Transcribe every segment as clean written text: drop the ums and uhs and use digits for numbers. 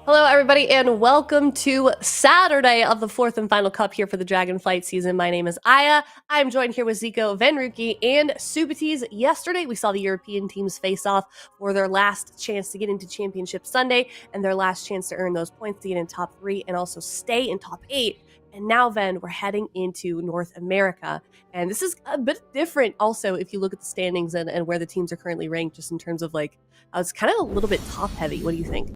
Hello, everybody, and welcome to Saturday of the fourth and final cup here for the Dragonflight season. My name is Aya. I'm joined here with Zico, Venruki, and Subites. Yesterday, we saw the European teams face off for their last chance to get into Championship Sunday and their last chance to earn those points to get in top 3 and also stay in top 8. And now, Ven, we're heading into North America. And this is a bit different also if you look at the standings and where the teams are currently ranked, just in terms of it's kind of a little bit top heavy. What do you think?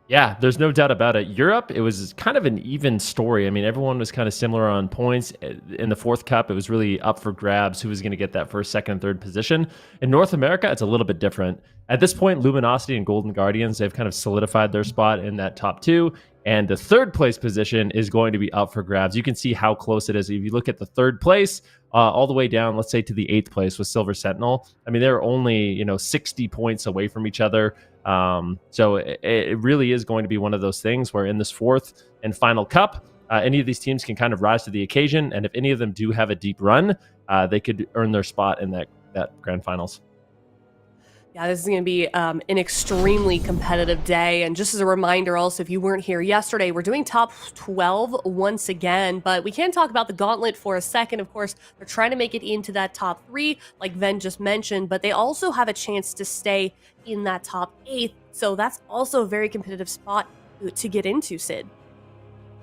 Yeah, there's no doubt about it. Europe, it was kind of an even story. I mean, everyone was kind of similar on points. In the fourth cup, it was really up for grabs who was going to get that first, second, and third position. In North America, it's a little bit different. At this point, Luminosity and Golden Guardians, they've kind of solidified their spot in that top 2. And the third place position is going to be up for grabs. You can see how close it is. If you look at the third place, all the way down, let's say to the 8th place with Silver Sentinel. I mean, they're only 60 points away from each other. So it really is going to be one of those things where in this fourth and final cup, any of these teams can kind of rise to the occasion. And if any of them do have a deep run, they could earn their spot in that grand finals. Yeah, this is going to be an extremely competitive day. And just as a reminder also, if you weren't here yesterday, we're doing top 12 once again. But we can talk about the gauntlet for a second. Of course, they're trying to make it into that top 3, like Ven just mentioned. But they also have a chance to stay in that top 8. So that's also a very competitive spot to get into, Sid.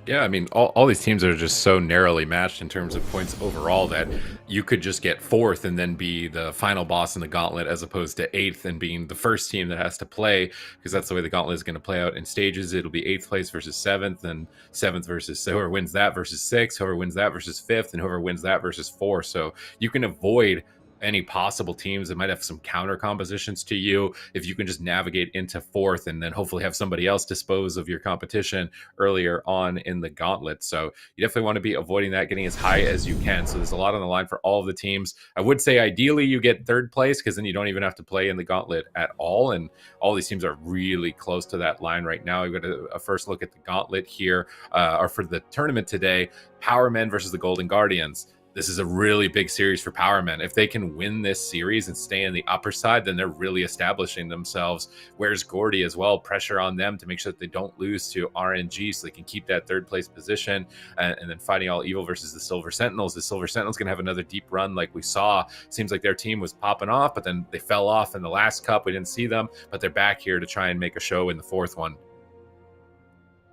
Yeah, I mean, all these teams are just so narrowly matched in terms of points overall that you could just get 4th and then be the final boss in the gauntlet as opposed to 8th and being the first team that has to play, because that's the way the gauntlet is going to play out in stages. It'll be 8th place versus 7th, and 7th versus whoever wins that versus 6th, whoever wins that versus 5th, and whoever wins that versus 4th. So you can avoid any possible teams that might have some counter compositions to you if you can just navigate into 4th and then hopefully have somebody else dispose of your competition earlier on in the gauntlet. So you definitely want to be avoiding that, getting as high as you can. So there's a lot on the line for all of the teams. I would say ideally you get 3rd place, because then you don't even have to play in the gauntlet at all. And all these teams are really close to that line right now. You've got a first look at the gauntlet here, or for the tournament today, Power Men versus the Golden Guardians. This is a really big series for Power Men. If they can win this series and stay in the upper side, then they're really establishing themselves. Where's Gordy as well? Pressure on them to make sure that they don't lose to RNG so they can keep that 3rd place position. And then Fighting All Evil versus the Silver Sentinels. The Silver Sentinels going to have another deep run like we saw. Seems like their team was popping off, but then they fell off in the last cup. We didn't see them, but they're back here to try and make a show in the 4th one.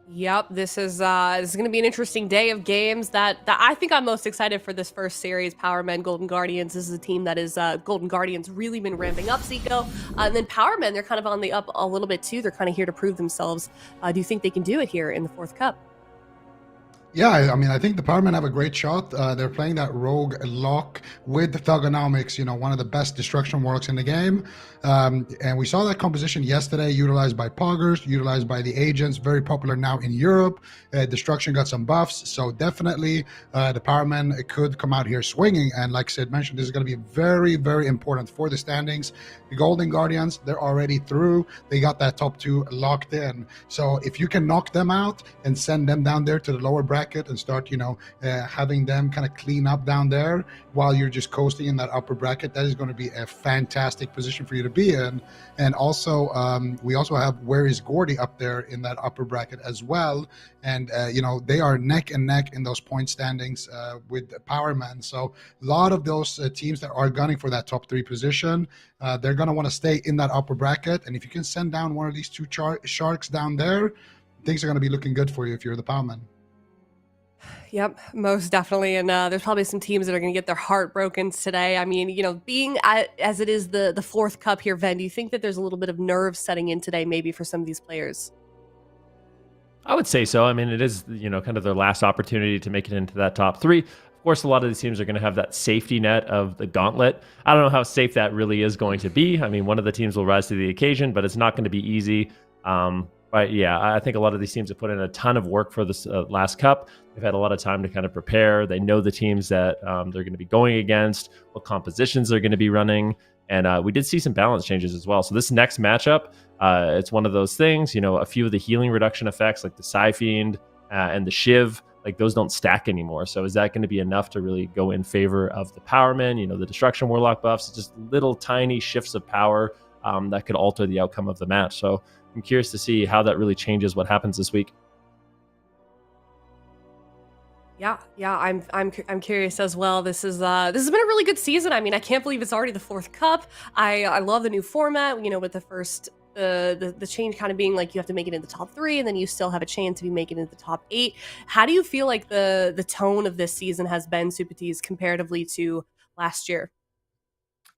Yep, this is going to be an interesting day of games. That I think I'm most excited for this first series. Power Men, Golden Guardians. This is a team that is Golden Guardians really been ramping up, Zico. And then Power Men, they're kind of on the up a little bit too. They're kind of here to prove themselves. Do you think they can do it here in the 4th cup? Yeah, I mean, I think the Powermen have a great shot. They're playing that rogue lock with the Thugonomics, one of the best destruction warlocks in the game. And we saw that composition yesterday, utilized by Poggers, utilized by the agents, very popular now in Europe. Destruction got some buffs, so definitely the Powermen could come out here swinging. And like Sid mentioned, this is going to be very, very important for the standings. The Golden Guardians, they're already through. They got that top 2 locked in. So if you can knock them out and send them down there to the lower bracket and start, having them kind of clean up down there while you're just coasting in that upper bracket, that is going to be a fantastic position for you to be in. And also, we also have Where is Gordy up there in that upper bracket as well. And, they are neck and neck in those point standings with Power Men. So a lot of those teams that are gunning for that top 3 position, they're going to want to stay in that upper bracket. And if you can send down one of these 2 sharks down there, things are going to be looking good for you if you're the Power Men. Yep, most definitely. And there's probably some teams that are going to get their heart broken today. I mean, being as it is the 4th cup here, Ven, do you think that there's a little bit of nerves setting in today maybe for some of these players? I would say so. I mean, it is, kind of their last opportunity to make it into that top 3. Of course, a lot of these teams are going to have that safety net of the gauntlet. I don't know how safe that really is going to be. I mean, one of the teams will rise to the occasion, but it's not going to be easy. But yeah, I think a lot of these teams have put in a ton of work for this last cup. They've had a lot of time to kind of prepare. They know the teams that they're going to be going against, what compositions they're going to be running. And we did see some balance changes as well. So this next matchup, it's one of those things, a few of the healing reduction effects like the Psyfiend and the Shiv, like those don't stack anymore. So is that going to be enough to really go in favor of the Power Men? The Destruction Warlock buffs, just little tiny shifts of power that could alter the outcome of the match. So I'm curious to see how that really changes what happens this week. Yeah, I'm curious as well. This has been a really good season. I mean, I can't believe it's already the 4th cup. I love the new format, with the first the change kind of being like you have to make it in the top 3 and then you still have a chance to be making it in the top 8. How do you feel like the tone of this season has been, Supatis, comparatively to last year?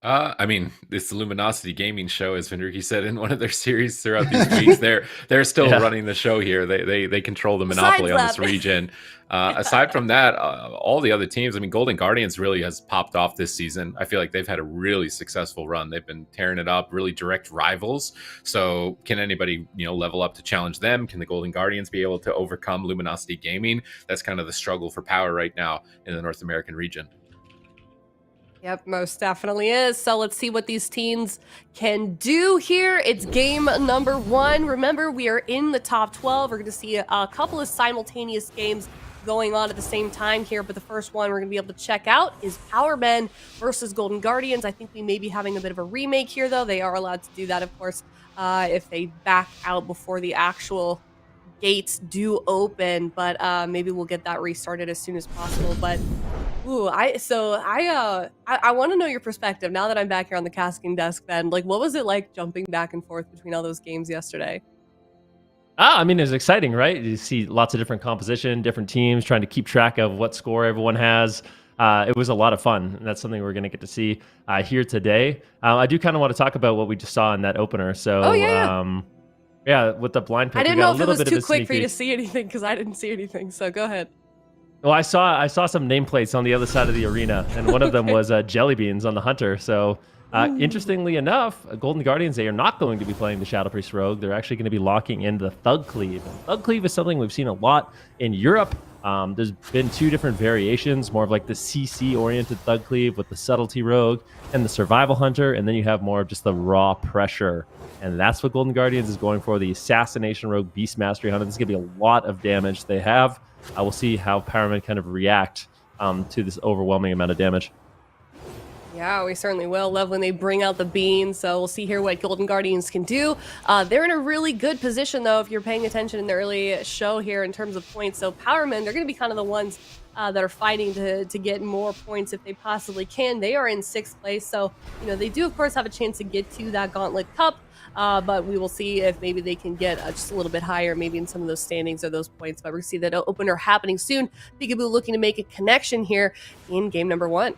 I mean, it's the Luminosity Gaming show, as Venruki said in one of their series throughout these weeks. They're still running the show here. They control the monopoly on this region. Aside from that, all the other teams, I mean, Golden Guardians really has popped off this season. I feel like they've had a really successful run. They've been tearing it up, really direct rivals. So can anybody, level up to challenge them? Can the Golden Guardians be able to overcome Luminosity Gaming? That's kind of the struggle for power right now in the North American region. Yep, most definitely is. So let's see what these teams can do here. It's game number 1. Remember, we are in the top 12. We're going to see a couple of simultaneous games going on at the same time here, but the first one we're going to be able to check out is Powermen versus Golden Guardians. I think we may be having a bit of a remake here, though. They are allowed to do that, of course, if they back out before the actual gates do open, but maybe we'll get that restarted as soon as possible. But ooh, I want to know your perspective now that I'm back here on the casting desk, Ben. Like, what was it like jumping back and forth between all those games yesterday? I mean, it's exciting, right? You see lots of different composition, different teams trying to keep track of what score everyone has. It was a lot of fun, and that's something we're going to get to see here today. I do kind of want to talk about what we just saw in that opener. So, yeah, with the blind pick, I didn't know if it was too quick for you to see anything because I didn't see anything. So go ahead. Well, I saw some nameplates on the other side of the arena, and one of them was jelly beans on the hunter. So, interestingly enough, Golden Guardians, they are not going to be playing the Shadow Priest Rogue. They're actually going to be locking in the Thug Cleave. And Thug Cleave is something we've seen a lot in Europe. There's been 2 different variations, more of like the CC-oriented Thug Cleave with the Subtlety Rogue and the Survival Hunter, and then you have more of just the raw pressure. And that's what Golden Guardians is going for, the Assassination Rogue Beast Mastery Hunter. This is going to be a lot of damage they have. We'll see how Powermen kind of react to this overwhelming amount of damage. Yeah, we certainly will. Love when they bring out the beans. So we'll see here what Golden Guardians can do. They're in a really good position, though, if you're paying attention in the early show here in terms of points. So Powermen, they're going to be kind of the ones that are fighting to get more points if they possibly can. They are in 6th place. So, they do, of course, have a chance to get to that Gauntlet Cup. But we will see if maybe they can get just a little bit higher, maybe in some of those standings or those points. But we're going to see that opener happening soon. Peekaboo looking to make a connection here in game number 1.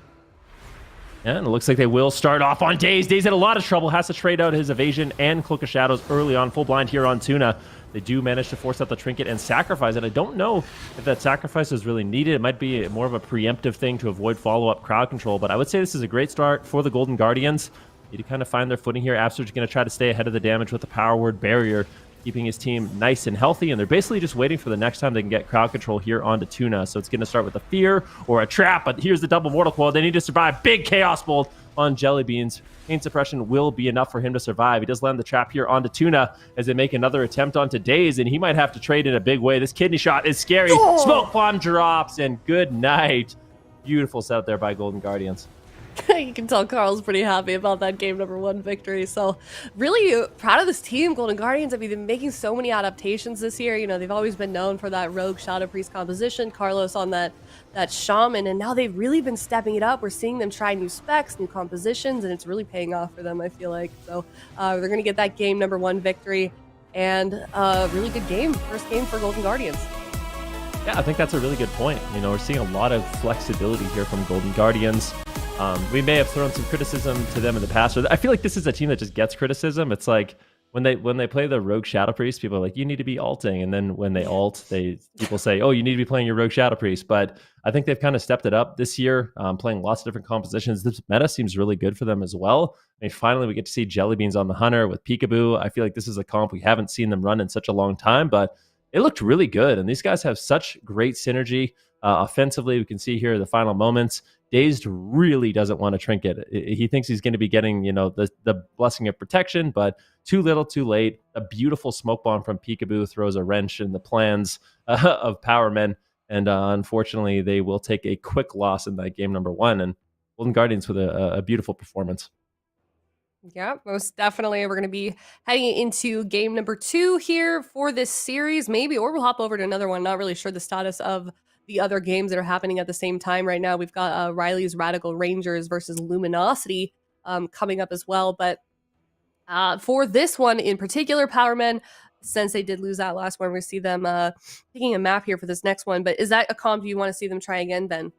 Yeah, and it looks like they will start off on Daze. Daze had a lot of trouble, has to trade out his evasion and Cloak of Shadows early on, full blind here on Tuna. They do manage to force out the trinket and sacrifice it. I don't know if that sacrifice is really needed. It might be more of a preemptive thing to avoid follow-up crowd control, but I would say this is a great start for the Golden Guardians. Need to kind of find their footing here. Absolute's going to try to stay ahead of the damage with the Power Word Barrier, keeping his team nice and healthy, and they're basically just waiting for the next time they can get crowd control here onto Tuna. So it's going to start with a fear or a trap, but here's the double Mortal Coil. They need to survive. Big Chaos Bolt on Jelly Beans. Pain Suppression will be enough for him to survive. He does land the trap here onto Tuna as they make another attempt onto Daze, and he might have to trade in a big way. This kidney shot is scary. Oh! Smoke Bomb drops, and good night. Beautiful set there by Golden Guardians. You can tell Carl's pretty happy about that game number 1 victory. So really proud of this team, Golden Guardians. I mean, they've been making so many adaptations this year. They've always been known for that Rogue Shadow Priest composition, Carlos on that Shaman, and now they've really been stepping it up. We're seeing them try new specs, new compositions, and it's really paying off for them, I feel like. So they're going to get that game number 1 victory, and a really good game, first game for Golden Guardians. Yeah, I think that's a really good point. We're seeing a lot of flexibility here from Golden Guardians. We may have thrown some criticism to them in the past. I feel like this is a team that just gets criticism. It's like when they play the Rogue Shadow Priest, people are like, you need to be alting. And then when they alt, people say, oh, you need to be playing your Rogue Shadow Priest. But I think they've kind of stepped it up this year, playing lots of different compositions. This meta seems really good for them as well. I mean, finally, we get to see Jelly Beans on the Hunter with Peekaboo. I feel like this is a comp we haven't seen them run in such a long time, but it looked really good. And these guys have such great synergy. Offensively, we can see here the final moments. Dazed really doesn't want to trinket. He thinks he's going to be getting, the blessing of protection, but too little, too late. A beautiful smoke bomb from Peekaboo throws a wrench in the plans of Powermen, and unfortunately, they will take a quick loss in that game number 1. And Golden Guardians with a beautiful performance. Yeah, most definitely. We're going to be heading into game number 2 here for this series, maybe, or we'll hop over to another one. Not really sure the status of the other games that are happening at the same time right now. We've got Riley's Radical Rangers versus Luminosity coming up as well. But for this one in particular, Powermen, since they did lose that last one, we see them picking a map here for this next one. But is that a comp you want to see them try again, Ben?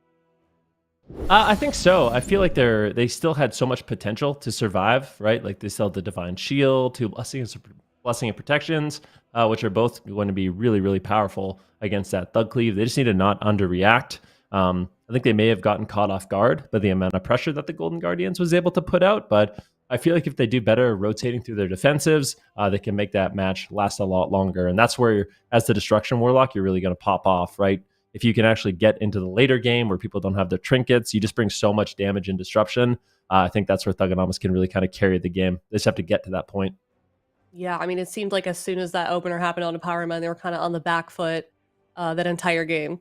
I think so. I feel like they still had so much potential to survive, right? Like they still had the Divine Shield, two blessing and protections, which are both going to be really, really powerful against that Thug Cleave. They just need to not underreact. I think they may have gotten caught off guard by the amount of pressure that the Golden Guardians was able to put out, but I feel like if they do better rotating through their defensives, they can make that match last a lot longer. And that's where, as the Destruction Warlock, you're really going to pop off, right? If you can actually get into the later game where people don't have their trinkets, you just bring so much damage and disruption. I think that's where Thugonomics can really kind of carry the game. They just have to get to that point. Yeah, I mean, it seemed like as soon as that opener happened on a Powerman, they were kind of on the back foot that entire game.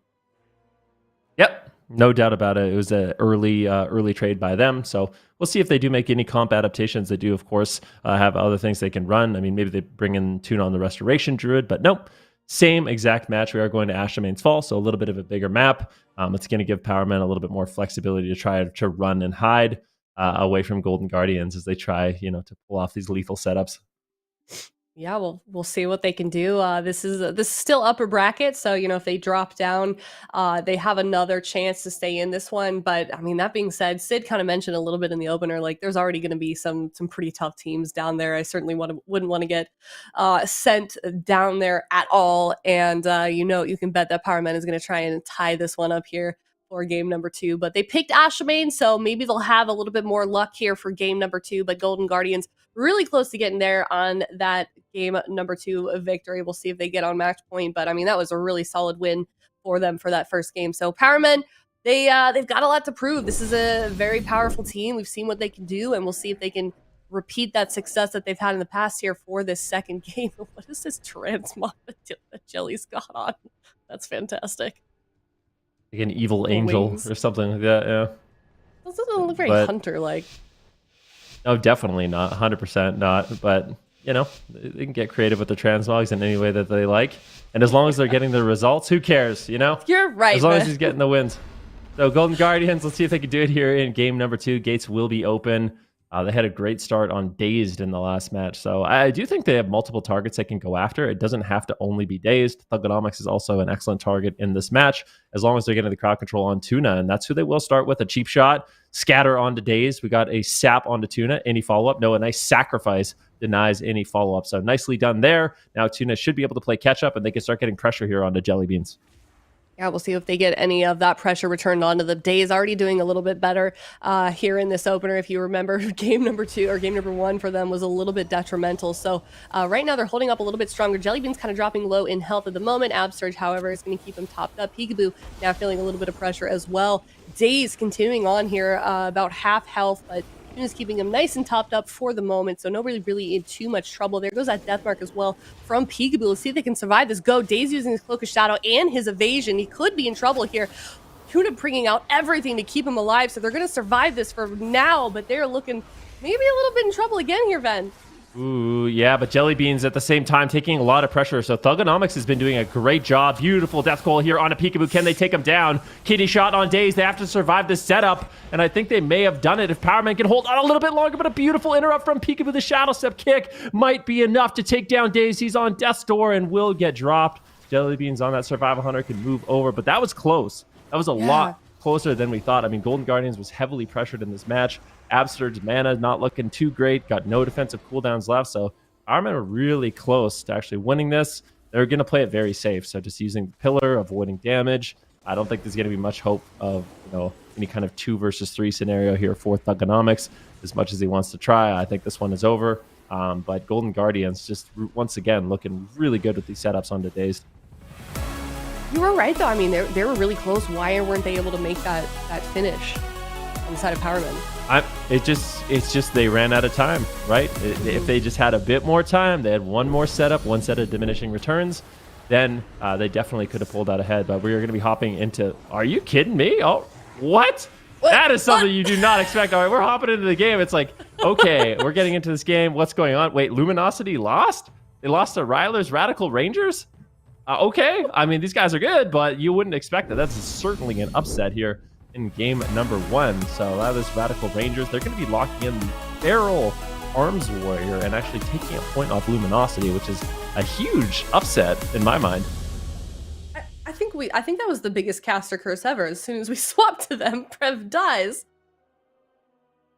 Yep, no doubt about it. It was an early trade by them. So we'll see if they do make any comp adaptations. They do, of course, have other things they can run. I mean, maybe they bring in Tuna on the Restoration Druid, but nope. Same exact match. We are going to Ashamane's Fall, so a little bit of a bigger map. It's going to give Powermen a little bit more flexibility to try to run and hide away from Golden Guardians as they try, to pull off these lethal setups. Yeah, we'll see what they can do. This is still upper bracket, so if they drop down, they have another chance to stay in this one. But I mean, that being said, Sid kind of mentioned a little bit in the opener, like there's already going to be some pretty tough teams down there. I certainly wouldn't want to get sent down there at all. And you can bet that Powerman is going to try and tie this one up here for game number 2. But they picked Ashamane, so maybe they'll have a little bit more luck here for game number 2. But Golden Guardians really close to getting there on that game number 2 victory. We'll see if they get on match point. But I mean, that was a really solid win for them for that first game. So Powermen, they've got a lot to prove. This is a very powerful team. We've seen what they can do, and we'll see if they can repeat that success that they've had in the past here for this second game. What is this transmog that Jelly's got on? That's fantastic. Like an evil angel wings or something like that, yeah. This doesn't look very hunter-like. No, definitely not. 100% not. But, they can get creative with the transmogs in any way that they like. And as long as they're getting the results, who cares, You're right, as long as he's getting the wins. So Golden Guardians, let's see if they can do it here in game number 2. Gates will be open. They had a great start on Dazed in the last match. So I do think they have multiple targets they can go after. It doesn't have to only be Dazed. Thugonomics is also an excellent target in this match, as long as they're getting the crowd control on Tuna. And that's who they will start with. A cheap shot, scatter onto Dazed. We got a sap onto Tuna. Any follow-up? No, a nice sacrifice denies any follow-up. So nicely done there. Now Tuna should be able to play catch-up, and they can start getting pressure here onto Jellybeans. Yeah, we'll see if they get any of that pressure returned onto the Days. Already doing a little bit better here in this opener. If you remember, game number 2 or game number 1 for them was a little bit detrimental. So right now they're holding up a little bit stronger. Jellybean's kind of dropping low in health at the moment. Absurge, however, is going to keep them topped up. Peekaboo now feeling a little bit of pressure as well. Days continuing on here, about half health, but Tuna's keeping him nice and topped up for the moment, so nobody really in too much trouble. There goes that death mark as well from Peekaboo. Let's see if they can survive this go. Days using his Cloak of Shadow and his evasion. He could be in trouble here. Tuna bringing out everything to keep him alive, so they're going to survive this for now, but they're looking maybe a little bit in trouble again here, Ben. Ooh, yeah, but Jellybeans at the same time taking a lot of pressure. So Thugonomics has been doing a great job. Beautiful death goal here on a Peekaboo. Can they take him down? Kitty shot on Days. They have to survive this setup, and I think they may have done it if Powerman can hold on a little bit longer, but a beautiful interrupt from Peekaboo. The Shadow Step kick might be enough to take down Days. He's on death's door and will get dropped. Jellybeans on that Survival Hunter can move over, but that was close. That was a lot closer than we thought. I mean, Golden Guardians was heavily pressured in this match. Absurd's mana not looking too great. Got no defensive cooldowns left. So our men are really close to actually winning this. They're going to play it very safe. So just using the pillar, avoiding damage. I don't think there's going to be much hope of any kind of 2 versus 3 scenario here for Thugonomics. As much as he wants to try, I think this one is over. But Golden Guardians just once again looking really good with these setups on the Days. You were right, though. I mean, they were really close. Why weren't they able to make that finish on the side of Powerman? It's just they ran out of time, right? If they just had a bit more time, they had one more setup, one set of diminishing returns, then they definitely could have pulled out ahead. But we are going to be hopping into... Are you kidding me? Oh, what? That is something you do not expect. All right, we're hopping into the game. It's like, okay, we're getting into this game. What's going on? Wait, Luminosity lost? They lost to Ryler's Radical Rangers? Okay, I mean, these guys are good, but you wouldn't expect that. That's certainly an upset here in game number 1. So Ryler's Radical Rangers, they're going to be locking in the Feral Arms Warrior and actually taking a point off Luminosity, which is a huge upset in my mind. I think that was the biggest caster curse ever. As soon as we swap to them, Prev dies.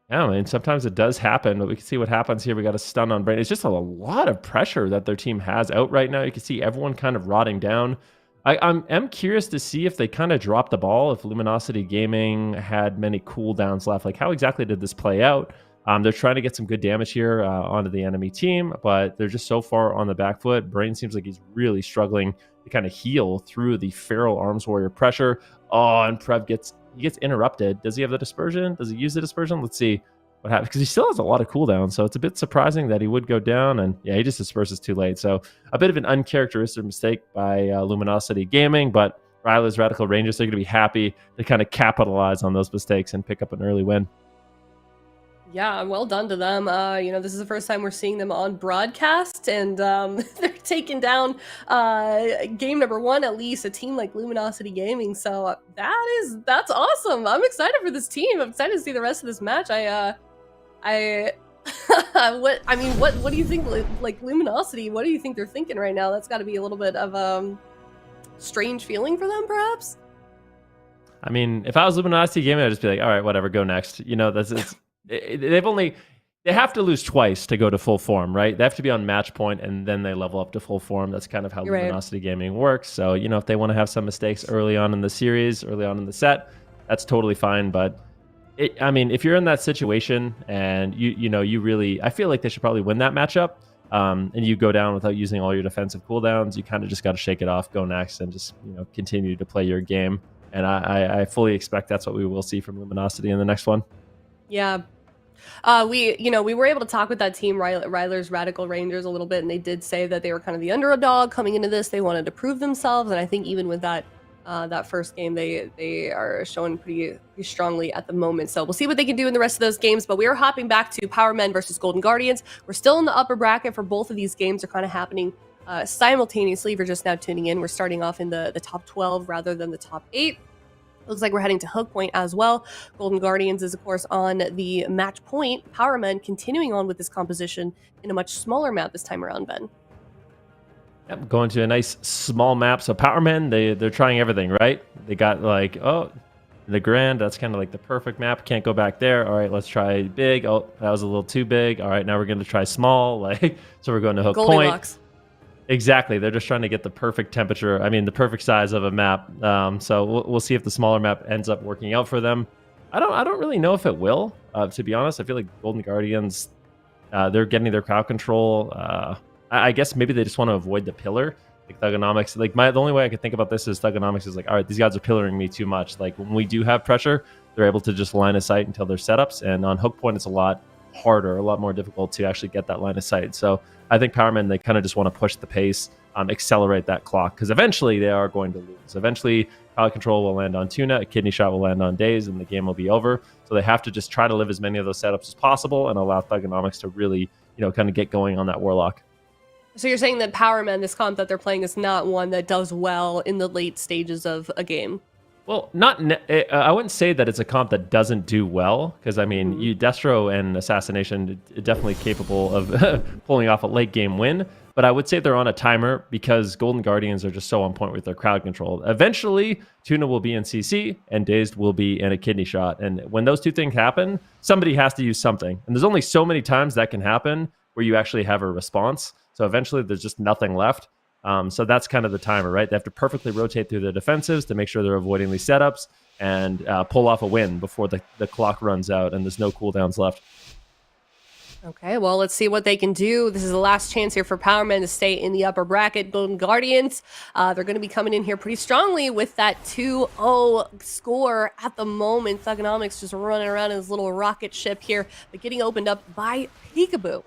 Yeah, I mean, sometimes it does happen, but we can see what happens here. We got a stun on Brain. It's just a lot of pressure that their team has out right now. You can see everyone kind of rotting down. I'm curious to see if they kind of dropped the ball, if Luminosity Gaming had many cooldowns left. Like, how exactly did this play out? They're trying to get some good damage here onto the enemy team, but they're just so far on the back foot. Brain seems like he's really struggling to kind of heal through the Feral Arms Warrior pressure. Oh, and Prev gets interrupted. Does he have the dispersion? Does he use the dispersion? Let's see what happens, because he still has a lot of cooldown, so it's a bit surprising that he would go down, and yeah, he just disperses too late. So a bit of an uncharacteristic mistake by Luminosity Gaming, but Ryler's Radical Rangers are going to be happy to kind of capitalize on those mistakes and pick up an early win. Yeah, well done to them. This is the first time we're seeing them on broadcast, and they're taking down game number 1, at least, a team like Luminosity Gaming. So that's awesome. I'm excited for this team. I'm excited to see the rest of this match. What do you think, like Luminosity? What do you think they're thinking right now? That's got to be a little bit of strange feeling for them, perhaps. I mean, if I was Luminosity Gaming, I'd just be like, all right, whatever, go next. They have to lose twice to go to full form, right? They have to be on match point and then they level up to full form. That's kind of how Luminosity Gaming works. So, if they want to have some mistakes early on in the series, early on in the set, that's totally fine. But if you're in that situation and I feel like they should probably win that matchup. And you go down without using all your defensive cooldowns, you kind of just got to shake it off, go next, and just continue to play your game. And I fully expect that's what we will see from Luminosity in the next one. Yeah. We were able to talk with that team, Ryler's Radical Rangers, a little bit, and they did say that they were kind of the underdog coming into this. They wanted to prove themselves, and I think even with that first game, they are showing pretty strongly at the moment. So we'll see what they can do in the rest of those games. But we are hopping back to Power Men versus Golden Guardians. We're still in the upper bracket for both of these games. Are kind of happening simultaneously. If you're just now tuning in, we're starting off in the top 12 rather than the top 8. Looks like we're heading to Hook Point as well. Golden Guardians is, of course, on the match point. Power Men continuing on with this composition in a much smaller map this time around, Ben. Yep, going to a nice small map. So Power Men, they're trying everything, right? They got the Grand. That's kind of like the perfect map. Can't go back there. All right, let's try big. Oh, that was a little too big. All right, now we're going to try small. So we're going to Hook Point. Exactly. They're just trying to get the perfect temperature. The perfect size of a map. So we'll see if the smaller map ends up working out for them. I don't really know if it will. To be honest, I feel like Golden Guardians, they're getting their crowd control. I guess maybe they just want to avoid the pillar. Like Thugonomics. The only way I could think about this is Thugonomics is all right, these guys are pillaring me too much. Like when we do have pressure, they're able to just line of sight until their setups. And on Hook Point, it's a lot harder, a lot more difficult to actually get that line of sight. So I think Power Men, they kind of just want to push the pace, accelerate that clock, because eventually they are going to lose. Eventually, crowd control will land on Tuna, a kidney shot will land on Daze, and the game will be over. So they have to just try to live as many of those setups as possible and allow Thugonomics to really, kind of get going on that Warlock. So you're saying that Power Men, this comp that they're playing, is not one that does well in the late stages of a game? Well, I wouldn't say that it's a comp that doesn't do well, because Destro and Assassination are definitely capable of pulling off a late game win, but I would say they're on a timer because Golden Guardians are just so on point with their crowd control. Eventually, Tuna will be in CC and Dazed will be in a kidney shot, and when those two things happen, somebody has to use something, and there's only so many times that can happen where you actually have a response, so eventually there's just nothing left. So that's kind of the timer, right? They have to perfectly rotate through the defensives to make sure they're avoiding these setups and pull off a win before the clock runs out and there's no cooldowns left. Okay, well, let's see what they can do. This is the last chance here for Power Men to stay in the upper bracket. Golden Guardians, they're going to be coming in here pretty strongly with that 2-0 score at the moment. Thugonomics just running around in his little rocket ship here, but getting opened up by Peekaboo.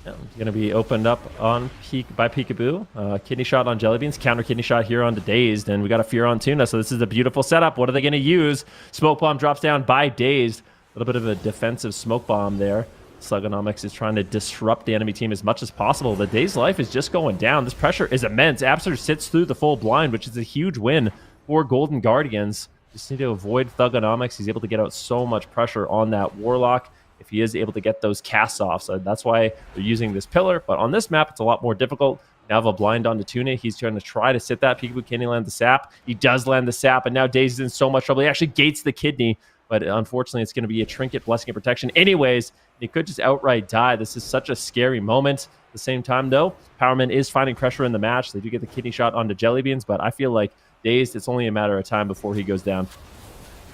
Yeah, it's going to be opened up on by Peekaboo. Kidney shot on Jellybeans, counter kidney shot here on the Dazed, and we got a Fear on Tuna, so this is a beautiful setup. What are they going to use? Smoke Bomb drops down by Dazed. A little bit of a defensive Smoke Bomb there. Slugonomics is trying to disrupt the enemy team as much as possible. The Dazed life is just going down. This pressure is immense. Abster sits through the full blind, which is a huge win for Golden Guardians. Just need to avoid Thugonomics. He's able to get out so much pressure on that Warlock if he is able to get those casts off. So that's why they're using this pillar. But on this map, it's a lot more difficult. Now have a blind onto Tuna. He's trying to sit that. Peekaboo, can he land the sap? He does land the sap, and now Dazed is in so much trouble. He actually gates the kidney, but unfortunately, it's going to be a trinket, blessing, and protection. Anyways, he could just outright die. This is such a scary moment. At the same time, though, Powerman is finding pressure in the match. They do get the kidney shot onto Jellybeans, but I feel like Dazed, it's only a matter of time before he goes down.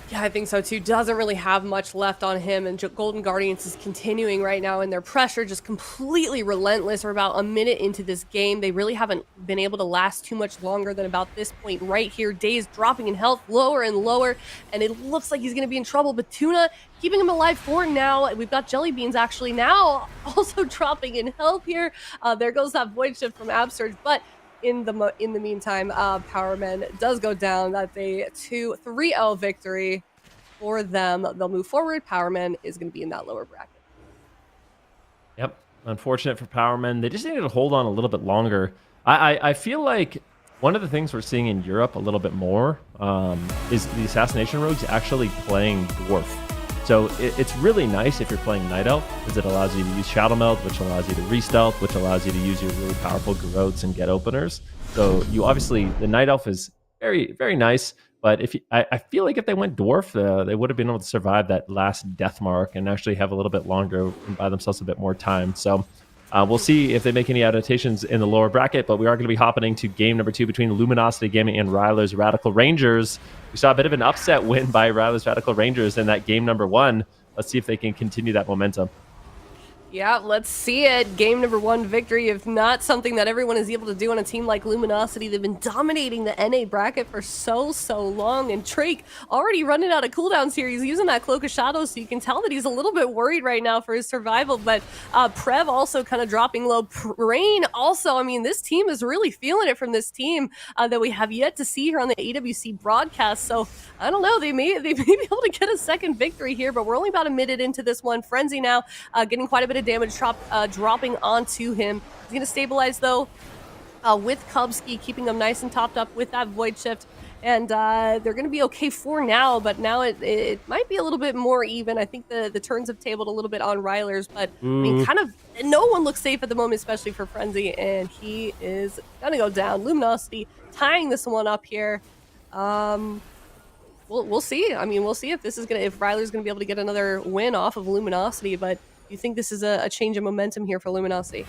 Yeah, I think so too. Doesn't really have much left on him, and Golden Guardians is continuing right now in their pressure, just completely relentless. We're about a minute into this game. They really haven't been able to last too much longer than about this point right here. Dazed dropping in health lower and lower, and it looks like he's going to be in trouble, but Tuna keeping him alive for now. We've got Jellybeans actually now also dropping in health here. There goes that Void Shift from Absurge, but in the meantime, Powerman does go down. That's a 3-0 victory for them. They'll move forward. Powerman is going to be in that lower bracket. Yep. Unfortunate for Powerman. They just needed to hold on a little bit longer. I feel like one of the things we're seeing in Europe a little bit more is the Assassination Rogues actually playing Dwarf. So it's really nice if you're playing Night Elf, because it allows you to use Shadow Meld, which allows you to re-stealth, which allows you to use your really powerful Garrotes and get openers. So you obviously, the Night Elf is very, very nice, but I feel like if they went Dwarf, they would have been able to survive that last death mark and actually have a little bit longer and buy themselves a bit more time. So we'll see if they make any adaptations in the lower bracket, but we are going to be hopping into game number 2 between Luminosity Gaming and Ryler's Radical Rangers. We saw a bit of an upset win by Ryler's Radical Rangers in that game number 1. Let's see if they can continue that momentum. Yeah, let's see it. Game number 1 victory, if not something that everyone is able to do on a team like Luminosity. They've been dominating the NA bracket for so long, and Drake already running out of cooldown series using that Cloak of Shadows, so you can tell that he's a little bit worried right now for his survival, but Prev also kind of dropping low. Rain also, I mean, this team is really feeling it from this team that we have yet to see here on the AWC broadcast, so I don't know, they may be able to get a second victory here, but we're only about a minute into this one. Frenzy now getting quite a bit of damage dropping onto him. He's going to stabilize, though, with Kubsky, keeping him nice and topped up with that Void Shift. And they're going to be okay for now, but now it might be a little bit more even. I think the turns have tabled a little bit on Ryler's, but I mean, kind of no one looks safe at the moment, especially for Frenzy, and he is going to go down. Luminosity tying this one up here. We'll see. I mean, we'll see if Ryler's going to be able to get another win off of Luminosity, but do you think this is a change of momentum here for Luminosity?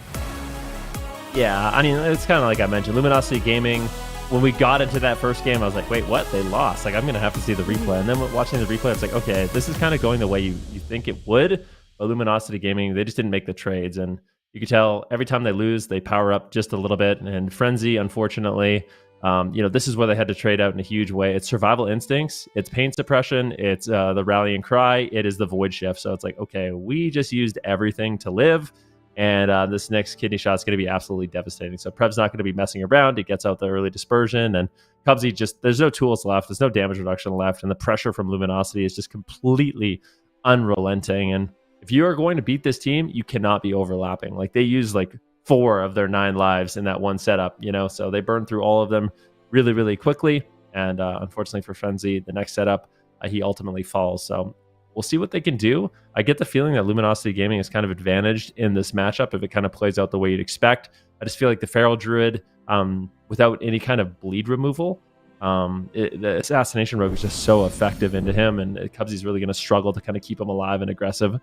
Yeah, I mean, it's kind of like I mentioned, Luminosity Gaming, when we got into that first game, I was like, wait, what? They lost. Like, I'm going to have to see the replay. And then watching the replay, it's like, okay, this is kind of going the way you think it would. But Luminosity Gaming, they just didn't make the trades. And you could tell every time they lose, they power up just a little bit. And Frenzy, unfortunately, this is where they had to trade out in a huge way. It's survival instincts, it's pain suppression, it's the rallying cry, it is the void shift. So it's like, okay, we just used everything to live, and this next kidney shot is going to be absolutely devastating. So Prev's not going to be messing around. He gets out the early dispersion, and Cubsy there's no tools left, there's no damage reduction left, and the pressure from Luminosity is just completely unrelenting. And if you are going to beat this team, you cannot be overlapping. Like, they use like 4 of their 9 lives in that one setup, so they burn through all of them really, really quickly. And unfortunately for Frenzy, the next setup, he ultimately falls. So we'll see what they can do. I get the feeling that Luminosity Gaming is kind of advantaged in this matchup if it kind of plays out the way you'd expect. I just feel like the Feral Druid, without any kind of bleed removal, the Assassination Rogue is just so effective into him, and Cubsy's really going to struggle to kind of keep him alive and aggressive.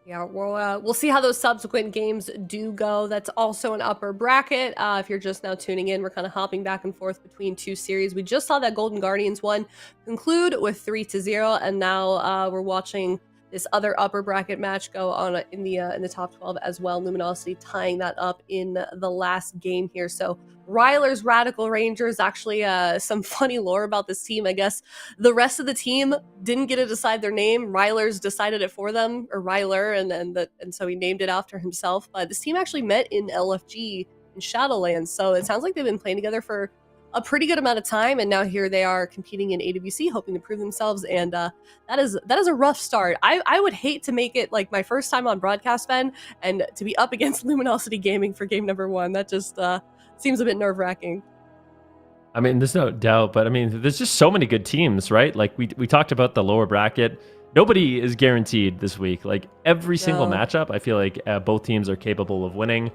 Yeah, we'll see how those subsequent games do go. That's also an upper bracket. If you're just now tuning in, we're kind of hopping back and forth between 2 series. We just saw that Golden Guardians one conclude with 3-0, and now we're watching this other upper bracket match go on in the top 12 as well. Luminosity tying that up in the last game here. So Ryler's Radical Rangers, actually some funny lore about this team. I guess the rest of the team didn't get to decide their name. Ryler's decided it for them, or Ryler, and so he named it after himself. But this team actually met in LFG in Shadowlands, so it sounds like they've been playing together for a pretty good amount of time, and now here they are competing in AWC, hoping to prove themselves. And that is a rough start. I would hate to make it like my first time on broadcast, Ben, and to be up against Luminosity Gaming for game number 1. That just seems a bit nerve-wracking. I mean, there's no doubt, but I mean, there's just so many good teams, right? Like we talked about the lower bracket. Nobody is guaranteed this week. Like every single matchup, I feel like both teams are capable of winning.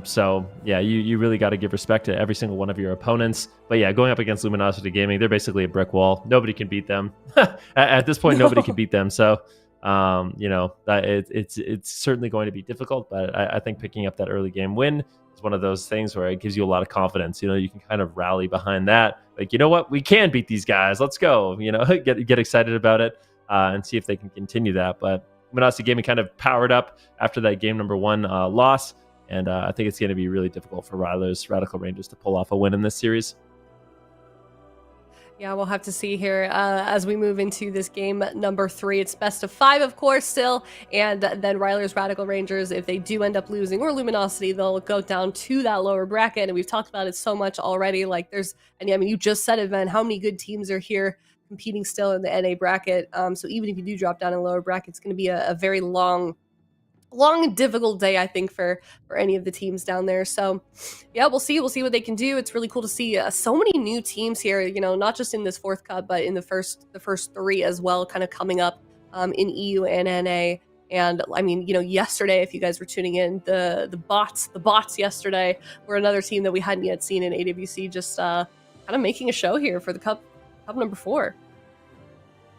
So yeah, you really got to give respect to every single one of your opponents. But yeah, going up against Luminosity Gaming, they're basically a brick wall. Nobody can beat them. At this point, nobody can beat them. So it's certainly going to be difficult. But I think picking up that early game win is one of those things where it gives you a lot of confidence. You can kind of rally behind that. Like, you know what, we can beat these guys. Let's go. Get excited about it and see if they can continue that. But Luminosity Gaming kind of powered up after that game number 1 loss. And I think it's going to be really difficult for Ryler's Radical Rangers to pull off a win in this series. Yeah, we'll have to see here as we move into this game number 3. It's best of 5, of course, still. And then Ryler's Radical Rangers, if they do end up losing, or Luminosity, they'll go down to that lower bracket. And we've talked about it so much already. Like you just said it, man, how many good teams are here competing still in the NA bracket. So even if you do drop down in the lower bracket, it's going to be a very long and difficult day, I think, for any of the teams down there. So yeah, we'll see what they can do. It's really cool to see so many new teams here, not just in this 4th cup, but in the first 3 as well, kind of coming up in EU and NA. And I mean, yesterday, if you guys were tuning in, the bots yesterday were another team that we hadn't yet seen in AWC, just kind of making a show here for the cup number 4.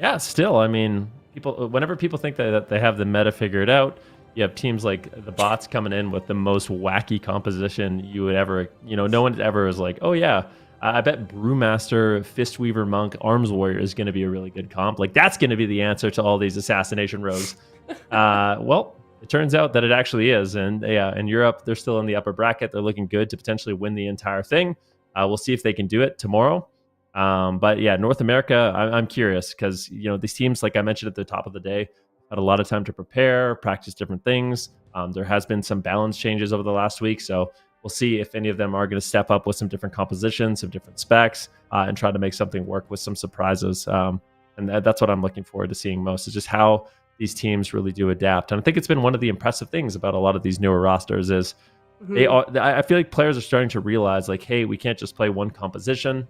Yeah, still, I mean, whenever people think that they have the meta figured out, you have teams like the bots coming in with the most wacky composition you would ever, no one ever was like, oh yeah, I bet Brewmaster, Fistweaver Monk, Arms Warrior is going to be a really good comp. Like that's going to be the answer to all these assassination rogues. Well, it turns out that it actually is. And yeah, in Europe, they're still in the upper bracket. They're looking good to potentially win the entire thing. We'll see if they can do it tomorrow. But yeah, North America, I'm curious because, these teams, like I mentioned at the top of the day, had a lot of time to prepare, practice different things. There has been some balance changes over the last week, so we'll see if any of them are going to step up with some different compositions, some different specs, and try to make something work with some surprises. And that's what I'm looking forward to seeing most, is just how these teams really do adapt. And I think it's been one of the impressive things about a lot of these newer rosters is I feel like players are starting to realize, like, hey, we can't just play one composition.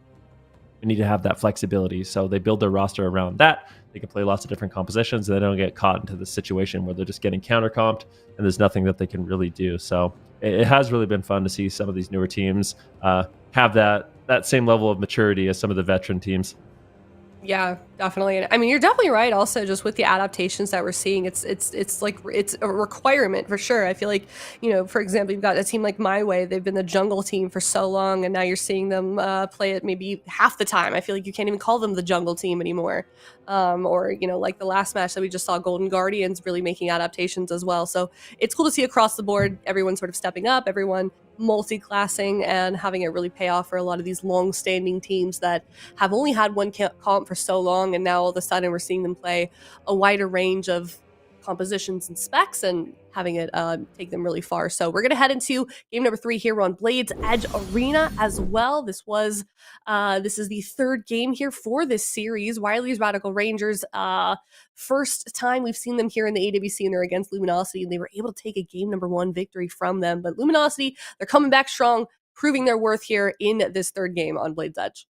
We need to have that flexibility. So they build their roster around that. They can play lots of different compositions, and they don't get caught into the situation where they're just getting counter-comped and there's nothing that they can really do. So it has really been fun to see some of these newer teams have that same level of maturity as some of the veteran teams. Yeah, definitely. I mean, you're definitely right. Also, just with the adaptations that we're seeing, it's a requirement for sure. I feel like, for example, you've got a team like My Way. They've been the jungle team for so long, and now you're seeing them play it maybe half the time. I feel like you can't even call them the jungle team anymore. Or like the last match that we just saw, Golden Guardians really making adaptations as well. So it's cool to see across the board, everyone sort of stepping up, everyone multi-classing, and having it really pay off for a lot of these long-standing teams that have only had one comp for so long, and now all of a sudden we're seeing them play a wider range of compositions and specs and having it take them really far. So we're going to head into game number 3 here on Blades Edge Arena as well. This is the 3rd game here for this series. Wiley's Radical Rangers, first time we've seen them here in the AWC, and they're against Luminosity, and they were able to take a game number 1 victory from them. But Luminosity, they're coming back strong, proving their worth here in this 3rd game on Blades Edge.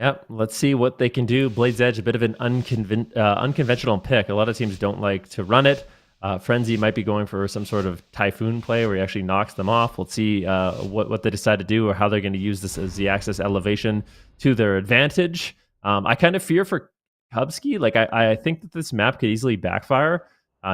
Yep, let's see what they can do. Blades Edge, a bit of an unconventional pick. A lot of teams don't like to run it. Frenzy might be going for some sort of Typhoon play where he actually knocks them off. We'll see what they decide to do, or how they're going to use this as the axis elevation to their advantage. I kind of fear for Kubsky. Like, I think that this map could easily backfire.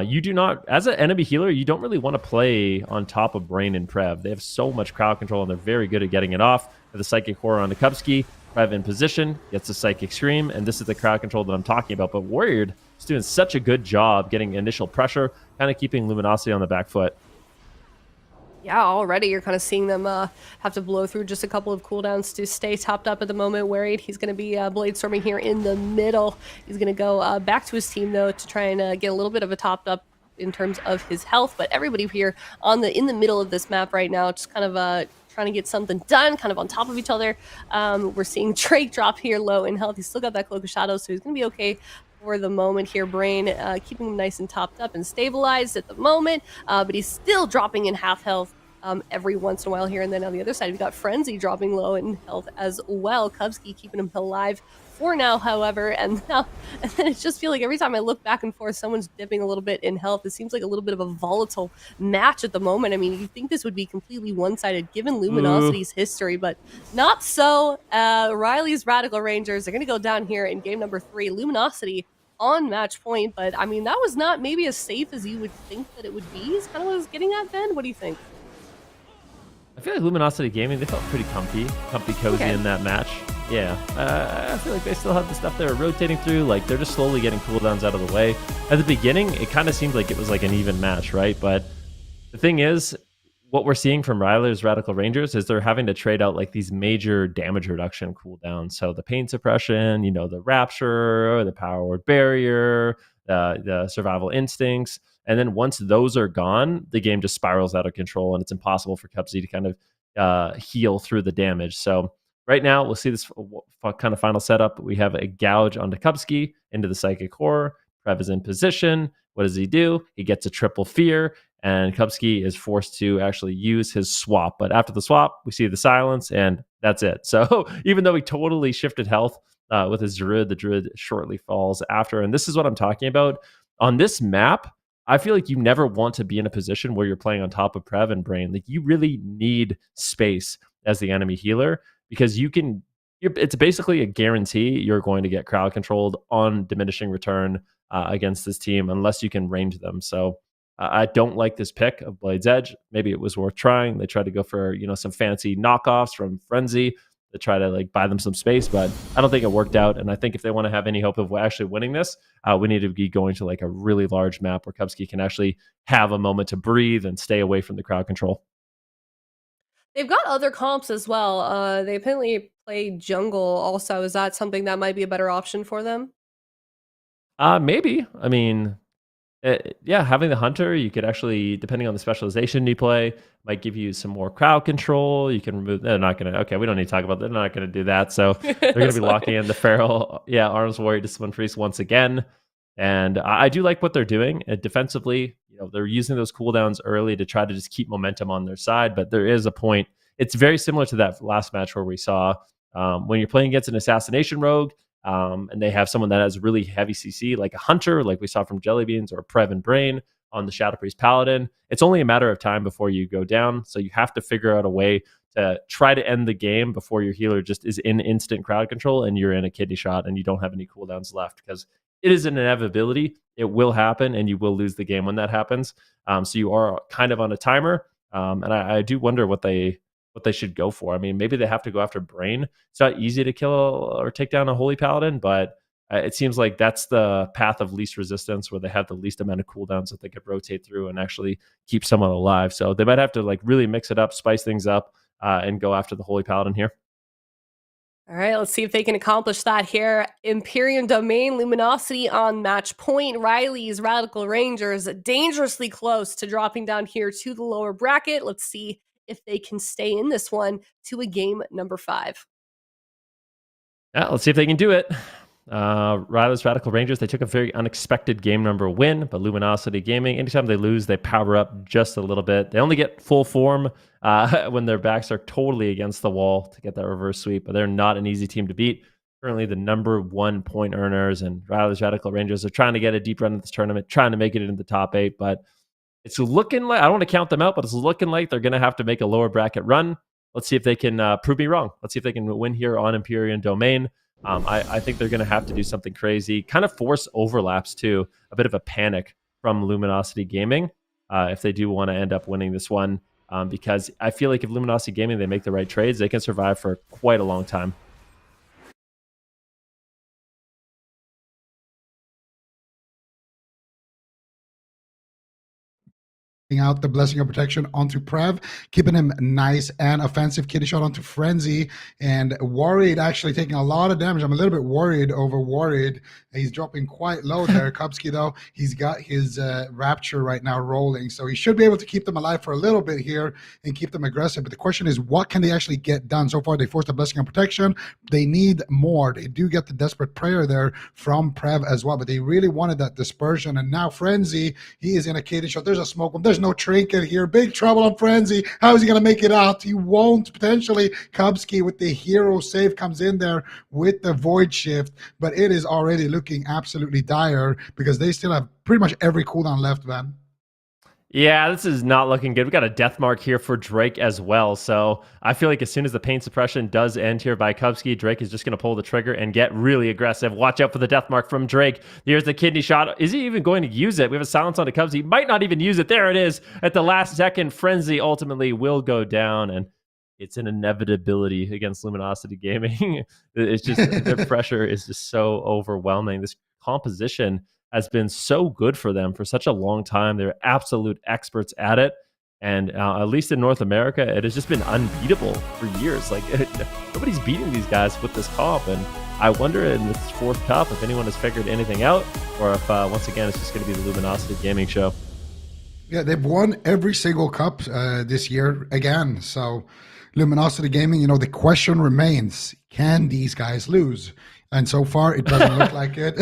You do not, as an enemy healer, you don't really want to play on top of Brain and Prev. They have so much crowd control, and they're very good at getting it off. With the Psychic Horror on the Kubsky, Prev in position, gets the Psychic Scream, and this is the crowd control that I'm talking about. But Warrior just doing such a good job getting initial pressure, kind of keeping Luminosity on the back foot. Yeah, already you're kind of seeing them have to blow through just a couple of cooldowns to stay topped up at the moment. Worried he's going to be Bladestorming here in the middle. He's going to go back to his team, though, to try and get a little bit of a topped up in terms of his health. But everybody here in the middle of this map right now, just kind of trying to get something done, kind of on top of each other. We're seeing Drake drop here low in health. He's still got that Cloak of Shadows, so he's going to be okay for the moment here. Brain keeping him nice and topped up and stabilized at the moment, but he's still dropping in half health every once in a while here. And then on the other side, we've got Frenzy dropping low in health as well. Kubsky keeping him alive for now, however, and then it just feels like every time I look back and forth, someone's dipping a little bit in health. It seems like a little bit of a volatile match at the moment. I mean, you think this would be completely one-sided given Luminosity's history, but not so. Riley's Radical Rangers are going to go down here in game number 3. Luminosity on match point, but I mean, that was not maybe as safe as you would think that it would be, is kind of what I was getting at, Ben. What do you think? I feel like Luminosity Gaming, they felt pretty cozy in that match. Yeah, I feel like they still have the stuff they were rotating through. Like, they're just slowly getting cooldowns out of the way. At the beginning, it kind of seemed like it was like an even match, right? But the thing is, what we're seeing from Ryler's Radical Rangers is they're having to trade out like these major damage reduction cooldowns. So the pain suppression, you know, the rapture, the power word barrier, the survival instincts. And then once those are gone, the game just spirals out of control, and it's impossible for Cupsy to kind of heal through the damage. So right now, we'll see this kind of final setup. We have a gouge onto Cupsky into the Psychic Horror. Prev is in position. What does he do? He gets a triple fear, and Cupsky is forced to actually use his swap. But after the swap, we see the silence, and that's it. So even though he totally shifted health with his Druid, the Druid shortly falls after. And this is what I'm talking about. On this map, I feel like you never want to be in a position where you're playing on top of Prev and Brain. Like, you really need space as the enemy healer, because it's basically a guarantee you're going to get crowd controlled on diminishing return against this team unless you can range them. So I don't like this pick of Blade's Edge. Maybe it was worth trying. They tried to go for, you know, some fancy knockoffs from Frenzy to try to like buy them some space, but I don't think it worked out. And I think if they want to have any hope of actually winning this, we need to be going to like a really large map where Cupsky can actually have a moment to breathe and stay away from the crowd control. They've got other comps as well. They apparently play jungle also. Is that something that might be a better option for them? Maybe. I mean, yeah, having the hunter, you could actually, depending on the specialization you play, might give you some more crowd control. You can remove. They're not gonna. Okay, we don't need to talk about. They're not gonna do that. So they're gonna be locking in the feral. Yeah, Arms Warrior Discipline Priest once again. And I do like what they're doing defensively. You know, they're using those cooldowns early to try to just keep momentum on their side. But there is a point. It's very similar to that last match where we saw when you're playing against an assassination rogue. And they have someone that has really heavy CC, like a hunter, like we saw from Jellybeans, or a Prev and Brain on the Shadow Priest Paladin. It's only a matter of time before you go down. So you have to figure out a way to try to end the game before your healer just is in instant crowd control and you're in a kidney shot and you don't have any cooldowns left, because it is an inevitability. It will happen and you will lose the game when that happens. So you are kind of on a timer. And I do wonder what they should go for. I mean, maybe they have to go after Brain. It's not easy to kill or take down a Holy Paladin, but it seems like that's the path of least resistance, where they have the least amount of cooldowns that they could rotate through and actually keep someone alive. So they might have to like really mix it up, spice things up, and go after the Holy Paladin here. All right, let's see if they can accomplish that here. Empyrean Domain, Luminosity on match point. Riley's Radical Rangers dangerously close to dropping down here to the lower bracket. Let's see if they can stay in this one to a game number 5. Yeah, let's see if they can do it. Riley's Radical Rangers, they took a very unexpected game number win, but Luminosity Gaming, anytime they lose, they power up just a little bit. They only get full form when their backs are totally against the wall to get that reverse sweep, but they're not an easy team to beat. Currently the number 1 point earners, and Riley's Radical Rangers are trying to get a deep run at this tournament, trying to make it into the top 8, but it's looking like, I don't want to count them out, but it's looking like they're going to have to make a lower bracket run. Let's see if they can prove me wrong. Let's see if they can win here on Empyrean Domain. I think they're going to have to do something crazy, kind of force overlaps too, a bit of a panic from Luminosity Gaming if they do want to end up winning this one, because I feel like if Luminosity Gaming, they make the right trades, they can survive for quite a long time. out the Blessing of Protection onto Prev, keeping him nice and offensive. Kitty shot onto Frenzy, and Worried actually taking a lot of damage. I'm a little bit worried over Worried. He's dropping quite low there. Kubsky, though, he's got his Rapture right now rolling, so he should be able to keep them alive for a little bit here and keep them aggressive. But the question is, what can they actually get done? So far, they forced a Blessing of Protection. They need more. They do get the Desperate Prayer there from Prev as well, but they really wanted that Dispersion. And now Frenzy, he is in a Kitty shot. There's a smoke bomb. There's no trinket here. Big trouble on Frenzy. How is he going to make it out? He won't, potentially. Kubsky with the hero save comes in there with the Void Shift, but it is already looking absolutely dire because they still have pretty much every cooldown left, Van. Yeah, this is not looking good. We got a death mark here for Drake as well. So I feel like as soon as the pain suppression does end here by Kubsky, Drake is just going to pull the trigger and get really aggressive. Watch out for the death mark from Drake. Here's the kidney shot. Is he even going to use it? We have a silence on the Kubsky. He might not even use it. There it is. At the last second, Frenzy ultimately will go down, and it's an inevitability against Luminosity Gaming. It's just, their pressure is just so overwhelming. This composition has been so good for them for such a long time. They're absolute experts at it. And at least in North America, it has just been unbeatable for years. Like, nobody's beating these guys with this comp. And I wonder in this fourth cup if anyone has figured anything out, or if once again it's just going to be the Luminosity Gaming show. Yeah, they've won every single cup this year again. So Luminosity Gaming, the question remains, can these guys lose? And so far, it doesn't look like it.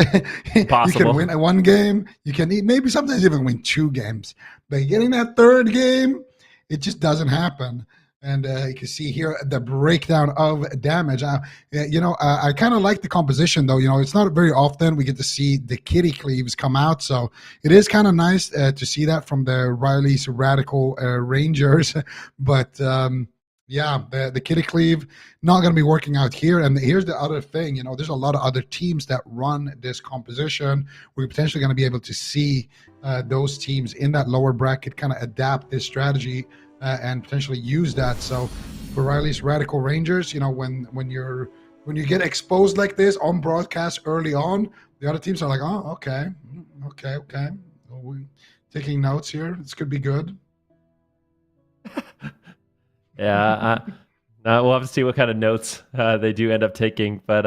Possible. You can win one game. You can maybe sometimes even win 2 games. But getting that 3rd game, it just doesn't happen. And you can see here the breakdown of damage. I kind of like the composition, though. It's not very often we get to see the kitty cleaves come out. So it is kind of nice to see that from the Riley's Radical Rangers. But yeah, the kitty cleave not going to be working out here. And here's the other thing, there's a lot of other teams that run this composition. We're potentially going to be able to see those teams in that lower bracket kind of adapt this strategy and potentially use that. So for Riley's Radical Rangers, when you get exposed like this on broadcast early on, the other teams are like, oh, okay. Well, we're taking notes here. This could be good. Yeah, we'll have to see what kind of notes they do end up taking. But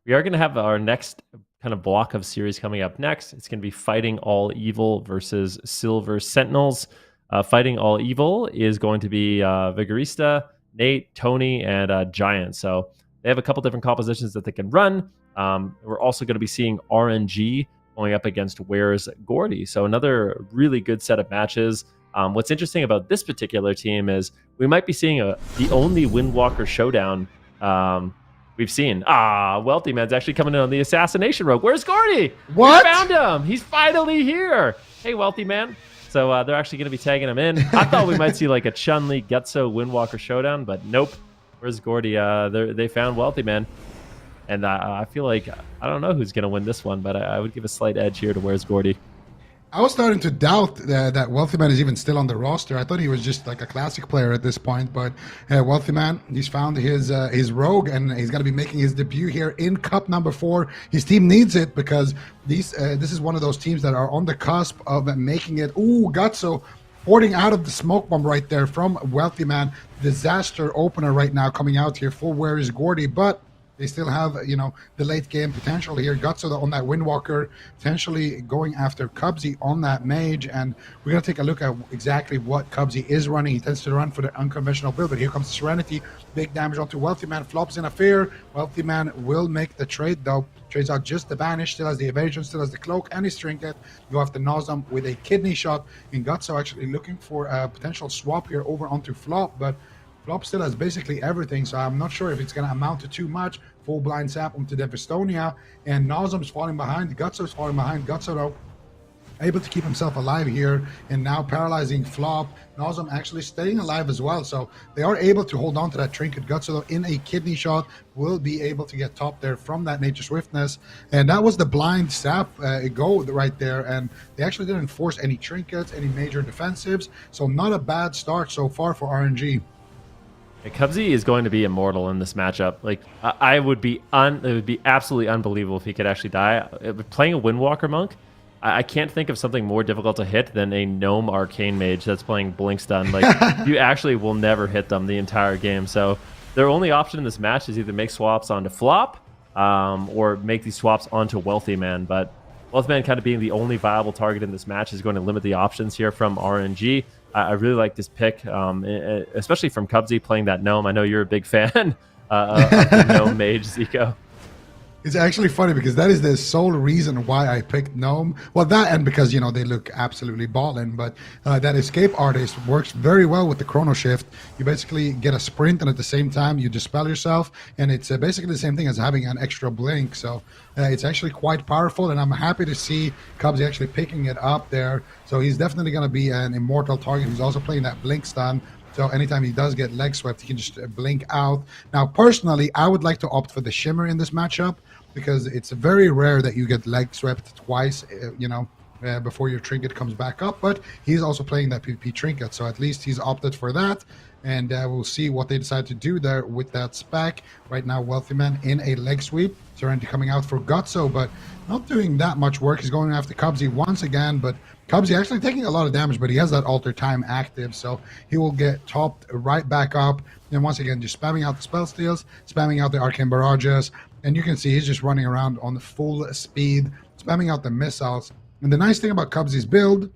we are going to have our next kind of block of series coming up next. It's going to be Fighting All Evil versus Silver Sentinels. Fighting All Evil is going to be Vigorista, Nate, Tony, and Giant. So they have a couple different compositions that they can run. We're also going to be seeing RNG going up against Where's Gordy. So another really good set of matches. What's interesting about this particular team is we might be seeing the only Windwalker showdown we've seen. Wealthy Man's actually coming in on the assassination rogue. Where's Gordy? What? We found him. He's finally here. Hey, Wealthy Man. So they're actually going to be tagging him in. I thought we might see like a Chun-Li Gutso Windwalker showdown, but nope. Where's Gordy? They found Wealthy Man. And I feel like, I don't know who's going to win this one, but I would give a slight edge here to Where's Gordy. I was starting to doubt that Wealthy Man is even still on the roster. I thought he was just like a classic player at this point, but Wealthy Man, he's found his rogue, and he's going to be making his debut here in Cup number 4. His team needs it because this is one of those teams that are on the cusp of making it. Ooh, Gutso porting out of the smoke bomb right there from Wealthy Man. Disaster opener right now coming out here for Where is Gordy, but they still have, the late game potential here. Gutso on that Windwalker, potentially going after Cubsy on that Mage. And we're going to take a look at exactly what Cubsy is running. He tends to run for the unconventional build, but here comes Serenity. Big damage onto Wealthy Man. Flops in a fear. Wealthy Man will make the trade, though. Trades out just the Banish, still has the Evasion, still has the Cloak and his Trinket. You have the Nazem with a Kidney Shot. And Gutso actually looking for a potential swap here over onto Flop, but Flop still has basically everything, so I'm not sure if it's going to amount to too much. Full blind sap onto Devastonia, and Nazem's falling behind. Gutso's falling behind. Gutso, though, able to keep himself alive here, and now paralyzing Flop. Nazem actually staying alive as well, so they are able to hold on to that Trinket. Gutso, though, in a Kidney Shot, will be able to get top there from that Nature Swiftness, and that was the blind sap go right there, and they actually didn't force any Trinkets, any major defensives, so not a bad start so far for RNG. Cubsy is going to be immortal in this matchup. Like, it would be absolutely unbelievable if he could actually die. Playing a Windwalker monk, I can't think of something more difficult to hit than a Gnome Arcane Mage that's playing Blink Stun. Like, you actually will never hit them the entire game. So their only option in this match is either make swaps onto Flop or make these swaps onto Wealthy Man. But Wealthy Man kind of being the only viable target in this match is going to limit the options here from RNG. I really like this pick, especially from Cubsy playing that Gnome. I know you're a big fan of the Gnome Mage, Zico. It's actually funny because that is the sole reason why I picked Gnome. Well, that and because, you know, they look absolutely ballin', but that Escape Artist works very well with the Chrono Shift. You basically get a sprint, and at the same time, you dispel yourself, and it's basically the same thing as having an extra blink. So it's actually quite powerful, and I'm happy to see Cubsy actually picking it up there. So he's definitely going to be an immortal target. He's also playing that blink stun. So anytime he does get leg swept, he can just blink out. Now, personally, I would like to opt for the Shimmer in this matchup because it's very rare that you get leg swept twice, before your trinket comes back up. But he's also playing that PvP trinket, so at least he's opted for that. And we'll see what they decide to do there with that spec. Right now, Wealthy Man in a leg sweep. Serenity coming out for Gutso, but not doing that much work. He's going after Cubsy once again, but Cubsy actually taking a lot of damage, but he has that Alter Time active, so he will get topped right back up. And once again, just spamming out the spell steals, spamming out the Arcane Barrages, and you can see he's just running around on the full speed, spamming out the missiles. And the nice thing about Cubsy's build,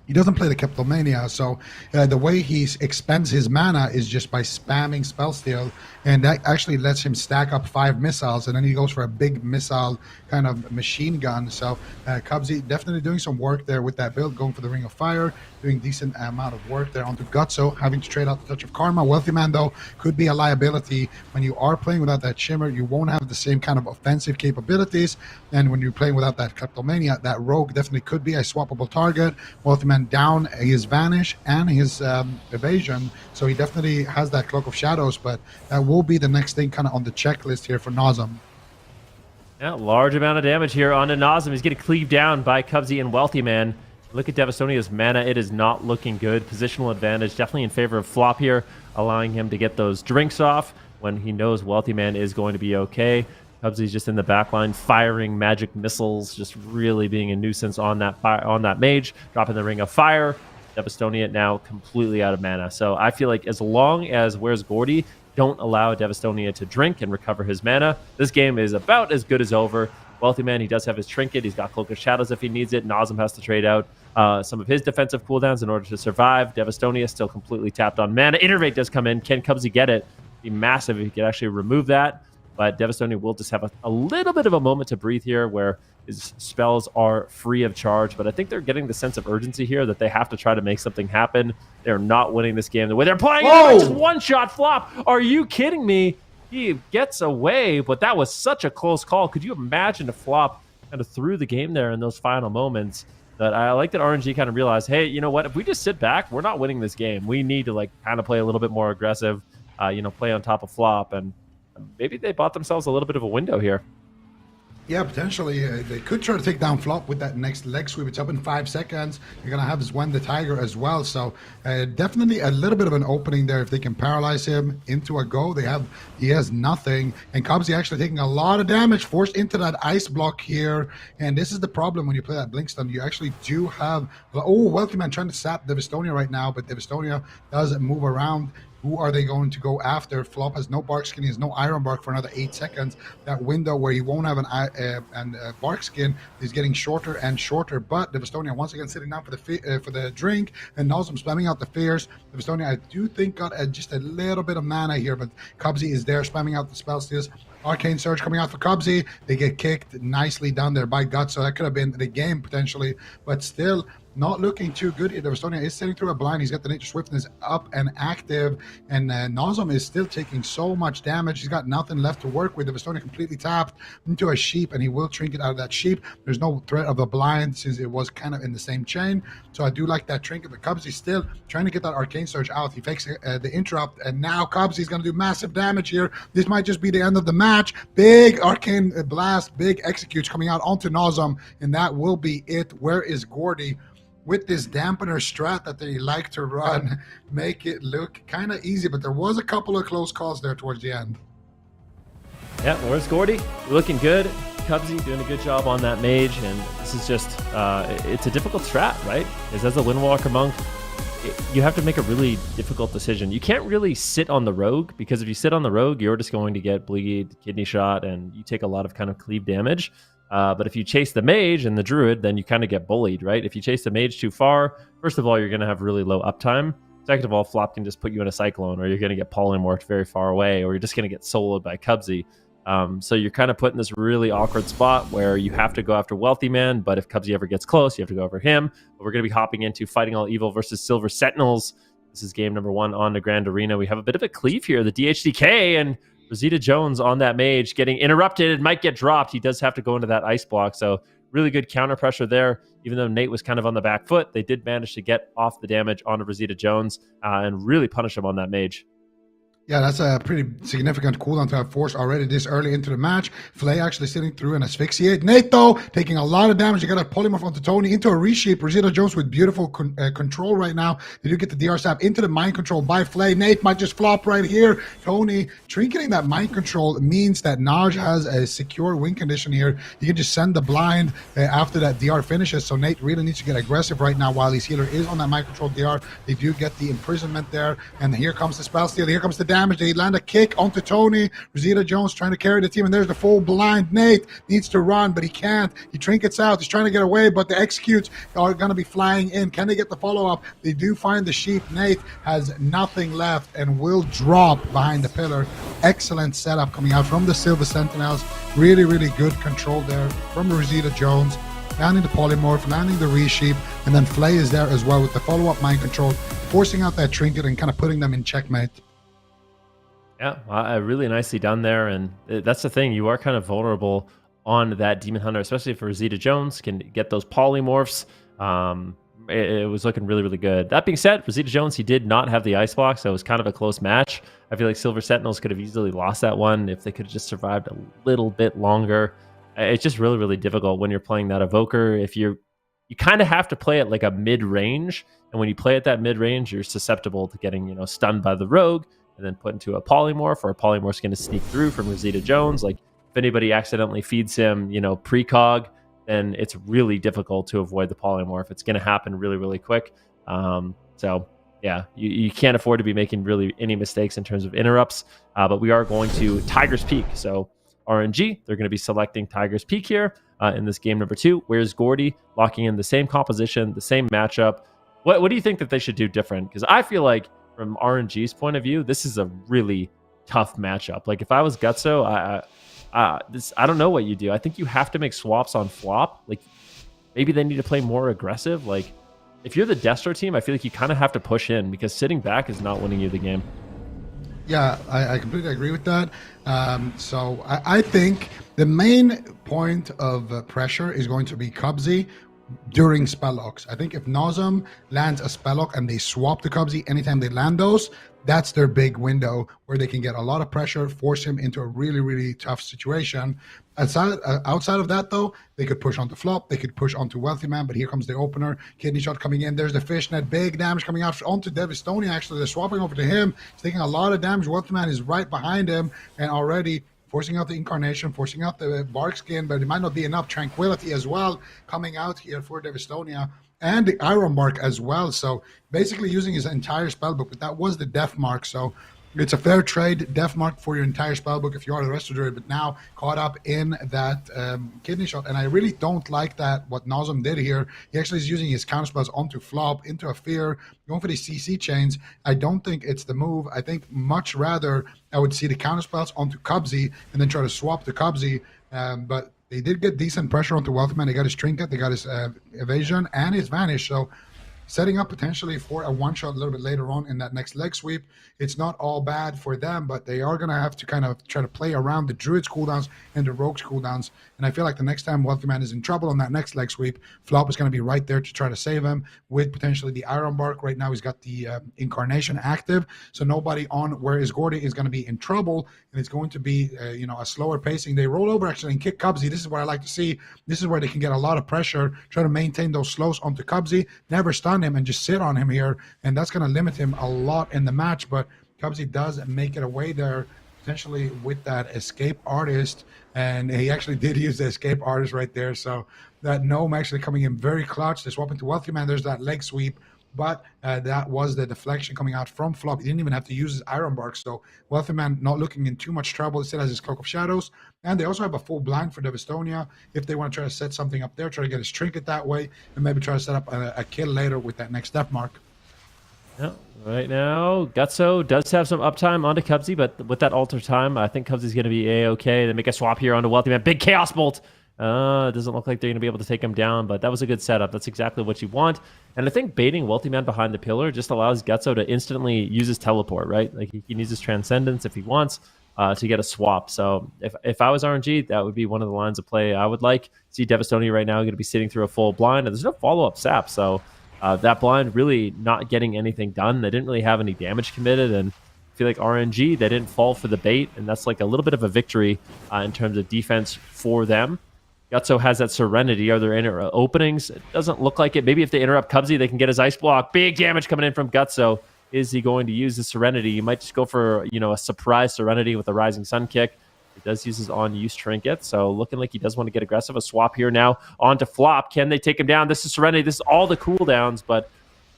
he doesn't play the Kleptomania, so the way he expends his mana is just by spamming spell steal, and that actually lets him stack up 5 missiles, and then he goes for a big missile kind of machine gun. So Cubsy definitely doing some work there with that build, going for the Ring of Fire, doing decent amount of work there onto Gutso, having to trade out the Touch of Karma. Wealthy Man, though, could be a liability. When you are playing without that Shimmer, you won't have the same kind of offensive capabilities, and when you're playing without that Kleptomania, that Rogue definitely could be a swappable target. Wealthy Man down his Vanish and his Evasion, so he definitely has that Cloak of Shadows, but that will be the next thing kind of on the checklist here for Nazem. Yeah, large amount of damage here on Nazem. He's getting cleaved down by Cubsy and Wealthy Man. Look at Devastonia's mana. It is not looking good. Positional advantage definitely in favor of Flop here, allowing him to get those drinks off when he knows Wealthy Man is going to be okay. Cubsy's just in the back line firing magic missiles, just really being a nuisance on that mage, dropping the Ring of Fire. Devastonia now completely out of mana. So I feel like as long as Where's Gordy don't allow Devastonia to drink and recover his mana, this game is about as good as over. Wealthy Man, he does have his trinket. He's got Cloak of Shadows if he needs it. Nazem has to trade out some of his defensive cooldowns in order to survive. Devastonia still completely tapped on mana. Innervate does come in. Can Cubsy get it? It'd be massive if he could actually remove that. But Devastonia will just have a little bit of a moment to breathe here where his spells are free of charge. But I think they're getting the sense of urgency here that they have to try to make something happen. They're not winning this game the way they're playing. Just one-shot Flop. Are you kidding me? He gets away, but that was such a close call. Could you imagine if Flop kind of threw the game there in those final moments? That I like that RNG kind of realized, hey, you know what? If we just sit back, we're not winning this game. We need to kind of play a little bit more aggressive, play on top of Flop, and maybe they bought themselves a little bit of a window here. Yeah, potentially. They could try to take down Flop with that next leg sweep. It's up in 5 seconds. You're going to have Zwen the Tiger as well. So definitely a little bit of an opening there if they can paralyze him into a go. He has nothing. And Cubsy actually taking a lot of damage, forced into that ice block here. And this is the problem when you play that Blink Stun. You actually do have... Oh, Wealthy Man trying to sap Devastonia right now, but Devastonia doesn't move around. Who are they going to go after? Flop has no Bark Skin. He has no Iron Bark for another 8 seconds. That window where he won't have an Bark Skin is getting shorter and shorter. But Devastonia once again sitting down for the drink, and Nazem spamming out the fears. Devastonia, I do think, got just a little bit of mana here, but Cubsy is there spamming out the spell steals. Arcane Surge coming out for Cubsy. They get kicked nicely down there by Guts, so that could have been the game potentially, but still not looking too good. Devastonia is sitting through a blind. He's got the Nature Swiftness up and active, and Nazem is still taking so much damage. He's got nothing left to work with. Devastonia completely tapped into a sheep, and he will trinket out of that sheep. There's no threat of a blind since it was kind of in the same chain, so I do like that trinket, but Cubsy's still trying to get that Arcane Surge out. He fakes the interrupt, and now Cubsy's going to do massive damage here. This might just be the end of the match. Big Arcane Blast, big executes coming out onto Nazem, and that will be it. Where is Gordy? With this dampener strat that they like to run, make it look kind of easy, but there was a couple of close calls there towards the end. Yeah, where's Gordy? Looking good. Cubsy doing a good job on that mage, and this is just, it's a difficult strat, right? Because as a Windwalker Monk, you have to make a really difficult decision. You can't really sit on the rogue, because if you sit on the rogue, you're just going to get bleed, kidney shot, and you take a lot of kind of cleave damage. But if you chase the mage and the druid, then you kind of get bullied, right? If you chase the mage too far, first of all, you're going to have really low uptime. Second of all, Flop can just put you in a cyclone, or you're going to get polymorphed very far away, or you're just going to get soloed by Cubsy. So you're kind of put in this really awkward spot where you have to go after Wealthy Man, but if Cubsy ever gets close, you have to go over him. But we're going to be hopping into Fighting All Evil versus Silver Sentinels. This is game number 1 on the Grand Arena. We have a bit of a cleave here. The DHDK and Rosita Jones on that mage getting interrupted. It might get dropped. He does have to go into that ice block, so really good counter pressure there. Even though Nate was kind of on the back foot, they did manage to get off the damage onto Rosita Jones and really punish him on that mage. Yeah, that's a pretty significant cooldown to have forced already this early into the match. Flay actually sitting through an asphyxiate. Nate, though, taking a lot of damage. You got a polymorph onto Tony into a reshape. Rosita Jones with beautiful control right now. They do get the DR stab into the mind control by Flay. Nate might just flop right here. Tony trinketing that mind control means that Naj has a secure win condition here. You can just send the blind after that DR finishes. So Nate really needs to get aggressive right now while his healer is on that mind control DR. They do get the imprisonment there. And here comes the spell steal. Here comes the damage. They land a kick onto Tony. Rosita Jones trying to carry the team, and there's the full blind. Nate needs to run, but he can't. He trinkets out. He's trying to get away, but the executes are going to be flying in. Can they get the follow-up? They do find the sheep. Nate has nothing left and will drop behind the pillar. Excellent setup coming out from the Silver Sentinels. Really, really good control there from Rosita Jones. Landing the polymorph, landing the resheep, and then Flay is there as well with the follow-up mind control, forcing out that trinket and kind of putting them in checkmate. Yeah, really nicely done there, and that's the thing. You are kind of vulnerable on that Demon Hunter, especially if Rosita Jones can get those polymorphs. It was looking really, really good. That being said, Rosita Jones, he did not have the ice block, so it was kind of a close match. I feel like Silver Sentinels could have easily lost that one if they could have just survived a little bit longer. It's just really, really difficult when you're playing that Evoker. If you kind of have to play it like a mid-range, and when you play at that mid-range, you're susceptible to getting, stunned by the rogue, and then put into a polymorph, or a polymorph's going to sneak through from Rosita Jones. Like, if anybody accidentally feeds him, precog, then it's really difficult to avoid the polymorph. It's going to happen really, really quick. So, yeah, you can't afford to be making really any mistakes in terms of interrupts. But we are going to Tiger's Peak. So, RNG, they're going to be selecting Tiger's Peak here in this game number 2. Where's Gordy locking in the same composition, the same matchup? What do you think that they should do different? Because I feel like, from RNG's point of view, this is a really tough matchup. Like, if I was Gutso, I don't know what you do. I think you have to make swaps on flop. Like, maybe they need to play more aggressive. Like, if you're the Destro team, I feel like you kind of have to push in, because sitting back is not winning you the game. Yeah, I completely agree with that. So I think the main point of pressure is going to be Cubsy during spell locks. I think if Nazem lands a spell lock and they swap to Cubsy anytime they land those, that's their big window where they can get a lot of pressure, force him into a really, really tough situation. Outside of that, though, they could push onto flop, they could push onto Wealthy Man, but here comes the opener. Kidney shot coming in. There's the fishnet. Big damage coming out onto Devastonia, actually. They're swapping over to him. He's taking a lot of damage. Wealthy Man is right behind him and already forcing out the Incarnation, forcing out the Bark Skin, but it might not be enough. Tranquility as well coming out here for Devastonia, and the Iron Mark as well. So basically using his entire spellbook, but that was the Death Mark. So it's a fair trade, Death Mark for your entire spellbook if you are the rest of the druid, but now caught up in that kidney shot. And I really don't like that, what Nazem did here. He actually is using his counterspells onto flop, into a fear, going for these CC chains. I don't think it's the move. I think much rather I would see the counterspells onto Cubsy and then try to swap to Cubsy. But they did get decent pressure onto Wealthy Man. They got his trinket, they got his evasion and his vanish. So setting up potentially for a one-shot a little bit later on in that next leg sweep. It's not all bad for them, but they are going to have to kind of try to play around the Druid's cooldowns and the Rogue's cooldowns. And I feel like the next time Wealthy Man is in trouble on that next leg sweep, Flop is going to be right there to try to save him with potentially the Iron Bark. Right now he's got the Incarnation active, so nobody on where is Gordy is going to be in trouble, and it's going to be a slower pacing. They roll over actually and kick Cubsy. This is what I like to see. This is where they can get a lot of pressure, try to maintain those slows onto Cubsy, never stun him and just sit on him here, and that's going to limit him a lot in the match. But Cubsy does make it away there. potentially with that escape artist, and he actually did use the escape artist right there. So that gnome actually coming in very clutch. They swap into Wealthy Man. There's that leg sweep, but that was the deflection coming out from Flop. He didn't even have to use his Iron Bark. So Wealthy Man not looking in too much trouble. He still has his Cloak of Shadows, and they also have a full blind for Devastonia if they want to try to set something up there, try to get his trinket that way, and maybe try to set up a kill later with that next step mark. Yeah, right now, Gutso does have some uptime onto Cubsy, but with that alter time, I think Cubsy's going to be A-okay. They make a swap here onto Wealthy Man. Big Chaos Bolt! It doesn't look like they're going to be able to take him down, but that was a good setup. That's exactly what you want. And I think baiting Wealthy Man behind the pillar just allows Gutso to instantly use his teleport, right? Like he can use his Transcendence if he wants to get a swap. So if I was RNG, that would be one of the lines of play I would like. See Devastonia right now going to be sitting through a full blind, and there's no follow-up sap, so that blind really not getting anything done. They didn't really have any damage committed, and I feel like RNG, they didn't fall for the bait, and that's like a little bit of a victory in terms of defense for them. Gutso has that Serenity. Are there any openings? It doesn't look like it. Maybe if they interrupt Cubsy, they can get his Ice Block. Big damage coming in from Gutso. Is he going to use the Serenity? You might just go for, a surprise Serenity with a Rising Sun kick. He does use his on-use trinket, so looking like he does want to get aggressive. A swap here now onto Flop. Can they take him down? This is Serenity. This is all the cooldowns, but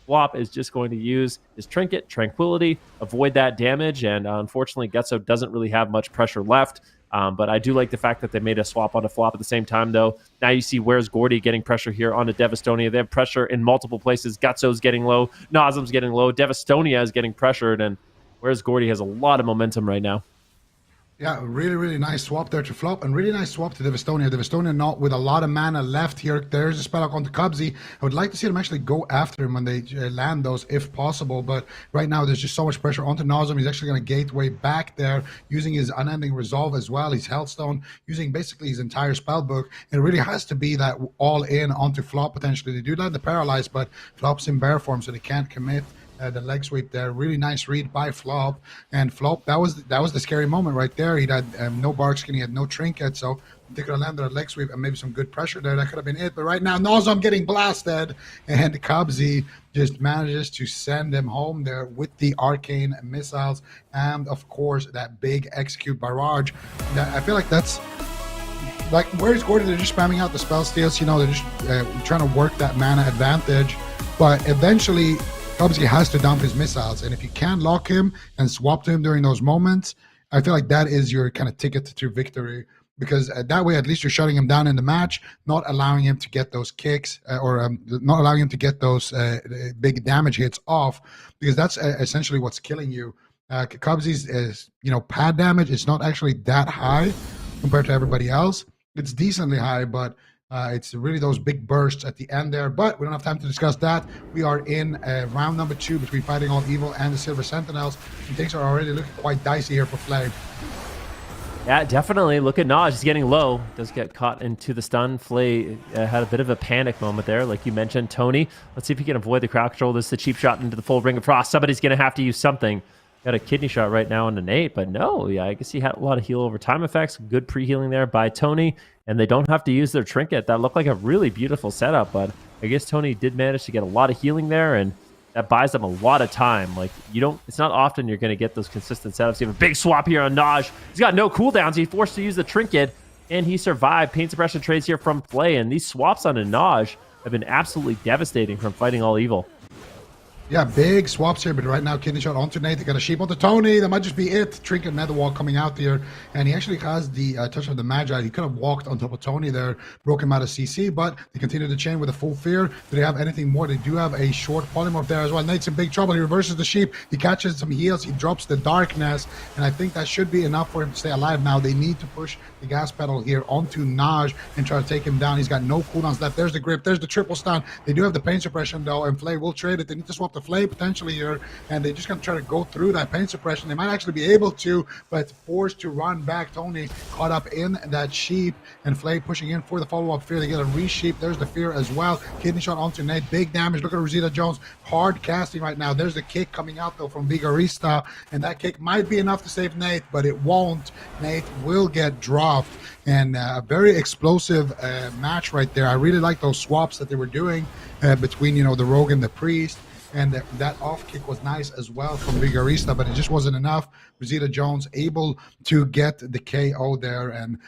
Flop is just going to use his trinket, Tranquility, avoid that damage, and unfortunately, Gutso doesn't really have much pressure left. But I do like the fact that they made a swap onto Flop at the same time, though. Now you see where's Gordy getting pressure here onto Devastonia. They have pressure in multiple places. Gutso's getting low. Nosm's getting low. Devastonia is getting pressured, and where's Gordy has a lot of momentum right now. Yeah, really, really nice swap there to Flop, and really nice swap to Devastonia. Devastonia not with a lot of mana left here. There's a spell lock onto Cubsy. I would like to see them actually go after him when they land those, if possible, but right now there's just so much pressure onto Nosm. He's actually going to gateway back there, using his Unending Resolve as well, his Hellstone, using basically his entire spell book. It really has to be that all-in onto Flop, potentially. They do that the Paralyze, but Flop's in bear form, so they can't commit. The leg sweep there, really nice read by Flop, and Flop, that was the scary moment right there. He had no bark skin, he had no trinket, so they could have landed a leg sweep and maybe some good pressure there. That could have been it, but right now Nosm getting blasted, and Cubsy just manages to send him home there with the arcane missiles, and of course that big execute barrage. I feel like that's like, where's Gordy? They're just spamming out the spell steals, they're just trying to work that mana advantage, but eventually Cubsy has to dump his missiles, and if you can lock him and swap to him during those moments, I feel like that is your kind of ticket to victory, because that way at least you're shutting him down in the match, not allowing him to get those kicks or not allowing him to get those big damage hits off, because that's essentially what's killing you. Cubsy's pad damage is not actually that high compared to everybody else. It's decently high, but it's really those big bursts at the end there, but we don't have time to discuss that. We are in round number 2 between Fighting All Evil and the Silver Sentinels, and things are already looking quite dicey here for Flay. Yeah, definitely. Look at Naj. He's getting low. Does get caught into the stun. Flay had a bit of a panic moment there, like you mentioned, Tony. Let's see if he can avoid the crowd control. This is the cheap shot into the full Ring of Frost. Somebody's going to have to use something. Got a kidney shot right now on an 8, but no, yeah, I guess he had a lot of heal over time effects. Good pre-healing there by Tony, and they don't have to use their trinket. That looked like a really beautiful setup, but I guess Tony did manage to get a lot of healing there, and that buys them a lot of time. Like, it's not often you're going to get those consistent setups. You have a big swap here on Naj. He's got no cooldowns. He's forced to use the trinket, and he survived. Pain suppression trades here from Flay, and these swaps on a Naj have been absolutely devastating from Fighting All Evil. Yeah, big swaps here, but right now kidney shot onto Nate. They got a sheep onto Tony. That might just be it. Trinket Netherwall coming out here, and he actually has the touch of the Magi. He could have walked on top of Tony there, broke him out of CC, but they continue the chain with a full fear. Do they have anything more? They do have a short polymorph there as well. Nate's in big trouble. He reverses the sheep. He catches some heals. He drops the darkness, and I think that should be enough for him to stay alive now. They need to push the gas pedal here onto Naj and try to take him down. He's got no cooldowns left. There's the grip. There's the triple stun. They do have the pain suppression though, and Flay will trade it. They need to swap the Flay potentially here, and they're just going to try to go through that pain suppression. They might actually be able to, but forced to run back. Tony caught up in that sheep, and Flay pushing in for the follow-up fear. They get a re-sheep. There's the fear as well. Kidney shot onto Nate. Big damage. Look at Rosita Jones. Hard casting right now. There's the kick coming out though from Vigorista, and that kick might be enough to save Nate, but it won't. Nate will get dropped, and a very explosive match right there. I really like those swaps that they were doing between the Rogue and the Priest. and that off kick was nice as well from Vigorista, but it just wasn't enough. Rosita Jones able to get the KO there and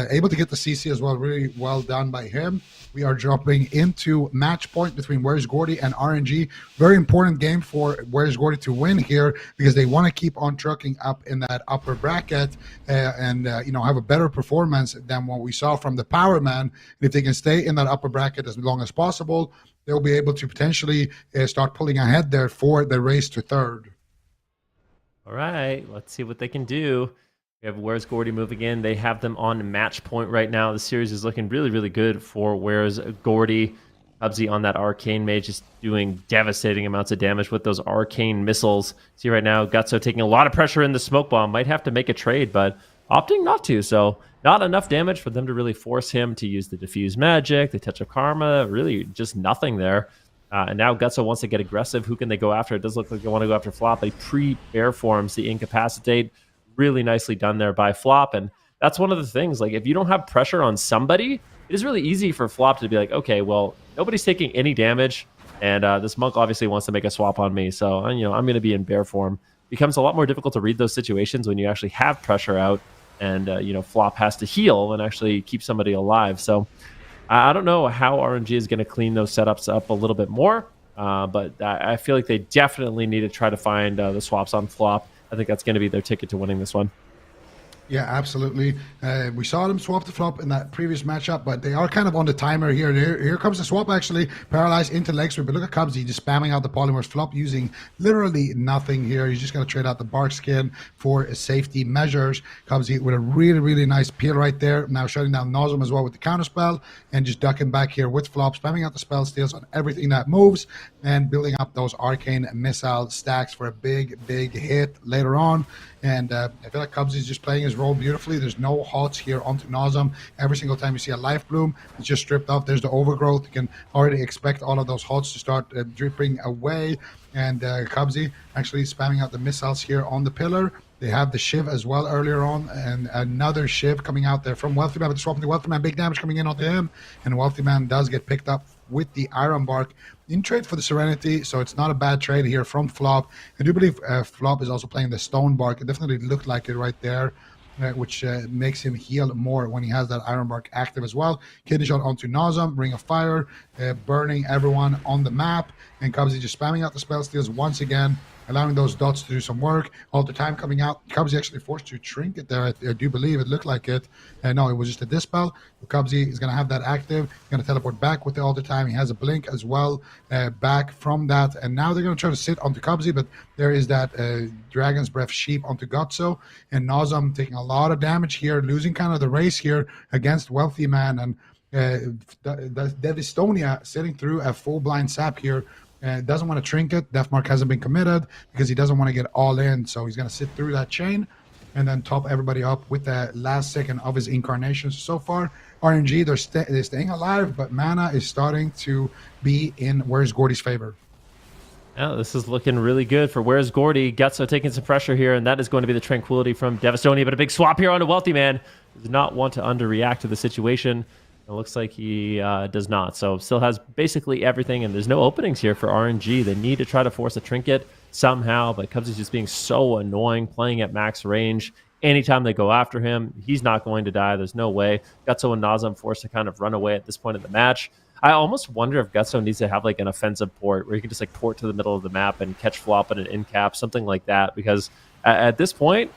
able to get the CC as well. Really well done by him. We are dropping into match point between Where's Gordy and RNG. Very important game for Where's Gordy to win here because they want to keep on trucking up in that upper bracket and have a better performance than what we saw from the Power Man. And if they can stay in that upper bracket as long as possible, they'll be able to potentially start pulling ahead there for the race to third. All right, let's see what they can do. We have Where's Gordy moving in. They have them on match point right now. The series is looking really, really good for Where's Gordy. Cubsy on that Arcane Mage just doing devastating amounts of damage with those Arcane missiles. See right now, Gutso taking a lot of pressure in the Smoke Bomb. Might have to make a trade, but opting not to. So not enough damage for them to really force him to use the Diffuse Magic, the Touch of Karma, really just nothing there. And now Gutso wants to get aggressive. Who can they go after? It does look like they want to go after Flop, but he pre-bear forms the Incapacitate. Really nicely done there by Flop. And that's one of the things, like if you don't have pressure on somebody, it is really easy for Flop to be like, okay, well, nobody's taking any damage. And this monk obviously wants to make a swap on me. So, I'm going to be in bear form. It becomes a lot more difficult to read those situations when you actually have pressure out and, Flop has to heal and actually keep somebody alive. So I don't know how RNG is going to clean those setups up a little bit more. But I feel like they definitely need to try to find the swaps on Flop. I think that's going to be their ticket to winning this one. Yeah, absolutely. We saw them swap the Flop in that previous matchup, but they are kind of on the timer here. Here comes the swap, actually. Paralyzed into leg sweep. But look at Cubsy just spamming out the polymers. Flop using literally nothing here. He's just going to trade out the bark skin for safety measures. Cubsy with a really, really nice peel right there. Now shutting down Nosm as well with the counterspell and just ducking back here with Flop, spamming out the spell steals on everything that moves and building up those arcane missile stacks for a big, big hit later on. And I feel like Cubsy's just playing his role beautifully. There's no HOTS here onto Nosm. Every single time you see a life bloom, it's just stripped off. There's the overgrowth. You can already expect all of those HOTS to start dripping away. And Cubsy actually spamming out the missiles here on the pillar. They have the Shiv as well earlier on, and another Shiv coming out there from Wealthy Man, but swapping the Wealthy Man, big damage coming in onto him, and Wealthy Man does get picked up with the Iron Bark in trade for the Serenity, so it's not a bad trade here from Flop. I do believe Flop is also playing the Stone Bark. It definitely looked like it right there, which makes him heal more when he has that Iron Bark active as well. Kidney Shot onto Nosm, Ring of Fire, burning everyone on the map, and Cubsy just spamming out the spell steals once again, allowing those dots to do some work. All the time coming out. Cubsy actually forced to Trinket there. I do believe it looked like it. No, it was just a Dispel. Cubsy is going to have that active. He's going to teleport back with it all the time. He has a Blink as well back from that. And now they're going to try to sit onto Cubsy, but there is that Dragon's Breath Sheep onto Gutso. And Nosm taking a lot of damage here, losing kind of the race here against Wealthy Man. And Devistonia sitting through a full blind sap here. Doesn't want to Trinket. Deathmark hasn't been committed because he doesn't want to get all in. So he's going to sit through that chain and then top everybody up with the last second of his incarnations. So far, RNG, they're staying alive, but mana is starting to be in Where's Gordy's favor. Yeah, this is looking really good for Where's Gordy. Gutso taking some pressure here, and that is going to be the Tranquility from Devastonia. But a big swap here onto Wealthy Man. Does not want to underreact to the situation. It looks like he does not. So still has basically everything, and there's no openings here for RNG. They need to try to force a Trinket somehow, but Cubs is just being so annoying, playing at max range. Anytime they go after him, he's not going to die. There's no way. Gutso and Nosm forced to kind of run away at this point in the match. I almost wonder if Gutso needs to have like an offensive port where he can just like port to the middle of the map and catch Flop at an in cap, something like that, because at this point,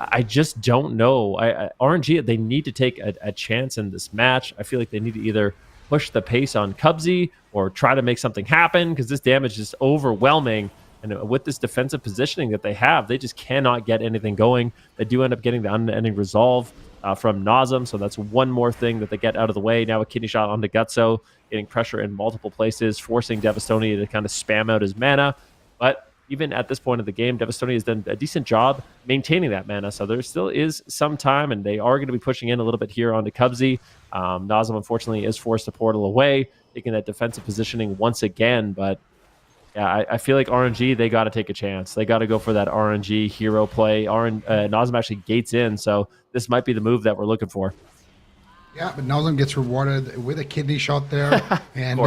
I just don't know. RNG, they need to take a chance in this match. I feel like they need to either push the pace on Cubsy or try to make something happen because this damage is overwhelming. And with this defensive positioning that they have, they just cannot get anything going. They do end up getting the unending resolve from Nosm, so that's one more thing that they get out of the way. Now a Kidney Shot onto Gutso, getting pressure in multiple places, forcing Devastonia to kind of spam out his mana. But even at this point of the game, Devastonia has done a decent job maintaining that mana, so there still is some time, and they are going to be pushing in a little bit here onto Cubsy. Nosm, unfortunately, is forced to portal away, taking that defensive positioning once again, but yeah, I feel like RNG, they got to take a chance. They got to go for that RNG hero play. Nosm actually gates in, so this might be the move that we're looking for. Yeah, but Nozem gets rewarded with a kidney shot there. And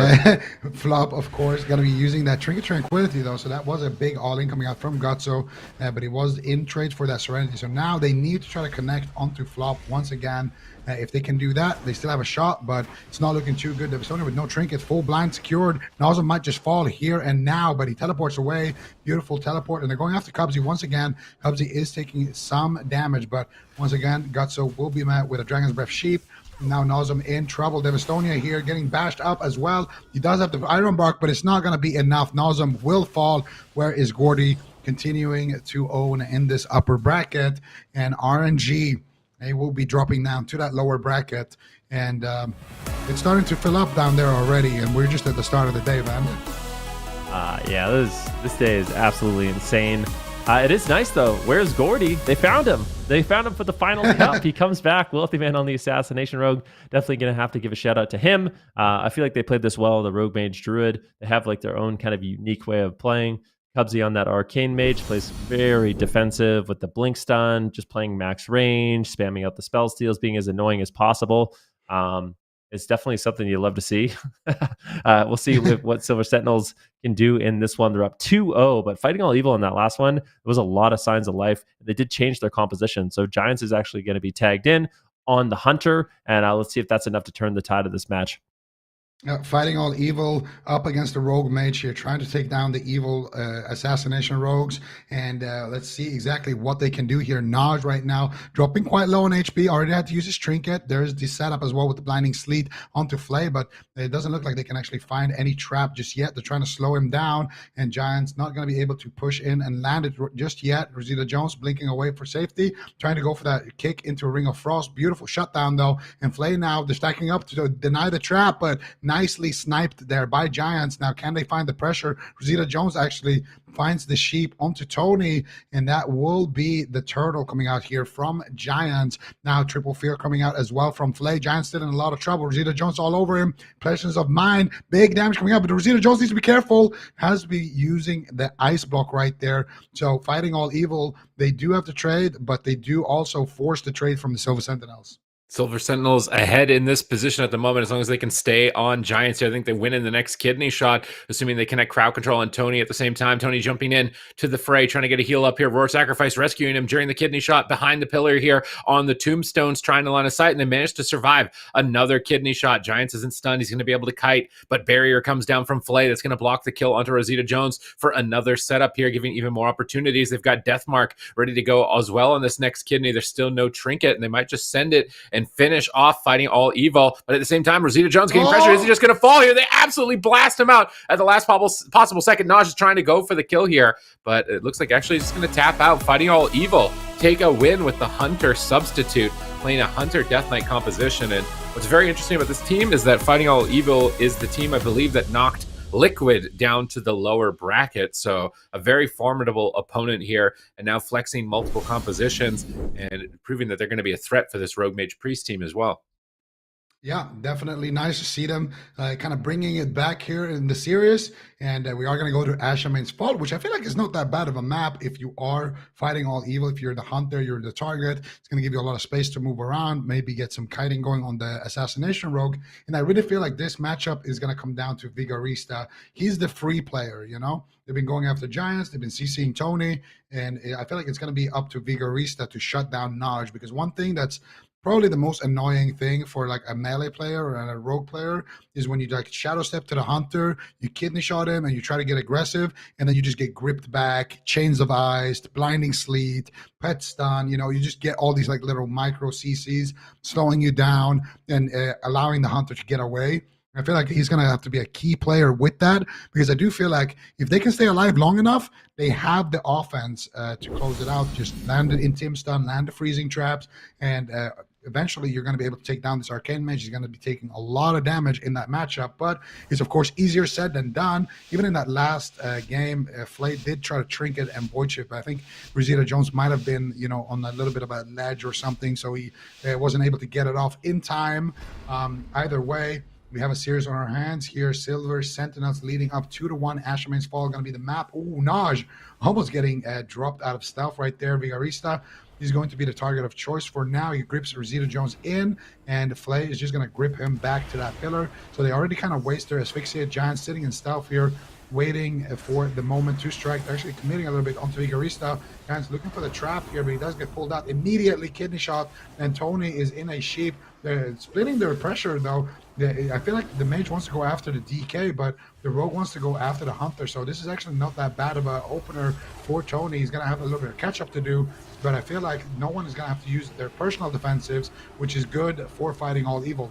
Flop, of course, going to be using that Trinket Tranquility, though. So that was a big all-in coming out from Gutso, but he was in trade for that Serenity. So now they need to try to connect onto Flop once again. If they can do that, they still have a shot, but it's not looking too good. Devastator with no Trinket, full blind secured. Nozem might just fall here and now, but he teleports away. Beautiful teleport, and they're going after Cubsy once again. Cubsy is taking some damage, but once again, Gutso will be met with a Dragon's Breath Sheep. Now Nozem in trouble. Devastonia here getting bashed up as well. He does have the Iron Bark, but it's not going to be enough. Nozem will fall. Where is Gordy continuing to own in this upper bracket? And RNG, they will be dropping down to that lower bracket. And it's starting to fill up down there already. And we're just at the start of the day, man. Yeah, this day is absolutely insane. It is nice, though. Where's Gordy? They found him. They found him for the final cup. He comes back. Wealthy man on the Assassination Rogue. Definitely going to have to give a shout out to him. I feel like they played this well. The Rogue Mage Druid. They have like their own kind of unique way of playing. Cubsy on that Arcane Mage plays very defensive with the Blink Stun, just playing max range, spamming out the spell steals, being as annoying as possible. It's definitely something you love to see. We'll see what Silver Sentinels can do in this one. They're up 2-0, but fighting all evil in that last one, there was a lot of signs of life. They did change their composition. So Giants is actually going to be tagged in on the Hunter, and let's see if that's enough to turn the tide of this match. Fighting all evil up against the rogue mage here, trying to take down the evil assassination rogues. And let's see exactly what they can do here. Naj right now dropping quite low on HP, already had to use his trinket. There's the setup as well with the blinding sleet onto Flay, but it doesn't look like they can actually find any trap just yet. They're trying to slow him down, and Giants not going to be able to push in and land it just yet. Rosita Jones blinking away for safety, trying to go for that kick into a Ring of Frost. Beautiful shutdown though, and Flay now they're stacking up to deny the trap, but nicely sniped there by Giants. Now, can they find the pressure? Rosita Jones actually finds the sheep onto Tony, and that will be the turtle coming out here from Giants. Now, Triple Fear coming out as well from Flay. Giants still in a lot of trouble. Rosita Jones all over him. Presence of Mind. Big damage coming out, but Rosita Jones needs to be careful. Has to be using the ice block right there. So, fighting all evil, they do have to trade, but they do also force the trade from the Silver Sentinels. Silver Sentinels ahead in this position at the moment, as long as they can stay on Giants here. I think they win in the next kidney shot, assuming they connect crowd control on Tony at the same time. Tony jumping in to the fray, trying to get a heal up here. Roar Sacrifice rescuing him during the kidney shot behind the pillar here on the tombstones, trying to line of sight, and they managed to survive another kidney shot. Giants isn't stunned. He's going to be able to kite, but barrier comes down from Flay. That's going to block the kill onto Rosita Jones for another setup here, giving even more opportunities. They've got Deathmark ready to go as well on this next kidney. There's still no trinket, and they might just send it and finish off fighting all evil. But at the same time, Rosita Jones getting pressure. Is he just going to fall here? They absolutely blast him out at the last possible second. Naj is trying to go for the kill here, but it looks like actually he's just going to tap out. Fighting all evil take a win with the Hunter substitute, playing a Hunter Death Knight composition. And what's very interesting about this team is that Fighting All Evil is the team, I believe, that knocked Liquid down to the lower bracket. So a very formidable opponent here, and now flexing multiple compositions and proving that they're going to be a threat for this Rogue Mage Priest team as well. Yeah, definitely nice to see them kind of bringing it back here in the series. And we are going to go to Ashamain's Fault, which I feel like is not that bad of a map if you are fighting all evil. If you're the hunter, you're the target. It's going to give you a lot of space to move around, maybe get some kiting going on the Assassination Rogue. And I really feel like this matchup is going to come down to Vigorista. He's the free player, you know? They've been going after Giants. They've been CCing Tony. And I feel like it's going to be up to Vigorista to shut down Naj, because one thing that's probably the most annoying thing for like a melee player or a rogue player is when you like shadow step to the hunter, you kidney shot him and you try to get aggressive, and then you just get gripped back, chains of ice, blinding sleet, pet stun. You know, you just get all these like little micro CCs slowing you down and allowing the hunter to get away. I feel like he's going to have to be a key player with that, because I do feel like if they can stay alive long enough, they have the offense to close it out. Just land it in Tim stun, land the freezing traps, and eventually you're going to be able to take down this Arcane Mage. He's going to be taking a lot of damage in that matchup, but it's of course easier said than done. Even in that last game, Flay did try to trinket and void chip. I think Rosita Jones might have been, you know, on a little bit of a ledge or something, so he wasn't able to get it off in time. Either way, We have a series on our hands here. Silver Sentinels leading up 2-1. Asherman's Fall going to be the map. Ooh, Naj almost getting dropped out of stealth right there. Vigarista, he's going to be the target of choice for now. He grips Rosita Jones in, and Flay is just going to grip him back to that pillar. So they already kind of waste their Asphyxiate Giant sitting in stealth here, waiting for the moment to strike. They're actually committing a little bit onto Vigarista. Giant's looking for the trap here, but he does get pulled out immediately. Kidney shot, and Tony is in a sheep. They're splitting their pressure, though. I feel like the mage wants to go after the DK, but the rogue wants to go after the hunter. So this is actually not that bad of an opener for Tony. He's going to have a little bit of catch-up to do, but I feel like no one is going to have to use their personal defensives, which is good for fighting all evil.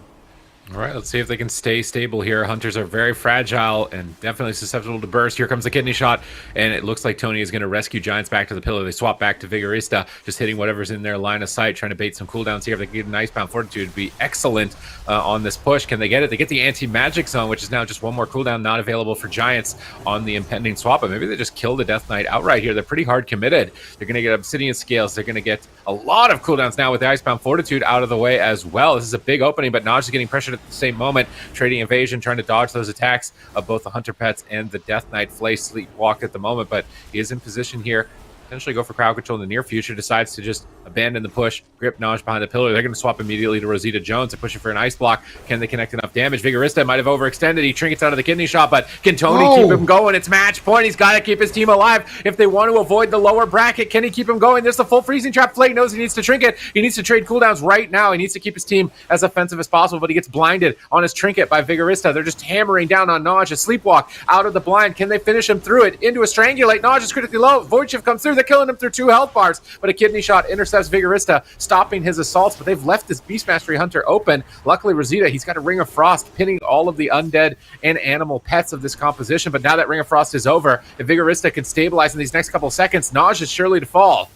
All right, let's see if they can stay stable here. Hunters are very fragile and definitely susceptible to burst. Here comes the kidney shot, and it looks like Tony is going to rescue Giants back to the pillar. They swap back to Vigorista, just hitting whatever's in their line of sight, trying to bait some cooldowns here. If they can get an Icebound Fortitude, it'd be excellent on this push. Can they get it? They get the anti-magic zone, which is now just one more cooldown not available for Giants on the impending swap. But maybe they just kill the Death Knight outright here. They're pretty hard committed. They're going to get Obsidian Scales. They're going to get a lot of cooldowns now with the Icebound Fortitude out of the way as well. This is a big opening, but Naj is getting pressured at the same moment. Trading evasion, trying to dodge those attacks of both the Hunter Pets and the Death Knight. Flay sleepwalked at the moment, but he is in position here. Potentially go for crowd control in the near future. Decides to just abandon the push, grip Naj behind the pillar. They're going to swap immediately to Rosita Jones and push it for an ice block. Can they connect enough damage? Vigorista might have overextended. He trinkets out of the kidney shot, but can Tony keep him going? It's match point. He's got to keep his team alive if they want to avoid the lower bracket. Can he keep him going? There's the full freezing trap. Flay knows he needs to trinket. He needs to trade cooldowns right now. He needs to keep his team as offensive as possible, but he gets blinded on his trinket by Vigorista. They're just hammering down on Naj. A sleepwalk out of the blind. Can they finish him through it? Into a strangulate. Naj is critically low. Void Shift comes through. They're killing him through 2 health bars, but a kidney shot intercepts Vigorista, stopping his assaults, but they've left this Beast Mastery Hunter open. Luckily, Rosita, he's got a Ring of Frost, pinning all of the undead and animal pets of this composition, but now that Ring of Frost is over, if Vigorista can stabilize in these next couple seconds, Naj is surely to fall.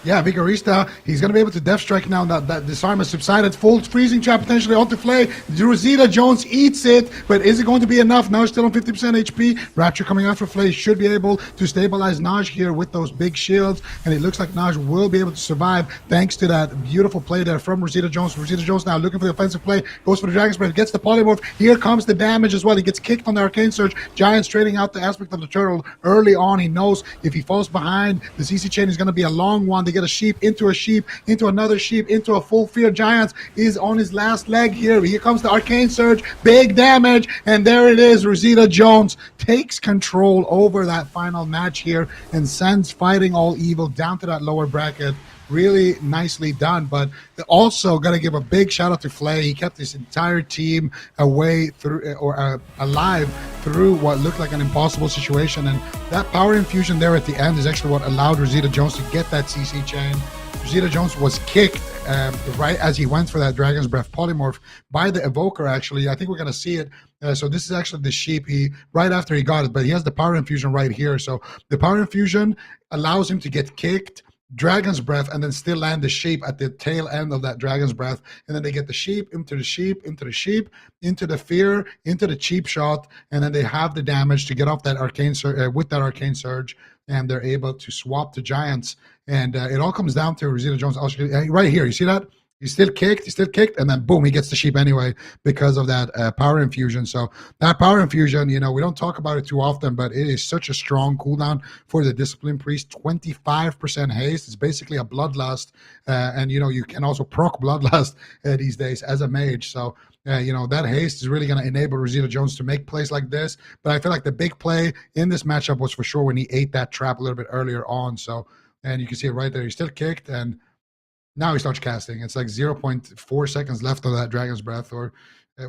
Yeah, Vigorista, he's going to be able to Death Strike now that disarm has subsided. Full freezing trap potentially onto Flay. Rosita Jones eats it, but is it going to be enough? Naj still on 50% HP. Rapture coming out for Flay should be able to stabilize Naj here with those big shields, and it looks like Naj will be able to survive thanks to that beautiful play there from Rosita Jones. Rosita Jones now looking for the offensive play, goes for the Dragon's Breath, gets the polymorph. Here comes the damage as well. He gets kicked on the Arcane Surge. Giants trading out the aspect of the turtle early on. He knows if he falls behind, the CC chain is going to be a long one. They get a sheep, into another sheep, into a full fear. Giants is on his last leg here. Here comes the Arcane Surge, big damage, and there it is. Rosita Jones takes control over that final match here and sends Fighting All Evil down to that lower bracket. Really nicely done, but also got to give a big shout out to Flay. He kept his entire team away through or alive through what looked like an impossible situation, and that power infusion there at the end is actually what allowed Rosita Jones to get that CC chain. Rosita Jones was kicked right as he went for that Dragon's Breath polymorph by the Evoker. Actually, I think we're going to see it. So this is actually the sheep right after he got it, but he has the power infusion right here. So the power infusion allows him to get kicked, Dragon's Breath, and then still land the sheep at the tail end of that Dragon's Breath, and then they get the sheep into the sheep, into the sheep, into the fear, into the cheap shot, and then they have the damage to get off that Arcane Surge with that Arcane Surge, and they're able to swap to Giants. And it all comes down to Rosita Jones. Right here, you see that? He's still kicked, and then boom, he gets the sheep anyway because of that power infusion. So that power infusion, you know, we don't talk about it too often, but it is such a strong cooldown for the Discipline Priest. 25% haste. It's basically a Bloodlust, and you know, you can also proc Bloodlust these days as a mage. So you know, that haste is really going to enable Rosita Jones to make plays like this. But I feel like the big play in this matchup was for sure when he ate that trap a little bit earlier on. So, and you can see it right there. He's still kicked, and now he starts casting. It's like 0.4 seconds left of that Dragon's Breath, or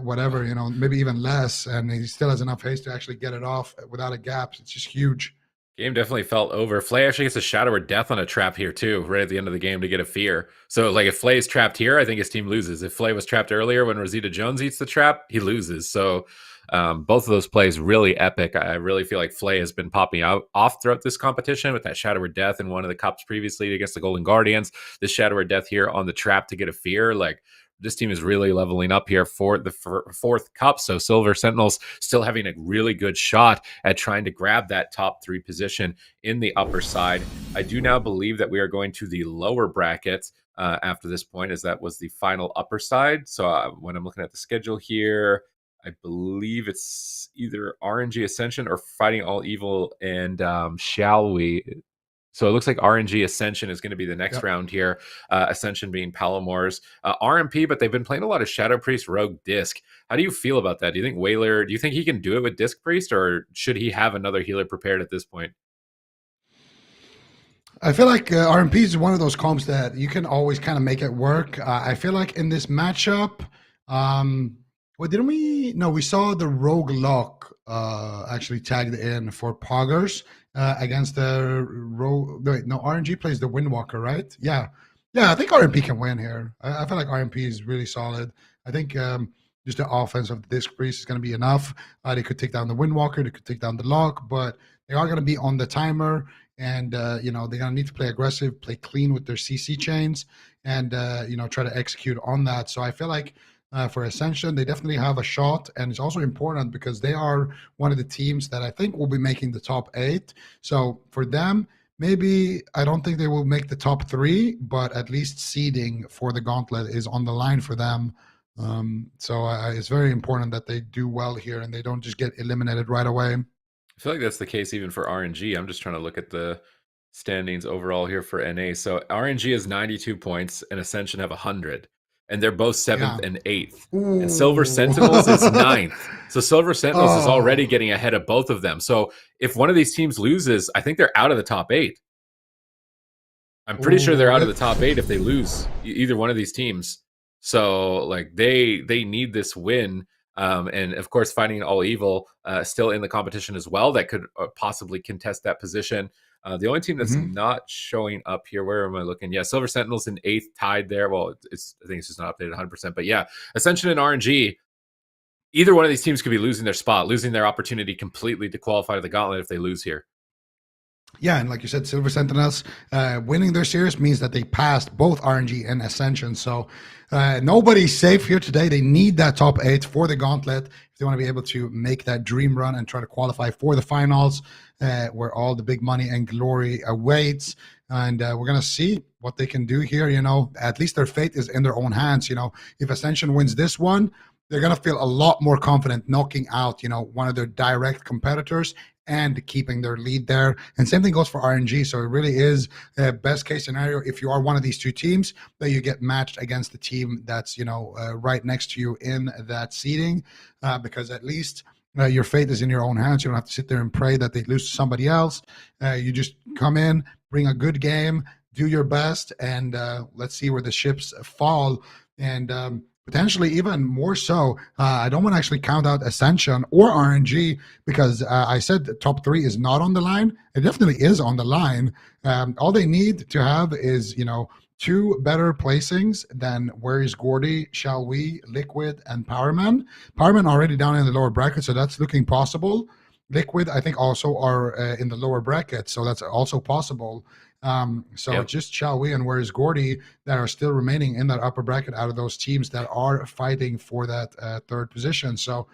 whatever, you know, maybe even less, and he still has enough haste to actually get it off without a gap. It's just huge. Game definitely felt over. Flay actually gets a Shadow or Death on a trap here too, right at the end of the game to get a fear. So like if Flay is trapped here, I think his team loses. If Flay was trapped earlier when Rosita Jones eats the trap, he loses. So both of those plays really epic. I really feel like Flay has been popping off throughout this competition with that Shadow or Death in one of the cups previously against the Golden Guardians. This Shadow or Death here on the trap to get a fear. Like, this team is really leveling up here for the fourth cup. So Silver Sentinels still having a really good shot at trying to grab that top 3 position in the upper side. I do now believe that we are going to the lower bracket after this point, as that was the final upper side. So when I'm looking at the schedule here, I believe it's either RNG Ascension or Fighting All Evil and Shall We. So it looks like RNG Ascension is going to be the next Yep. round here. Ascension being Palomor's RMP, but they've been playing a lot of Shadow Priest Rogue Disc. How do you feel about that? Do you think Whaler, do you think he can do it with Disc Priest, or should he have another healer prepared at this point? I feel like RMP is one of those comps that you can always kind of make it work. I feel like in this matchup, well, didn't we? No, we saw the Rogue Lock actually tagged in for Poggers against the Rogue. Wait, no, RNG plays the Windwalker, right? Yeah. Yeah, I think RMP can win here. I feel like RMP is really solid. I think just the offense of the Disc Priest is going to be enough. They could take down the Windwalker, they could take down the Lock, but they are going to be on the timer. And, they're going to need to play aggressive, play clean with their CC chains, and, try to execute on that. So I feel like for Ascension, they definitely have a shot. And it's also important because they are one of the teams that I think will be making the top 8. So for them, maybe I don't think they will make the top 3, but at least seeding for the gauntlet is on the line for them. So it's very important that they do well here and they don't just get eliminated right away. I feel like that's the case even for RNG. I'm just trying to look at the standings overall here for NA. So RNG has 92 points and Ascension have 100. And they're both 7th and 8th. Ooh. And Silver Sentinels is 9th. So Silver Sentinels is already getting ahead of both of them. So if one of these teams loses, I think they're out of the top 8. I'm pretty sure they're out of the top 8 if they lose either one of these teams. So like they need this win. And of course, Fighting All Evil still in the competition as well. That could possibly contest that position. The only team that's not showing up here, where am I looking? Yeah, Silver Sentinels in 8th, tied there. Well, I think it's just not updated 100%. But yeah, Ascension and RNG, either one of these teams could be losing their spot, losing their opportunity completely to qualify to the gauntlet if they lose here. Yeah, and like you said, Silver Sentinels winning their series means that they passed both RNG and Ascension. So nobody's safe here today. They need that top 8 for the gauntlet if they want to be able to make that dream run and try to qualify for the finals where all the big money and glory awaits. And we're going to see what they can do here. At least their fate is in their own hands. If Ascension wins this one, they're going to feel a lot more confident knocking out, one of their direct competitors and keeping their lead there. And same thing goes for RNG. So it really is a best case scenario if you are one of these two teams that you get matched against the team that's, right next to you in that seeding, because at least your fate is in your own hands. You don't have to sit there and pray that they lose to somebody else. You just come in, bring a good game, do your best, and let's see where the ships fall. And potentially even more so. I don't want to actually count out Ascension or RNG because I said the top 3 is not on the line. It definitely is on the line. All they need to have is, 2 better placings than Where is Gordy, Shall We, Liquid, and Powerman. Powerman already down in the lower bracket, so that's looking possible. Liquid, I think, also are in the lower bracket, so that's also possible. So just Shall We and Where is Gordy that are still remaining in that upper bracket out of those teams that are fighting for that 3rd position. So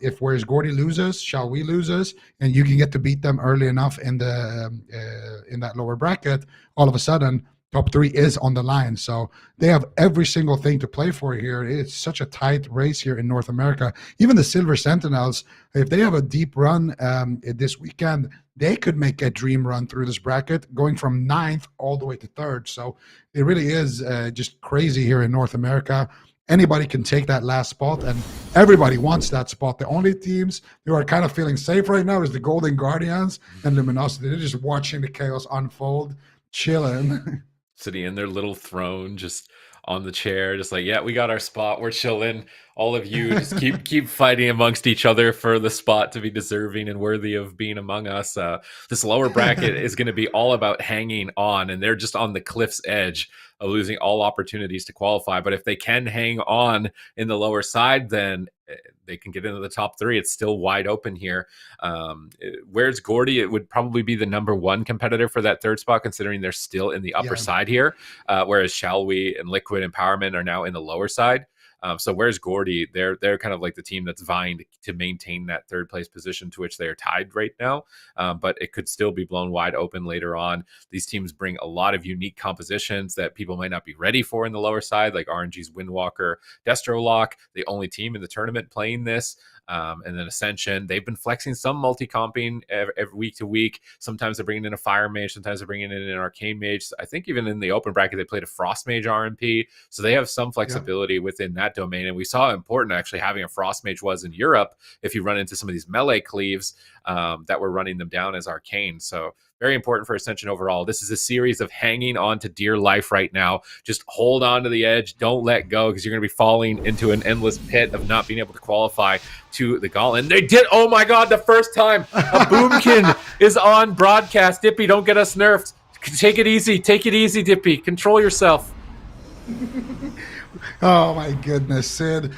if Where is Gordy loses, Shall We loses, and you can get to beat them early enough in the in that lower bracket, all of a sudden top 3 is on the line. So they have every single thing to play for here. It's such a tight race here in North America. Even the Silver Sentinels, if they have a deep run this weekend, they could make a dream run through this bracket, going from 9th all the way to 3rd. So it really is just crazy here in North America. Anybody can take that last spot, and everybody wants that spot. The only teams who are kind of feeling safe right now is the Golden Guardians and Luminosity. They're just watching the chaos unfold, chilling. Sitting in their little throne, just on the chair, just like, yeah, we got our spot. We're chilling. All of you just keep fighting amongst each other for the spot to be deserving and worthy of being among us. This lower bracket is going to be all about hanging on, and they're just on the cliff's edge of losing all opportunities to qualify. But if they can hang on in the lower side, then they can get into the top 3. It's still wide open here. Where's Gordy? It would probably be the number 1 competitor for that 3rd spot, considering they're still in the upper side here. Whereas Shall We and Liquid Empowerment are now in the lower side. So where's Gordy? They're kind of like the team that's vying to maintain that third place position, to which they are tied right now. But it could still be blown wide open later on. These teams bring a lot of unique compositions that people might not be ready for in the lower side, like RNG's Windwalker, Destrolock, the only team in the tournament playing this. And then Ascension, they've been flexing some multi-comping every week to week. Sometimes they're bringing in a Fire Mage, sometimes they're bringing in an Arcane Mage. I think even in the open bracket, they played a Frost Mage RMP. So they have some flexibility within that domain. And we saw how important actually having a Frost Mage was in Europe if you run into some of these melee cleaves that were running them down as Arcane. So very important for Ascension overall. This is a series of hanging on to dear life right now. Just hold on to the edge. Don't let go, because you're going to be falling into an endless pit of not being able to qualify to the Gauntlet. And they did. Oh my God, the first time a Boomkin is on broadcast. Dippy, don't get us nerfed. Take it easy. Take it easy, Dippy. Control yourself. Oh my goodness, Sid.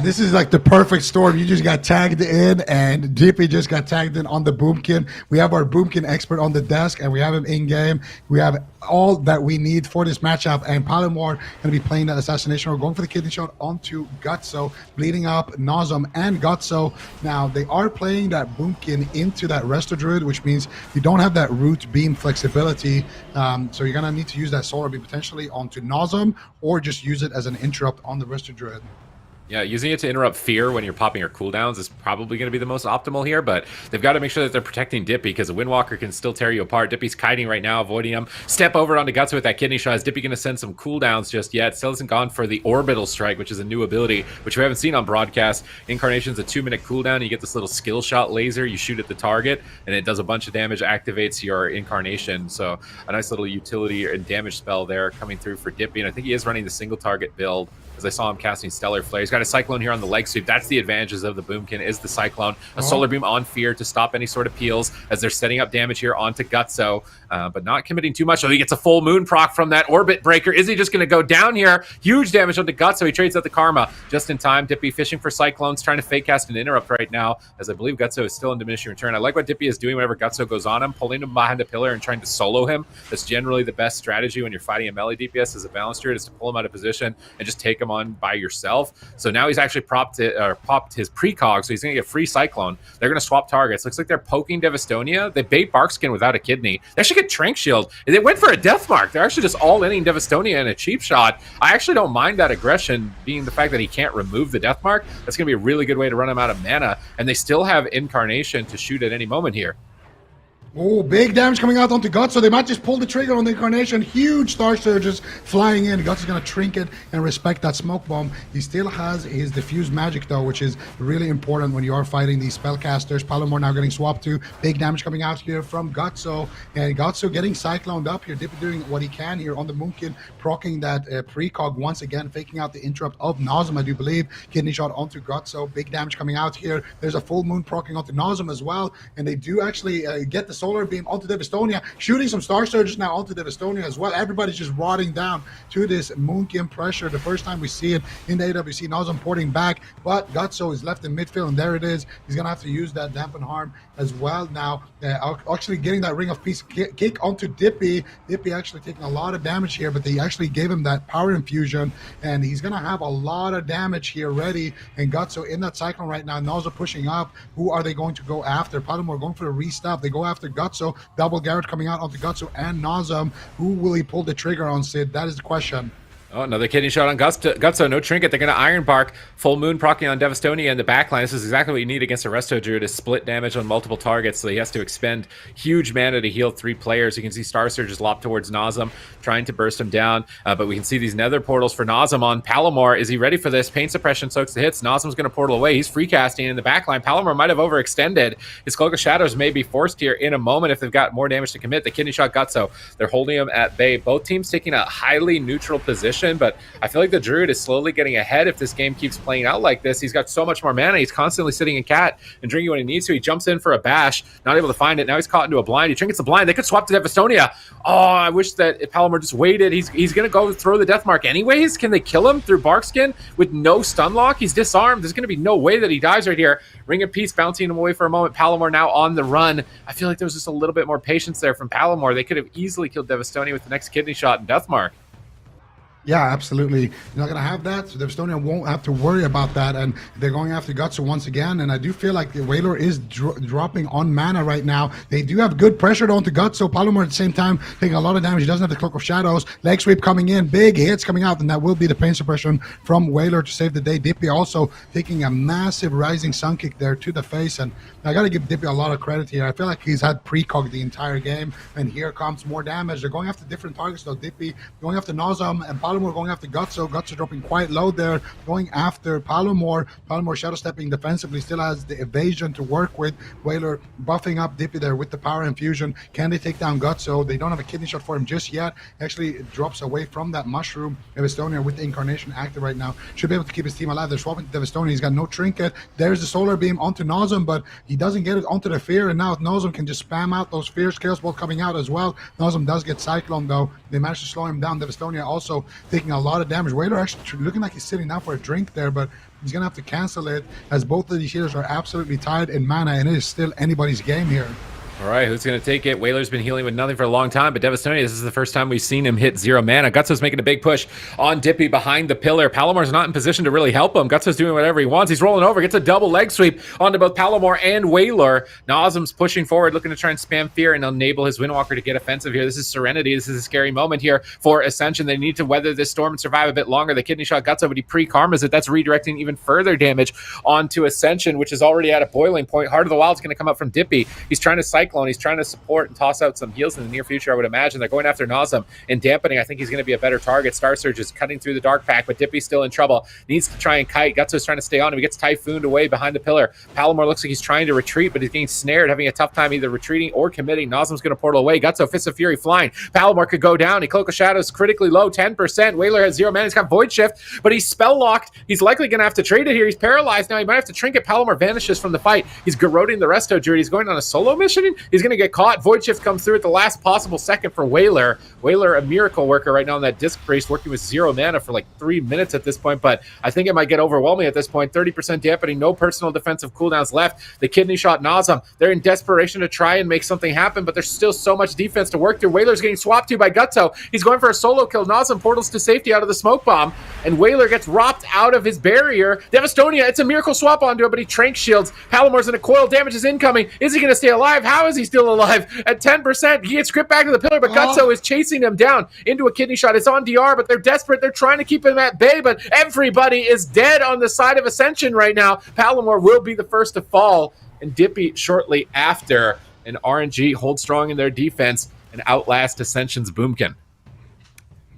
This is like the perfect storm. You just got tagged in, and Dippy just got tagged in on the Boomkin. We have our Boomkin expert on the desk, and we have him in game. We have all that we need for this matchup, and Palomar going to be playing that assassination. We're going for the kidney shot onto Gutso, bleeding up Nazem and Gutso. Now, they are playing that Boomkin into that Resto Druid, which means you don't have that root beam flexibility. So you're going to need to use that Solar Beam potentially onto Nazem, or just use it as an interrupt on the Resto Druid. Yeah, using it to interrupt fear when you're popping your cooldowns is probably going to be the most optimal here, but they've got to make sure that they're protecting Dippy, because a Windwalker can still tear you apart. Dippy's kiting right now, avoiding him. Step over onto Gutso with that kidney shot. Is Dippy going to send some cooldowns just yet? Still hasn't gone for the Orbital Strike, which is a new ability, which we haven't seen on broadcast. Incarnation's a 2-minute cooldown. You get this little skill shot laser. You shoot at the target, and it does a bunch of damage, activates your Incarnation. So a nice little utility and damage spell there coming through for Dippy, and I think he is running the single target build, as I saw him casting Stellar Flare. He's got a Cyclone here on the leg sweep. That's the advantages of the Boomkin, is the Cyclone. A Solar Beam on Fear to stop any sort of peels as they're setting up damage here onto Gutso, but not committing too much. So he gets a full moon proc from that Orbit Breaker. Is he just going to go down here? Huge damage onto Gutso. He trades out the Karma just in time. Dippy fishing for Cyclones, trying to fake cast an interrupt right now, as I believe Gutso is still in diminishing return. I like what Dippy is doing whenever Gutso goes on him, pulling him behind a pillar and trying to solo him. That's generally the best strategy when you're fighting a melee DPS as a balanced druid, is to pull him out of position and just take him on by yourself. So now he's actually popped his precog, so he's going to get free Cyclone. They're going to swap targets. Looks like they're poking Devastonia. They bait Barkskin without a kidney. They actually get Trank Shield. They went for a Death Mark. They're actually just all-inning Devastonia in a cheap shot. I actually don't mind that aggression, being the fact that he can't remove the Death Mark. That's going to be a really good way to run him out of mana, and they still have Incarnation to shoot at any moment here. Oh, big damage coming out onto Guts, so they might just pull the trigger on the Incarnation. Huge Star Surges flying in. Guts is going to trinket and respect that Smoke Bomb. He still has his Diffuse Magic, though, which is really important when you are fighting these spellcasters. Palomar now getting swapped to. Big damage coming out here from Gutso. And Gutso getting cycloned up here. Dippy doing what he can here on the Moonkin, proccing that precog once again, faking out the interrupt of Nazem, I do believe. Kidney shot onto Gutso. Big damage coming out here. There's a full moon proccing onto Nazem as well. And they do actually get the Solar Beam onto Devastonia, shooting some Star Surges now onto Devastonia as well. Everybody's just rotting down to this Moonkin pressure. The first time we see it in the AWC, Nazem porting back, but Gutso is left in midfield, and there it is. He's going to have to use that Dampen Harm as well now. Actually getting that Ring of Peace kick onto Dippy. Dippy actually taking a lot of damage here, but they actually gave him that Power Infusion, and he's going to have a lot of damage here ready. And Gutso in that Cyclone right now. Nazem pushing up. Who are they going to go after? Palomar going for the restop. They go after Gutso. Double Garrett coming out onto Gutso and Nazem. Who will he pull the trigger on, Sid? That is the question. Oh, another kidney shot on Gutso. No trinket. They're going to Iron Bark. Full Moon proccing on Devastonia in the backline. This is exactly what you need against a Resto Druid, is split damage on multiple targets, so he has to expend huge mana to heal 3 players. You can see Star Surge is lopped towards Nazem, trying to burst him down, but we can see these Nether Portals for Nazem on Palomar. Is he ready for this? Pain Suppression soaks the hits. Nazem's going to portal away. He's free casting in the backline. Palomar might have overextended. His Cloak of Shadows may be forced here in a moment if they've got more damage to commit. The kidney shot Gutso. They're holding him at bay. Both teams taking a highly neutral position, but I feel like the Druid is slowly getting ahead if this game keeps playing out like this. He's got so much more mana. He's constantly sitting in cat and drinking when he needs to. He jumps in for a bash, not able to find it. Now he's caught into a blind. He trinkets the blind. They could swap to Devastonia. Oh, I wish that Palomar just waited. He's going to go throw the Death Mark anyways. Can they kill him through Barkskin with no stun lock? He's disarmed. There's going to be no way that he dies right here. Ring of Peace bouncing him away for a moment. Palomar now on the run. I feel like there was just a little bit more patience there from Palomar. They could have easily killed Devastonia with the next kidney shot and Death Mark. Yeah, absolutely. You're not going to have that. So the Estonia won't have to worry about that. And they're going after Gutso once again. And I do feel like the Whaler is dropping on mana right now. They do have good pressure onto Gutso. Palomar at the same time taking a lot of damage. He doesn't have the Cloak of Shadows. Leg sweep coming in. Big hits coming out. And that will be the pain suppression from Whaler to save the day. Dippy also taking a massive rising sun kick there to the face. And I got to give Dippy a lot of credit here. I feel like he's had precog the entire game. And here comes more damage. They're going after different targets though. Dippy going after Nazem and Palomar going after Gutso. Gutso dropping quite low there, going after Palomar. Palomar shadow stepping defensively, still has the evasion to work with. Whaler buffing up Dippy there with the power infusion. Can they take down Gutso? They don't have a kidney shot for him just yet. Actually drops away from that mushroom. Devastonia with the incarnation active right now should be able to keep his team alive. They're swapping to Devastonia. He's got no trinket. There's the solar beam onto Nazem, but he doesn't get it onto the fear, and now Nazem can just spam out those fears. Chaos Ball coming out as well. Nazem does get Cyclone though. They managed to slow him down. Devastonia also taking a lot of damage. Whaler actually looking like he's sitting down for a drink there, but he's gonna have to cancel it as both of these healers are absolutely tied in mana, and it is still anybody's game here. All right, who's going to take it? Whaler's been healing with nothing for a long time, but Devastonia, this is the first time we've seen him hit 0 mana. Gutso's making a big push on Dippy behind the pillar. Palomar's not in position to really help him. Gutso's doing whatever he wants. He's rolling over, gets a double leg sweep onto both Palomar and Whaler. Nazem's pushing forward, looking to try and spam fear and enable his Windwalker to get offensive here. This is Serenity. This is a scary moment here for Ascension. They need to weather this storm and survive a bit longer. The kidney shot Gutso, but he pre-karmas it. That's redirecting even further damage onto Ascension, which is already at a boiling point. Heart of the Wild's going to come up from Dippy. He's trying to Cyclone. He's trying to support and toss out some heals in the near future, I would imagine. They're going after Nazem and dampening. I think he's going to be a better target. Star Surge is cutting through the Dark Pack, but Dippy's still in trouble. Needs to try and kite. Gutso's trying to stay on him. He gets Typhooned away behind the pillar. Palomar looks like he's trying to retreat, but he's getting snared, having a tough time either retreating or committing. Nazem's going to portal away. Gutso, Fist of Fury flying. Palomar could go down. He Cloak of Shadows critically low, 10%. Whaler has 0 mana. He's got Void Shift, but he's spell locked. He's likely going to have to trade it here. He's paralyzed now. He might have to trinket. Palomar vanishes from the fight. He's garroting the Resto Druid. He's going on a solo mission. He's going to get caught. Void Shift comes through at the last possible second for Whaler. Whaler, a miracle worker right now on that Disc Priest, working with 0 mana for like 3 minutes at this point, but I think it might get overwhelming at this point. 30% dampening, no personal defensive cooldowns left. The kidney shot Nazem. They're in desperation to try and make something happen, but there's still so much defense to work through. Whaler's getting swapped to by Gutso. He's going for a solo kill. Nazem portals to safety out of the smoke bomb, and Whaler gets ropped out of his barrier. Devastonia, it's a miracle swap onto it, but he trank shields. Palomar's in a coil. Damage is incoming. Is he going to stay alive? How is he still alive? At 10%, he gets gripped back to the pillar, but Gutso is chasing him down into a kidney shot. It's on DR, but they're desperate. They're trying to keep him at bay, but everybody is dead on the side of Ascension right now. Palomar will be the first to fall, and Dippy shortly after. And RNG hold strong in their defense and outlast Ascension's Boomkin.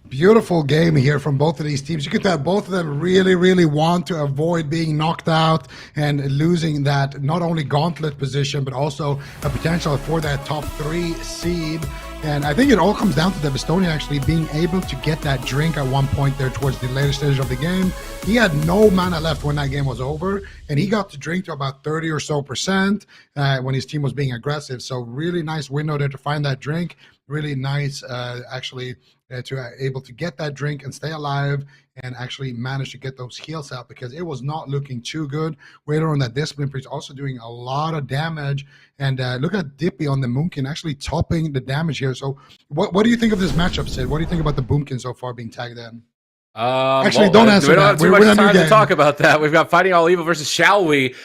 Beautiful game here from both of these teams. You could tell both of them really, really want to avoid being knocked out and losing that not only gauntlet position, but also a potential for that top 3 seed. And I think it all comes down to Devastonia actually being able to get that drink at one point there towards the later stage of the game. He had no mana left when that game was over, and he got to drink to about 30 or so percent when his team was being aggressive. So really nice window there to find that drink. Really nice actually to able to get that drink and stay alive and actually manage to get those heals out, because it was not looking too good. Whaler on that Discipline Priest also doing a lot of damage, and look at Dippy on the Moonkin actually topping the damage here. So what do you think of this matchup, Sid? What do you think about the Boomkin so far being tagged in? Actually, don't answer we don't that. have too much time to talk about that. We've got Fighting All Evil versus Shall We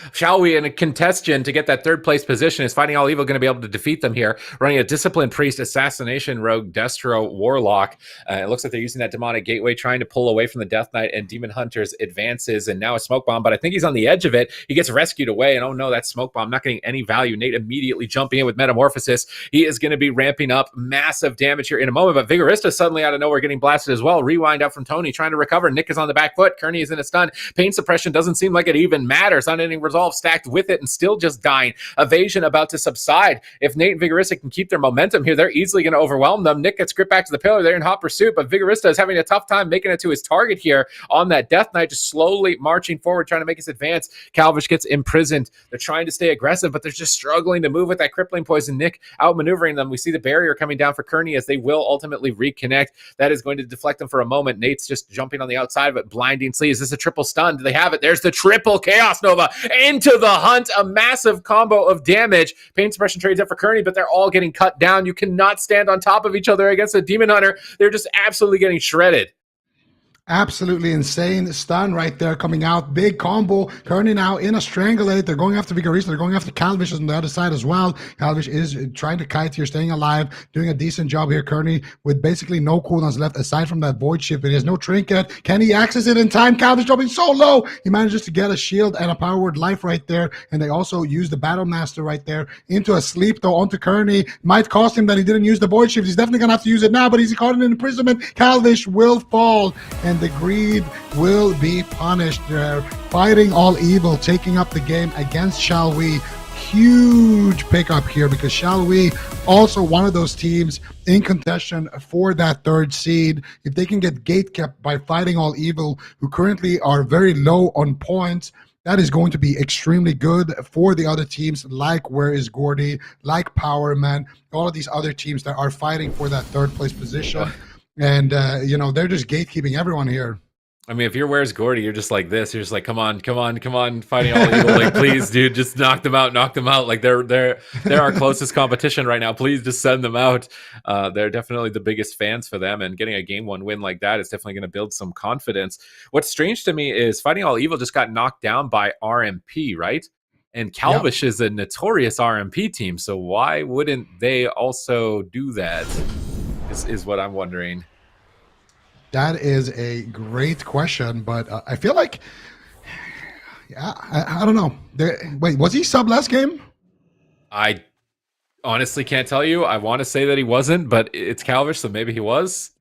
in a contestation to get that 3rd place position. Is Fighting All Evil going to be able to defeat them here? Running a Discipline Priest, Assassination Rogue, Destro, Warlock. It looks like they're using that Demonic Gateway, trying to pull away from the Death Knight and Demon Hunter's advances, and now a Smoke Bomb, but I think he's on the edge of it. He gets rescued away, and oh no, that Smoke Bomb not getting any value. Nate immediately jumping in with Metamorphosis. He is going to be ramping up massive damage here in a moment, but Vigorista suddenly out of nowhere getting blasted as well. Rewind out from Tony, trying to recover. Nick is on the back foot. Kearney is in a stun. Pain suppression doesn't seem like it even matters. Unending Resolve stacked with it and still just dying. Evasion about to subside. If Nate and Vigorista can keep their momentum here, they're easily going to overwhelm them. Nick gets gripped back to the pillar. They're in hot pursuit, but Vigorista is having a tough time making it to his target here on that Death Knight, just slowly marching forward, trying to make his advance. Calvish gets imprisoned. They're trying to stay aggressive, but they're just struggling to move with that crippling poison. Nick outmaneuvering them. We see the barrier coming down for Kearney as they will ultimately reconnect. That is going to deflect them for a moment. Nate's just jumping on the outside of it. Blinding Sleeve. Is this a triple stun? Do they have it? There's the triple Chaos Nova into the hunt. A massive combo of damage. Pain suppression trades up for Kearney, but they're all getting cut down. You cannot stand on top of each other against a Demon Hunter. They're just absolutely getting shredded. Absolutely insane stun right there coming out. Big combo. Kearney now in a strangulate. They're going after Vigorista. They're going after Calvish on the other side as well. Calvish is trying to kite here, staying alive, doing a decent job here. Kearney with basically no cooldowns left aside from that void shift, but he has no trinket. Can he access it in time? Calvish dropping so low. He manages to get a shield and a power word life right there. And they also use the Battle Master right there into a sleep though onto Kearney. Might cost him that he didn't use the void shift. He's definitely going to have to use it now, but he's caught in imprisonment. Calvish will fall and the greed will be punished. They're fighting all evil, taking up the game against Shall We. Huge pickup here because Shall We also one of those teams in contention for that third seed. If they can get gate kept by fighting all evil, who currently are very low on points, that is going to be extremely good for the other teams like Where Is Gordy, like Power Man, all of these other teams that are fighting for that third place position. And, they're just gatekeeping everyone here. I mean, if you're Where's Gordy, you're just like this. You're just like, come on, fighting all evil. Like, please, dude, just knock them out. Like they're our closest competition right now. Please just send them out. They're definitely the biggest fans for them, and getting a game 1 win like that is definitely going to build some confidence. What's strange to me is Fighting All Evil just got knocked down by RMP, right? And Calvish is a notorious RMP team, so why wouldn't they also do that? Is what I'm wondering. That is a great question, but I feel like, I don't know. Wait, was he sub last game? I honestly can't tell you. I want to say that he wasn't, but it's Calvish, so maybe he was.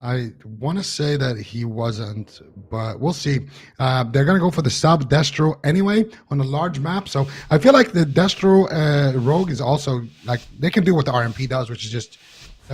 I want to say that he wasn't, but we'll see. They're going to go for the sub Destro anyway on a large map. So I feel like the Destro Rogue is also, like, they can do what the RMP does, which is just...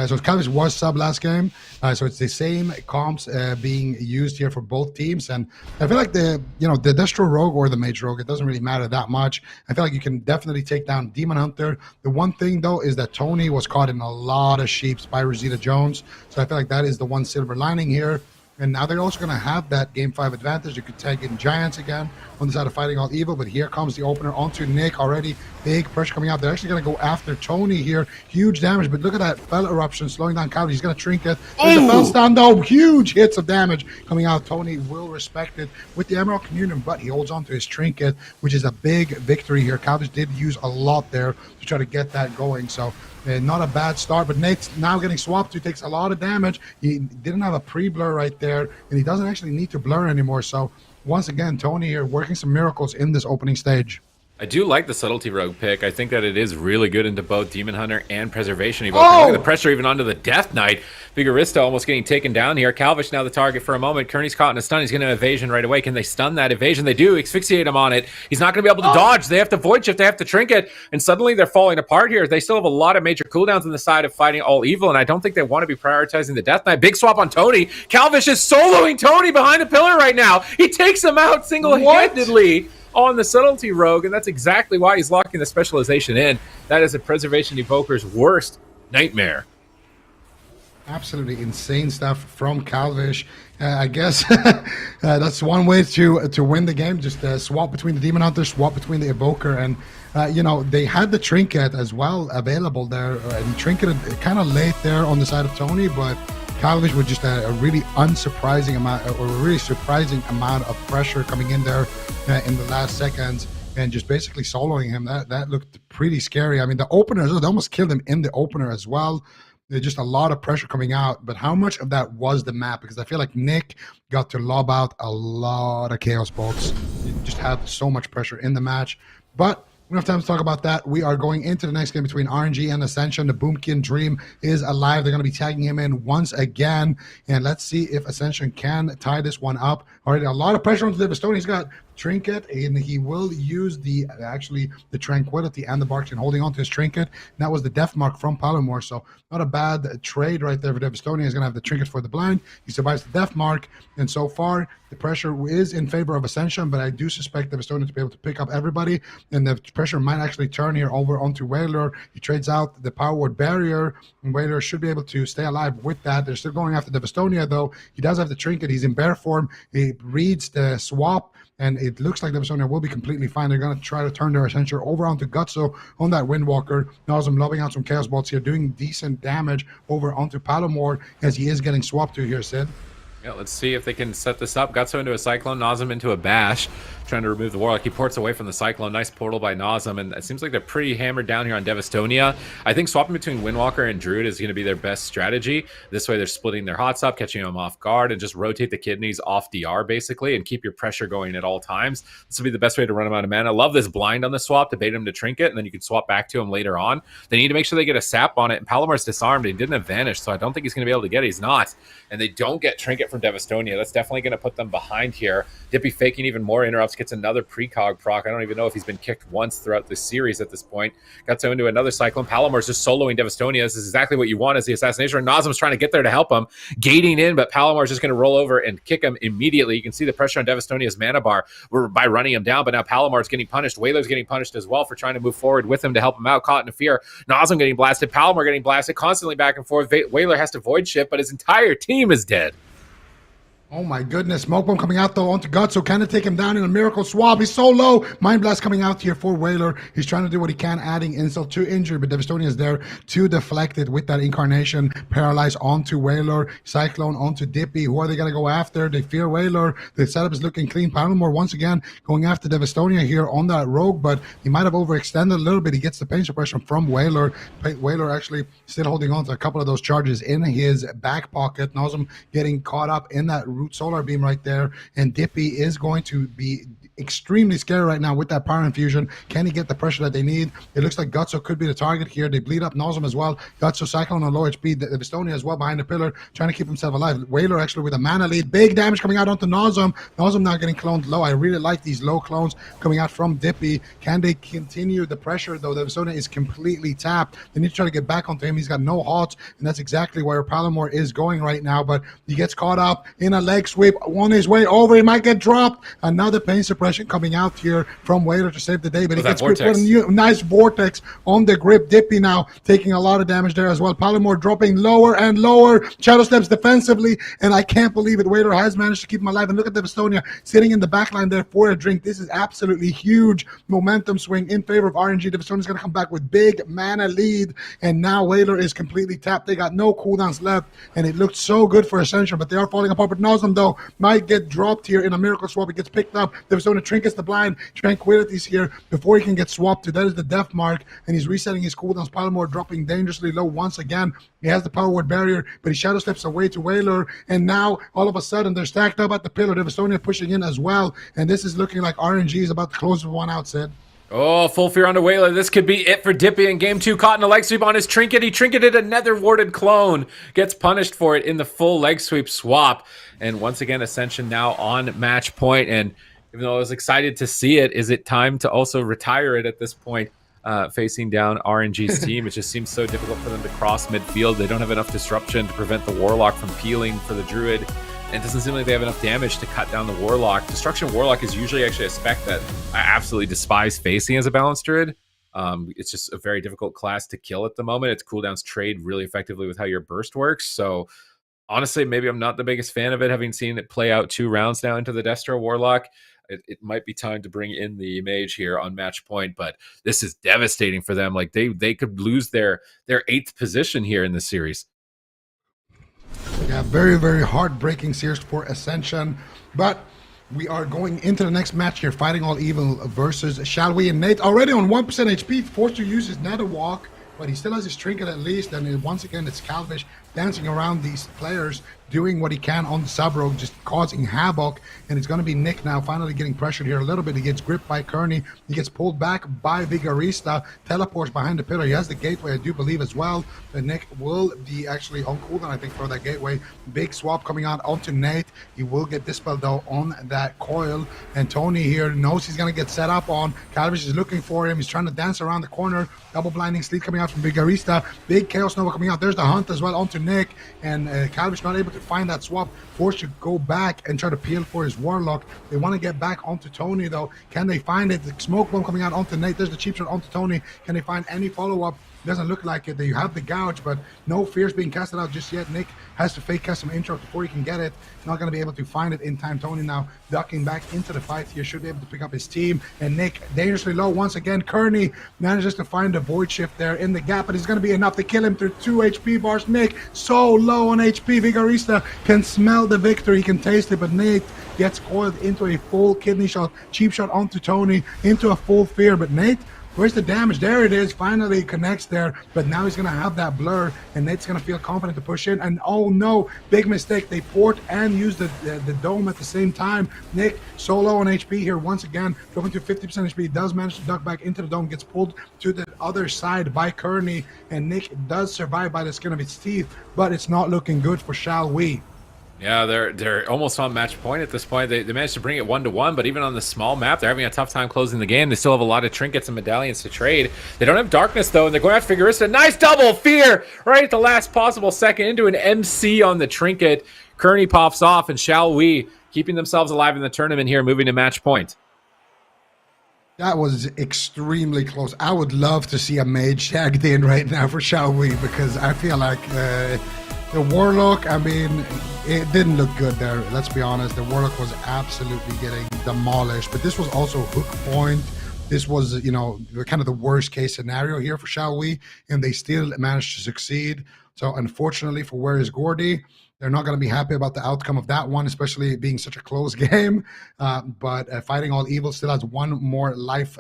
so Calvish was sub last game, so it's the same comps being used here for both teams, and I feel like the Destro Rogue or the Mage Rogue, it doesn't really matter that much. I feel like you can definitely take down Demon Hunter. The one thing though is that Tony was caught in a lot of sheeps by Rosita Jones, so I feel like that is the one silver lining here. And now they're also going to have that Game 5 advantage. You could tag in Giants again on the side of Fighting All Evil, but here comes the opener onto Nick already. Big pressure coming out. They're actually going to go after Tony here. Huge damage, but look at that Fell Eruption slowing down Calvin. He's going to trinket. There's the Fell Stand though. Huge hits of damage coming out. Tony will respect it with the Emerald Communion, but he holds on to his trinket, which is a big victory here. Calvin did use a lot there to try to get that going, so not a bad start, but Nate's now getting swapped. He takes a lot of damage. He didn't have a pre-blur right there, and he doesn't actually need to blur anymore. So once again, Tony here working some miracles in this opening stage. I do like the Subtlety Rogue pick. I think that it is really good into both Demon Hunter and Preservation Evoker. Look at the pressure even onto the Death Knight. Vigorista almost getting taken down here. Calvish now the target for a moment. Kearney's caught in a stun. He's getting an evasion right away. Can they stun that evasion? They do. Asphyxiate him on it. He's not going to be able to dodge. They have to void shift. They have to trinket. And suddenly they're falling apart here. They still have a lot of major cooldowns on the side of Fighting All Evil, and I don't think they want to be prioritizing the Death Knight. Big swap on Tony. Calvish is soloing Tony behind the pillar right now. He takes him out single-handedly on the Subtlety Rogue, and that's exactly why he's locking the specialization in. That is a Preservation Evoker's worst nightmare. Absolutely insane stuff from Calvish. I guess that's one way to win the game. Just swap between the Demon Hunter, swap between the Evoker, and they had the Trinket as well available there, and Trinket kind of late there on the side of Tony, but Calvish with just a really unsurprising amount, or a really surprising amount of pressure coming in there in the last seconds, and just basically soloing him. That looked pretty scary. I mean, the opener, they almost killed him in the opener as well. There's just a lot of pressure coming out, but how much of that was the map? Because I feel like Nick got to lob out a lot of Chaos Bolts. He just had so much pressure in the match, but we don't have time to talk about that. We are going into the next game between RNG and Ascension. The Boomkin Dream is alive. They're going to be tagging him in once again. And let's see if Ascension can tie this one up. Already a lot of pressure on Devastone. He's got Trinket, and he will use the Tranquility and the Barkskin holding on to his Trinket. And that was the Death Mark from Palomore. So not a bad trade right there for Devastone. He's going to have the Trinket for the blind. He survives the Death Mark. And so far, the pressure is in favor of Ascension, but I do suspect Devastone to be able to pick up everybody. And the pressure might actually turn here over onto Whaler. He trades out the Power Word Barrier, and Whaler should be able to stay alive with that. They're still going after Devastonia, though. He does have the Trinket. He's in bear form. He reads the swap, and it looks like Devastonia will be completely fine. They're going to try to turn their Ascension over onto Gutso on that Windwalker. Nawsum lobbing out some Chaos Bolts here, doing decent damage over onto Palomore as he is getting swapped to here, Sid. Yeah, let's see if they can set this up. Gutso into a Cyclone, Nazem into a Bash, trying to remove the Warlock. He ports away from the Cyclone. Nice portal by Nazem, and it seems like they're pretty hammered down here on Devastonia. I think swapping between Windwalker and Druid is going to be their best strategy. This way they're splitting their hots up, catching them off guard, and just rotate the kidneys off DR, basically, and keep your pressure going at all times. This will be the best way to run them out of mana. I love this blind on the swap to bait him to Trinket, and then you can swap back to him later on. They need to make sure they get a sap on it, and Palomar's disarmed. He didn't have Vanish, so I don't think he's going to be able to get it. He's not. And they don't get Trinket from Devastonia. That's definitely going to put them behind here. Dippy faking even more interrupts, gets another precog proc. I don't even know if he's been kicked once throughout this series at this point. Gutso into another Cyclone. Palomar's just soloing Devastonia. This is exactly what you want as the assassination. And Nazem's trying to get there to help him, gating in, but Palomar's just going to roll over and kick him immediately. You can see the pressure on Devastonia's mana bar by running him down, but now Palomar's getting punished. Whaler's getting punished as well for trying to move forward with him to help him out. Caught in a fear. Nazem getting blasted. Palomar getting blasted, constantly back and forth. Whaler has to void shift, but his entire team is dead. Oh my goodness, Smoke Bomb coming out though onto Guts, so can it take him down in a miracle swap? He's so low. Mind Blast coming out here for Whaler. He's trying to do what he can, adding insult to injury, but Devastonia is there to deflect it with that Incarnation. Paralyze onto Whaler, Cyclone onto Dippy. Who are they going to go after? They fear Whaler. The setup is looking clean. Palomar once again going after Devastonia here on that Rogue, but he might have overextended a little bit. He gets the pain suppression from Whaler. Whaler actually still holding on to a couple of those charges in his back pocket. Nazem getting caught up in that Root Solar Beam right there, and Dippy is going to be extremely scary right now with that Power Infusion. Can he get the pressure that they need? It looks like Gutso could be the target here. They bleed up Nazem as well. Gutso Cyclone on low HP. Devastonia as well behind the pillar, trying to keep himself alive. Whaler actually with a mana lead. Big damage coming out onto Nazem. Nazem now getting cloned low. I really like these low clones coming out from Dippy. Can they continue the pressure though? Devastonia is completely tapped. They need to try to get back onto him. He's got no hots, and that's exactly where Palomar is going right now, but he gets caught up in a leg sweep on his way over. He might get dropped. Another pain suppression coming out here from Whaler to save the day, but he gets gripped with a nice vortex on the grip. Dippy now taking a lot of damage there as well. Palomar dropping lower and lower. Shadow steps defensively, and I can't believe it. Whaler has managed to keep him alive, and look at Devastonia sitting in the backline there for a drink. This is absolutely huge momentum swing in favor of RNG. Devastonia's going to come back with big mana lead, and now Whaler is completely tapped. They got no cooldowns left, and it looked so good for Ascension, but they are falling apart. But Nazem though might get dropped here in a miracle swap. He gets picked up. Devastonia trinkets the blind. Tranquility's here before he can get swapped to. That is the death mark, and he's resetting his cooldowns. Palomar dropping dangerously low once again. He has the power word barrier, but he shadow steps away to Whaler, and now all of a sudden they're stacked up at the pillar. Devastonia pushing in as well, and this is looking like RNG is about to close one out, Sid. Oh, full fear onto Whaler. This could be it for Dippy in game 2. Caught in a leg sweep on his trinket. He trinketed a nether warded clone. Gets punished for it in the full leg sweep swap. And once again, Ascension now on match point. And even though I was excited to see it, is it time to also retire it at this point? Facing down RNG's team. It just seems so difficult for them to cross midfield. They don't have enough disruption to prevent the Warlock from peeling for the Druid. And it doesn't seem like they have enough damage to cut down the Warlock. Destruction Warlock is usually actually a spec that I absolutely despise facing as a balanced Druid. It's just a very difficult class to kill at the moment. Its cooldowns trade really effectively with how your burst works. So honestly, maybe I'm not the biggest fan of it, having seen it play out 2 rounds now into the Destro Warlock. It might be time to bring in the mage here on match point, but this is devastating for them. Like they could lose their 8th position here in this series. Yeah, very, very heartbreaking series for Ascension, but we are going into the next match here, Fighting All Evil versus Shall We. And Nate already on 1% HP, forced to use his Nether Walk, but he still has his trinket at least, and once again it's Calvish dancing around these players, doing what he can on the sub-rogue, just causing havoc. And it's going to be Nick now finally getting pressured here a little bit. He gets gripped by Kearney. He gets pulled back by Vigorista. Teleports behind the pillar. He has the gateway, I do believe, as well. But Nick will be actually on cooldown, I think, for that gateway. Big swap coming out onto Nate. He will get dispelled, though, on that coil. And Tony here knows he's going to get set up on. Calvish is looking for him. He's trying to dance around the corner. Double blinding sleep coming out from Vigorista. Big Chaos Nova coming out. There's the Hunt as well onto Nick. And Calvish not able to find that swap, forced to go back and try to peel for his Warlock. They want to get back onto Tony though. Can they find it? The smoke bomb coming out onto Nate. There's the cheap shot onto Tony. Can they find any follow-up Doesn't look like it. You have the gouge, but no fears being casted out just yet. Nick has to fake cast some intro before he can get it. Not going to be able to find it in time. Tony now ducking back into the fight here. Should be able to pick up his team. And Nick dangerously low once again. Kearney manages to find a void shift there in the gap, but it's going to be enough to kill him through 2 HP bars. Nick so low on HP. Vigorista can smell the victory. He can taste it, but Nate gets coiled into a full kidney shot, cheap shot onto Tony, into a full fear. But Nate, where's the damage? There it is. Finally connects there, but now he's going to have that blur, and Nate's going to feel confident to push in. And oh no, big mistake. They port and use the dome at the same time. Nick so low on HP here once again, dropping to 50% HP. He does manage to duck back into the dome, gets pulled to the other side by Kearney, and Nick does survive by the skin of his teeth, but it's not looking good for Shall We. Yeah, they're almost on match point at this point. They managed to bring it 1-1, but even on the small map, they're having a tough time closing the game. They still have a lot of trinkets and medallions to trade. They don't have darkness, though, and they're going after Vigorista. Nice double fear right at the last possible second into an MC on the trinket. Kearney pops off, and Shall We keeping themselves alive in the tournament here, moving to match point. That was extremely close. I would love to see a mage tagged in right now for Shall We, because I feel like the Warlock, I mean, it didn't look good there. Let's be honest. The Warlock was absolutely getting demolished. But this was also hook point. This was, you know, kind of the worst case scenario here for Shall We, and they still managed to succeed. So unfortunately for Where Is Gordy, they're not going to be happy about the outcome of that one, especially being such a close game. But Fighting All Evil still has one more life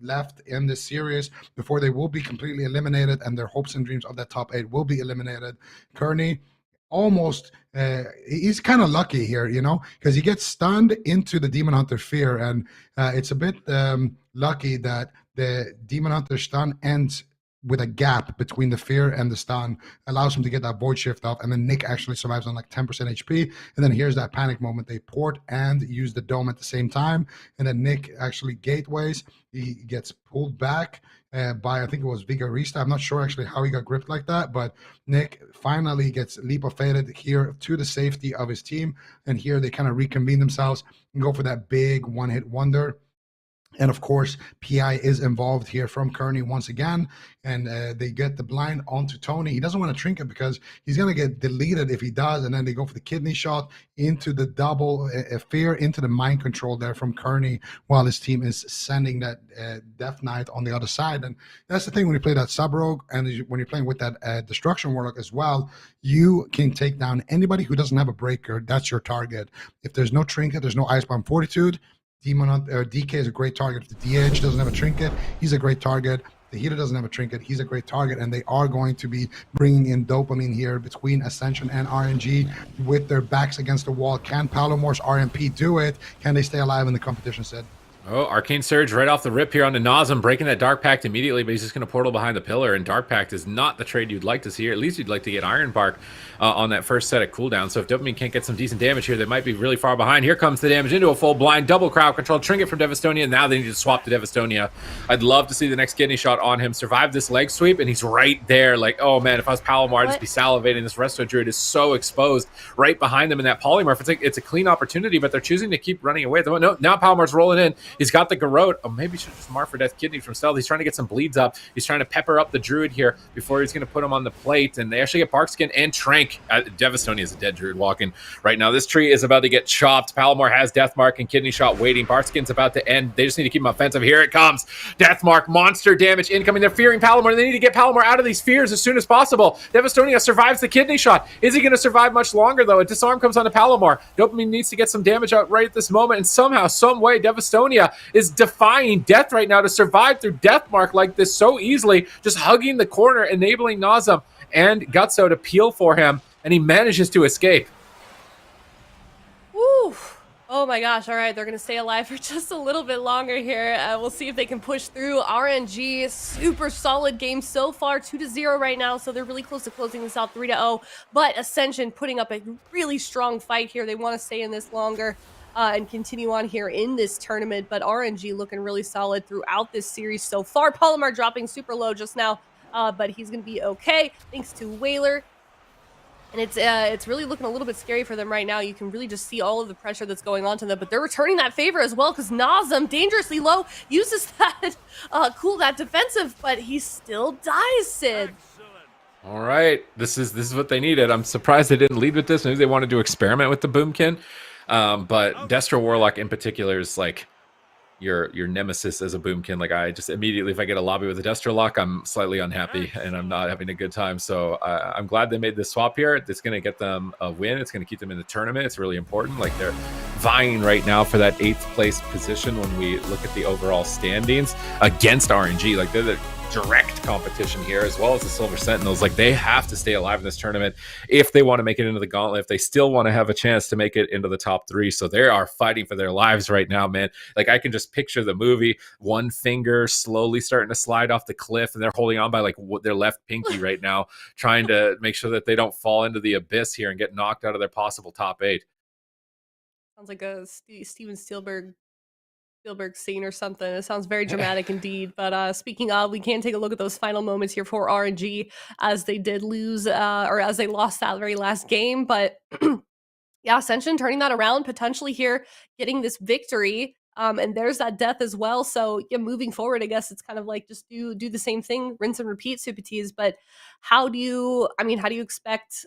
left in this series before they will be completely eliminated, and their hopes and dreams of that top 8 will be eliminated. Kearney almost, he's kind of lucky here, you know, because he gets stunned into the Demon Hunter Fear, and it's a bit lucky that the Demon Hunter stun ends with a gap between the fear and the stun, allows him to get that void shift off, and then Nick actually survives on like 10% HP. And then here's that panic moment. They port and use the dome at the same time, and then Nick actually gateways. He gets pulled back by, I think it was Vigorista. I'm not sure actually how he got gripped like that, but Nick finally gets leap of fated here to the safety of his team, and here they kind of reconvene themselves and go for that big one-hit wonder. And of course, PI is involved here from Kearney once again, and they get the blind onto Tony. He doesn't want to trinket because he's going to get deleted if he does, and then they go for the kidney shot into the double fear, into the mind control there from Kearney, while his team is sending that Death Knight on the other side. And that's the thing when you play that sub-rogue, and when you're playing with that Destruction Warlock as well, you can take down anybody who doesn't have a breaker. That's your target. If there's no trinket, there's no Icebound Fortitude, DK is a great target. If the DH doesn't have a trinket, he's a great target. The Healer doesn't have a trinket, he's a great target, and they are going to be bringing in dopamine here between Ascension and RNG with their backs against the wall. Can Palomore's RMP do it? Can they stay alive in the competition, Sid? Oh, Arcane Surge right off the rip here onto Nazem, breaking that Dark Pact immediately, but he's just going to portal behind the pillar, and Dark Pact is not the trade you'd like to see, or at least you'd like to get Iron Bark on that first set of cooldown. So if Dopamine can't get some decent damage here, they might be really far behind. Here comes the damage into a full blind, double crowd control, trinket from Devastonia. Now they need to swap to Devastonia. I'd love to see the next kidney shot on him, survive this leg sweep, and he's right there. Like, oh man, if I was Palomar, I'd just be salivating. This Resto Druid is so exposed right behind them in that polymorph. It's like, it's a clean opportunity, but they're choosing to keep running away. No, now Palomar's rolling in. He's got the Garrote. Oh, maybe he should just mark for Death Kidney from stealth. He's trying to get some bleeds up. He's trying to pepper up the Druid here before he's going to put him on the plate, and they actually get Barkskin and Trank. Devastonia is a dead Druid walking right now. This tree is about to get chopped. Palomar has Deathmark and Kidney Shot waiting. Barkskin's about to end. They just need to keep him offensive. Here it comes. Deathmark, monster damage incoming. They're fearing Palomar. They need to get Palomar out of these fears as soon as possible. Devastonia survives the Kidney Shot. Is he going to survive much longer, though? A disarm comes onto Palomar. Dopamine needs to get some damage out right at this moment, and somehow, some way, Devastonia is defying death right now to survive through Deathmark like this so easily, just hugging the corner, enabling Nazem and Gutso to peel for him, and he manages to escape. Woo! Oh my gosh, all right, they're gonna stay alive for just a little bit longer here. We'll see if they can push through. RNG, super solid game so far, 2-0 right now, so they're really close to closing this out 3-0, but Ascension putting up a really strong fight here. They want to stay in this longer and continue on here in this tournament, but RNG looking really solid throughout this series so far. Palomar dropping super low just now, but he's going to be okay thanks to Whaler. And it's really looking a little bit scary for them right now. You can really just see all of the pressure that's going on to them, but they're returning that favor as well because Nazem, dangerously low, uses that that defensive, but he still dies, Sid. All right, this is what they needed. I'm surprised they didn't lead with this. Maybe they wanted to experiment with the Boomkin, but Destro Warlock in particular is like your nemesis as a Boomkin. Like I just immediately, if I get a lobby with a Destro Lock, I'm slightly unhappy and I'm not having a good time. So I'm glad they made this swap here. It's going to get them a win. It's going to keep them in the tournament. It's really important. Like they're vying right now for that 8th place position when we look at the overall standings against RNG. Like they're the direct competition here, as well as the Silver Sentinels. Like they have to stay alive in this tournament if they want to make it into the gauntlet, if they still want to have a chance to make it into the top 3. So they are fighting for their lives right now, man. Like I can just picture the movie, one finger slowly starting to slide off the cliff and they're holding on by like their left pinky right now, trying to make sure that they don't fall into the abyss here and get knocked out of their possible top 8. Sounds like a Steven Spielberg scene or something. It sounds very dramatic indeed. But speaking of, we can take a look at those final moments here for RNG as they did lose or as they lost that very last game. But yeah, Ascension turning that around, potentially here getting this victory. And there's that death as well. So yeah, moving forward, I guess it's kind of like just do the same thing, rinse and repeat, Supatees. But how do you expect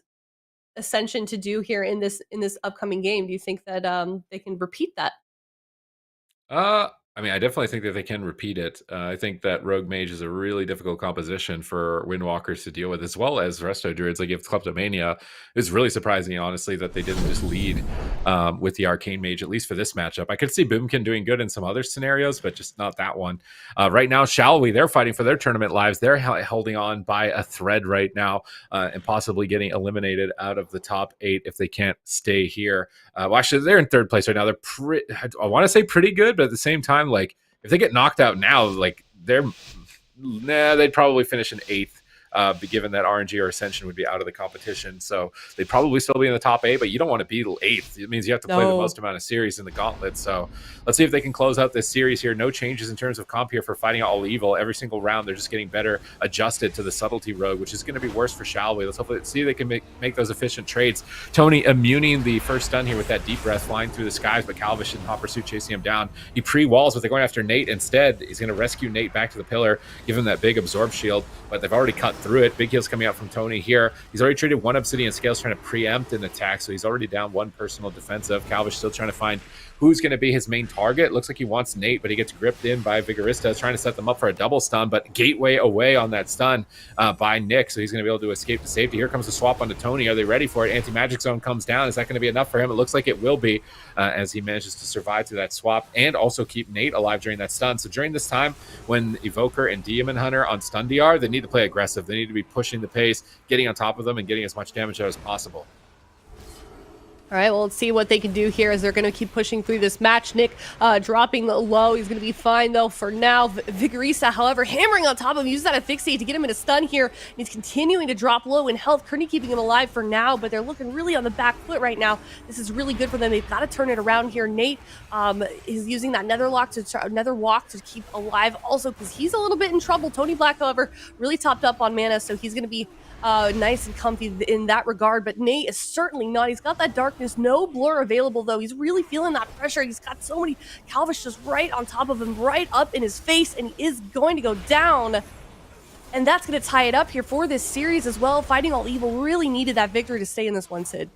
Ascension to do here in this upcoming game? Do you think that they can repeat that? I mean, I definitely think that they can repeat it. I think that Rogue Mage is a really difficult composition for Windwalkers to deal with, as well as Resto Druids. Like, if Kleptomania, is really surprising, honestly, that they didn't just lead with the Arcane Mage, at least for this matchup. I could see Boomkin doing good in some other scenarios, but just not that one. Right now, Shall We, they're fighting for their tournament lives. They're holding on by a thread right now and possibly getting eliminated out of the top 8 if they can't stay here. Well, actually, they're in 3rd place right now. They're I want to say pretty good, but at the same time, like if they get knocked out now, like they'd probably finish in 8th. Given that RNG or Ascension would be out of the competition. So they'd probably still be in the top 8, but you don't want to be 8th. It means you have to play the most amount of series in the gauntlet. So let's see if they can close out this series here. No changes in terms of comp here for fighting all evil. Every single round, they're just getting better adjusted to the subtlety rogue, which is going to be worse for Shalway. Let's hopefully see if they can make those efficient trades. Tony immuning the first stun here with that deep breath flying through the skies, but Calvish in hot pursuit chasing him down. He pre-walls, but they're going after Nate instead. He's going to rescue Nate back to the pillar, give him that big absorb shield, but they've already cut through it. Big heals coming out from Tony here. He's already traded 1 Obsidian Scales trying to preempt an attack, so he's already down 1 personal defensive. Calvish still trying to find who's going to be his main target. Looks like he wants Nate, but he gets gripped in by Vigorista, trying to set them up for a double stun, but gateway away on that stun by Nick, so he's going to be able to escape to safety. Here comes the swap onto Tony. Are they ready for it? Anti-magic zone comes down. Is that going to be enough for him? It looks like it will be, as he manages to survive through that swap and also keep Nate alive during that stun. So during this time, when Evoker and Demon Hunter on stun DR, they need to play aggressive. They need to be pushing the pace, getting on top of them, and getting as much damage out as possible. All right, well, let's see what they can do here as they're going to keep pushing through this match. Nick dropping low. He's going to be fine, though, for now. Vigorista, however, hammering on top of him, uses that asphyxiate to get him in a stun here. And he's continuing to drop low in health. Kearney keeping him alive for now, but they're looking really on the back foot right now. This is really good for them. They've got to turn it around here. Nate is using that nether walk to keep alive also because he's a little bit in trouble. Tony Black, however, really topped up on mana, so he's going to be nice and comfy in that regard, but Nate is certainly not. He's got that darkness, no blur available though. He's really feeling that pressure. He's got so many Calvish just right on top of him, right up in his face, and he is going to go down. And that's going to tie it up here for this series as well. Fighting All Evil really needed that victory to stay in this one, Sid.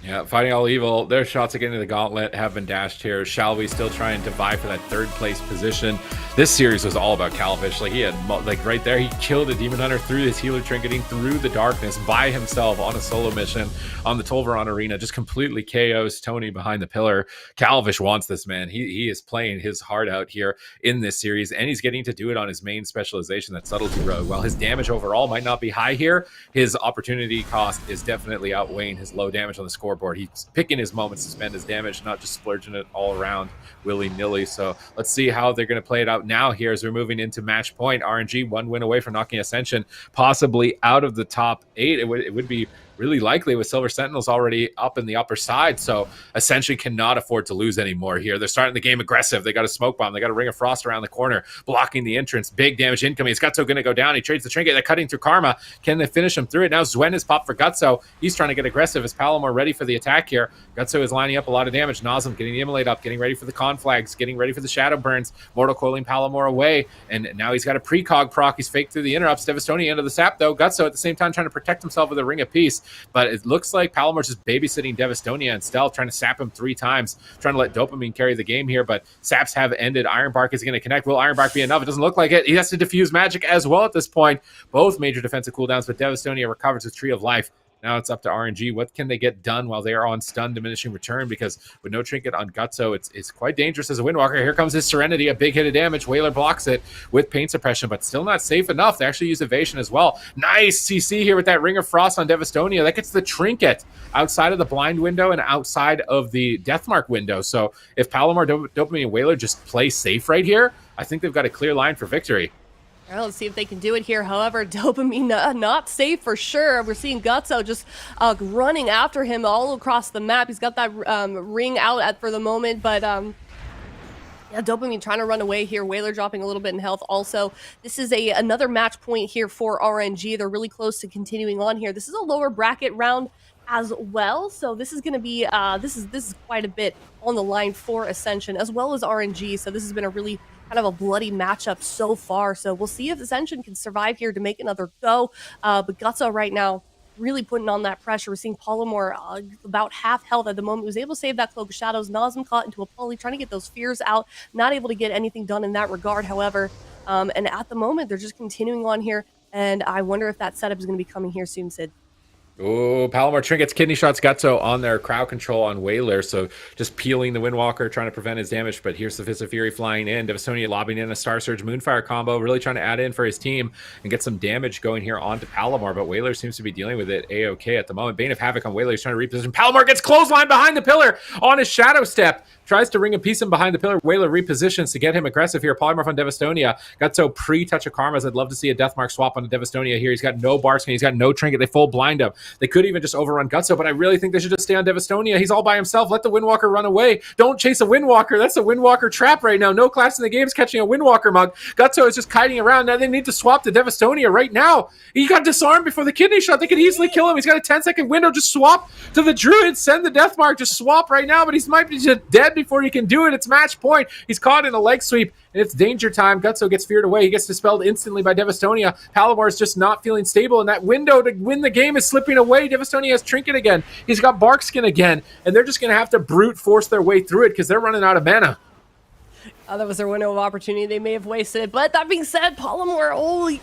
Yeah, Fighting All Evil, their shots again in the gauntlet have been dashed here. Shall We still trying to vie for that 3rd place position. This series was all about Calvish. Like, he had, like, right there, he killed a Demon Hunter through his healer trinketing, through the darkness, by himself on a solo mission on the Tolvaron Arena. Just completely KOs Tony behind the pillar. Calvish wants this, man. He is playing his heart out here in this series, and he's getting to do it on his main specialization, that Subtlety Rogue. While his damage overall might not be high here, his opportunity cost is definitely outweighing his low damage on the scoreboard. He's picking his moments to spend his damage, not just splurging it all around willy-nilly. So let's see how they're going to play it out now here as we're moving into match point. RNG 1 win away from knocking Ascension possibly out of the top 8. It would be really likely with Silver Sentinels already up in the upper side. So Ascension cannot afford to lose anymore here. They're starting the game aggressive. They got a smoke bomb. They got a Ring of Frost around the corner, blocking the entrance. Big damage incoming. It's Gutso going to go down. He trades the trinket. They're cutting through Karma. Can they finish him through it? Now Zwen is popped for Gutso. He's trying to get aggressive. Is Palomar ready for the attack here? Gutso is lining up a lot of damage. Nazem getting the Immolate up, getting ready for the Conflags, getting ready for the Shadow Burns. Mortal Coiling Palomar away. And now he's got a precog proc. He's faked through the interrupts. Devastonia into the sap, though. Gutso at the same time trying to protect himself with a Ring of Peace. But it looks like Palomar's just babysitting Devastonia and stealth, trying to sap him 3 times, trying to let Dopamine carry the game here. But saps have ended. Ironbark is going to connect. Will Ironbark be enough? It doesn't look like it. He has to diffuse magic as well at this point. Both major defensive cooldowns, but Devastonia recovers with Tree of Life. Now it's up to RNG. What can they get done while they are on stun diminishing return? Because with no trinket on Gutso, it's quite dangerous as a Windwalker. Here comes his Serenity, a big hit of damage. Whaler blocks it with Pain Suppression, but still not safe enough. They actually use Evasion as well. Nice CC here with that Ring of Frost on Devastonia. That gets the trinket outside of the blind window and outside of the Deathmark window. So if Palomar, Dopamine, and Whaler just play safe right here, I think they've got a clear line for victory. All right, let's see if they can do it here. However, Dopamine not safe for sure. We're seeing Gutso just running after him all across the map. He's got that ring out for the moment, but yeah, Dopamine trying to run away here. Whaler dropping a little bit in health. Also, this is another match point here for RNG. They're really close to continuing on here. This is a lower bracket round as well, so this is going to be this is quite a bit on the line for Ascension as well as RNG. So this has been a really kind of a bloody matchup so far. So we'll see if Ascension can survive here to make another go. But Gutso right now really putting on that pressure. We're seeing Palomar about half health at the moment. He was able to save that Cloak of Shadows. Nazem caught into a poly, trying to get those fears out. Not able to get anything done in that regard, however. And at the moment, they're just continuing on here. And I wonder if that setup is going to be coming here soon, Sid. Oh, Palomar trinkets, kidney shots, Gutso on their crowd control on Whaler, so just peeling the Windwalker, trying to prevent his damage, but here's the Fist of Fury flying in. Devastonia lobbing in a Star Surge Moonfire combo, really trying to add in for his team and get some damage going here onto Palomar, but Whaler seems to be dealing with it A-OK at the moment. Bane of Havoc on Whaler, he's trying to reposition. Palomar gets clothesline behind the pillar on his Shadow Step, tries to ring a piece him behind the pillar. Whaler repositions to get him aggressive here. Polymorph on Devastonia. Gutso pre-touch of Karmas. I'd love to see a Deathmark swap on Devastonia here. He's got no bar skin. He's got no trinket. They full blind him. They could even just overrun Gutso, but I really think they should just stay on Devastonia. He's all by himself. Let the Windwalker run away. Don't chase a Windwalker. That's a Windwalker trap right now. No class in the game is catching a Windwalker mug. Gutso is just kiting around. Now they need to swap to Devastonia right now. He got disarmed before the kidney shot. They could easily kill him. He's got a 10-second window. Just swap to the Druid. Send the Deathmark. Just swap right now, but he might be just dead before he can do it. It's match point. He's caught in a leg sweep, and it's danger time. Gutso gets feared away. He gets dispelled instantly by Devastonia. Palomar is just not feeling stable, and that window to win the game is slipping away. Devastonia has Trinket again. He's got Barkskin again, and they're just going to have to brute force their way through it because they're running out of mana. That was their window of opportunity. They may have wasted it. But that being said, Palomar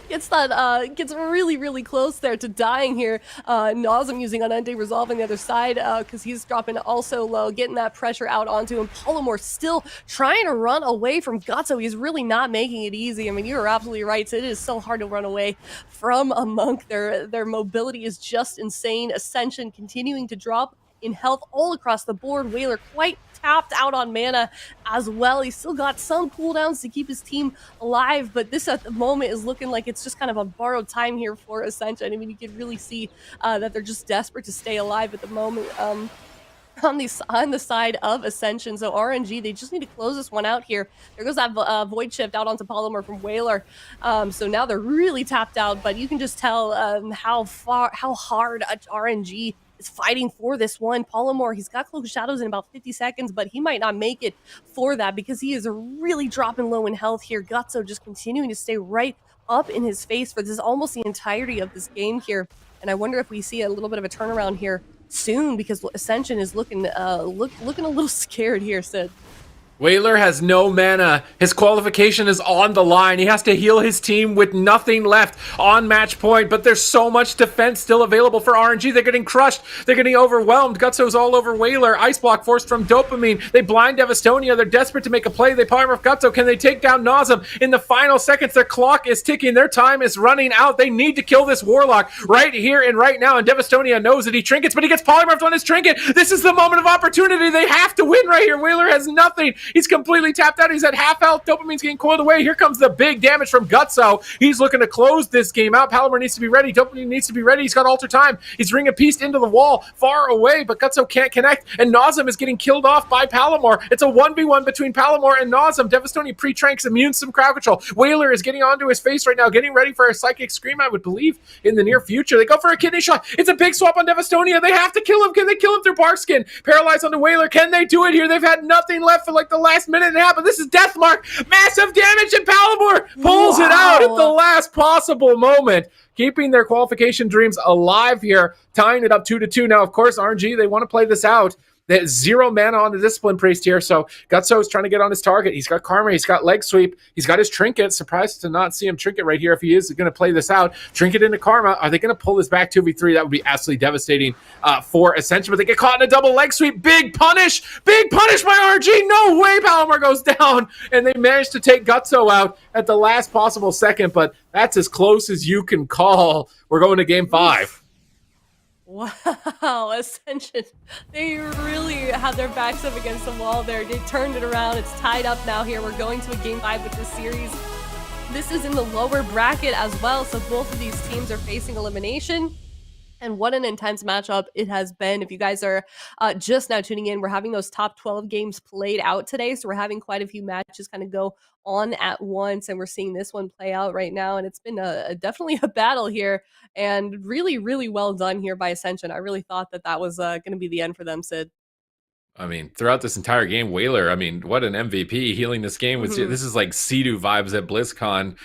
gets really, really close there to dying here. Nazem using Unending Resolve on the other side because he's dropping also low, getting that pressure out onto him. Palomar still trying to run away from Gutso. He's really not making it easy. I mean, you are absolutely right. So it is so hard to run away from a monk. Their mobility is just insane. Ascension continuing to drop in health all across the board. Whaler quite tapped out on mana as well. He's still got some cooldowns to keep his team alive, but this at the moment is looking like it's just kind of a borrowed time here for Ascension. I mean, you can really see that they're just desperate to stay alive at the moment on the side of Ascension. So RNG, they just need to close this one out here. There goes that Void Shift out onto Palomar from Whaler. So now they're really tapped out, but you can just tell how hard RNG is fighting for this one. Palomar, he's got Cloak of Shadows in about 50 seconds, but he might not make it for that because he is really dropping low in health here. Gutso just continuing to stay right up in his face for this almost the entirety of this game here. And I wonder if we see a little bit of a turnaround here soon because Ascension is looking a little scared here, Sid. Whaler has no mana. His qualification is on the line. He has to heal his team with nothing left on match point, but there's so much defense still available for RNG. They're getting crushed. They're getting overwhelmed. Gutso's all over Whaler. Ice block forced from Dopamine. They blind Devastonia. They're desperate to make a play. They polymorph Gutso. Can they take down Nazem? In the final seconds, their clock is ticking. Their time is running out. They need to kill this Warlock right here and right now, and Devastonia knows that he trinkets, but he gets polymorphed on his trinket. This is the moment of opportunity. They have to win right here. Whaler has nothing. He's completely tapped out. He's at half health. Dopamine's getting coiled away. Here comes the big damage from Gutso. He's looking to close this game out. Palomar needs to be ready. Dopamine needs to be ready. He's got alter time. He's ring a piece into the wall far away, but Gutso can't connect. And Nazem is getting killed off by Palomar. It's a 1v1 between Palomar and Nazem. Devastonian pre-tranks, immune some crowd control. Whaler is getting onto his face right now, getting ready for a psychic scream, I would believe, in the near future. They go for a kidney shot. It's a big swap on Devastonia. They have to kill him. Can they kill him through Barkskin? Paralyzed on the Whaler. Can they do it here? They've had nothing left for like the last minute and a half, but this is Deathmark. Massive damage, and Palomar pulls it out at the last possible moment, keeping their qualification dreams alive here, tying it up 2-2. Now, of course, RNG, they want to play this out. They have 0 mana on the Discipline Priest here, so Gutso is trying to get on his target. He's got Karma, he's got Leg Sweep, he's got his Trinket. Surprised to not see him Trinket right here if he is going to play this out. Trinket into Karma. Are they going to pull this back 2v3? That would be absolutely devastating for Ascension, but they get caught in a double Leg Sweep. Big punish by RNG. No way Palomar goes down, and they managed to take Gutso out at the last possible second, but that's as close as you can call. We're going to game 5. Wow, Ascension. They really had their backs up against the wall there. They turned it around. It's tied up now here. We're going to a game 5 with this series. This is in the lower bracket as well, so both of these teams are facing elimination. And what an intense matchup it has been. If you guys are just now tuning in, we're having those top 12 games played out today. So we're having quite a few matches kind of go on at once. And we're seeing this one play out right now. And it's been definitely a battle here. And really, really well done here by Ascension. I really thought that was going to be the end for them, Sid. I mean, throughout this entire game, Whaler, I mean, what an MVP healing this game. This is like Sea-Doo vibes at BlizzCon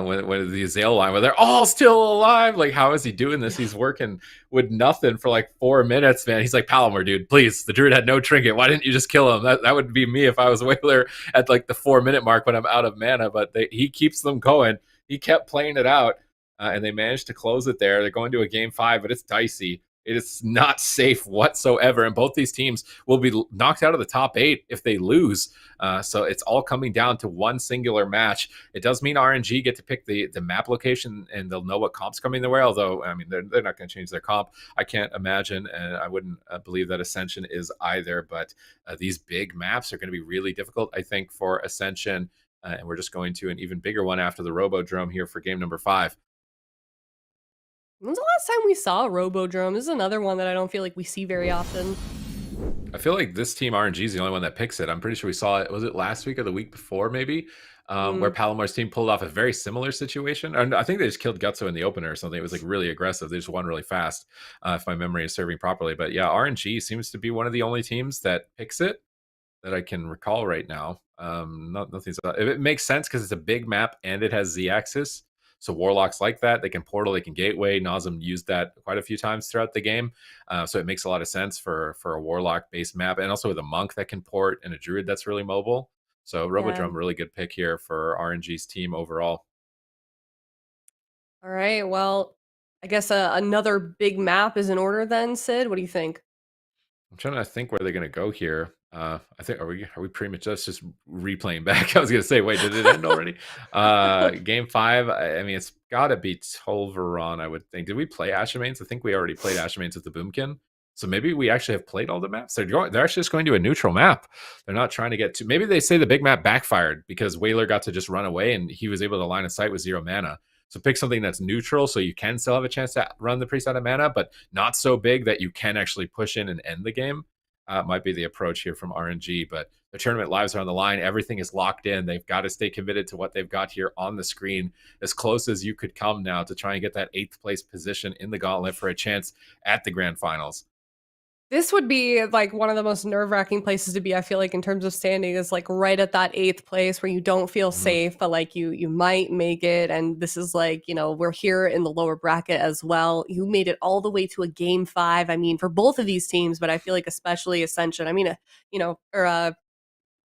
when the Azale line, where they're all still alive. Like, how is he doing this? He's working with nothing for like 4 minutes, man. He's like, Palomar, dude, please. The Druid had no trinket. Why didn't you just kill him? That would be me if I was Whaler at like the 4-minute mark when I'm out of mana. But he keeps them going. He kept playing it out, and they managed to close it there. They're going to a game 5, but it's dicey. It is not safe whatsoever, and both these teams will be knocked out of the top 8 if they lose. So it's all coming down to one singular match. It does mean RNG get to pick the map location, and they'll know what comp's coming their way, although, I mean, they're not going to change their comp. I can't imagine, and I wouldn't believe that Ascension is either, but these big maps are going to be really difficult, I think, for Ascension, and we're just going to an even bigger one after the Robodrome here for game number 5. When's the last time we saw a Robodrome? This is another one that I don't feel like we see very often. I feel like this team RNG is the only one that picks it. I'm pretty sure we saw it. Was it last week or the week before, maybe? Where Palomar's team pulled off a very similar situation. And I think they just killed Gutso in the opener or something. It was like really aggressive. They just won really fast, if my memory is serving properly. But yeah, RNG seems to be one of the only teams that picks it that I can recall right now. Nothing's. It makes sense because it's a big map and it has Z-axis. So Warlocks like that. They can portal, they can gateway. Nazem used that quite a few times throughout the game. So it makes a lot of sense for a Warlock-based map. And also with a Monk that can port and a Druid that's really mobile. So Robodrome, really good pick here for RNG's team overall. All right, well, I guess another big map is in order then, Sid. What do you think? I'm trying to think where they're going to go here. I think are we pretty much just replaying back? I was going to say, wait, did it end already? Game 5. I mean, it's got to be Tolvaron, I would think. Did we play Ashamanes? I think we already played Ashamanes with the Boomkin. So maybe we actually have played all the maps. They're actually just going to a neutral map. They're not trying to get to. Maybe they say the big map backfired because Whaler got to just run away and he was able to line of sight with 0 mana. So pick something that's neutral so you can still have a chance to run the priest out of mana, but not so big that you can actually push in and end the game. Might be the approach here from RNG, but the tournament lives are on the line. Everything is locked in. They've got to stay committed to what they've got here on the screen, as close as you could come now to try and get that 8th place position in the gauntlet for a chance at the grand finals. This would be like one of the most nerve-wracking places to be, I feel like, in terms of standing, is like right at that 8th place where you don't feel safe, but like you might make it. And this is like, we're here in the lower bracket as well. You made it all the way to a game 5. I mean, for both of these teams, but I feel like especially Ascension. I mean, they're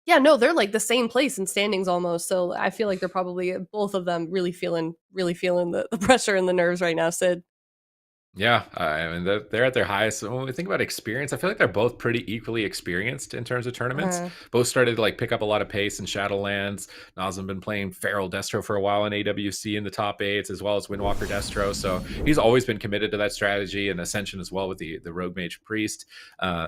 like the same place in standings almost. So I feel like they're probably both of them really feeling the pressure and the nerves right now, Sid. Yeah, I mean they're at their highest. So when we think about experience, I feel like they're both pretty equally experienced in terms of tournaments. Uh, Both started to like pick up a lot of pace in Shadowlands. Nazem been playing Feral Destro for a while in AWC in the top eights, as well as Windwalker Destro. So he's always been committed to that strategy, and Ascension as well with the Rogue Mage Priest.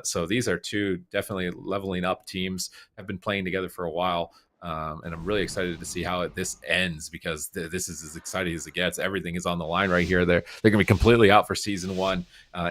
So these are two definitely leveling up teams. Have been playing together for a while. And I'm really excited to see how this ends, because this is as exciting as it gets. Everything is on the line right here. They're going to be completely out for season one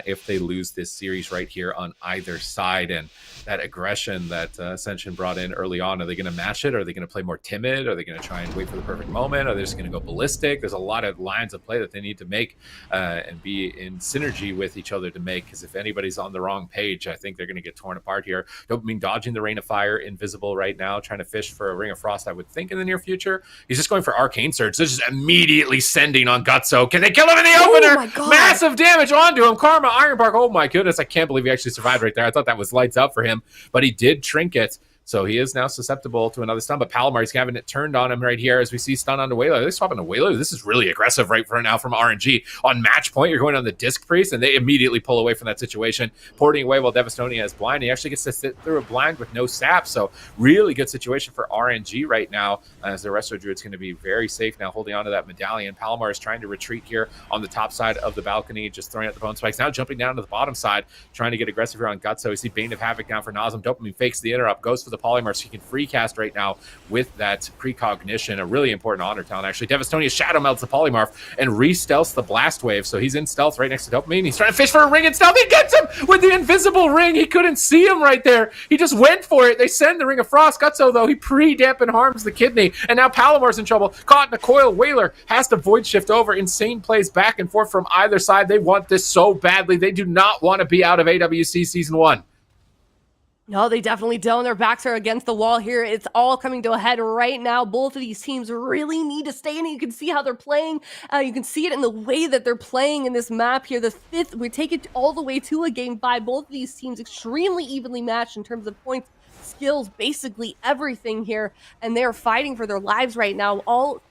if they lose this series right here on either side. And that aggression that Ascension brought in early on, are they going to match it? Are they going to play more timid? Are they going to try and wait for the perfect moment? Are they just going to go ballistic? There's a lot of lines of play that they need to make and be in synergy with each other to make, because if anybody's on the wrong page, I think they're going to get torn apart here. Dopamine dodging the Rain of Fire, invisible right now, trying to fish for a Ring of Frost, I would think, in the near future. He's just going for Arcane Surge. They're just immediately sending on Gutso. Can they kill him in the opener? my God. Massive damage onto him. Karma, Iron Bark. Oh my goodness, I can't believe he actually survived right there. I thought that was lights out for him, but he did trinket. So he is now susceptible to another stun, but Palomar, he's having it turned on him right here as we see stun onto Whaler. They're swapping to Whaler. This is really aggressive right for now from RNG. On match point, you're going on the Disc Priest, and they immediately pull away from that situation, porting away while Devastonia is blind. He actually gets to sit through a blind with no sap, so really good situation for RNG right now, as the Resto Druid's going to be very safe now, holding on to that medallion. Palomar is trying to retreat here on the top side of the balcony, just throwing out the bone spikes. Now jumping down to the bottom side, trying to get aggressive here on Gutso. We see Bane of Havoc down for Nazem. Dopamine fakes the interrupt, goes for the Polymorph, so he can free cast right now with that precognition, a really important honor talent actually. Devastonia shadow melts the Polymorph and re-stealths the Blast Wave, so he's in stealth right next to Dopamine. He's trying to fish for a ring in stealth. He gets him with the invisible ring. He couldn't see him right there. He just went for it. They send the Ring of Frost. Gutso, though, he pre-dampen harms the kidney, and now Palomar's in trouble. Caught in a coil. Whaler has to void shift over. Insane plays back and forth from either side. They want this so badly. They do not want to be out of AWC Season 1. No, they definitely don't. Their backs are against the wall here. It's all coming to a head right now. Both of these teams really need to stay in it. You can see how they're playing. You can see it in the way that they're playing in this map here. The fifth, we take it all the way to a game 5. Both of these teams extremely evenly matched in terms of points, skills, basically everything here, and they're fighting for their lives right now. All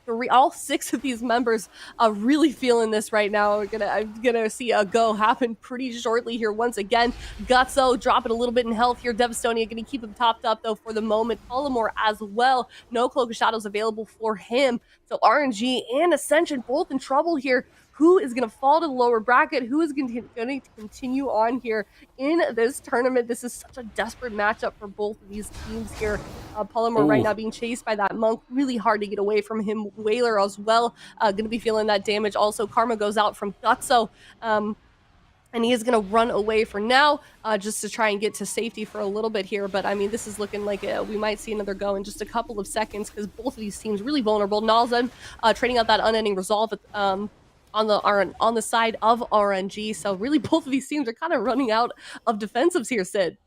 6 of these members are really feeling this right now. I'm gonna see a go happen pretty shortly here once again. Gutso dropping a little bit in health here. Devastonia gonna keep him topped up though for the moment. Polymore as well. No Cloak of Shadows available for him. So RNG and Ascension both in trouble here. Who is going to fall to the lower bracket? Who is going to continue on here in this tournament? This is such a desperate matchup for both of these teams here. Polymore right now being chased by that Monk. Really hard to get away from him. Whaler as well. Going to be feeling that damage. Also, Karma goes out from Gutso. And he is going to run away for now, just to try and get to safety for a little bit here. But, I mean, this is looking like we might see another go in just a couple of seconds, because both of these teams really vulnerable. Nalzem trading out that unending resolve on the side of RNG. So really both of these teams are kind of running out of defensives here, Sid.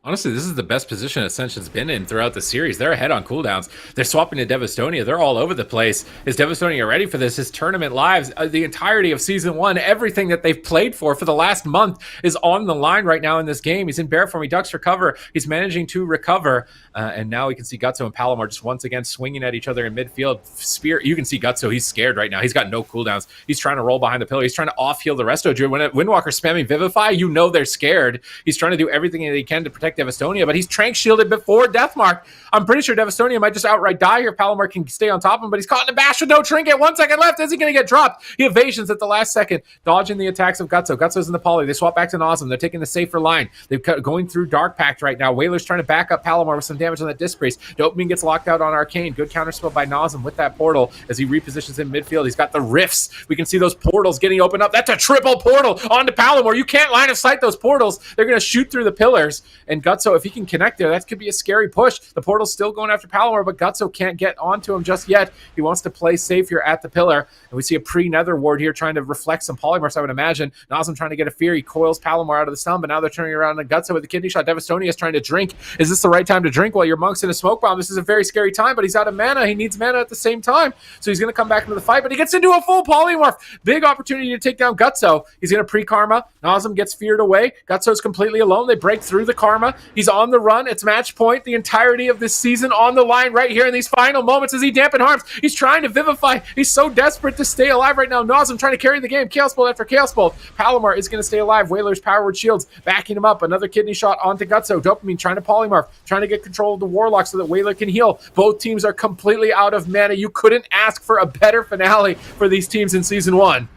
Honestly, this is the best position Ascension's been in throughout the series. They're ahead on cooldowns. They're swapping to Devastonia. They're all over the place. Is Devastonia ready for this? His tournament lives, the entirety of Season 1, everything that they've played for the last month is on the line right now in this game. He's in bear form. He ducks for cover. He's managing to recover. And now we can see Gutso and Palomar just once again swinging at each other in midfield. Spear. You can see Gutso. He's scared right now. He's got no cooldowns. He's trying to roll behind the pillar. He's trying to off-heal the Resto Druid. When Windwalker's spamming Vivify, you know they're scared. He's trying to do everything that he can to protect Devastonia, but he's trank shielded before Deathmark. I'm pretty sure Devastonia might just outright die here. Palomar can stay on top of him, but he's caught in a bash with no trinket. 1 second left. Is he going to get dropped? He evasions at the last second, dodging the attacks of Gutso. Gutso's in the poly. They swap back to Nazem. They're taking the safer line. They're going through Dark Pact right now. Whaler's trying to back up Palomar with some damage on that Disc Priest. Dopamine gets locked out on Arcane. Good counterspell by Nazem with that portal as he repositions in midfield. He's got the rifts. We can see those portals getting opened up. That's a triple portal onto Palomar. You can't line of sight those portals. They're going to shoot through the pillars. And Gutso, if he can connect there, that could be a scary push. The portal's still going after Palomar, but Gutso can't get onto him just yet. He wants to play safe here at the pillar. And we see a pre-nether ward here trying to reflect some polymorphs, I would imagine. Nazem trying to get a fear. He coils Palomar out of the stun, but now they're turning around on Gutso with a kidney shot. Devastonia is trying to drink. Is this the right time to drink while your Monk's in a smoke bomb? This is a very scary time, but he's out of mana. He needs mana at the same time. So he's going to come back into the fight, but he gets into a full polymorph. Big opportunity to take down Gutso. He's going to pre-karma. Nazem gets feared away. Gutso's completely alone. They break through the karma. Karma. He's on the run. It's match point. The entirety of this season on the line right here in these final moments as he dampen harms. He's trying to vivify. He's so desperate to stay alive right now. Nazem trying to carry the game. Chaos Bolt after Chaos Bolt. Palomar is going to stay alive. Whaler's Powerward Shields backing him up. Another kidney shot onto Gutso. Dopamine trying to polymorph, trying to get control of the Warlock so that Whaler can heal. Both teams are completely out of mana. You couldn't ask for a better finale for these teams in Season 1.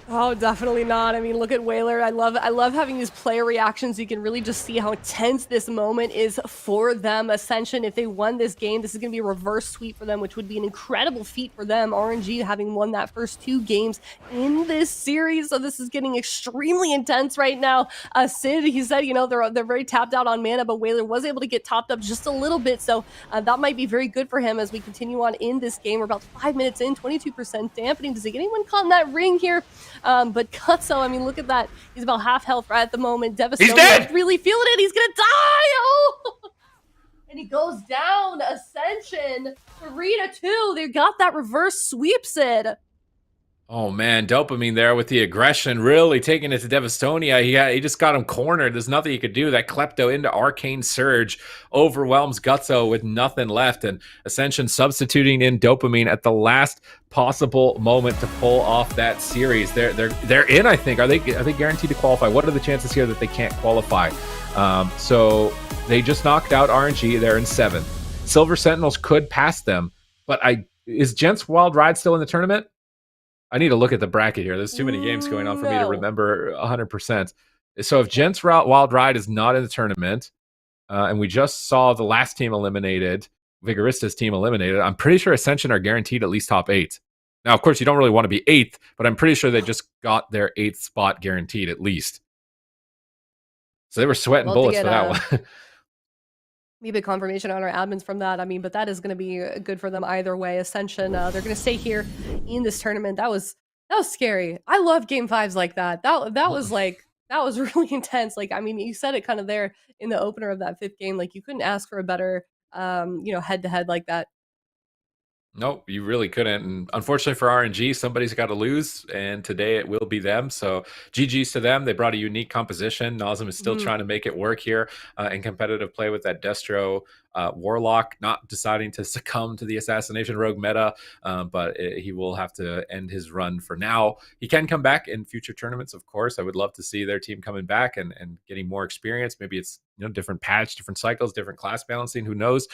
Oh, definitely not. I mean, look at Whaler. I love having these player reactions. You can really just see how tense this moment is for them. Ascension, if they won this game, this is going to be a reverse sweep for them, which would be an incredible feat for them. RNG having won that first 2 games in this series, so this is getting extremely intense right now. Sid, he said, you know, they're very tapped out on mana, but Whaler was able to get topped up just a little bit, so that might be very good for him as we continue on in this game. We're about 5 minutes in, 22% dampening. Does he get anyone caught in that ring here? But Gutso, I mean, look at that. He's about half health right at the moment. Devastating. He's dead! Really feeling it. He's gonna die! Oh! And he goes down. Ascension 3-2. They got that reverse sweep, Sid. Oh man, Dopamine there with the aggression, really taking it to Devastonia. He just got him cornered. There's nothing he could do. That Klepto into Arcane Surge overwhelms Gutso with nothing left, and Ascension substituting in Dopamine at the last possible moment to pull off that series. They're in, I think. Are they guaranteed to qualify? What are the chances here that they can't qualify? So they just knocked out RNG. They're in 7th. Silver Sentinels could pass them, but is Gents Wild Ride still in the tournament? I need to look at the bracket here. There's too many games going on for me to remember 100%. So if Gents Wild Ride is not in the tournament, and we just saw the last team eliminated, Vigorista's team eliminated, I'm pretty sure Ascension are guaranteed at least top 8. Now, of course, you don't really want to be 8th, but I'm pretty sure they just got their 8th spot guaranteed at least. So they were sweating bullets for that one. Maybe a confirmation on our admins from that. I mean, but that is going to be good for them either way. Ascension, they're going to stay here in this tournament. That was scary. I love game 5s like that. That was really intense. Like, I mean, you said it kind of there in the opener of that 5th game. Like, you couldn't ask for a better, head to head like that. Nope, you really couldn't. And unfortunately for RNG, somebody's got to lose, and today it will be them. So GG's to them. They brought a unique composition. Nazem is still trying to make it work here in competitive play with that Destro Warlock, not deciding to succumb to the Assassination Rogue meta, but he will have to end his run for now. He can come back in future tournaments, of course. I would love to see their team coming back and getting more experience. Maybe it's different patch, different cycles, different class balancing, who knows,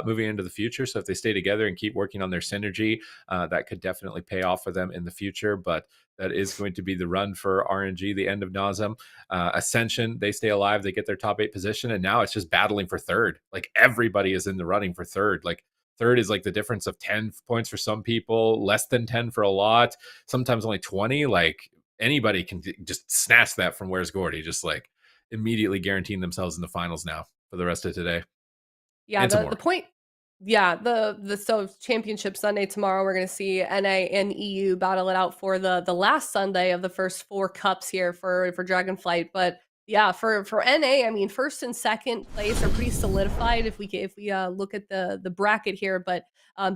moving into the future. So if they stay together and keep working on their synergy, that could definitely pay off for them in the future. But that is going to be the run for RNG, the end of Nazem. Ascension, they stay alive, they get their top 8 position, and now it's just battling for 3rd. Like, everybody is in the running for 3rd. Like, 3rd is like the difference of 10 points for some people, less than 10 for a lot, sometimes only 20. Like, anybody can just snatch that from Where's Gordy, just like immediately guaranteeing themselves in the finals now for the rest of today. Yeah, the point. Yeah, so Championship Sunday tomorrow, we're going to see NA and EU battle it out for the last Sunday of the first 4 cups here for Dragonflight. But yeah, for NA, I mean, 1st and 2nd place are pretty solidified if we look at the bracket here. But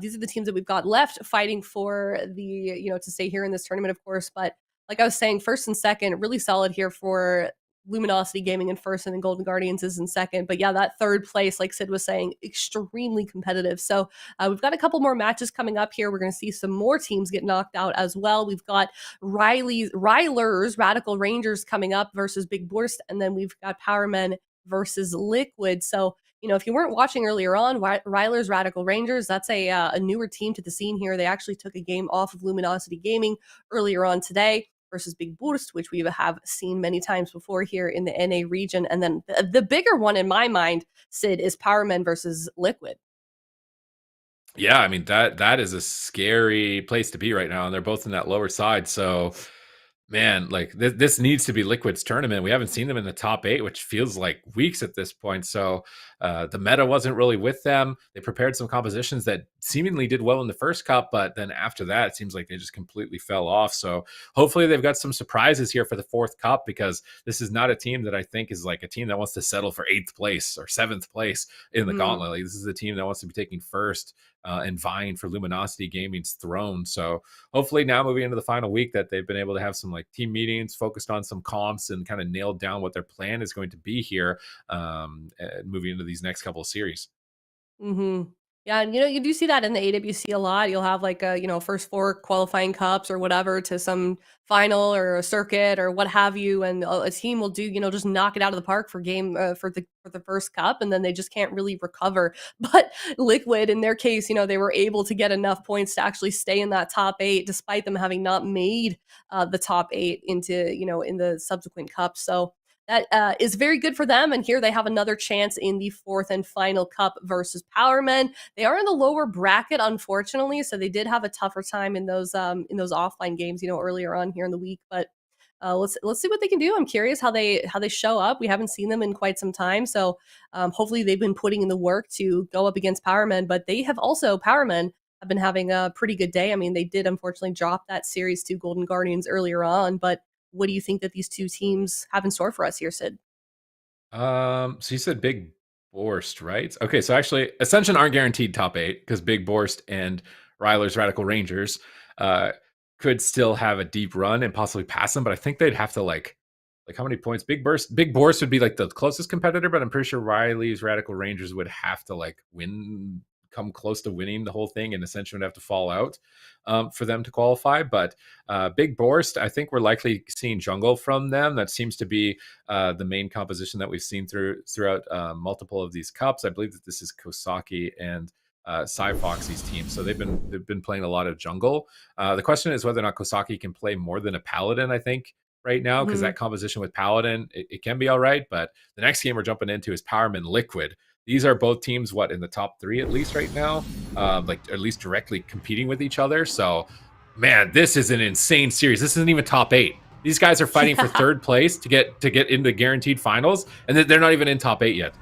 these are the teams that we've got left fighting for the to stay here in this tournament, of course. But like I was saying, 1st and 2nd really solid here for Luminosity Gaming in 1st, and then Golden Guardians is in 2nd. But yeah, that 3rd place, like Sid was saying, extremely competitive. So we've got a couple more matches coming up here. We're going to see some more teams get knocked out as well. We've got Ryler's Radical Rangers coming up versus Big BOORST, and then we've got Powermen versus Liquid. So if you weren't watching earlier on, Ryler's Radical Rangers, that's a newer team to the scene here. They actually took a game off of Luminosity Gaming earlier on today versus Big BOORST, which we have seen many times before here in the NA region. And then the bigger one in my mind, Sid, is Powermen versus Liquid. Yeah, I mean, that is a scary place to be right now, and they're both in that lower side. So, man, like this needs to be Liquid's tournament. We haven't seen them in the top 8, which feels like weeks at this point. So the meta wasn't really with them. They prepared some compositions that seemingly did well in the first cup, but then after that, it seems like they just completely fell off. So hopefully they've got some surprises here for the 4th cup, because this is not a team that I think is like a team that wants to settle for 8th place or 7th place in the gauntlet. Like, this is a team that wants to be taking 1st and vying for Luminosity Gaming's throne. So hopefully now moving into the final week that they've been able to have some like team meetings, focused on some comps, and kind of nailed down what their plan is going to be here, moving into these next couple of series. Mm-hmm. Yeah, and you do see that in the AWC a lot. You'll have like a, first four qualifying cups or whatever to some final or a circuit or what have you, and a team will do, just knock it out of the park for game for the first cup, and then they just can't really recover. But Liquid, in their case, they were able to get enough points to actually stay in that top 8, despite them having not made the top 8 into in the subsequent cups. So that is very good for them. And here they have another chance in the 4th and final cup versus Powermen. They are in the lower bracket, unfortunately, so they did have a tougher time in those offline games, earlier on here in the week. But let's see what they can do. I'm curious how they show up. We haven't seen them in quite some time, so hopefully they've been putting in the work to go up against Powermen. But Powermen have been having a pretty good day. I mean, they did unfortunately drop that series to Golden Guardians earlier on, but what do you think that these two teams have in store for us here, Sid? So you said Big BOORST, right? Okay, so actually, Ascension aren't guaranteed top 8 because Big BOORST and Ryler's Radical Rangers could still have a deep run and possibly pass them, but I think they'd have to like how many points? Big BOORST would be like the closest competitor, but I'm pretty sure Riley's Radical Rangers would have to like come close to winning the whole thing, and Ascension would have to fall out for them to qualify. But Big BOORST, I think we're likely seeing jungle from them. That seems to be the main composition that we've seen throughout multiple of these cups. I believe that this is Kosaki and Foxy's team, so they've been playing a lot of jungle. The question is whether or not Kosaki can play more than a paladin, I think, right now, because that composition with paladin, it can be all right. But the next game we're jumping into is Powermen Liquid. These are both teams, in the top 3 at least right now, at least directly competing with each other. So, man, this is an insane series. This isn't even top 8. These guys are fighting for 3rd place to get into guaranteed finals, and they're not even in top 8 yet.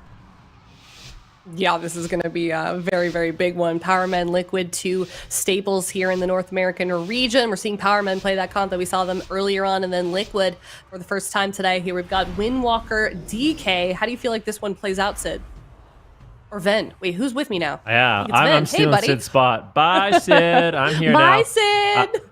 Yeah, this is going to be a very, very big one. Powermen Liquid, 2 staples here in the North American region. We're seeing Powermen play that comp that we saw them earlier on, and then Liquid for the first time today. Here we've got Windwalker, DK. How do you feel like this one plays out, Sid? Or Ven. Wait, who's with me now? Yeah, I'm stealing Sid's spot. Bye, Sid. I'm here now. Bye, Sid.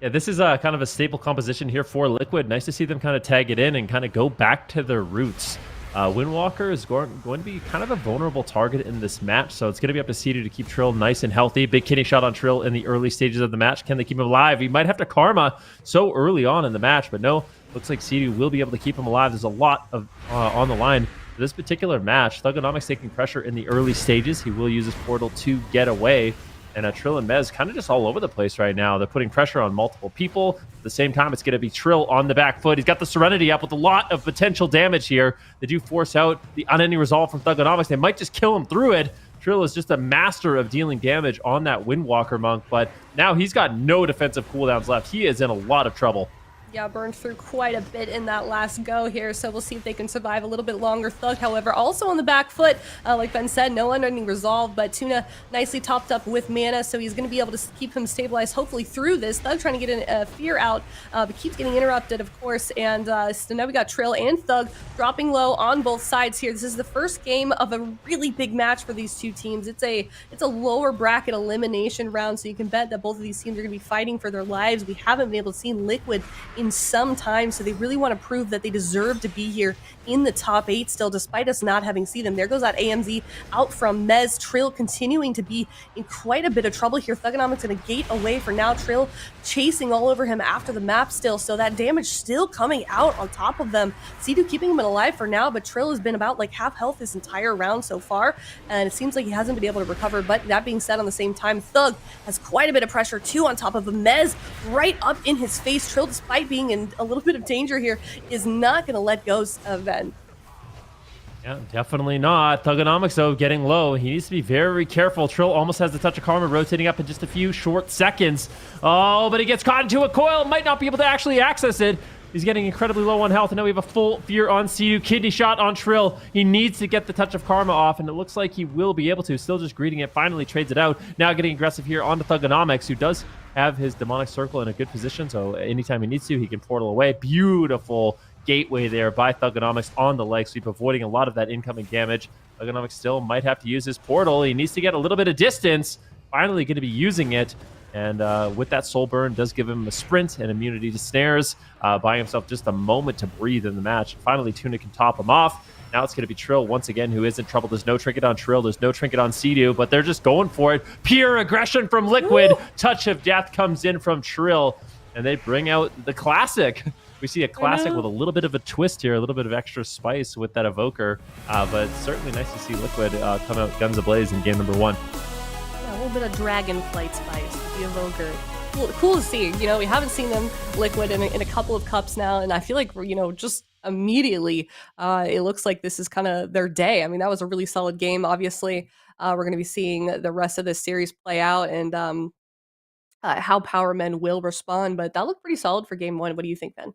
Yeah, this is kind of a staple composition here for Liquid. Nice to see them kind of tag it in and kind of go back to their roots. Windwalker is going to be kind of a vulnerable target in this match, so it's going to be up to Cedu to keep Trill nice and healthy. Big kidney shot on Trill in the early stages of the match. Can they keep him alive? He might have to karma so early on in the match, but no, looks like Cedu will be able to keep him alive. There's a lot of on the line for this particular match. Thugonomics taking pressure in the early stages. He will use his portal to get away. And Trill and Mez kind of just all over the place right now. They're putting pressure on multiple people. At the same time, it's going to be Trill on the back foot. He's got the Serenity up with a lot of potential damage here. They do force out the unending resolve from Thugonomics. They might just kill him through it. Trill is just a master of dealing damage on that Windwalker monk, but now he's got no defensive cooldowns left. He is in a lot of trouble. Yeah, burned through quite a bit in that last go here, so we'll see if they can survive a little bit longer. Thug, however, also on the back foot, like Ben said, no unending resolve, but Tuna nicely topped up with mana, so he's going to be able to keep him stabilized, hopefully through this. Thug trying to get a fear out, but keeps getting interrupted, of course, and so now we got Trill and Thug dropping low on both sides here. This is the first game of a really big match for these two teams. It's a lower bracket elimination round, so you can bet that both of these teams are going to be fighting for their lives. We haven't been able to see Liquid in some time, so they really want to prove that they deserve to be here in the top 8 still, despite us not having seen them. There goes that AMZ out from Mez. Trill continuing to be in quite a bit of trouble here. Thugonomics going to gate away for now. Trill chasing all over him after the map still, so that damage still coming out on top of them. Cedu keeping him alive for now, but Trill has been about like half health this entire round so far, and it seems like he hasn't been able to recover. But that being said, on the same time, Thug has quite a bit of pressure too on top of him. Mez right up in his face. Trill, despite being in a little bit of danger here, is not going to let go of Ben. Yeah, definitely not. Thugonomics, though, getting low. He needs to be very careful. Trill almost has the touch of karma, rotating up in just a few short seconds. Oh, but he gets caught into a coil. Might not be able to actually access it. He's getting incredibly low on health, and now we have a full fear on Cedu. Kidney shot on Trill. He needs to get the touch of karma off, and it looks like he will be able to. Still just greeting it. Finally trades it out. Now getting aggressive here on the Thugonomics, who does have his demonic circle in a good position, so anytime he needs to, he can portal away. Beautiful gateway there by Thugonomics on the leg sweep, avoiding a lot of that incoming damage. Thugonomics still might have to use his portal. He needs to get a little bit of distance. Finally going to be using it. And with that soul burn, does give him a sprint and immunity to snares, buying himself just a moment to breathe in the match. Finally, Tuna can top him off. Now it's going to be Trill once again, who is in trouble. There's no trinket on Trill. There's no trinket on Sea-Doo, but they're just going for it. Pure aggression from Liquid. Woo! Touch of Death comes in from Trill, and they bring out the classic. We see a classic with a little bit of a twist here, a little bit of extra spice with that evoker, but certainly nice to see Liquid come out guns ablaze in game number 1. Yeah, a little bit of Dragonflight spice with the evoker. Cool to see. You know, we haven't seen them Liquid in a couple of cups now, and I feel like, you know, just immediately it looks like this is kind of their day. I mean, that was a really solid game. Obviously, we're going to be seeing the rest of this series play out and how Power Men will respond, but that looked pretty solid for game 1. What do you think, Ben?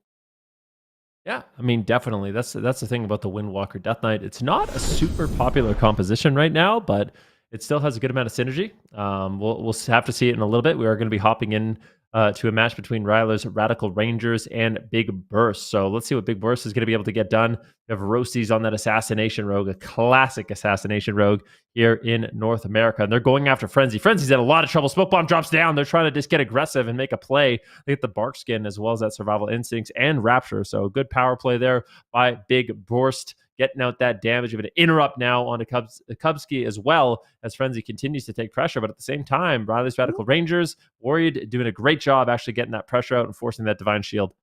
Yeah, I mean, definitely. That's the thing about the Windwalker Death Knight. It's not a super popular composition right now, but it still has a good amount of synergy. We'll have to see it in a little bit. We are going to be hopping in to a match between Ryler's Radical Rangers and Big Burst. So let's see what Big Burst is going to be able to get done. We have Roasties on that Assassination Rogue, a classic Assassination Rogue here in North America. And they're going after Frenzy. Frenzy's in a lot of trouble. Smoke Bomb drops down. They're trying to just get aggressive and make a play. They get the Bark Skin as well as that Survival Instincts and Rapture. So good power play there by Big Burst, getting out that damage. You're going to interrupt now on a Kubski as well as Frenzy continues to take pressure. But at the same time, Riley's Radical Rangers, Worried, doing a great job actually getting that pressure out and forcing that Divine Shield.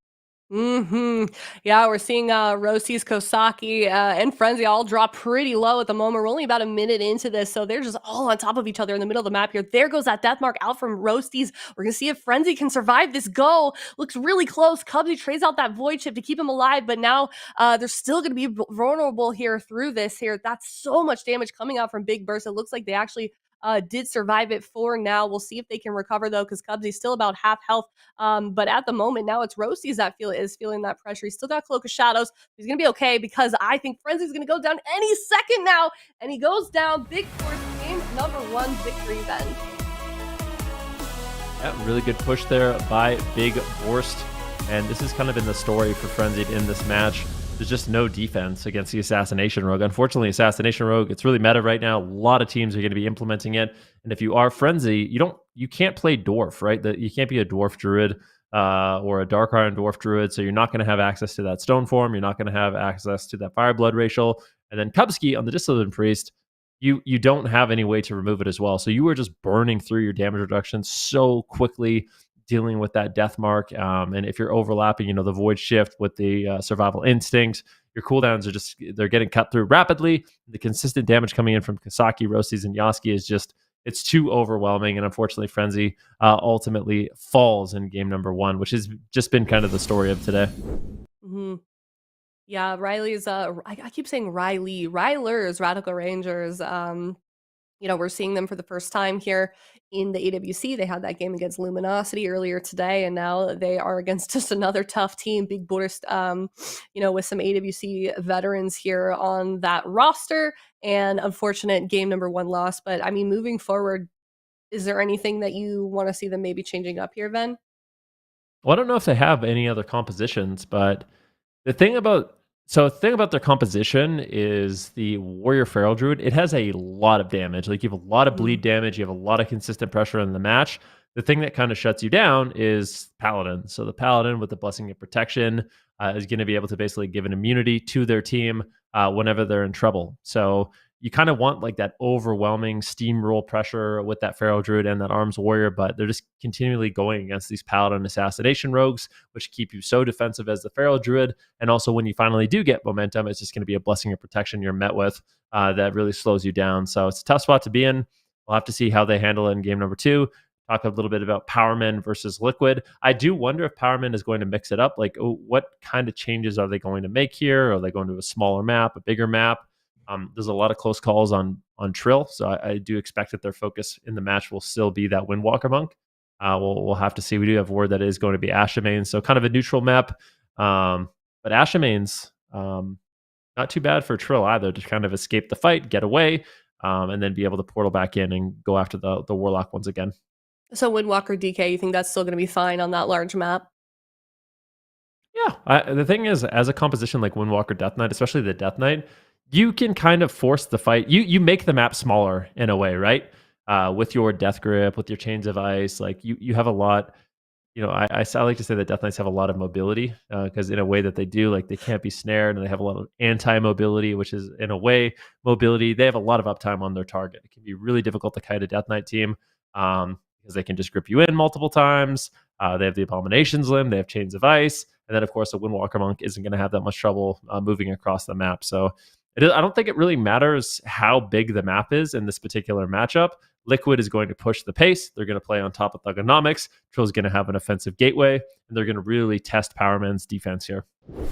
Yeah, we're seeing Rosie's, Kosaki, and Frenzy all drop pretty low at the moment. We're only about a minute into this, so they're just all on top of each other in the middle of the map here. There goes that death mark out from Roasties. We're gonna see if Frenzy can survive this go. Looks really close. Cubsy trades out that void chip to keep him alive, but now they're still gonna be vulnerable here through this here. That's so much damage coming out from Big Burst. It looks like they actually did survive it for now. We'll see if they can recover though, because Cubsy's still about half health. But at the moment now, it's Roasties that is feeling that pressure. He's still got Cloak of Shadows. He's gonna be okay because I think Frenzy's gonna go down any second now, and he goes down. Big Force game number 1 victory then. Yeah, really good push there by Big Borst. And this has kind of been the story for Frenzy in this match. There's just no defense against the Assassination Rogue. Unfortunately, Assassination Rogue, it's really meta right now. A lot of teams are going to be implementing it. And if you are Frenzy, you can't play Dwarf, right? You can't be a Dwarf Druid or a Dark Iron Dwarf Druid, so you're not going to have access to that Stone Form. You're not going to have access to that Fireblood racial. And then Kubski on the Disciplined Priest, you don't have any way to remove it as well. So you were just burning through your damage reduction so quickly, dealing with that death mark. And if you're overlapping, the void shift with the survival instincts, your cooldowns they're getting cut through rapidly. The consistent damage coming in from Kasaki, Roasties, and Yaski is it's too overwhelming. And unfortunately, Frenzy ultimately falls in game number 1, which has just been kind of the story of today. Yeah, Riley's, I keep saying Ryler's Radical Rangers. We're seeing them for the first time here in the AWC. They had that game against Luminosity earlier today, and now they are against just another tough team, Big BOORST, with some AWC veterans here on that roster, and unfortunate game number 1 loss. But, I mean, moving forward, is there anything that you want to see them maybe changing up here, Ben? Well, I don't know if they have any other compositions, but the thing about their composition is the Warrior Feral Druid. It has a lot of damage. Like, you have a lot of bleed damage. You have a lot of consistent pressure in the match. The thing that kind of shuts you down is Paladin. So the Paladin with the Blessing of Protection is going to be able to basically give an immunity to their team whenever they're in trouble. So you kind of want like that overwhelming steamroll pressure with that Feral Druid and that Arms Warrior, but they're just continually going against these Paladin Assassination Rogues, which keep you so defensive as the Feral Druid. And also when you finally do get momentum, it's just going to be a Blessing of Protection you're met with that really slows you down. So it's a tough spot to be in. We'll have to see how they handle it in game number 2. Talk a little bit about Powerman versus Liquid. I do wonder if Powerman is going to mix it up. Like, what kind of changes are they going to make here? Are they going to a smaller map, a bigger map? There's a lot of close calls on Trill, so I do expect that their focus in the match will still be that Windwalker Monk. We'll have to see. We do have word that it is going to be Ashamain, so kind of a neutral map. But Ashamain's not too bad for Trill either, to kind of escape the fight, get away, and then be able to portal back in and go after the Warlock once again. So Windwalker DK, you think that's still going to be fine on that large map? Yeah, the thing is, as a composition like Windwalker Death Knight, especially the Death Knight, you can kind of force the fight. You make the map smaller in a way, right? With your Death Grip, with your Chains of Ice, like you have a lot. I like to say that Death Knights have a lot of mobility because in a way that they do, like they can't be snared and they have a lot of anti-mobility, which is in a way mobility. They have a lot of uptime on their target. It can be really difficult to kite a Death Knight team because they can just grip you in multiple times. They have the Abominations Limb, they have Chains of Ice, and then of course a Windwalker Monk isn't going to have that much trouble moving across the map. So I don't think it really matters how big the map is in this particular matchup. Liquid is going to push the pace. They're going to play on top of Thugonomics. Trill's going to have an offensive gateway, and they're going to really test Powerman's defense here. You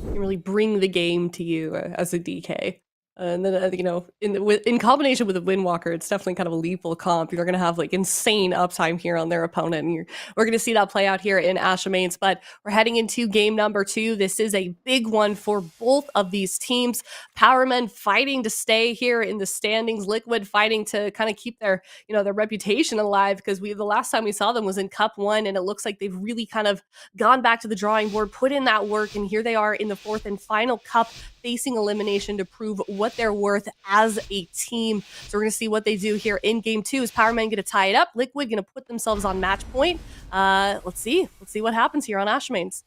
can really bring the game to you as a DK. And then, in combination with the Windwalker, it's definitely kind of a lethal comp. You're going to have like insane uptime here on their opponent. And we're going to see that play out here in Ashamains. But we're heading into game number 2. This is a big one for both of these teams. Powermen fighting to stay here in the standings. Liquid fighting to kind of keep their reputation alive, because the last time we saw them was in Cup 1, and it looks like they've really kind of gone back to the drawing board, put in that work, and here they are in the 4th and final Cup, facing elimination to prove what they're worth as a team. So we're going to see what they do here in game 2. Is Powerman going to tie it up? Liquid going to put themselves on match point. Let's see what happens here on Ashamains.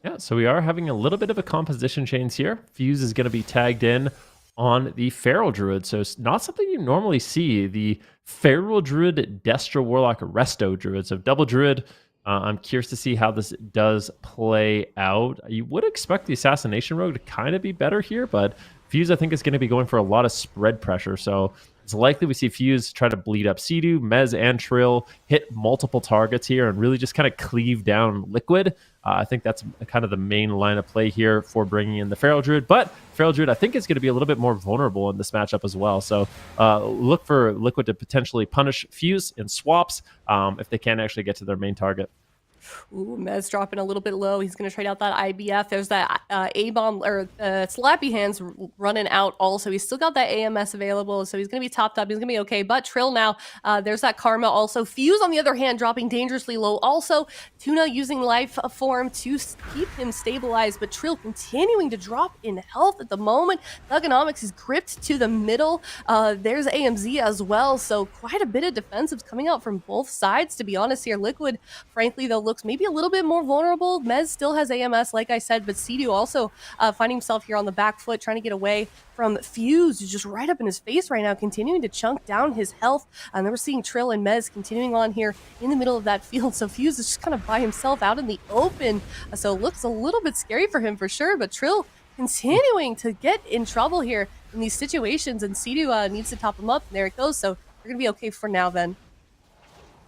Yeah, so we are having a little bit of a composition change here. Fuse is going to be tagged in on the Feral Druid. So it's not something you normally see. The Feral Druid, Destra Warlock, Resto Druid. So double Druid. I'm curious to see how this does play out. You would expect the Assassination Rogue to kind of be better here, but Fuse, I think, is going to be going for a lot of spread pressure. So it's likely we see Fuse try to bleed up Sea-Doo, Mez, and Trill, hit multiple targets here, and really just kind of cleave down Liquid. I think that's kind of the main line of play here for bringing in the Feral Druid. But Feral Druid, I think, is going to be a little bit more vulnerable in this matchup as well. So look for Liquid to potentially punish Fuse in swaps if they can't actually get to their main target. Ooh, Mez dropping a little bit low. He's going to trade out that IBF. There's that A-bomb, or Slappy Hands running out also. He's still got that AMS available, so he's going to be topped up. He's going to be okay. But Trill now, there's that Karma also. Fuse, on the other hand, dropping dangerously low also. Tuna using Life Form to keep him stabilized, but Trill continuing to drop in health at the moment. Thugonomics is gripped to the middle. There's AMZ as well, so quite a bit of defensives coming out from both sides, to be honest here. Liquid, frankly, though, looks maybe a little bit more vulnerable. Mez still has AMS, like I said, but Sea-Doo also finding himself here on the back foot, trying to get away from Fuse, who's just right up in his face right now, continuing to chunk down his health. And then we're seeing Trill and Mez continuing on here in the middle of that field. So Fuse is just kind of by himself out in the open. So it looks a little bit scary for him for sure, but Trill continuing to get in trouble here in these situations, and Sea-Doo needs to top him up. And there it goes. So we're going to be okay for now then.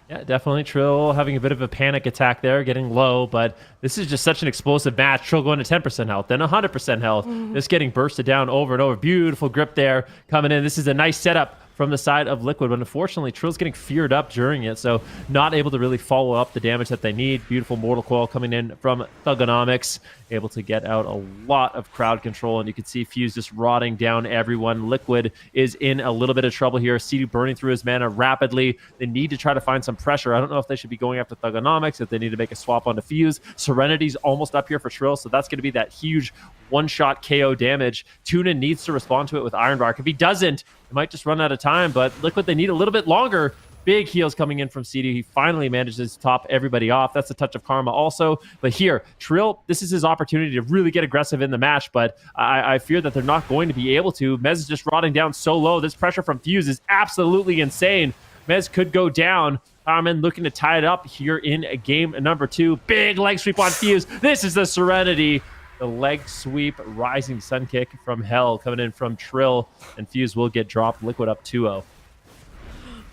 Yeah, definitely. Trill having a bit of a panic attack there, getting low, but this is just such an explosive match. Trill going to 10% health, then 100% health, just getting bursted down over and over. Beautiful grip there coming in. This is a nice setup from the side of Liquid, but unfortunately, Trill's getting feared up during it, so not able to really follow up the damage that they need. Beautiful Mortal Coil coming in from Thugonomics, able to get out a lot of crowd control, and you can see Fuse just rotting down everyone. Liquid is in a little bit of trouble here. Sea-Doo burning through his mana rapidly. They need to try to find some pressure. I don't know if they should be going after Thugonomics, if they need to make a swap onto Fuse. Serenity's almost up here for Trill, so that's going to be that huge one-shot KO damage. Tuna needs to respond to it with Iron Bark. If he doesn't, it might just run out of time, but Liquid, they need a little bit longer. Big heals coming in from CD. He finally manages to top everybody off. That's a touch of karma also. But here, Trill, this is his opportunity to really get aggressive in the match, but I fear that they're not going to be able to. Mez is just rotting down so low. This pressure from Fuse is absolutely insane. Mez could go down. Powerman looking to tie it up here in game number 2. Big leg sweep on Fuse. This is the Serenity. The leg sweep, rising sun kick from hell coming in from Trill, and Fuse will get dropped. Liquid up 2-0.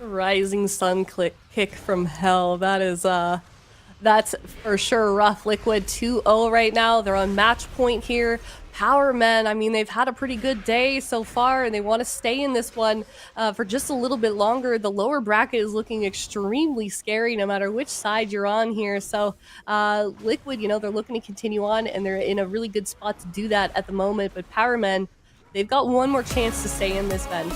Rising sun kick from hell. That is that's for sure rough. Liquid 2-0 right now. They're on match point here. Powermen, I mean, they've had a pretty good day so far, and they want to stay in this one for just a little bit longer. The lower bracket is looking extremely scary no matter which side you're on here. So Liquid, they're looking to continue on, and they're in a really good spot to do that at the moment. But Powermen, they've got one more chance to stay in this, Ben.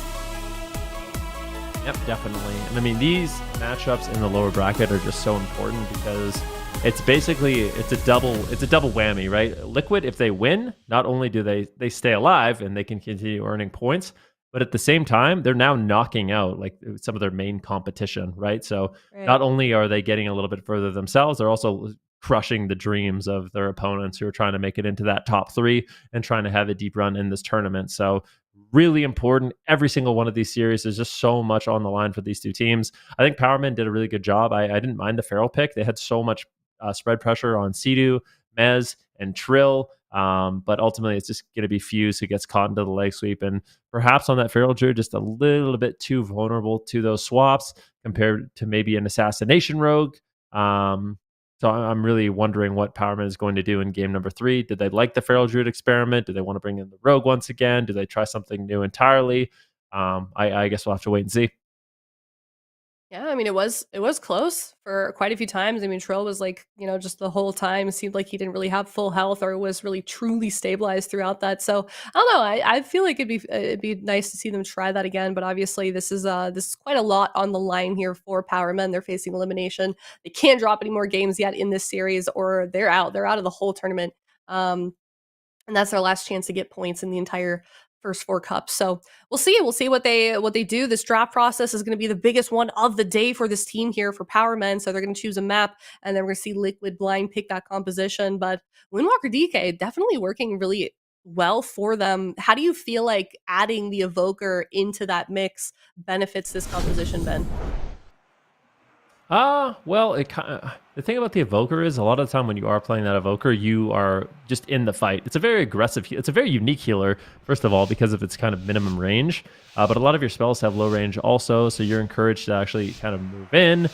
Yep, definitely. And I mean, these matchups in the lower bracket are just so important because it's basically it's a double whammy, right? Liquid, if they win, not only do they stay alive and they can continue earning points, but at the same time they're now knocking out like some of their main competition, right? So not only are they getting a little bit further themselves, they're also crushing the dreams of their opponents who are trying to make it into that top 3 and trying to have a deep run in this tournament. So really important. Every single one of these series, there's just so much on the line for these two teams. I think Powerman did a really good job. I didn't mind the Feral pick. They had so much spread pressure on Sidu, Mez, and Trill. But ultimately, it's just going to be Fuse who gets caught into the leg sweep. And perhaps on that Feral Druid, just a little bit too vulnerable to those swaps compared to maybe an Assassination Rogue. So I'm really wondering what Powerman is going to do in game number 3. Did they like the Feral Druid experiment? Do they want to bring in the Rogue once again? Do they try something new entirely? I guess we'll have to wait and see. Yeah, I mean, it was close for quite a few times. I mean, Trill was like, just the whole time seemed like he didn't really have full health or was really truly stabilized throughout that. So I don't know. I feel like it'd be nice to see them try that again. But obviously, this is quite a lot on the line here for Power Men. They're facing elimination. They can't drop any more games yet in this series, or they're out. They're out of the whole tournament. And that's their last chance to get points in the entire first 4 cups. So we'll see what they do. This draft process is going to be the biggest one of the day for this team here for Power Men. So they're going to choose a map, and then we're going to see Liquid blind pick that composition. But Windwalker DK definitely working really well for them. How do you feel like adding the Evoker into that mix benefits this composition, Ben? Well, the thing about the Evoker is a lot of the time when you are playing that Evoker, you are just in the fight. It's a very aggressive, it's a very unique healer, first of all, because of its kind of minimum range. But a lot of your spells have low range also, so you're encouraged to actually kind of move in,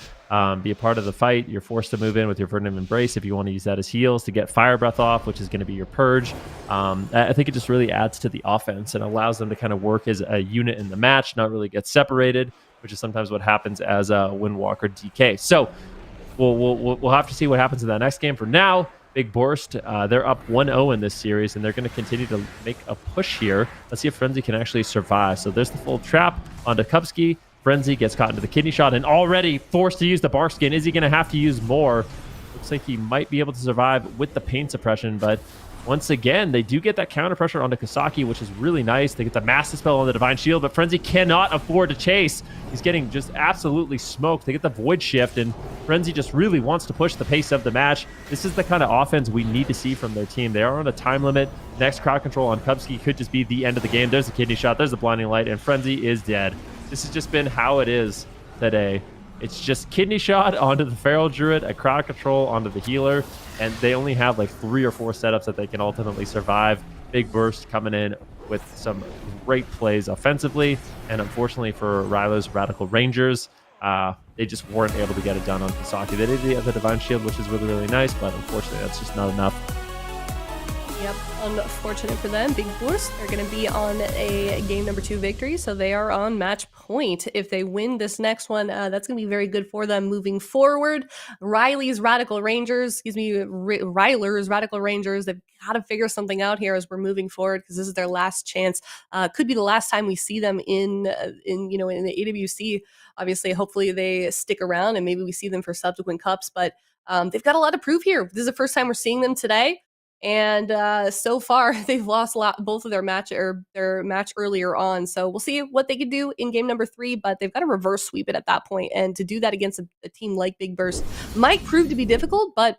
be a part of the fight. You're forced to move in with your Verdant Embrace if you want to use that as heals to get Fire Breath off, which is going to be your Purge. I think it just really adds to the offense and allows them to kind of work as a unit in the match, not really get separated, which is sometimes what happens as a Windwalker DK. So we'll have to see what happens in that next game. For now, Big BOORST, they're up 1-0 in this series, and they're going to continue to make a push here. Let's see if Frenzy can actually survive. So there's the full trap onto Kupski. Frenzy gets caught into the kidney shot and already forced to use the bark skin. Is he going to have to use more? Looks like he might be able to survive with the pain suppression, but once again, they do get that counter pressure onto Kasaki, which is really nice. They get the Mass Spell on the Divine Shield, but Frenzy cannot afford to chase. He's getting just absolutely smoked. They get the Void Shift, and Frenzy just really wants to push the pace of the match. This is the kind of offense we need to see from their team. They are on a time limit. Next crowd control on Kupski could just be the end of the game. There's the kidney shot. There's the blinding light, and Frenzy is dead. This has just been how it is today. It's just kidney shot onto the Feral Druid, a crowd control onto the healer, and they only have like 3 or 4 setups that they can ultimately survive. Big BOORST coming in with some great plays offensively, and unfortunately for Rylo's Radical Rangers, they just weren't able to get it done on Kasaki. They did have the Divine Shield, which is really, really nice, but unfortunately that's just not enough. Yep, unfortunate for them. Big BOORST are going to be on a game number 2 victory, so they are on match point. If they win this next one, that's going to be very good for them moving forward. Ryler's Radical Rangers, they've got to figure something out here as we're moving forward, because this is their last chance. Could be the last time we see them in the AWC. Obviously, hopefully they stick around and maybe we see them for subsequent cups, but they've got a lot to prove here. This is the first time we're seeing them today. And so far, they've lost both of their match earlier on. So we'll see what they can do in game number 3, but they've got to reverse sweep it at that point. And to do that against a team like Big BOORST might prove to be difficult, but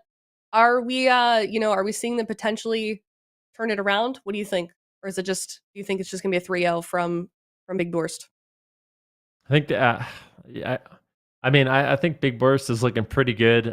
are we seeing them potentially turn it around? What do you think? Or is it just, do you think it's just going to be a 3-0 from Big BOORST? I think I think Big BOORST is looking pretty good.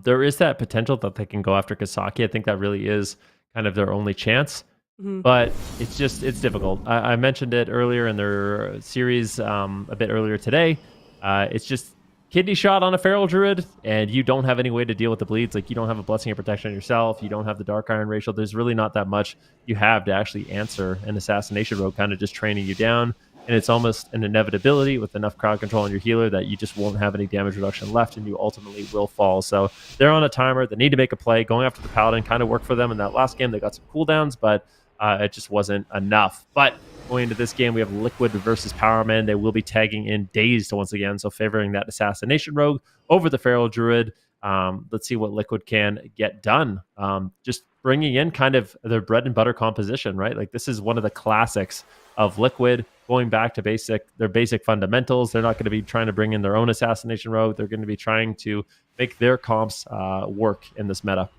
There is that potential that they can go after Kasaki. I think that really is kind of their only chance. Mm-hmm. But it's difficult. I mentioned it earlier in their series a bit earlier today. It's just kidney shot on a Feral Druid, and you don't have any way to deal with the bleeds. Like, you don't have a Blessing of Protection yourself. You don't have the Dark Iron ratio. There's really not that much you have to actually answer an Assassination Rogue kind of just training you down. And it's almost an inevitability with enough crowd control on your healer that you just won't have any damage reduction left, and you ultimately will fall. So they're on a timer. They need to make a play. Going after the Paladin kind of worked for them in that last game. They got some cooldowns, but it just wasn't enough. But going into this game, we have Liquid versus Powerman. They will be tagging in Dazed once again, so favoring that Assassination Rogue over the Feral Druid. Let's see what Liquid can get done. Just bringing in kind of their bread and butter composition, right? Like this is one of the classics of Liquid, going back to their basic fundamentals. They're not going to be trying to bring in their own assassination rogue. They're going to be trying to make their comps work in this meta.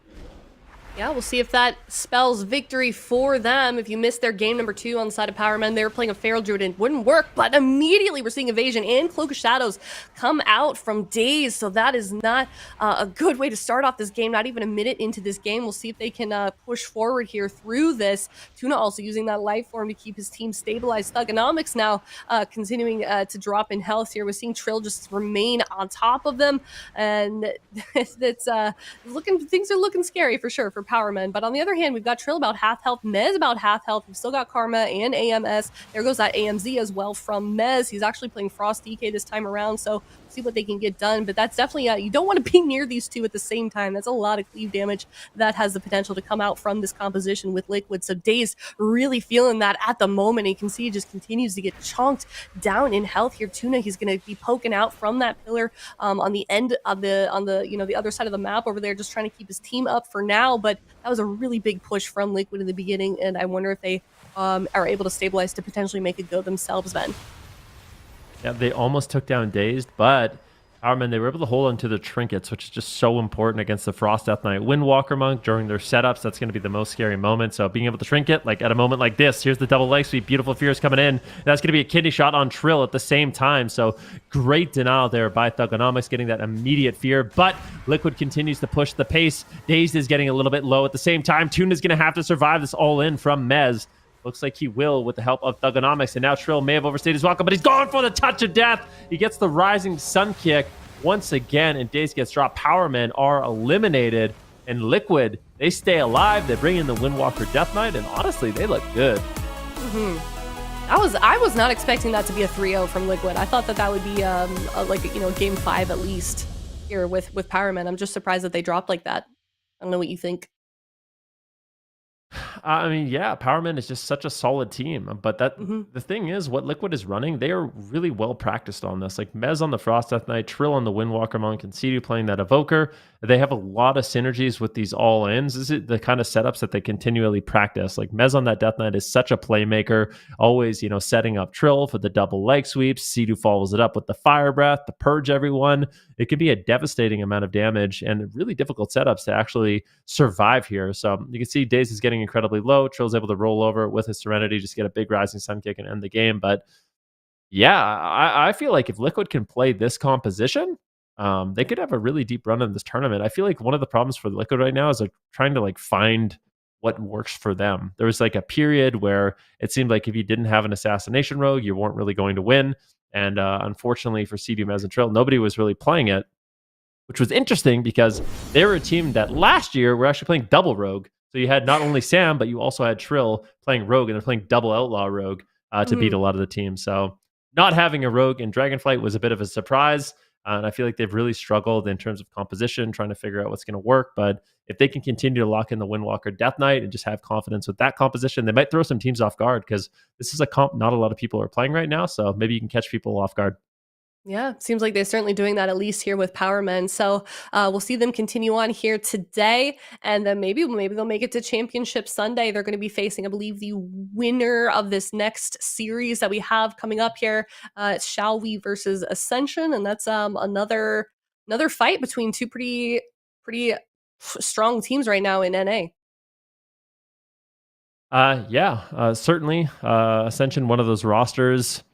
Yeah, we'll see if that spells victory for them. If you missed their game number 2 on the side of Power Men, they were playing a Feral Druid and it wouldn't work, but immediately we're seeing Evasion and Cloak of Shadows come out from Daze, so that is not a good way to start off this game, not even a minute into this game. We'll see if they can push forward here through this. Tuna also using that life form to keep his team stabilized. Thugonomics now continuing to drop in health here. We're seeing Trill just remain on top of them, and things are looking scary for sure for Power Men. But on the other hand, we've got Trill about half health, Mez about half health. We've still got Karma and AMS. There goes that AMZ as well from Mez. He's actually playing Frost DK this time around, so see what they can get done. But that's definitely you don't want to be near these two at the same time. That's a lot of cleave damage that has the potential to come out from this composition with Liquid. So Daze really feeling that at the moment. You can see he just continues to get chunked down in health here. Tuna, he's going to be poking out from that pillar on the end of the other side of the map over there, just trying to keep his team up for now. But that was a really big push from Liquid in the beginning, and I wonder if they are able to stabilize to potentially make it go themselves, Ben. Yeah, they almost took down Dazed, but Powermen, they were able to hold on to the trinkets, which is just so important against the Frost Death Knight Windwalker Monk during their setups. That's going to be the most scary moment. So being able to trinket, like at a moment like this, here's the double leg sweep, Beautiful Fears coming in. That's going to be a kidney shot on Trill at the same time. So great denial there by Thugonomics, getting that immediate fear. But Liquid continues to push the pace. Dazed is getting a little bit low at the same time. Tuna's going to have to survive this all in from Mez. Looks like he will with the help of Thugonomics. And now Trill may have overstayed his welcome, but he's going for the touch of death. He gets the rising sun kick once again, and Daze gets dropped. Powermen are eliminated, and Liquid, they stay alive. They bring in the Windwalker Death Knight, and honestly, they look good. I was not expecting that to be a 3-0 from Liquid. I thought that would be game 5 at least here with Powermen. I'm just surprised that they dropped like that. I don't know what you think. I mean, yeah, Powermen is just such a solid team. But the thing is, what Liquid is running, they are really well practiced on this. Like Mez on the Frost Death Knight, Trill on the Windwalker Monk, and Sidu playing that Evoker. They have a lot of synergies with these all-ins. This is the kind of setups that they continually practice. Like Mez on that Death Knight is such a playmaker, always, setting up Trill for the double leg sweeps. Sidu follows it up with the Fire Breath, the Purge everyone. It can be a devastating amount of damage and really difficult setups to actually survive here. So you can see Daze is getting incredibly low. Trill's able to roll over with his Serenity, just get a big Rising Sun kick and end the game. But yeah, I feel like if Liquid can play this composition, they could have a really deep run in this tournament. I feel like one of the problems for Liquid right now is they're trying to find what works for them. There was a period where it seemed like if you didn't have an assassination rogue, you weren't really going to win. And unfortunately for CD, Mez, and Trill, nobody was really playing it, which was interesting because they were a team that last year were actually playing double rogue. So you had not only Sam, but you also had Trill playing rogue, and they're playing double outlaw rogue to beat a lot of the teams. So not having a rogue in Dragonflight was a bit of a surprise. And I feel like they've really struggled in terms of composition, trying to figure out what's going to work. But if they can continue to lock in the Windwalker Death Knight and just have confidence with that composition, they might throw some teams off guard, because this is a comp not a lot of people are playing right now. So maybe you can catch people off guard. Yeah, seems like they're certainly doing that, at least here with Powermen. So we'll see them continue on here today, and then maybe they'll make it to Championship Sunday. They're going to be facing, I believe, the winner of this next series that we have coming up here. It's Shall We versus Ascension, and that's another fight between two pretty strong teams right now in NA. Certainly. Ascension, one of those rosters.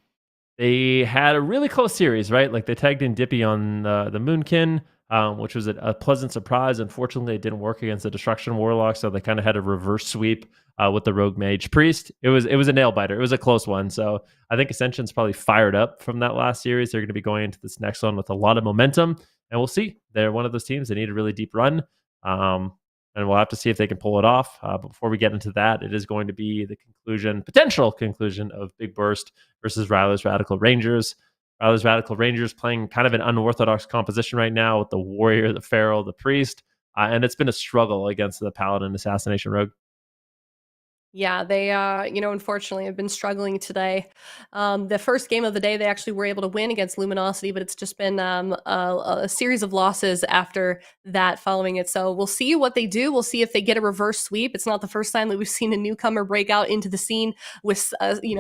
They had a really close series, right? Like they tagged in Dippy on the Moonkin, which was a pleasant surprise. Unfortunately, it didn't work against the Destruction Warlock, so they kind of had a reverse sweep with the Rogue Mage Priest. It was a nail biter. It was a close one. So I think Ascension's probably fired up from that last series. They're going to be going into this next one with a lot of momentum, and we'll see. They're one of those teams that need a really deep run. And we'll have to see if they can pull it off. But before we get into that, it is going to be the potential conclusion of Big Burst versus Ryler's Radical Rangers. Ryler's Radical Rangers playing kind of an unorthodox composition right now with the Warrior, the Feral, the Priest. And it's been a struggle against the Paladin Assassination Rogue. Yeah, they, unfortunately have been struggling today. The first game of the day, they actually were able to win against Luminosity, but it's just been a series of losses after that following it. So we'll see what they do. We'll see if they get a reverse sweep. It's not the first time that we've seen a newcomer break out into the scene with,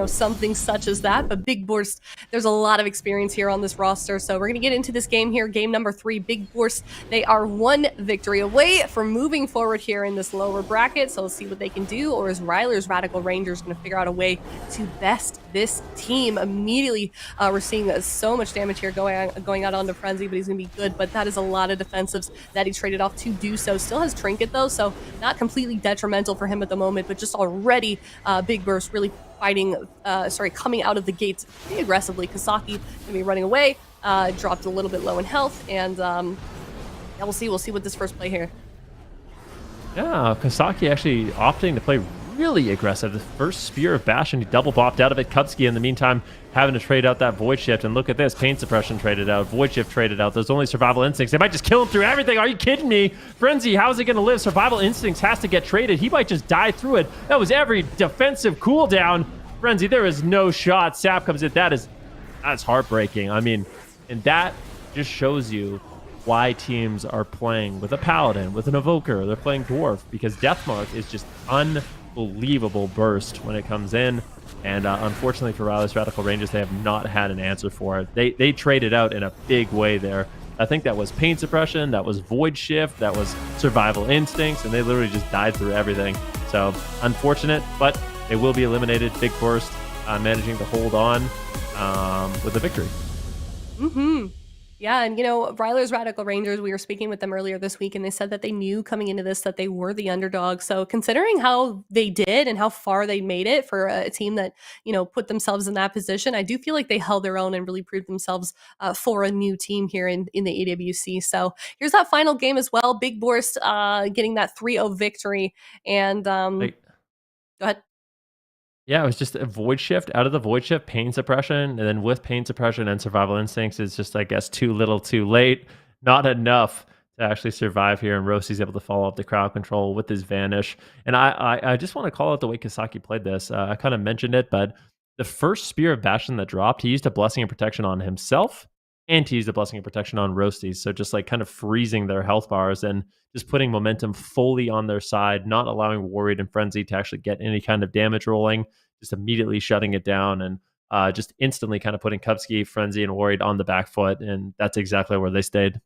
something such as that. But Big Boorst, there's a lot of experience here on this roster. So we're going to get into this game here. Game number 3, Big Boorst. They are 1 victory away from moving forward here in this lower bracket. So let's see what they can do. Or is Ryler's Radical Rangers going to figure out a way to best this team immediately? We're seeing so much damage here going out onto Frenzy, but he's going to be good. But that is a lot of defensives that he traded off to do so. Still has Trinket though, so not completely detrimental for him at the moment, but just already Big Boorst really coming out of the gates pretty aggressively. Kasaki going to be running away, dropped a little bit low in health, and yeah, we'll see what this first play here. Yeah, Kasaki actually opting to play really aggressive. The first Spear of Bastion, he double bopped out of it. Kupski, in the meantime, having to trade out that Void Shift. And look at this. Pain Suppression traded out. Void Shift traded out. There's only Survival Instincts. They might just kill him through everything. Are you kidding me? Frenzy, how's it going to live? Survival Instincts has to get traded. He might just die through it. That was every defensive cooldown. Frenzy, there is no shot. Sap comes in. That's heartbreaking. I mean, and that just shows you why teams are playing with a Paladin, with an Evoker. They're playing Dwarf because Deathmark is just unbelievable burst when it comes in. And unfortunately for Ryler's Radical Rangers, they have not had an answer for it. They traded out in a big way there. I think that was Pain Suppression, that was Void Shift, that was Survival Instincts, and they literally just died through everything. So unfortunate, but they will be eliminated. Big Boorst managing to hold on with a victory. Mm-hmm. Yeah, and Ryler's Radical Rangers, we were speaking with them earlier this week, and they said that they knew coming into this that they were the underdog. So considering how they did and how far they made it for a team that, put themselves in that position, I do feel like they held their own and really proved themselves for a new team here in the AWC. So here's that final game as well. Big Boorst getting that 3-0 victory. And go ahead. Yeah, it was just a Void Shift. Out of the Void Shift, Pain Suppression, and then with Pain Suppression and Survival Instincts, it's just, I guess, too little too late. Not enough to actually survive here, and Rossi's able to follow up the crowd control with his Vanish. And I just want to call out the way Kasaki played this. I kind of mentioned it, but the first Spear of Bastion that dropped, he used a Blessing of Protection on himself, and he used a Blessing of Protection on Roasties. So just like kind of freezing their health bars and just putting momentum fully on their side, not allowing Worried and Frenzy to actually get any kind of damage rolling, just immediately shutting it down and just instantly kind of putting Kupski, Frenzy, and Worried on the back foot. And that's exactly where they stayed.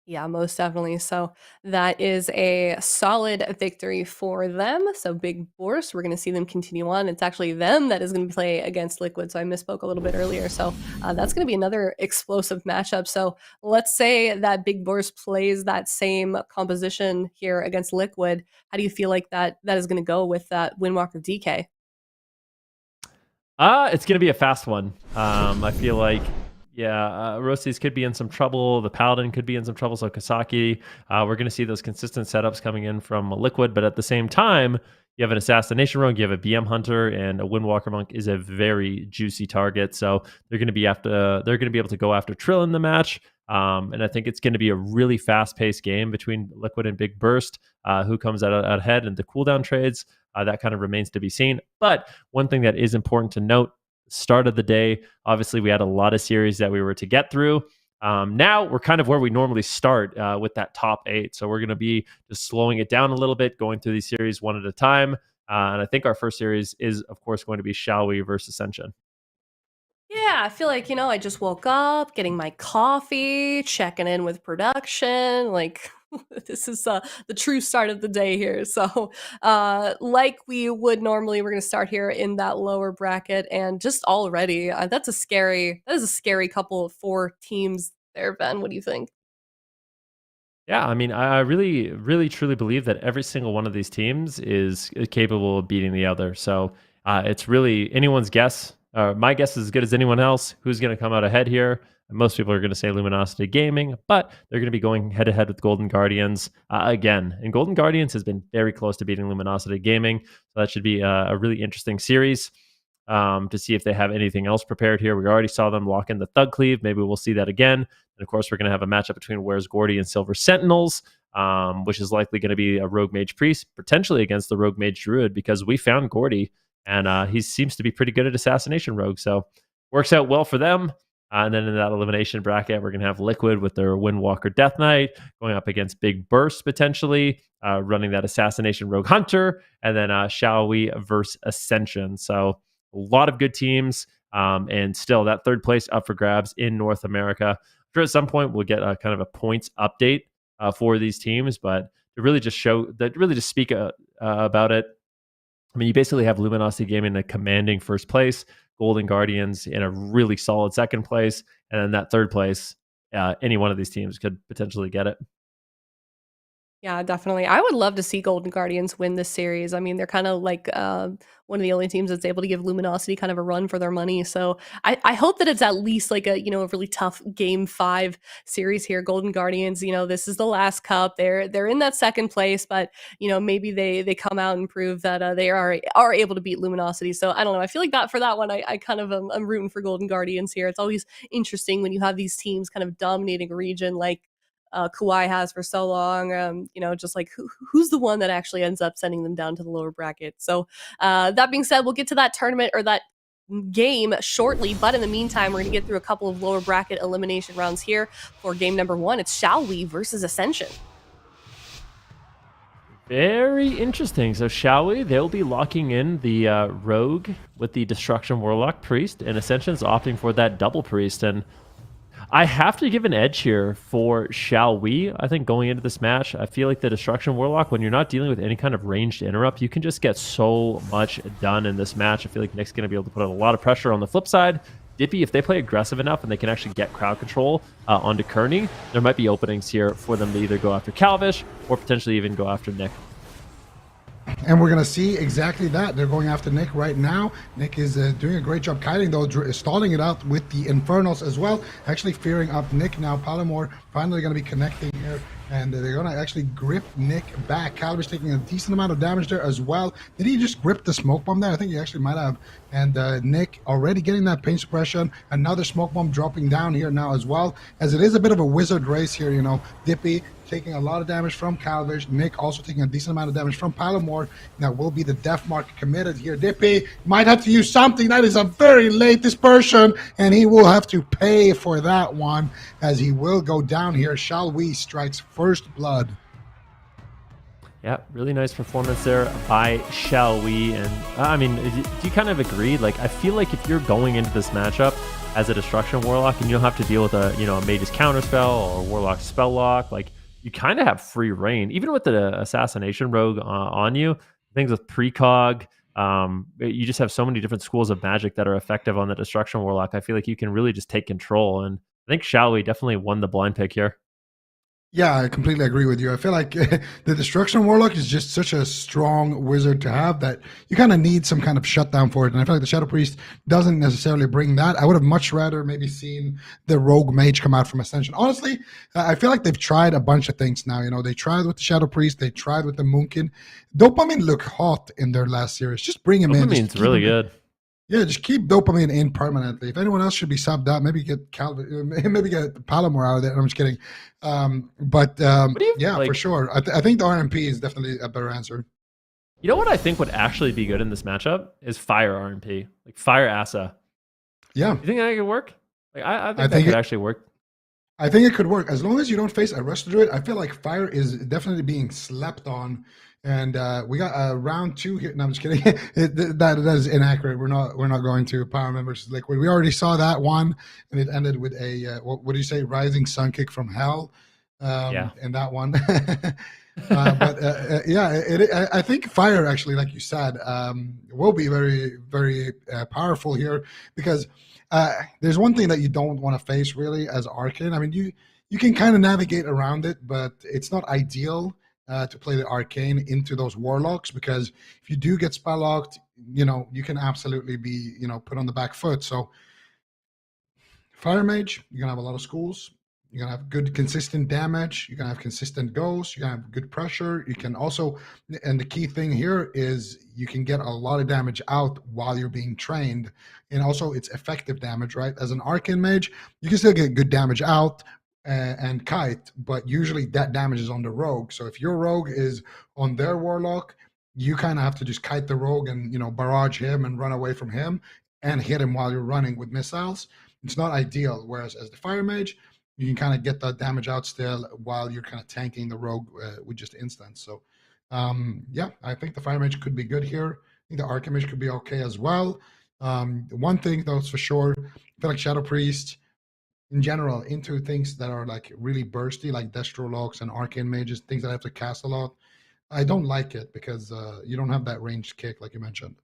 Yeah, most definitely. So that is a solid victory for them. So Big Boorst, we're going to see them continue on. It's actually them that is going to play against Liquid. So I misspoke a little bit earlier. So that's going to be another explosive matchup. So let's say that Big Boorst plays that same composition here against Liquid. How do you feel like that is going to go with that Windwalker DK? It's going to be a fast one. I feel like, yeah, Rossi's could be in some trouble. The Paladin could be in some trouble. So Kasaki, we're going to see those consistent setups coming in from Liquid. But at the same time, you have an Assassination Rogue, you have a BM Hunter, and a Windwalker Monk is a very juicy target. So they're going to be able to go after Trill in the match. And I think it's going to be a really fast-paced game between Liquid and Big Boorst. Who comes out ahead in the cooldown trades? That kind of remains to be seen. But one thing that is important to note, start of the day, obviously we had a lot of series that we were to get through. Now we're kind of where we normally start with that top 8. So we're going to be just slowing it down a little bit, going through these series one at a time. And I think our first series is, of course, going to be Shall We versus Ascension. Yeah, I feel like, I just woke up, getting my coffee, checking in with production. Like, this is the true start of the day here. So, like we would normally, we're going to start here in that lower bracket. And just already, that is a scary couple of 4 teams there, Ben. What do you think? Yeah, I mean, I really, really, truly believe that every single one of these teams is capable of beating the other. So it's really anyone's guess. My guess is as good as anyone else. Who's going to come out ahead here? Most people are going to say Luminosity Gaming, but they're going to be going head-to-head with Golden Guardians again. And Golden Guardians has been very close to beating Luminosity Gaming, so that should be a really interesting series. to see if they have anything else prepared here. We already saw them lock in the Thug Cleave. Maybe we'll see that again. And of course, we're going to have a matchup between Where's Gordy and Silver Sentinels, which is likely going to be a Rogue Mage Priest, potentially against the Rogue Mage Druid, because we found Gordy, and he seems to be pretty good at Assassination Rogue. So works out well for them. And then in that elimination bracket, we're going to have Liquid with their Windwalker Death Knight going up against Big BOORST, potentially running that Assassination Rogue Hunter, and then Shall We versus Ascension. So a lot of good teams, and still that third place up for grabs in North America. I'm sure at some point we'll get a kind of a points update for these teams, but to really just speak about it, I mean, you basically have Luminosity Gaming in a commanding first place, Golden Guardians in a really solid second place, and then that third place, any one of these teams could potentially get it. Yeah, definitely. I would love to see Golden Guardians win this series. I mean, they're kind of like one of the only teams that's able to give Luminosity kind of a run for their money. So I hope that it's at least like a really tough Game 5 series here. Golden Guardians, this is the last cup. They're in that second place, but maybe they come out and prove that they are able to beat Luminosity. So I don't know. I feel like that for that one, I kind of I'm rooting for Golden Guardians here. It's always interesting when you have these teams kind of dominating a region like Kawhi has for so long, just like who's the one that actually ends up sending them down to the lower bracket. So that being said, we'll get to that tournament or that game shortly, but in the meantime, we're going to get through a couple of lower bracket elimination rounds here for game number 1. It's Shall We versus Ascension. Very interesting. So Shall We, they'll be locking in the Rogue with the Destruction Warlock Priest, and Ascension's opting for that double Priest. And I have to give an edge here for Shall We. I think going into this match, I feel like the Destruction Warlock, when you're not dealing with any kind of ranged interrupt, you can just get so much done in this match. I feel like Nick's going to be able to put a lot of pressure. On the flip side, Dippy, if they play aggressive enough and they can actually get crowd control onto Kearney, there might be openings here for them to either go after Calvish or potentially even go after Nick. And we're going to see exactly that. They're going after Nick right now. Nick is doing a great job kiting, though, stalling it out with the Infernals as well. Actually fearing up Nick now. Palamore finally going to be connecting here, and they're going to actually grip Nick back. Calvish taking a decent amount of damage there as well. Did he just grip the smoke bomb there? I think he actually might have. And Nick already getting that pain suppression. Another smoke bomb dropping down here now as well, as it is a bit of a wizard race here, Dippy taking a lot of damage from Calvish. Nick also taking a decent amount of damage from Palamore. Now will be the death mark committed here. Dippy might have to use something. That is a very late dispersion, and he will have to pay for that one, as he will go down here. Shall We strikes first blood. Yeah, really nice performance there by Shall We. And I mean, do you kind of agree? Like, I feel like if you're going into this matchup as a Destruction Warlock and you don't have to deal with a Mage's Counterspell or Warlock Spell Lock, like, you kind of have free reign, even with the Assassination Rogue on you. Things with precog, you just have so many different schools of magic that are effective on the Destruction Warlock. I feel like you can really just take control, and I think Shall We definitely won the blind pick here. Yeah, I completely agree with you. I feel like the Destruction Warlock is just such a strong wizard to have that you kind of need some kind of shutdown for it. And I feel like the Shadow Priest doesn't necessarily bring that. I would have much rather maybe seen the Rogue Mage come out from Ascension. Honestly, I feel like they've tried a bunch of things now. They tried with the Shadow Priest. They tried with the Moonkin. Dopamine looked hot in their last series. Just bring him in. Dopamine's really good. Yeah, just keep Dopamine in permanently. If anyone else should be subbed out, maybe get maybe get Palamore out of there. I'm just kidding. For sure. I think the RMP is definitely a better answer. You know what I think would actually be good in this matchup is Fire RMP, like Fire Asa. Yeah. You think that could work? Like, I think that could actually work. I think it could work as long as you don't face a Rest Druid. I feel like Fire is definitely being slept on. And we got round 2 here. No, I'm just kidding. that is inaccurate. We're not going to Power Members Liquid. We already saw that one, and it ended with a what do you say? Rising Sun Kick from Hell. And that one. I think Fire actually, like you said, will be very, very powerful here, because there's one thing that you don't want to face really as Arcane. I mean, you can kind of navigate around it, but it's not ideal to play the Arcane into those Warlocks, because if you do get spell locked, you can absolutely be, put on the back foot. So Fire Mage, you're going to have a lot of schools. You're going to have good, consistent damage. You're going to have consistent goes. You're going to have good pressure. You can also, and the key thing here is you can get a lot of damage out while you're being trained. And also it's effective damage, right? As an Arcane Mage, you can still get good damage out and kite, but usually that damage is on the rogue. So if your rogue is on their warlock, you kind of have to just kite the rogue and, you know, barrage him and run away from him and hit him while you're running with missiles. It's not ideal. Whereas as the Fire Mage, you can kind of get that damage out still while you're kind of tanking the rogue with just instants. So yeah, I think the Fire Mage could be good here. I think the Arcane Mage could be okay as well. One thing though is for sure, I feel like Shadow Priest in general into things that are like really bursty, like Destro Locks and Arcane Mages, things that I have to cast a lot. I don't like it because you don't have that ranged kick like you mentioned.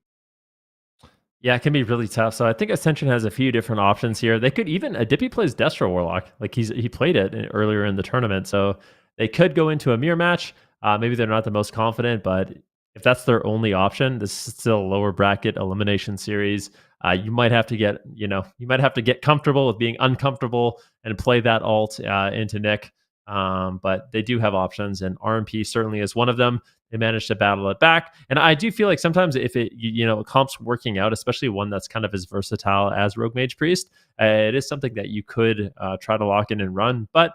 Yeah, it can be really tough. So I think Ascension has a few different options here. They could even Dippy plays Destro Warlock, like he played it earlier in the tournament. So they could go into a mirror match. Maybe they're not the most confident, but if that's their only option, this is still a lower bracket elimination series. You might have to get comfortable with being uncomfortable and play that ult into Nick. But they do have options, and RMP certainly is one of them. They managed to battle it back, and I do feel like sometimes if it a comp's working out, especially one that's kind of as versatile as Rogue Mage Priest, it is something that you could try to lock in and run. But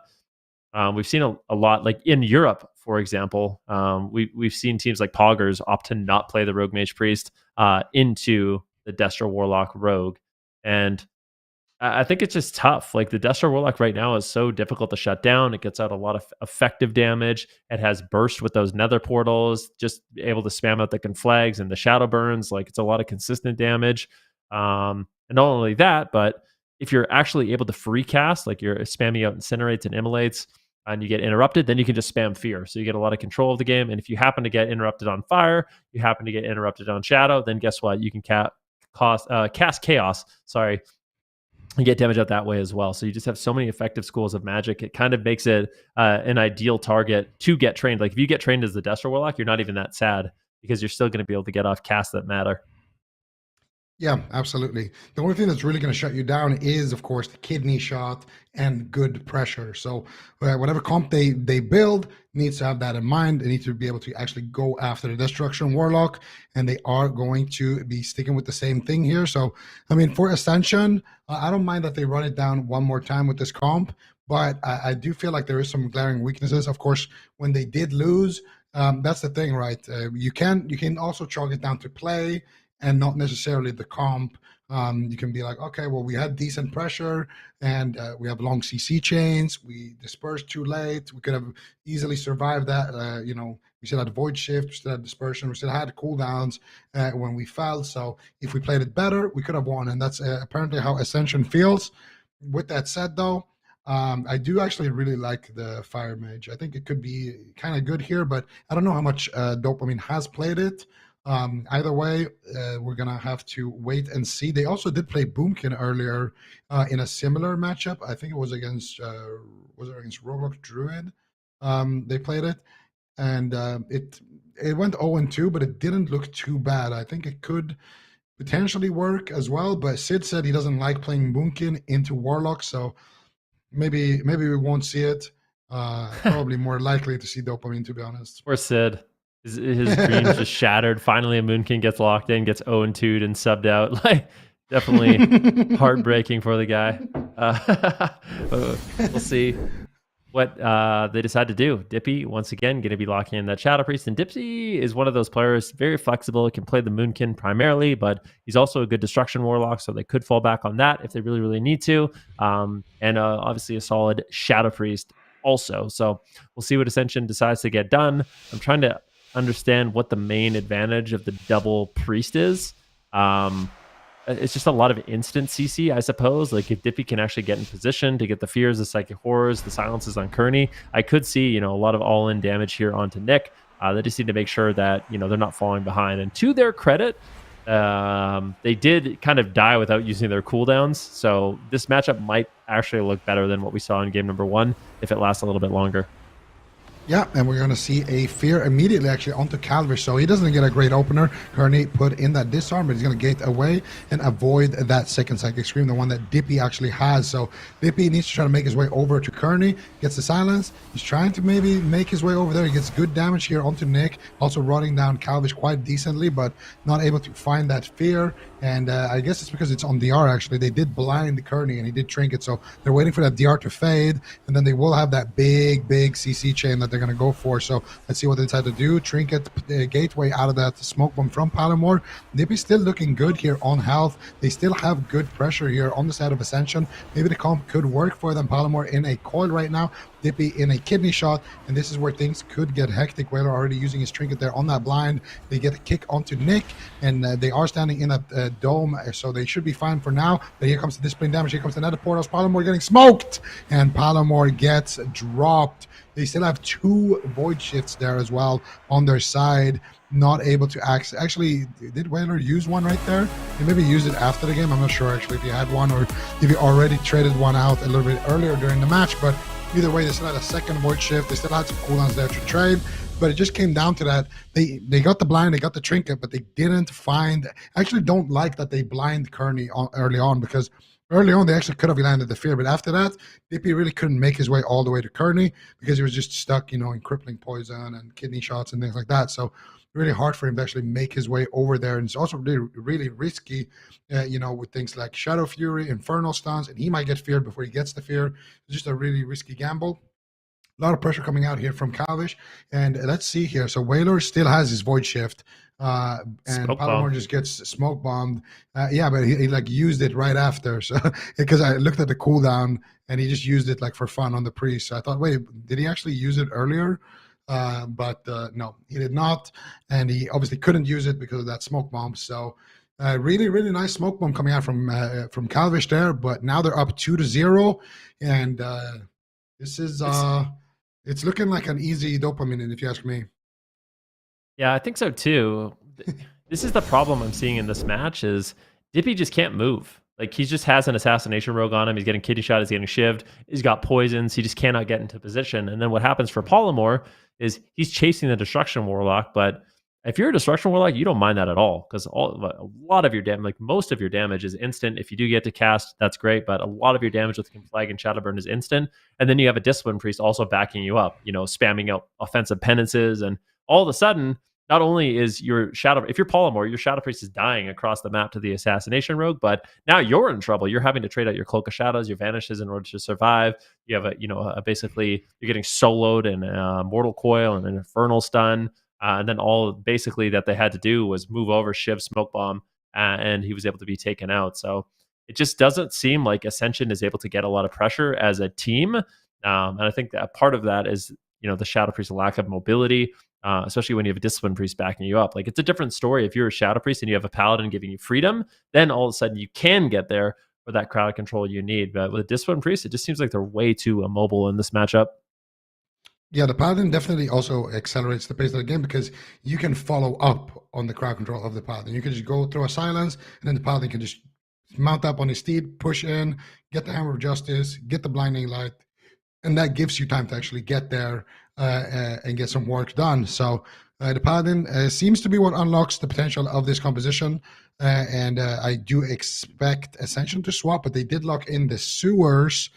we've seen a lot, like in Europe, for example, we've seen teams like Poggers opt to not play the Rogue Mage Priest into the Destro Warlock Rogue, and I think it's just tough. Like the Destro Warlock right now is so difficult to shut down. It gets out a lot of effective damage. It has burst with those nether portals, just able to spam out the conflags and the shadow burns. Like it's a lot of consistent damage. And not only that, but if you're actually able to free cast, like you're spamming out incinerates and immolates and you get interrupted, then you can just spam fear. So you get a lot of control of the game. And if you happen to get interrupted on fire, you happen to get interrupted on shadow, then guess what? You can cast chaos. Sorry. And get damage out that way as well. So you just have so many effective schools of magic. It kind of makes it an ideal target to get trained. Like if you get trained as the Destro Warlock, you're not even that sad because you're still going to be able to get off casts that matter. Yeah, absolutely. The only thing that's really going to shut you down is, of course, the kidney shot and good pressure. So whatever comp they build needs to have that in mind. They need to be able to actually go after the Destruction Warlock, and they are going to be sticking with the same thing here. So, I mean, for Ascension, I don't mind that they run it down one more time with this comp, but I do feel like there is some glaring weaknesses. Of course, when they did lose, that's the thing, right? You can also chalk it down to play and not necessarily the comp. You can be like, okay, well, we had decent pressure and we have long CC chains. We dispersed too late. We could have easily survived that. We still had Void Shift, we still had dispersion, we still had cooldowns when we fell. So if we played it better, we could have won. And that's apparently how Ascension feels. With that said, though, I do actually really like the Fire Mage. I think it could be kind of good here, but I don't know how much Dopamine has played it. Either way, we're going to have to wait and see. They also did play Boomkin earlier in a similar matchup. I think it was against Roguelike Druid. They played it, and it went 0-2, but it didn't look too bad. I think it could potentially work as well, but Sid said he doesn't like playing Boomkin into Warlock, so maybe we won't see it. Probably more likely to see Dopamine, to be honest. Or Sid. His dreams just shattered. Finally, a Moonkin gets locked in, gets 0-2'd and subbed out. Like, definitely heartbreaking for the guy. We'll see what they decide to do. Dippy, once again, going to be locking in that Shadow Priest. And Dippy is one of those players, very flexible, can play the Moonkin primarily, but he's also a good Destruction Warlock, so they could fall back on that if they really, really need to. And obviously a solid Shadow Priest also. So we'll see what Ascension decides to get done. I'm trying to understand what the main advantage of the double priest is. It's just a lot of instant CC, I suppose. Like if Dippy can actually get in position to get the fears, the psychic horrors, the silences on Kearney, I could see a lot of all-in damage here onto Nick. They just need to make sure that they're not falling behind. And to their credit, they did kind of die without using their cooldowns. So this matchup might actually look better than what we saw in game number 1 if it lasts a little bit longer. Yeah, and we're going to see a fear immediately actually onto Calvish. So he doesn't get a great opener. Kearney put in that disarm, but he's going to gate away and avoid that second Psychic Scream, the one that Dippy actually has. So Dippy needs to try to make his way over to Kearney, gets the silence. He's trying to maybe make his way over there. He gets good damage here onto Nick, also running down Calvish quite decently, but not able to find that fear. And I guess it's because it's on DR actually. They did blind Kearney and he did Trinket, so they're waiting for that DR to fade, and then they will have that big CC chain that they're going to go for. So let's see what they decide to do. Trinket gateway out of that smoke bomb from Palomore. Dippy's still looking good here on health. They still have good pressure here on the side of Ascension. Maybe the comp could work for them. Palomore in a coil right now, Dippy in a kidney shot, and this is where things could get hectic. Whaler already using his Trinket there on that blind. They get a kick onto Nick, and they are standing in that dome, so they should be fine for now. But here comes the discipline damage. Here comes the nether portals. Palomore getting smoked, and Palomore gets dropped. They still have 2 void shifts there as well on their side. Not able to access. Actually, did Whaler use one right there? He maybe used it after the game. I'm not sure actually if he had one or if he already traded one out a little bit earlier during the match. But either way, they still had a second void shift. They still had some cooldowns there to trade. But it just came down to that. They got the blind, they got the Trinket, but they didn't find. I actually don't like that they blind Kearney early on, because early on they actually could have landed the fear, but after that, Dippy really couldn't make his way all the way to Kearney because he was just stuck, in crippling poison and kidney shots and things like that. So really hard for him to actually make his way over there, and it's also really, really risky, with things like Shadow Fury, Infernal Stuns, and he might get feared before he gets the fear. It's just a really risky gamble. A lot of pressure coming out here from Calvish, and let's see here. So Whaler still has his void shift, and Palomore just gets smoke bombed. Yeah, but he used it right after. So because I looked at the cooldown and he just used it for fun on the priest. So I thought, wait, did he actually use it earlier? But no, he did not, and he obviously couldn't use it because of that smoke bomb. So really, really nice smoke bomb coming out from Calvish there. But now they're up 2-0, and this is it's looking like an easy dopamine, if you ask me. Yeah, I think so too. This is the problem I'm seeing in this match is Dippy just can't move. He just has an assassination rogue on him. He's getting kidney shot. He's getting shivved. He's got poisons. He just cannot get into position. And then what happens for Palomore is he's chasing the Destruction Warlock. But if you're a Destruction Warlock, you don't mind that at all, because a lot of your damage, most of your damage is instant. If you do get to cast, that's great. But a lot of your damage with Conflag and Shadowburn is instant. And then you have a Discipline Priest also backing you up, spamming out offensive penances. And all of a sudden, not only is your if you're Palomore, your Shadow Priest is dying across the map to the Assassination Rogue, but now you're in trouble. You're having to trade out your Cloak of Shadows, your Vanishes in order to survive. You have basically you're getting soloed in Mortal Coil and an Infernal Stun. And then all basically that they had to do was move over Shiv Smoke Bomb, and he was able to be taken out. So it just doesn't seem like Ascension is able to get a lot of pressure as a team. And I think that part of that is, the Shadow Priest's lack of mobility, especially when you have a Discipline Priest backing you up. It's a different story if you're a Shadow Priest and you have a Paladin giving you freedom, then all of a sudden you can get there for that crowd control you need. But with a Discipline Priest, it just seems like they're way too immobile in this matchup. Yeah, the Paladin definitely also accelerates the pace of the game because you can follow up on the crowd control of the Paladin. You can just go through a silence, and then the Paladin can just mount up on his steed, push in, get the Hammer of Justice, get the Blinding Light, and that gives you time to actually get there and get some work done. So the Paladin seems to be what unlocks the potential of this composition, and I do expect Ascension to swap, but they did lock in the Sewers,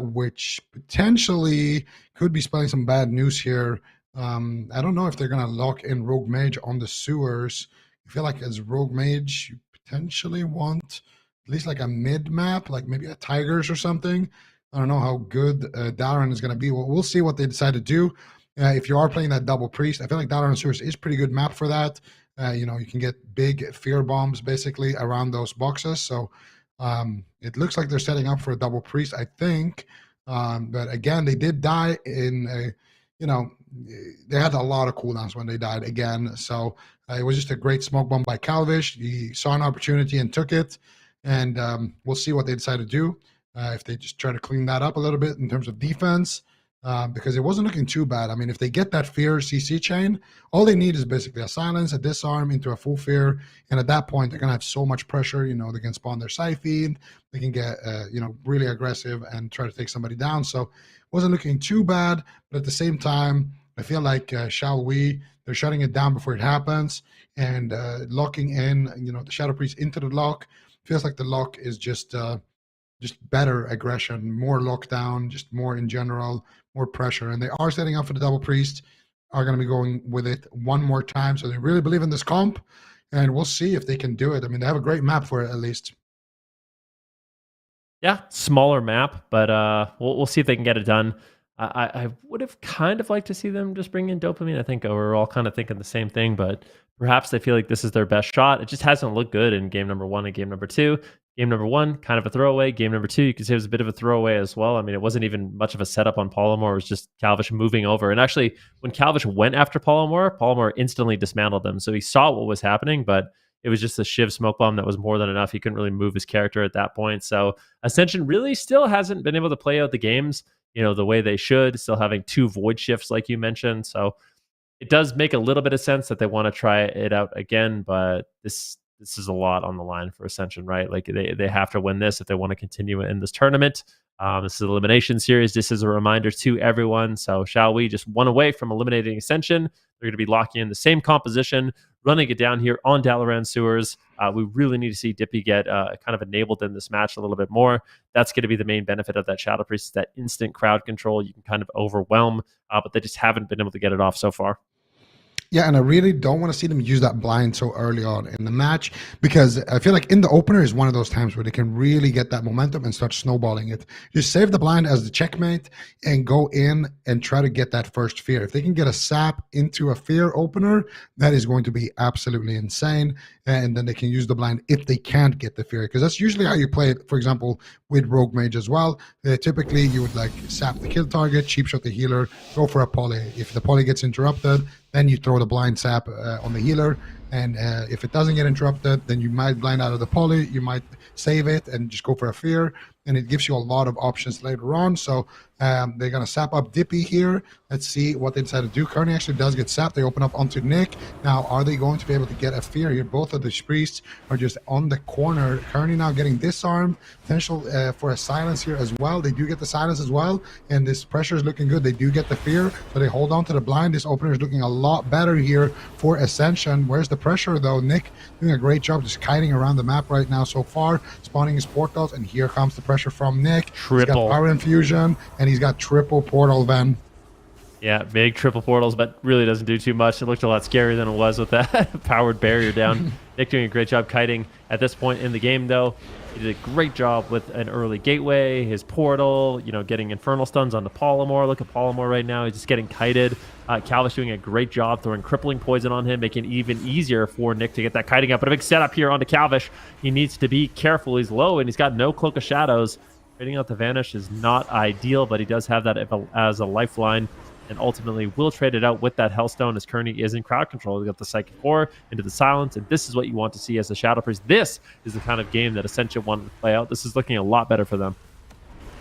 which potentially could be spelling some bad news here. I don't know if they're going to lock in Rogue Mage on the Sewers. I feel like as Rogue Mage, you potentially want at least a mid map, maybe a Tigers or something. I don't know how good Dalaran is going to be. We'll see what they decide to do. If you are playing that double priest, I feel like Dalaran Sewers is pretty good map for that. You can get big fear bombs basically around those boxes. So it looks like they're setting up for a double priest, I think. But again, they did die in they had a lot of cooldowns when they died again. So it was just a great smoke bomb by Calvish. He saw an opportunity and took it. And we'll see what they decide to do. If they just try to clean that up a little bit in terms of defense, because it wasn't looking too bad. I mean, if they get that fear CC chain, all they need is basically a silence, a disarm into a full fear, and at that point, they're going to have so much pressure. You know, they can spawn their Scythe, they can get, you know, really aggressive and try to take somebody down. So it wasn't looking too bad, but at the same time, I feel like Shall We, they're shutting it down before it happens and locking in, you know, the Shadow Priest into the lock. Feels like the lock is just better aggression, more lockdown, just more in general, more pressure. And they are setting up for the double priest, are going to be going with it one more time. So they really believe in this comp, and we'll see if they can do it. I mean, they have a great map for it, at least. Yeah, smaller map, but we'll see if they can get it done. I would have kind of liked to see them just bring in dopamine. I think we're all kind of thinking the same thing, but perhaps they feel like this is their best shot. It just hasn't looked good in game number 1 and game number 2. Game number 1, kind of a throwaway. Game number 2, you could say it was a bit of a throwaway as well. I mean, it wasn't even much of a setup on Polymore. It was just Calvish moving over. And actually, when Calvish went after Polymore instantly dismantled them. So he saw what was happening, but it was just a Shiv smoke bomb that was more than enough. He couldn't really move his character at that point. So Ascension really still hasn't been able to play out the games, you know, the way they should, still having 2 void shifts like you mentioned. So it does make a little bit of sense that they want to try it out again, but this is a lot on the line for Ascension, right? Like they have to win this if they want to continue in this tournament. This is an elimination series. This is a reminder to everyone. So Shall We just one away from eliminating Ascension. They're going to be locking in the same composition, running it down here on Dalaran Sewers. We really need to see Dippy get kind of enabled in this match a little bit more. That's going to be the main benefit of that Shadow Priest, is that instant crowd control. You can kind of overwhelm, but they just haven't been able to get it off so far. Yeah, and I really don't want to see them use that blind so early on in the match, because I feel like in the opener is one of those times where they can really get that momentum and start snowballing it. Just save the blind as the checkmate and go in and try to get that first fear. If they can get a sap into a fear opener, that is going to be absolutely insane. And then they can use the blind if they can't get the fear, because that's usually how you play it, for example, with Rogue Mage as well. Typically, you would like sap the kill target, cheap shot the healer, go for a poly. If the poly gets interrupted, then you throw the blind sap on the healer. And if it doesn't get interrupted, then you might blind out of the poly. You might save it and just go for a fear. And it gives you a lot of options later on. So they're going to sap up Dippy here. Let's see what they decide to do. Kearney actually does get sapped. They open up onto Nick. Now, are they going to be able to get a fear here? Both of the priests are just on the corner. Kearney now getting disarmed. Potential for a silence here as well. They do get the silence as well. And this pressure is looking good. They do get the fear. So they hold on to the blind. This opener is looking a lot better here for Ascension. Where's the pressure, though? Nick doing a great job just kiting around the map right now so far. Spawning his portals. And here comes the pressure from Nick. Triple. He's got power infusion. And he's got triple portal then. Yeah, big triple portals, but really doesn't do too much. It looked a lot scarier than it was with that powered barrier down. Nick doing a great job kiting at this point in the game, though. He did a great job with an early gateway, his portal, you know, getting infernal stuns onto Polymore. Look at Polymore right now. He's just getting kited. Calvish doing a great job throwing crippling poison on him, making it even easier for Nick to get that kiting up. But a big setup here onto Calvish. He needs to be careful. He's low, and he's got no Cloak of Shadows. Trading out the Vanish is not ideal, but he does have that as a lifeline, and ultimately will trade it out with that Hellstone as Kearney is in crowd control. They got the Psychic Core into the Silence, and this is what you want to see as a Shadow Priest. This is the kind of game that Ascension wanted to play out. This is looking a lot better for them.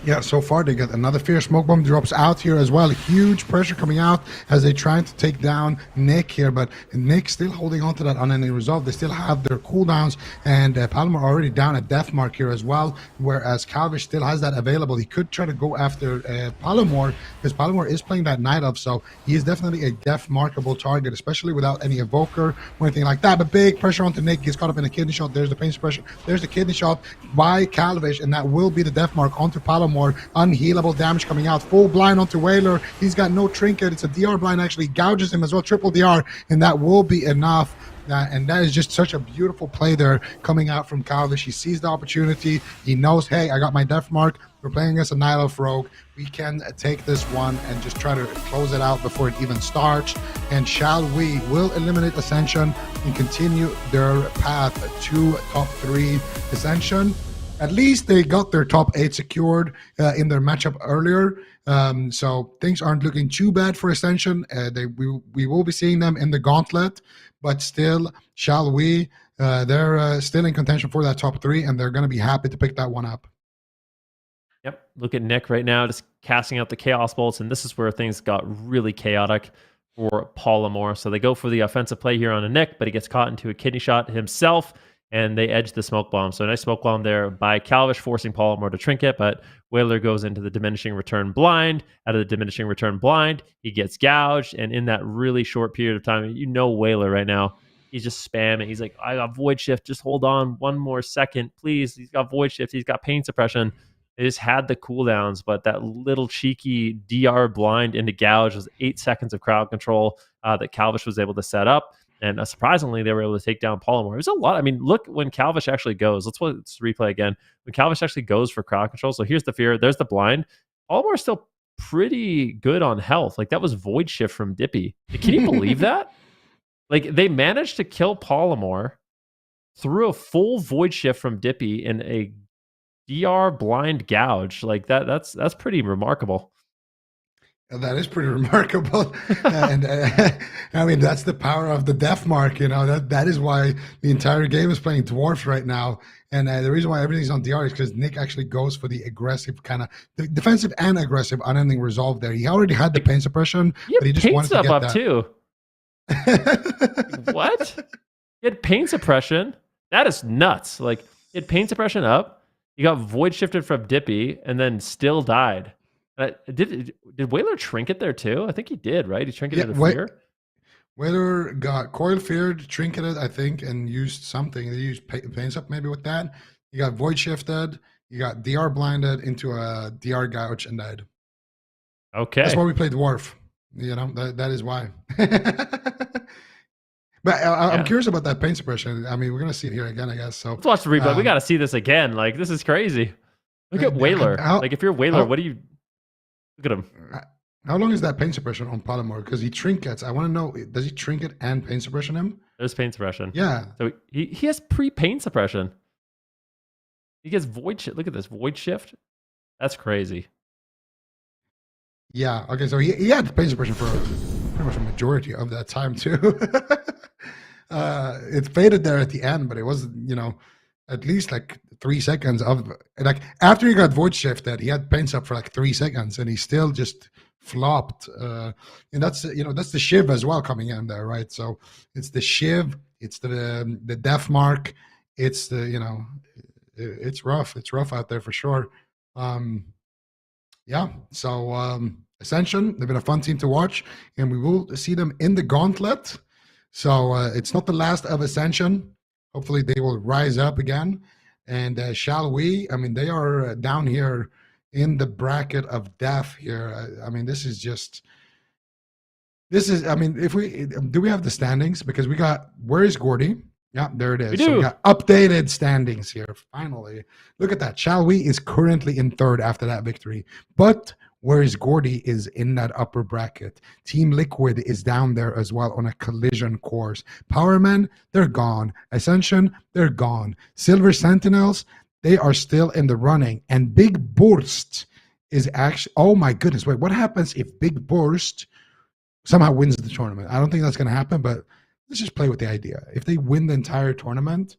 Yeah, so far they got another fear. Smoke bomb drops out here as well. Huge pressure coming out as they trying to take down Nick here, but Nick still holding on to that unending resolve. They still have their cooldowns, and Palmer already down at death mark here as well, whereas Calvish still has that available. He could try to go after Palomor, because Palomor is playing that Night Elf, so he is definitely a death markable target, especially without any evoker or anything like that. But big pressure onto Nick. Gets caught up in a kidney shot. There's the pain suppression. There's the kidney shot by Calvish, and that will be the death mark onto Palomor. Unhealable damage coming out. Full blind onto Whaler. He's got no trinket. It's a DR blind, actually gouges him as well. Triple DR, and that will be enough. And that is just such a beautiful play there coming out from Calvish. He sees the opportunity. He knows, hey, I got my death mark. We're playing against a Night Elf Rogue. We can take this one and just try to close it out before it even starts. And Shall We will eliminate Ascension and continue their path to top 3 Ascension. At least they got their top 8 secured in their matchup earlier. So things aren't looking too bad for Ascension. We will be seeing them in the gauntlet, but still, Shall We? They're still in contention for that top 3, and they're going to be happy to pick that one up. Yep. Look at Nick right now, just casting out the Chaos Bolts, and this is where things got really chaotic for Polymore. So they go for the offensive play here on a Nick, but he gets caught into a kidney shot himself, and they edge the smoke bomb. So a nice smoke bomb there by Calvish, forcing Polymore to trinket, but Whaler goes into the diminishing return blind. Out of the diminishing return blind, he gets gouged, and in that really short period of time, Whaler right now, he's just spamming. He's like, I got Void Shift. Just hold on one more second, please. He's got Void Shift. He's got Pain Suppression. They just had the cooldowns, but that little cheeky DR blind into gouge was 8 seconds of crowd control that Calvish was able to set up. And surprisingly, they were able to take down Polymore. It was a lot. I mean, look when Calvish actually goes. Let's replay again. When Calvish actually goes for crowd control. So here's the fear. There's the blind. Polymore is still pretty good on health. Like, that was Void Shift from Dippy. Can you believe that? Like, they managed to kill Polymore through a full Void Shift from Dippy in a DR blind gouge. Like, that's pretty remarkable. That is pretty remarkable. And I mean, that's the power of the Def Mark. That is why the entire game is playing Dwarfs right now. And the reason why everything's on DR is because Nick actually goes for the aggressive kind of defensive and aggressive unending resolve there. He already had the pain suppression, but he just wanted to get up that. Too. What? He had pain suppression. That is nuts. Like, he had pain suppression up. He got void shifted from Dippy and then still died. Did Whaler trinket there too? I think he did, right? He trinketed a fear. Whaler got coil feared, trinketed, I think, and used something. They used pains up maybe with that. He got void shifted. He got DR blinded into a DR gouge and died. Okay, that's why we played Dwarf. That is why. But I'm curious about that pain suppression. I mean, we're gonna see it here again, I guess. So let's watch the replay. We got to see this again. Like, this is crazy. Look at Whaler. Like, if you're Whaler, what do you? Look at him. How long is that pain suppression on Polymore? Because he trinkets. I want to know, does he trinket and pain suppression him? There's pain suppression. Yeah. So he has pre-pain suppression. He gets void shift. Look at this void shift. That's crazy. Yeah. Okay. So he had pain suppression for pretty much a majority of that time too. It faded there at the end, but it was, at least like 3 seconds of, like, after he got void shifted, he had pain up for like 3 seconds and he still just flopped. And that's the Shiv as well coming in there, right? So it's the Shiv, it's the Def Mark, it's the, it's rough. It's rough out there for sure. Yeah. So Ascension, they've been a fun team to watch, and we will see them in the Gauntlet. So it's not the last of Ascension. Hopefully they will rise up again. And shall we? I mean, they are down here in the bracket of death here. I mean, this is, I mean, do we have the standings? Because where is Gordy? Yeah, there it is. So we got updated standings here, finally. Look at that. Shall we is currently in third after that victory. But whereas Gordy is in that upper bracket. Team Liquid is down there as well on a collision course. Powermen, they're gone. Ascension, they're gone. Silver Sentinels, they are still in the running. And Big BOORST is actually, oh my goodness, wait, what happens if Big BOORST somehow wins the tournament? I don't think that's going to happen, but let's just play with the idea. If they win the entire tournament,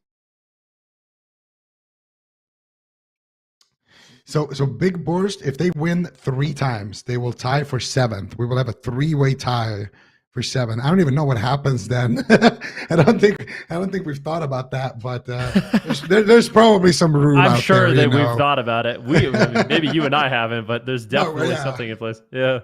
So Big BOORST, if they win 3 times, they will tie for 7th. We will have a 3-way tie for 7. I don't even know what happens then. I don't think we've thought about that, but there's probably some room. I'm sure that we've thought about it. Maybe you and I haven't, but there's definitely something in place. Yeah.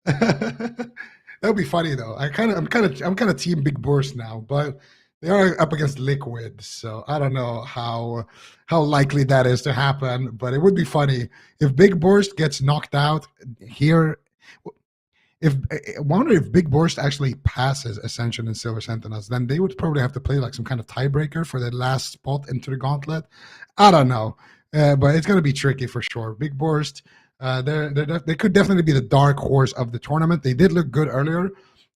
That would be funny though. I'm kind of team Big BOORST now, but they are up against Liquid, so I don't know how likely that is to happen, but it would be funny if Big BOORST gets knocked out here. I wonder if Big BOORST actually passes Ascension and Silver Sentinels, then they would probably have to play like some kind of tiebreaker for that last spot into the Gauntlet. I don't know, but it's going to be tricky for sure. Big BOORST, they could definitely be the dark horse of the tournament. They did look good earlier.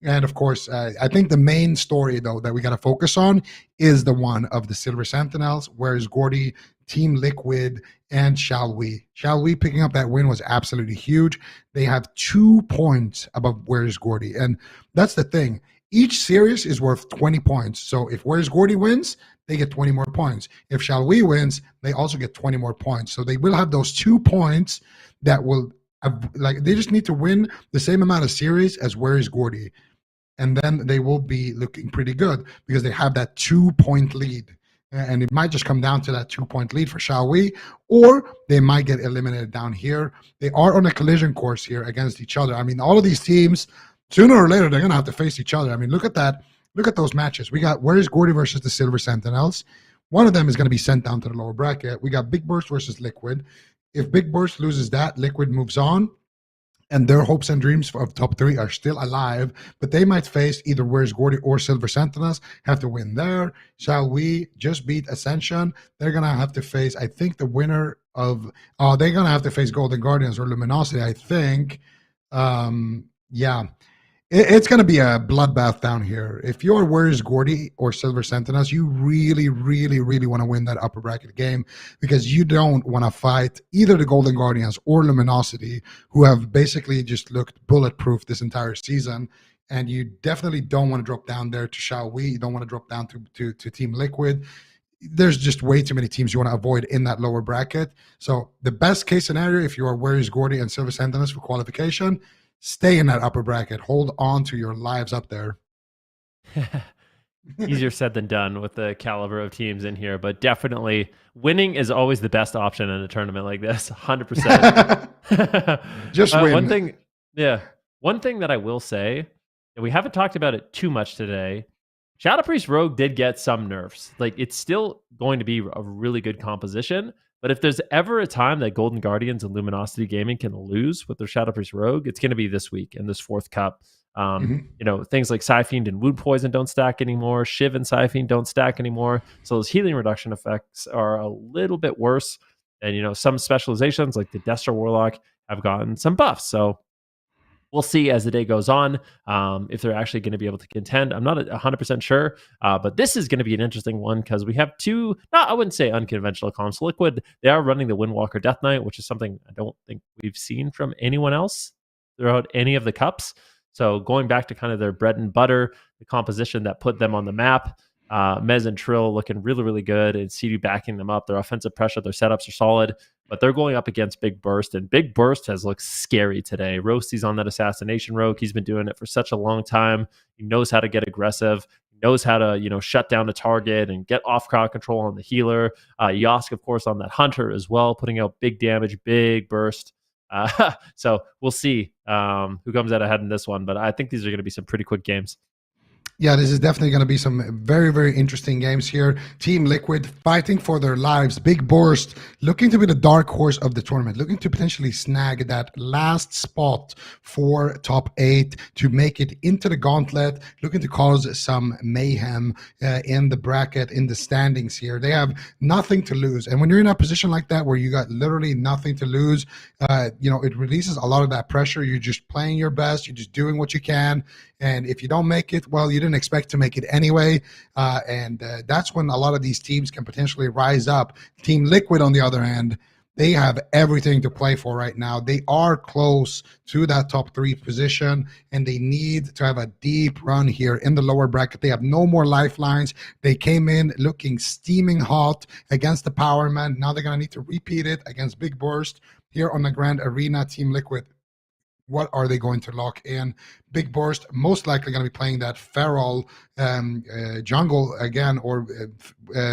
And of course, I think the main story, though, that we got to focus on is the one of the Silver Sentinels, whereas Gordy, Team Liquid, and Shall We picking up that win was absolutely huge. They have 2 points above Where's Gordy. And that's the thing. Each series is worth 20 points. So if Where's Gordy wins, they get 20 more points. If Shall We wins, they also get 20 more points. So they will have those 2 points that will they just need to win the same amount of series as Where is Gordy, and then they will be looking pretty good because they have that 2-point lead. And it might just come down to that 2-point lead for Shall We, or they might get eliminated down here. They are on a collision course here against each other. I mean, all of these teams, sooner or later, they're going to have to face each other. I mean, look at that. Look at those matches. We got Where is Gordy versus the Silver Sentinels. One of them is going to be sent down to the lower bracket. We got Big BOORST versus Liquid. If Big BOORST loses that, Liquid moves on, and their hopes and dreams of top 3 are still alive, but they might face either Where's Gordy or Silver Sentinels, have to win there. Shall We just beat Ascension? They're going to have to face, I think, the winner of, they're going to have to face Golden Guardians or Luminosity, I think. Yeah. It's going to be a bloodbath down here. If you're Where's Gordy or Silver Sentinels, you really, really, really want to win that upper bracket game because you don't want to fight either the Golden Guardians or Luminosity, who have basically just looked bulletproof this entire season. And you definitely don't want to drop down there to Shall We. You don't want to drop down to Team Liquid. There's just way too many teams you want to avoid in that lower bracket. So the best case scenario, if you are Where's Gordy and Silver Sentinels for qualification, stay in that upper bracket. Hold on to your lives up there. Easier said than done with the caliber of teams in here, but definitely winning is always the best option in a tournament like this. 100%. Just win. One thing that I will say, and we haven't talked about it too much today, Shadow Priest Rogue did get some nerfs. Like, it's still going to be a really good composition. But if there's ever a time that Golden Guardians and Luminosity Gaming can lose with their Shadow Priest Rogue, it's going to be this week in this 4th cup. You know, things like Psyfiend and Wound Poison don't stack anymore. Shiv and Psyfiend don't stack anymore. So those healing reduction effects are a little bit worse. And, you know, some specializations like the Destro Warlock have gotten some buffs. So we'll see as the day goes on if they're actually going to be able to contend. I'm not 100% sure, but this is going to be an interesting one because we have 2, I wouldn't say unconventional comps. Liquid, they are running the Windwalker Death Knight, which is something I don't think we've seen from anyone else throughout any of the cups. So going back to kind of their bread and butter, the composition that put them on the map, Mez and Trill looking really, really good, and CD backing them up. Their offensive pressure, their setups are solid, but they're going up against Big BOORST, and Big BOORST has looked scary today. Roasty's on that assassination rogue. He's been doing it for such a long time. He knows how to get aggressive. He knows how to, you know, shut down the target and get off crowd control on the healer. Yosk, of course, on that hunter as well, putting out big damage, Big BOORST. So we'll see who comes out ahead in this one, but I think these are going to be some pretty quick games. Yeah, this is definitely going to be some very, very interesting games here. Team Liquid fighting for their lives. Big BOORST looking to be the dark horse of the tournament, looking to potentially snag that last spot for top 8 to make it into the gauntlet, looking to cause some mayhem in the bracket, in the standings here. They have nothing to lose. And when you're in a position like that where you got literally nothing to lose, you know, it releases a lot of that pressure. You're just playing your best. You're just doing what you can. And if you don't make it, well, you didn't expect to make it anyway. And that's when a lot of these teams can potentially rise up. Team Liquid, on the other hand, they have everything to play for right now. They are close to that top 3 position, and they need to have a deep run here in the lower bracket. They have no more lifelines. They came in looking steaming hot against the Power Man. Now they're going to need to repeat it against Big BOORST here on the Grand Arena. Team Liquid, what are they going to lock in? Big BOORST most likely going to be playing that feral jungle again, or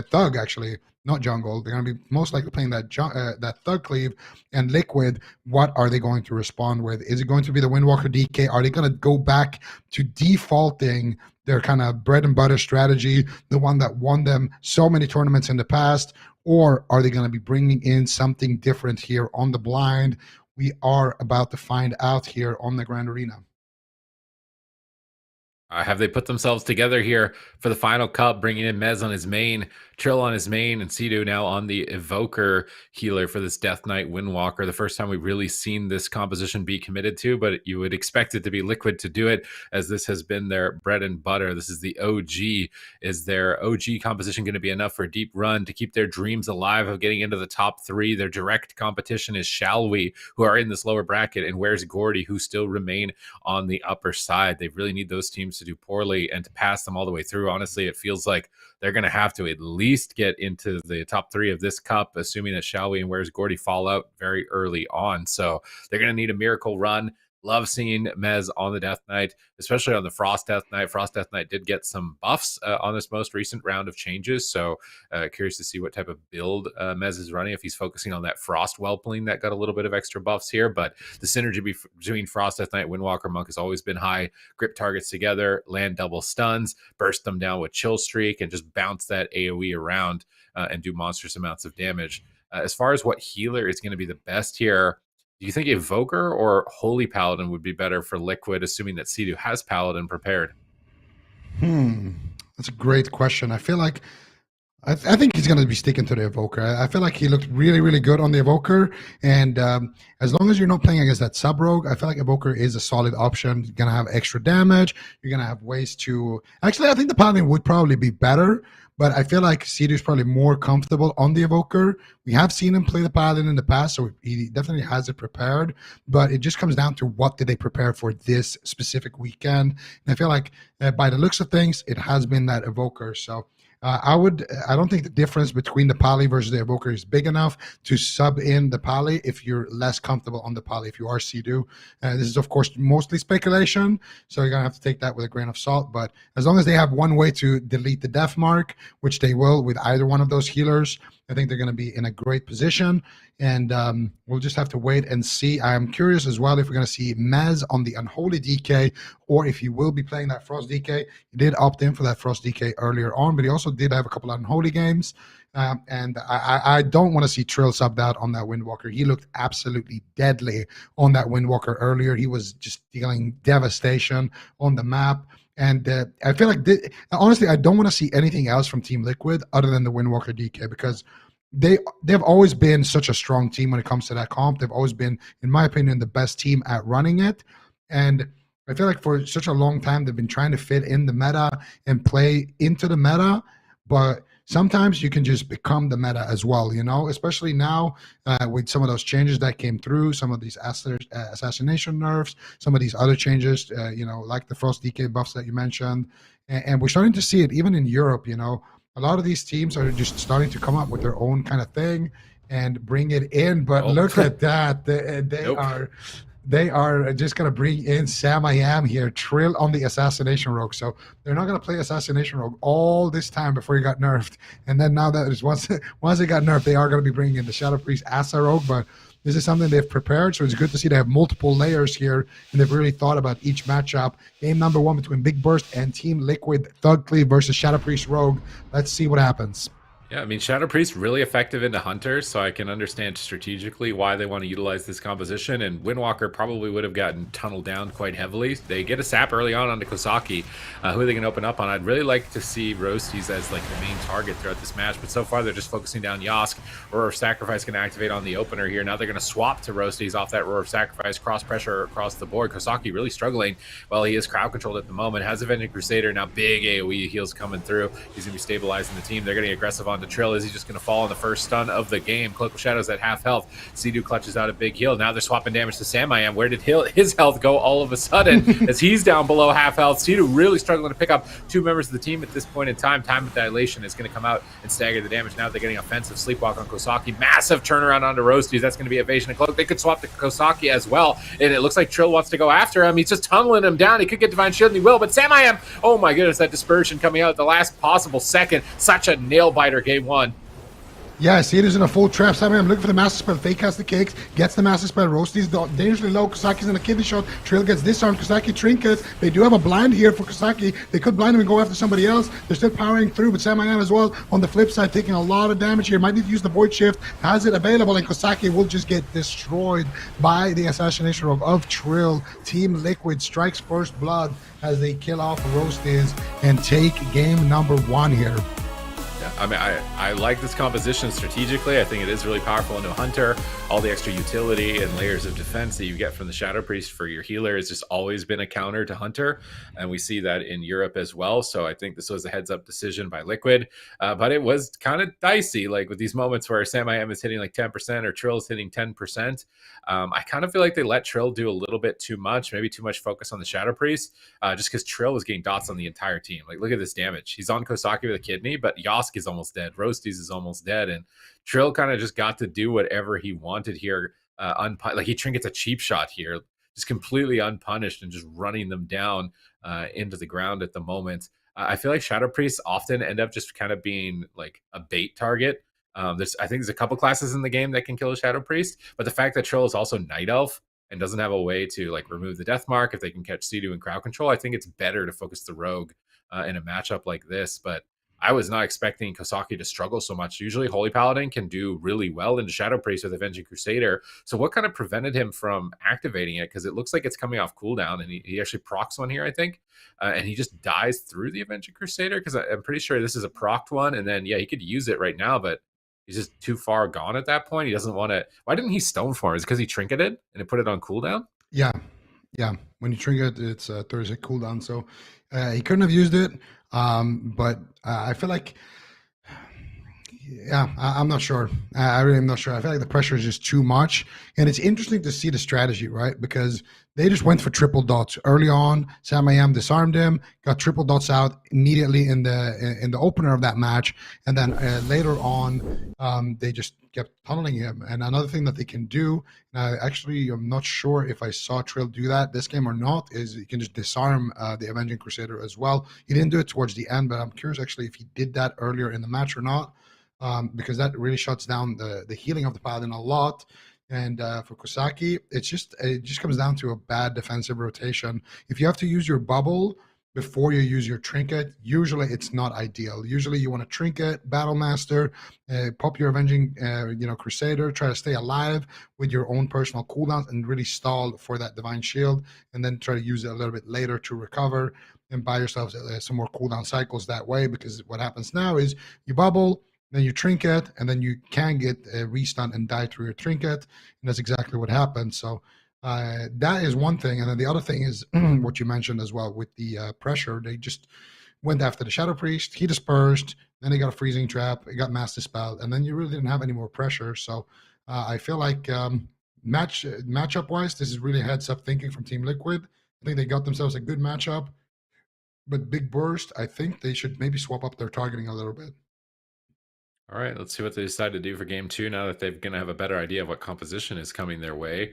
thug, actually, not jungle. They're going to be most likely playing that thug cleave. And Liquid, what are they going to respond with? Is it going to be the Windwalker DK? Are they going to go back to defaulting their kind of bread and butter strategy, the one that won them so many tournaments in the past? Or are they going to be bringing in something different here on the blind? We are about to find out here on the Grand Arena. Have they put themselves together here for the final cup, bringing in Mez on his main, Trill on his main, and Sido now on the Evoker healer for this Death Knight Windwalker? The first time we've really seen this composition be committed to, but you would expect it to be Liquid to do it, as this has been their bread and butter. This is the OG. Is their OG composition going to be enough for a deep run to keep their dreams alive of getting into the top 3? Their direct competition is Shall We, who are in this lower bracket, and Where's Gordy, who still remain on the upper side. They really need those teams to do poorly and to pass them all the way through. Honestly, it feels like they're going to have to at least get into the top 3 of this cup, assuming that Xiaohui and Where's Gordy fall out very early on. So they're going to need a miracle run. Love seeing Mez on the Death Knight, especially on the Frost Death Knight. Frost Death Knight did get some buffs on this most recent round of changes, so curious to see what type of build Mez is running, if he's focusing on that Frost Whelpling that got a little bit of extra buffs here. But the synergy between Frost Death Knight, Windwalker Monk has always been high. Grip targets together, land double stuns, burst them down with Chill Streak, and just bounce that AoE around and do monstrous amounts of damage. As far as what healer is going to be the best here, do you think Evoker or Holy Paladin would be better for Liquid, assuming that Sea-Doo has Paladin prepared? That's a great question. I feel like I think he's going to be sticking to the Evoker. I feel like he looked really, really good on the Evoker. And as long as you're not playing against that sub-rogue, I feel like Evoker is a solid option. You're going to have extra damage. You're going to have ways to... Actually, I think the Paladin would probably be better, but I feel like Sea-Doo is probably more comfortable on the Evoker. We have seen him play the Paladin in the past, so he definitely has it prepared. But it just comes down to what did they prepare for this specific weekend. And I feel like by the looks of things, it has been that Evoker. So I don't think the difference between the Pally versus the Evoker is big enough to sub in the Pally if you're less comfortable on the Pally, if you are Sea-Doo. This is, of course, mostly speculation, so you're going to have to take that with a grain of salt. But as long as they have one way to delete the death mark, which they will with either one of those healers, I think they're going to be in a great position. And we'll just have to wait and see. I am curious as well if we're going to see Mez on the Unholy DK, or if he will be playing that Frost DK. He did opt in for that Frost DK earlier on, but he also did have a couple of Unholy games. And I don't want to see Trill subbed out on that Windwalker. He looked absolutely deadly on that Windwalker earlier. He was just dealing devastation on the map. And I feel like, honestly, I don't want to see anything else from Team Liquid other than the Windwalker DK, because they've always been such a strong team when it comes to that comp. They've always been, in my opinion, the best team at running it. And I feel like for such a long time, they've been trying to fit in the meta and play into the meta. But sometimes you can just become the meta as well, you know, especially now with some of those changes that came through, some of these assassination nerfs, some of these other changes, you know, like the Frost DK buffs that you mentioned. And we're starting to see it even in Europe, you know. A lot of these teams are just starting to come up with their own kind of thing and bring it in. But look at that. They are just going to bring in Sam I Am here, Trill on the Assassination Rogue. So they're not going to play Assassination Rogue all this time before he got nerfed. And then now that once it got nerfed, they are going to be bringing in the Shadow Priest Asa Rogue. But this is something they've prepared, so it's good to see they have multiple layers here, and they've really thought about each matchup. Game number 1 between Big Burst and Team Liquid, Thug Cleave versus Shadow Priest Rogue. Let's see what happens. Yeah, I mean, Shadow Priest really effective into Hunters, so I can understand strategically why they want to utilize this composition, and Windwalker probably would have gotten tunneled down quite heavily. They get a sap early on onto Kosaki. Who are they going to open up on? I'd really like to see Roasties as like the main target throughout this match, but so far they're just focusing down Yosk. Roar of Sacrifice can activate on the opener here. Now they're going to swap to Roasties off that Roar of Sacrifice, cross pressure across the board. Kosaki really struggling. Well, he is crowd controlled at the moment. Has Avenging Crusader, now big AoE heals coming through. He's going to be stabilizing the team. They're getting aggressive on the Trill. Is he just going to fall on the first stun of the game? Cloak of Shadows at half health. Sea-Doo clutches out a big heal. Now they're swapping damage to Sam I Am. Where did his health go all of a sudden as he's down below half health? Sea-Doo really struggling to pick up 2 members of the team at this point in time. Time of Dilation is going to come out and stagger the damage. Now they're getting offensive Sleepwalk on Kosaki. Massive turnaround onto Roasties. That's going to be Evasion and Cloak. They could swap to Kosaki as well, and it looks like Trill wants to go after him. He's just tunneling him down. He could get Divine Shield, and he will, but Sam I Am, oh my goodness, that dispersion coming out at the last possible second. Such a nail biter game 1. Yeah, I see it is in a full trap. Sam, I'm looking for the Master Spell. Fake casts the cakes, gets the Master Spell. Roasties dangerously low. Kosaki's in a kidney shot. Trill gets disarmed. Kosaki trinkets. They do have a blind here for Kosaki. They could blind him and go after somebody else. They're still powering through, but Sam I Am as well on the flip side, taking a lot of damage here. Might need to use the Void Shift. Has it available, and Kosaki will just get destroyed by the Assassination Rogue of Trill. Team Liquid strikes first blood as they kill off Roasties and take game number 1 here. Yeah, I mean, I like this composition strategically. I think it is really powerful into Hunter. All the extra utility and layers of defense that you get from the Shadow Priest for your healer has just always been a counter to Hunter. And we see that in Europe as well. So I think this was a heads-up decision by Liquid. But it was kind of dicey, like with these moments where Sam I Am is hitting like 10% or Trill is hitting 10%. I kind of feel like they let Trill do a little bit too much, maybe too much focus on the Shadow Priest, just because Trill was getting dots on the entire team. Like, look at this damage. He's on Kosaki with a kidney, but Yosk is almost dead. Roasties is almost dead. And Trill kind of just got to do whatever he wanted here. Like he trinkets a cheap shot here, just completely unpunished and just running them down into the ground at the moment. I feel like Shadow Priests often end up just kind of being like a bait target. I think there's a couple classes in the game that can kill a Shadow Priest, but the fact that Trill is also Night Elf and doesn't have a way to like remove the death mark if they can catch C2 and crowd control, I think it's better to focus the rogue in a matchup like this. But I was not expecting Kosaki to struggle so much. Usually Holy Paladin can do really well into Shadow Priest with Avenging Crusader. So what kind of prevented him from activating it? Because it looks like it's coming off cooldown, and he actually procs one here, I think. And he just dies through the Avenging Crusader, because I'm pretty sure this is a procced one. And then, yeah, he could use it right now, but he's just too far gone at that point. He doesn't want to. Why didn't he stone form? Is it because he trinketed and it put it on cooldown? Yeah. When you trinket, it's Thursday cooldown, so he couldn't have used it. But I feel like, yeah, I'm not sure. I really am not sure. I feel like the pressure is just too much, and it's interesting to see the strategy, right? Because they just went for triple dots early on. Sam I Am disarmed him, got triple dots out immediately in the opener of that match, and then later on, they just kept tunneling him. And another thing that they can do, actually, I'm not sure if I saw Trill do that this game or not, is you can just disarm the Avenging Crusader as well. He didn't do it towards the end, but I'm curious actually if he did that earlier in the match or not, because that really shuts down the healing of the Paladin a lot. And for Kosaki, it just comes down to a bad defensive rotation. If you have to use your bubble before you use your trinket, usually it's not ideal. Usually you want to trinket, Battle Master, pop your Avenging Crusader, try to stay alive with your own personal cooldowns and really stall for that Divine Shield, and then try to use it a little bit later to recover and buy yourself some more cooldown cycles that way. Because what happens now is you bubble, then you trinket, and then you can get restun and die through your trinket, and that's exactly what happened. So that is one thing. And then the other thing is what you mentioned as well with the pressure. They just went after the Shadow Priest. He dispersed. Then he got a freezing trap. He got Mass Dispel. And then you really didn't have any more pressure. So I feel like matchup-wise, this is really heads-up thinking from Team Liquid. I think they got themselves a good matchup. But Big BOORST, I think they should maybe swap up their targeting a little bit. All right, let's see what they decide to do for game 2 now that they're going to have a better idea of what composition is coming their way.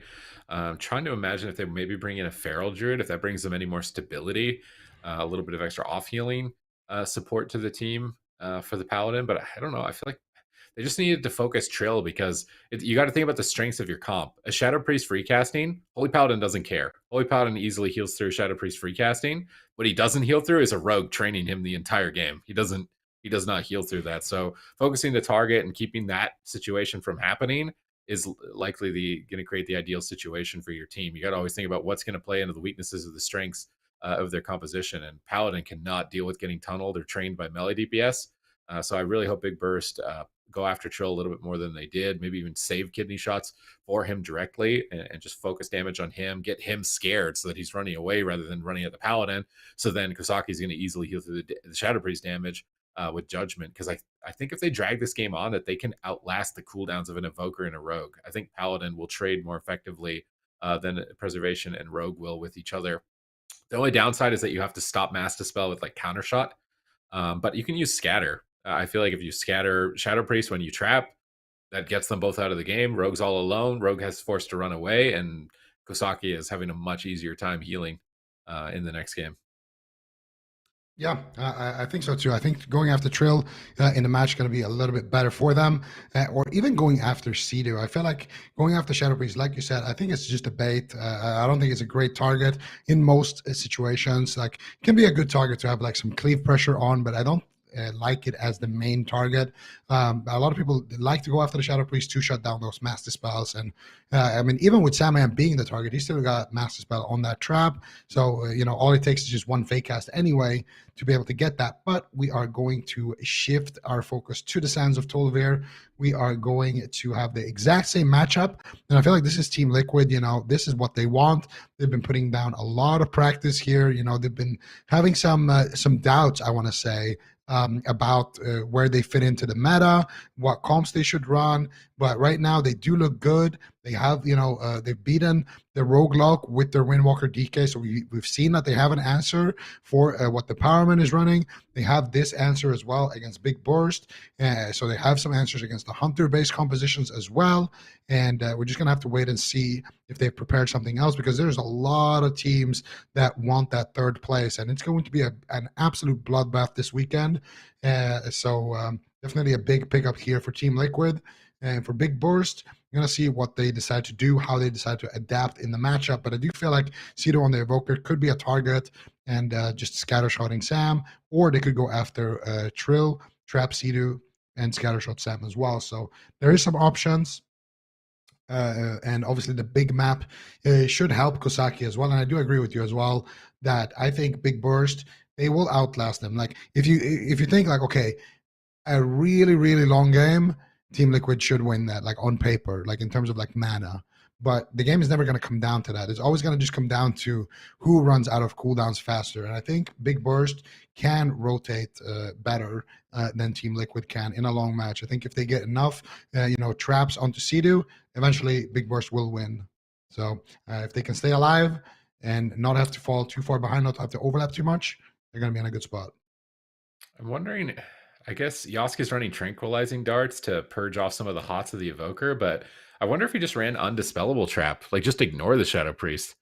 Trying to imagine if they maybe bring in a Feral Druid, if that brings them any more stability, a little bit of extra off-healing support to the team for the Paladin. But I don't know. I feel like they just needed to focus Trill, because you got to think about the strengths of your comp. A Shadow Priest free casting, Holy Paladin doesn't care. Holy Paladin easily heals through Shadow Priest free casting. What he doesn't heal through is a Rogue training him the entire game. He does not heal through that. So focusing the target and keeping that situation from happening is likely going to create the ideal situation for your team. You got to always think about what's going to play into the weaknesses or the strengths of their composition. And Paladin cannot deal with getting tunneled or trained by melee DPS. So I really hope Big BOORST go after Trill a little bit more than they did, maybe even save kidney shots for him directly and just focus damage on him, get him scared so that he's running away rather than running at the Paladin. So then Kosaki's going to easily heal through the Shadow Priest damage with Judgment, because I think if they drag this game on, that they can outlast the cooldowns of an Evoker and a Rogue. I think Paladin will trade more effectively than Preservation and Rogue will with each other. The only downside is that you have to stop Mass Dispel with like Countershot, but you can use Scatter. I feel like if you scatter Shadow Priest when you trap, that gets them both out of the game. Rogue's all alone. Rogue has forced to run away, and Kosaki is having a much easier time healing in the next game. Yeah, I think so too. I think going after Trill in the match is going to be a little bit better for them, or even going after C2. I feel like going after Shadow Priest, like you said, I think it's just a bait. I don't think it's a great target in most situations. Like, it can be a good target to have like some cleave pressure on, but I don't like it as the main target. A lot of people like to go after the Shadow Priest to shut down those Master Spells. And I mean, even with Samayan being the target, he still got Master Spell on that trap. So, all it takes is just one fake cast anyway to be able to get that. But we are going to shift our focus to the Sands of Tol'vir. We are going to have the exact same matchup. And I feel like this is Team Liquid. This is what they want. They've been putting down a lot of practice here. They've been having some doubts, I want to say, about where they fit into the meta, what comps they should run. But right now they do look good. They have, they've beaten the Roguelock with their Windwalker DK. So we've seen that they have an answer for what the Powerman is running. They have this answer as well against Big Burst. So they have some answers against the Hunter-based compositions as well. And we're just going to have to wait and see if they've prepared something else, because there's a lot of teams that want that third place. And it's going to be an absolute bloodbath this weekend. So definitely a big pickup here for Team Liquid. And for Big Burst, I'm going to see what they decide to do, how they decide to adapt in the matchup. But I do feel like Cedo on the Evoker could be a target and just scattershotting Sam, or they could go after Trill, trap Cedo, and scattershot Sam as well. So there is some options. And obviously the big map should help Kosaki as well. And I do agree with you as well that I think Big Burst, they will outlast them. Like if you think like, okay, a really, really long game, Team Liquid should win that, like on paper, like in terms of like mana. But the game is never going to come down to that. It's always going to just come down to who runs out of cooldowns faster. And I think Big Burst can rotate better than Team Liquid can in a long match. I think if they get enough, traps onto Cedo, eventually Big Burst will win. So if they can stay alive and not have to fall too far behind, not have to overlap too much, they're going to be in a good spot. I'm wondering, I guess Yoski's running Tranquilizing Darts to purge off some of the hots of the Evoker, but I wonder if he just ran Undispellable Trap, like just ignore the Shadow Priest,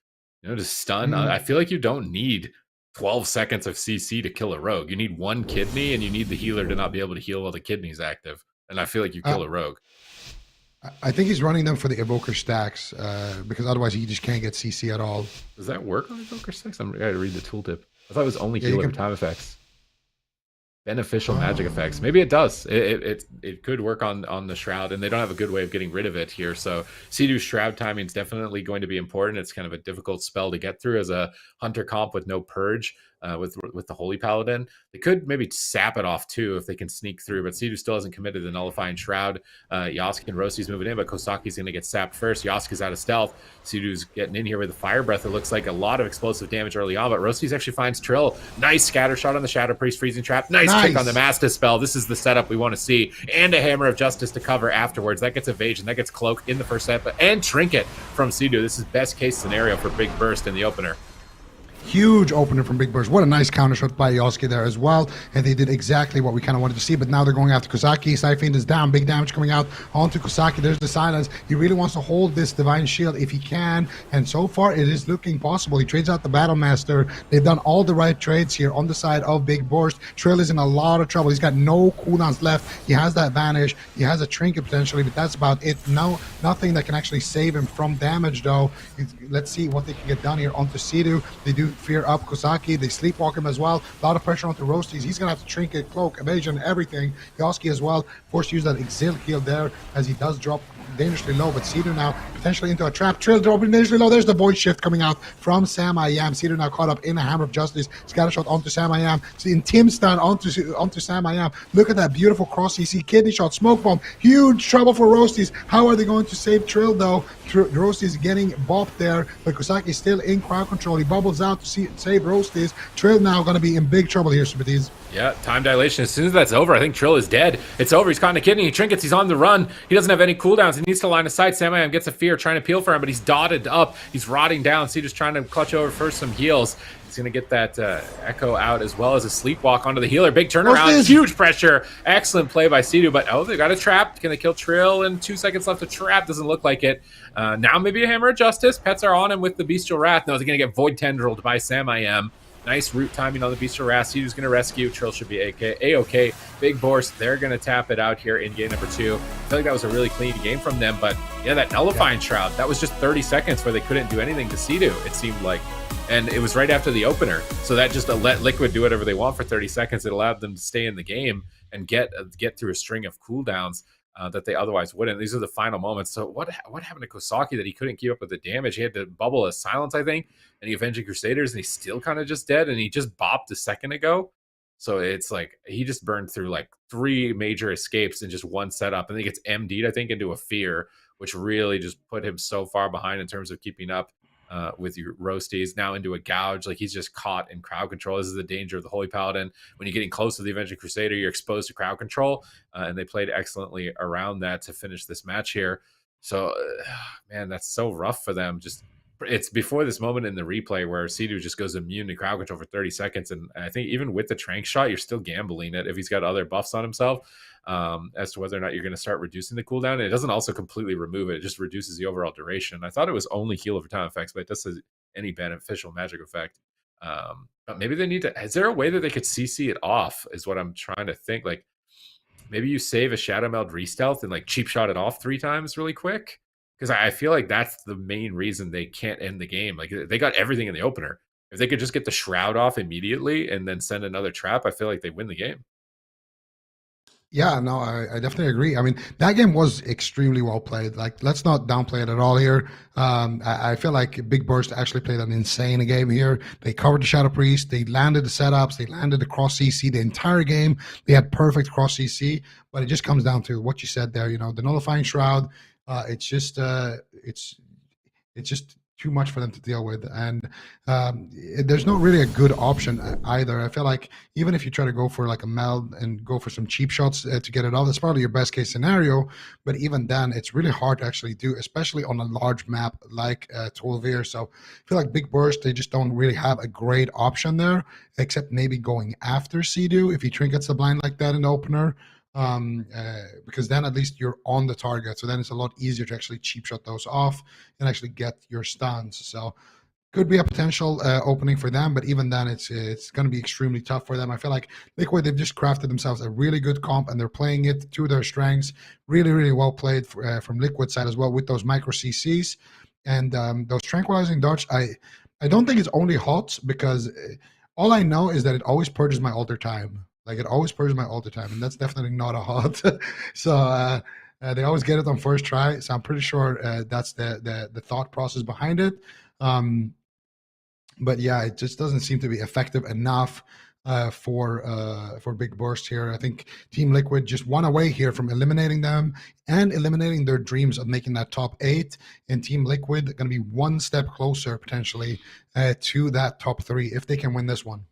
just stun. I feel like you don't need 12 seconds of CC to kill a rogue. You need one kidney, and you need the healer to not be able to heal while the kidney's active. And I feel like you kill a rogue. I think he's running them for the Evoker stacks because otherwise he just can't get CC at all. Does that work on Evoker stacks? I gotta read the tooltip. I thought it was only healer time effects. Beneficial magic effects. Maybe it does. It could work on the Shroud, and they don't have a good way of getting rid of it here. So Cedu's Shroud timing is definitely going to be important. It's kind of a difficult spell to get through as a Hunter comp with no purge. With the Holy Paladin, they could maybe sap it off too if they can sneak through, but Cedu still hasn't committed the Nullifying Shroud. Yoski and Rosti's moving in, but Kosaki's going to get sapped first. Yoski's out of stealth. Cedu's getting in here with a Fire Breath. It looks like a lot of explosive damage early on, but Rosti's actually finds Trill. Nice scatter shot on the Shadow Priest freezing trap. Nice kick on the Master Spell. This is the setup we want to see, and a Hammer of Justice to cover afterwards. That gets evasion, that gets cloak in the first set, and Trinket from Cedu. This is best case scenario for Big Burst in the opener. Huge opener from Big Burst. What a nice counter shot by Yoski there as well. And they did exactly what we kind of wanted to see. But now they're going after Kosaki. Siphon is down. Big damage coming out onto Kosaki. There's the silence. He really wants to hold this Divine Shield if he can. And so far, it is looking possible. He trades out the Battle Master. They've done all the right trades here on the side of Big Burst. Trill is in a lot of trouble. He's got no cooldowns left. He has that Vanish. He has a Trinket potentially, but that's about it. No, nothing that can actually save him from damage, though. Let's see what they can get done here onto Cedu. They do fear up Kosaki. They sleepwalk him as well. A lot of pressure onto Roasties. He's going to have to Trinket, Cloak, Evasion, everything. Yoski as well. Forced to use that Exil heal there as he does drop dangerously low, but Cedu now potentially into a trap. Trill dropping dangerously low. There's the Void Shift coming out from Sam I Am. Cedu now caught up in a Hammer of Justice. Scattershot onto Sam I Am. In Tim stun onto Sam I Am. Look at that beautiful cross CC. Kidney shot, smoke bomb. Huge trouble for Roasties. How are they going to save Trill though? Roasties getting bopped there, but Kosaki still in crowd control. He bubbles out to save Roasties. Trill now going to be in big trouble here, Subatiz. Yeah, time dilation. As soon as that's over, I think Trill is dead. It's over. He's caught in a kidney. He trinkets. He's on the run. He doesn't have any cooldowns. He needs to line of sight. Samiam gets a fear trying to peel for him, but he's dotted up. He's rotting down. Cedu's trying to clutch over for some heals. He's going to get that Echo out as well as a sleepwalk onto the healer. Big turnaround. Huge pressure. Excellent play by Cedu, but they got a trap. Can they kill Trill? And 2 seconds left to trap. Doesn't look like it. Now maybe a Hammer of Justice. Pets are on him with the Bestial Wrath. No, they're going to get Void Tendrilled by Sam I Am. Nice root timing on the Bestial Wrath. Cedu's going to rescue. Trill should be A-OK. Big Bourst, they're going to tap it out here in game number 2. I feel like that was a really clean game from them, but yeah, that Nullifying Shroud, that was just 30 seconds where they couldn't do anything to Cedu, it seemed like. and it was right after the opener. So that just let Liquid do whatever they want for 30 seconds. It allowed them to stay in the game and get through a string of cooldowns that they otherwise wouldn't. These are the final moments. So what happened to Kosaki that he couldn't keep up with the damage? He had to bubble a silence, I think, and he Avenging Crusaders, and he's still kind of just dead, and he just bopped a second ago. So it's like he just burned through like 3 major escapes in just one setup, and then he gets MD'd, I think, into a fear, which really just put him so far behind in terms of keeping up with your roasties. Now into a gouge, like he's just caught in crowd control. This is the danger of the Holy Paladin. When you're getting close to the Avenging Crusader, you're exposed to crowd control, and they played excellently around that to finish this match here. So, man, that's so rough for them. Just it's before this moment in the replay where Sidu just goes immune to crowd control for 30 seconds. And I think even with the Trank shot, you're still gambling it if he's got other buffs on himself as to whether or not you're going to start reducing the cooldown. And it doesn't also completely remove it. It just reduces the overall duration. I thought it was only heal over time effects, but it does have any beneficial magic effect. But maybe they need to, is there a way that they could CC it off is what I'm trying to think. Like maybe you save a Shadow Meld re-stealth and like cheap shot it off 3 times really quick. Because I feel like that's the main reason they can't end the game. Like they got everything in the opener. If they could just get the Shroud off immediately and then send another trap, I feel like they win the game. Yeah, no, I definitely agree. I mean, that game was extremely well played. Like, let's not downplay it at all here. I feel like Big Burst actually played an insane game here. They covered the Shadow Priest. They landed the setups. They landed the cross CC the entire game. They had perfect cross CC. But it just comes down to what you said there. You know, the Nullifying Shroud. It's just too much for them to deal with, and there's not really a good option either. I feel like even if you try to go for like a meld and go for some cheap shots to get it off, that's probably your best case scenario. But even then, it's really hard to actually do, especially on a large map like Tolvir. So I feel like Big Burst, they just don't really have a great option there, except maybe going after Sidu if he trinkets the blind like that in the opener. Because then at least you're on the target. So then it's a lot easier to actually cheap shot those off and actually get your stuns. So could be a potential opening for them, but even then it's going to be extremely tough for them. I feel like Liquid, they've just crafted themselves a really good comp and they're playing it to their strengths. Really, really well played from Liquid side as well with those micro CCs and those tranquilizing darts. I don't think it's only HOTS because all I know is that it always purges my alter time. Like it always purges my all the time, and that's definitely not a HOT. So they always get it on first try. So I'm pretty sure that's the thought process behind it. But yeah, it just doesn't seem to be effective enough for Big Burst here. I think Team Liquid just won away here from eliminating them and eliminating their dreams of making that top 8. And Team Liquid going to be one step closer potentially to that top 3 if they can win this one.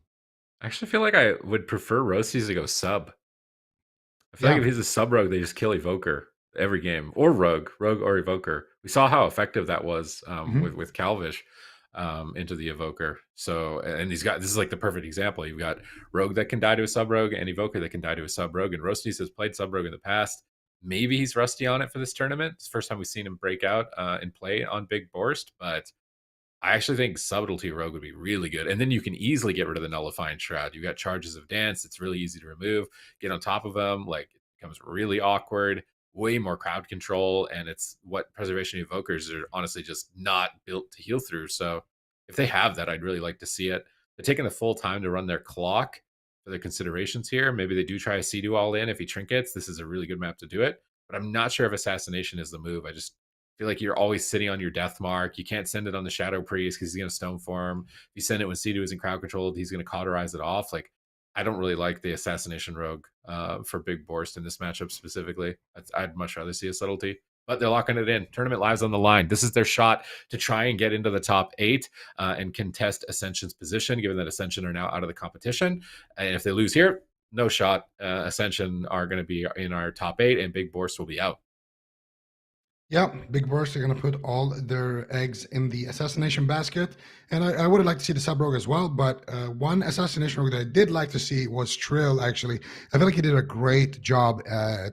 I actually feel like I would prefer Roasties to go sub. I feel like if he's a sub rogue, they just kill Evoker every game, or rogue or Evoker. We saw how effective that was with Calvish into the Evoker. So, and this is like the perfect example. You've got rogue that can die to a sub rogue and Evoker that can die to a sub rogue. And Roasties has played sub rogue in the past. Maybe he's rusty on it for this tournament. It's the first time we've seen him break out and play on Big Burst, but I actually think Subtlety Rogue would be really good. And then you can easily get rid of the Nullifying Shroud. You've got Charges of Dance. It's really easy to remove. Get on top of them. Like, it becomes really awkward. Way more crowd control. And it's what Preservation Evokers are honestly just not built to heal through. So if they have that, I'd really like to see it. They're taking the full time to run their clock for their considerations here. Maybe they do try a Sea-Doo all in if he trinkets. This is a really good map to do it. But I'm not sure if Assassination is the move. I just feel like you're always sitting on your death mark. You can't send it on the Shadow Priest because he's going to stone form. If you send it when Sidu is in crowd control, he's going to cauterize it off. Like, I don't really like the Assassination Rogue for Big Burst in this matchup specifically. I'd much rather see a Subtlety. But they're locking it in. Tournament lives on the line. This is their shot to try and get into the top 8 and contest Ascension's position, given that Ascension are now out of the competition. And if they lose here, no shot. Ascension are going to be in our top 8, and Big Burst will be out. Yeah, Big Burst are going to put all their eggs in the Assassination basket. And I would have liked to see the sub rogue as well. But one Assassination rogue that I did like to see was Trill, actually. I feel like he did a great job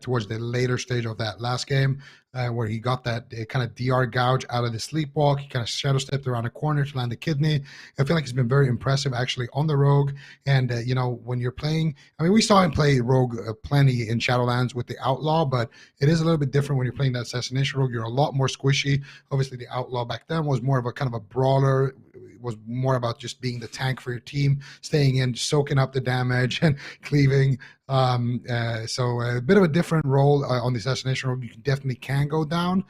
towards the later stage of that last game. where he got that kind of DR gouge out of the sleepwalk. He kind of shadow stepped around a corner to land the kidney. I feel like he's been very impressive actually on the rogue. And, when you're playing, I mean, we saw him play rogue plenty in Shadowlands with the outlaw, but it is a little bit different when you're playing that assassination rogue. You're a lot more squishy. Obviously, the outlaw back then was more of a kind of a brawler. It was more about just being the tank for your team, staying in, soaking up the damage and cleaving. So a bit of a different role on the assassination rogue. You definitely can go down.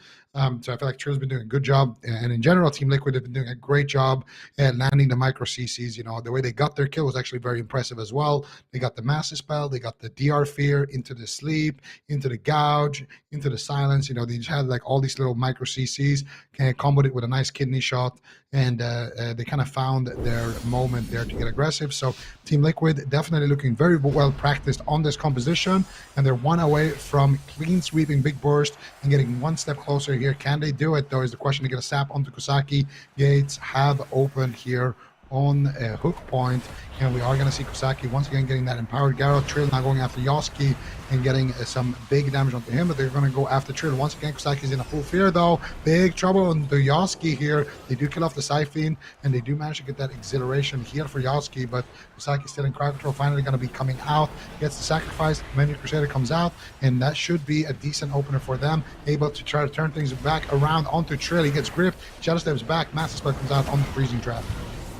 So I feel like Trill's been doing a good job, and in general, Team Liquid have been doing a great job at landing the micro CCs. The way they got their kill was actually very impressive as well. They got the Master Spell, they got the DR Fear into the sleep, into the gouge, into the silence. They just had like all these little micro CCs, kind of comboed it with a nice kidney shot, and they kind of found their moment there to get aggressive. So Team Liquid definitely looking very well practiced on this composition, and they're one away from clean sweeping Big Burst and getting one step closer here. Can they do it, though, is the question. To get a sap onto Kosaki. Gates have opened here on a hook point, and we are going to see Kosaki once again getting that empowered Garrow. Trill now going after Yoski and getting some big damage onto him, but they're going to go after Trill once again. Kosaki's in a full fear, though. Big trouble on the Yoski here. They do kill off the Siphon, and they do manage to get that exhilaration here for Yoski, but Kosaki's still in crowd control. Finally going to be coming out, gets the sacrifice. Menu Crusader comes out, and that should be a decent opener for them, able to try to turn things back around onto Trill. He gets gripped, Shadow steps back, Master Spell comes out on the freezing trap.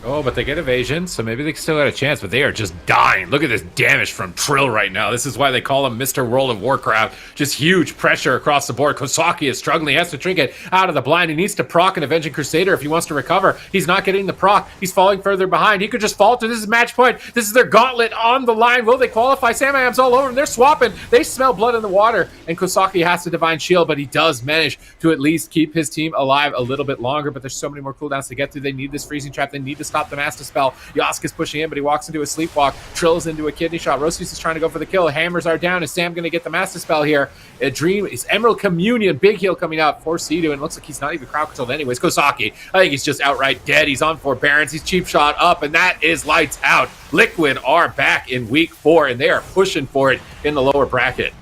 Oh, but they get evasion, so maybe they still got a chance, but they are just dying. Look at this damage from Trill right now. This is why they call him Mr. World of Warcraft. Just huge pressure across the board. Kosaki is struggling. He has to trinket out of the blind. He needs to proc an Avenging Crusader if he wants to recover. He's not getting the proc. He's falling further behind. He could just falter. This is match point. This is their gauntlet on the line. Will they qualify? Samayam's all over them. They're swapping. They smell blood in the water, and Kosaki has to Divine Shield, but he does manage to at least keep his team alive a little bit longer, but there's so many more cooldowns to get through. They need this freezing trap. They need to stop the Master Spell. Yosk is pushing in, but he walks into a sleepwalk. Trills into a kidney shot. Rostis is trying to go for the kill. Hammers are down. Is Sam going to get the Master Spell here? A Dream is Emerald Communion. Big heal coming out for Sidu, and it looks like he's not even crowd controlled anyways. Kosaki, I think he's just outright dead. He's on forbearance. He's cheap shot up, and that is lights out. Liquid are back in week 4, and they are pushing for it in the lower bracket.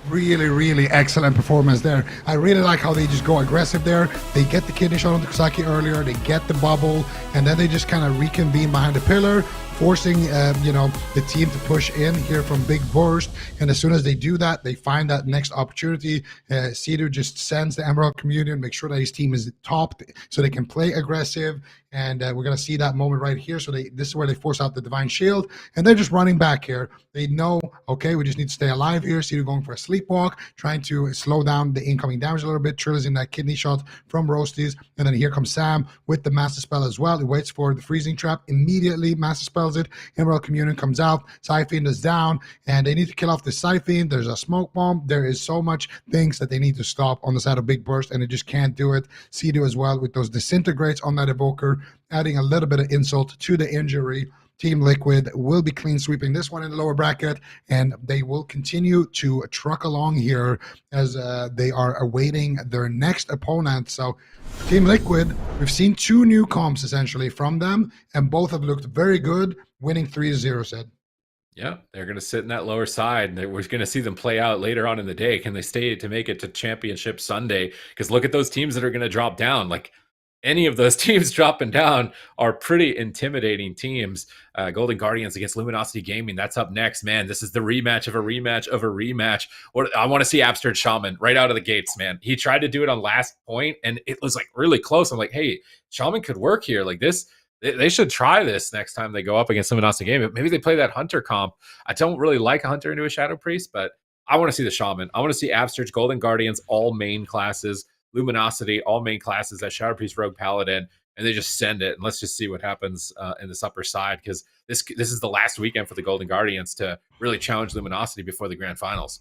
Really excellent performance there. I really like how they just go aggressive there. They get the kidney shot on the Kosaki earlier, they get the bubble, and then they just kind of reconvene behind the pillar, forcing the team to push in here from Big Burst. And as soon as they do that, they find that next opportunity. Sidu just sends the Emerald Communion, make sure that his team is topped so they can play aggressive. And we're going to see that moment right here. So this is where they force out the Divine Shield, and they're just running back here. They know, okay, we just need to stay alive here. Sidu going for a sleepwalk, trying to slow down the incoming damage a little bit. Trill is in that kidney shot from Roasties, and then here comes Sam with the Master Spell as well. He waits for the freezing trap. Immediately, Master Spells it. Emerald Communion comes out. Siphon is down, and they need to kill off the Siphon. There's a smoke bomb. There is so much things that they need to stop on the side of Big Burst, and they just can't do it. Sidu as well with those disintegrates on that Evoker, adding a little bit of insult to the injury. Team Liquid will be clean sweeping this one in the lower bracket, and they will continue to truck along here as they are awaiting their next opponent. So Team Liquid, we've seen 2 new comps essentially from them, and both have looked very good, winning 3-0, Sid. Yeah, they're going to sit in that lower side. We're going to see them play out later on in the day. Can they stay to make it to Championship Sunday? Because look at those teams that are going to drop down. Like, any of those teams dropping down are pretty intimidating teams. Golden Guardians against Luminosity Gaming. That's up next, man. This is the rematch of a rematch of a rematch. I want to see Absurd Shaman right out of the gates, man. He tried to do it on last point, and it was like really close. I'm like, hey, Shaman could work here. Like this, they should try this next time they go up against Luminosity Gaming. Maybe they play that Hunter comp. I don't really like a Hunter into a Shadow Priest, but I want to see the Shaman. I want to see Absurd, Golden Guardians, all main classes. Luminosity, all main classes, that Shadow Priest, Rogue, Paladin, and they just send it. And let's just see what happens in this upper side, because this is the last weekend for the Golden Guardians to really challenge Luminosity before the Grand Finals.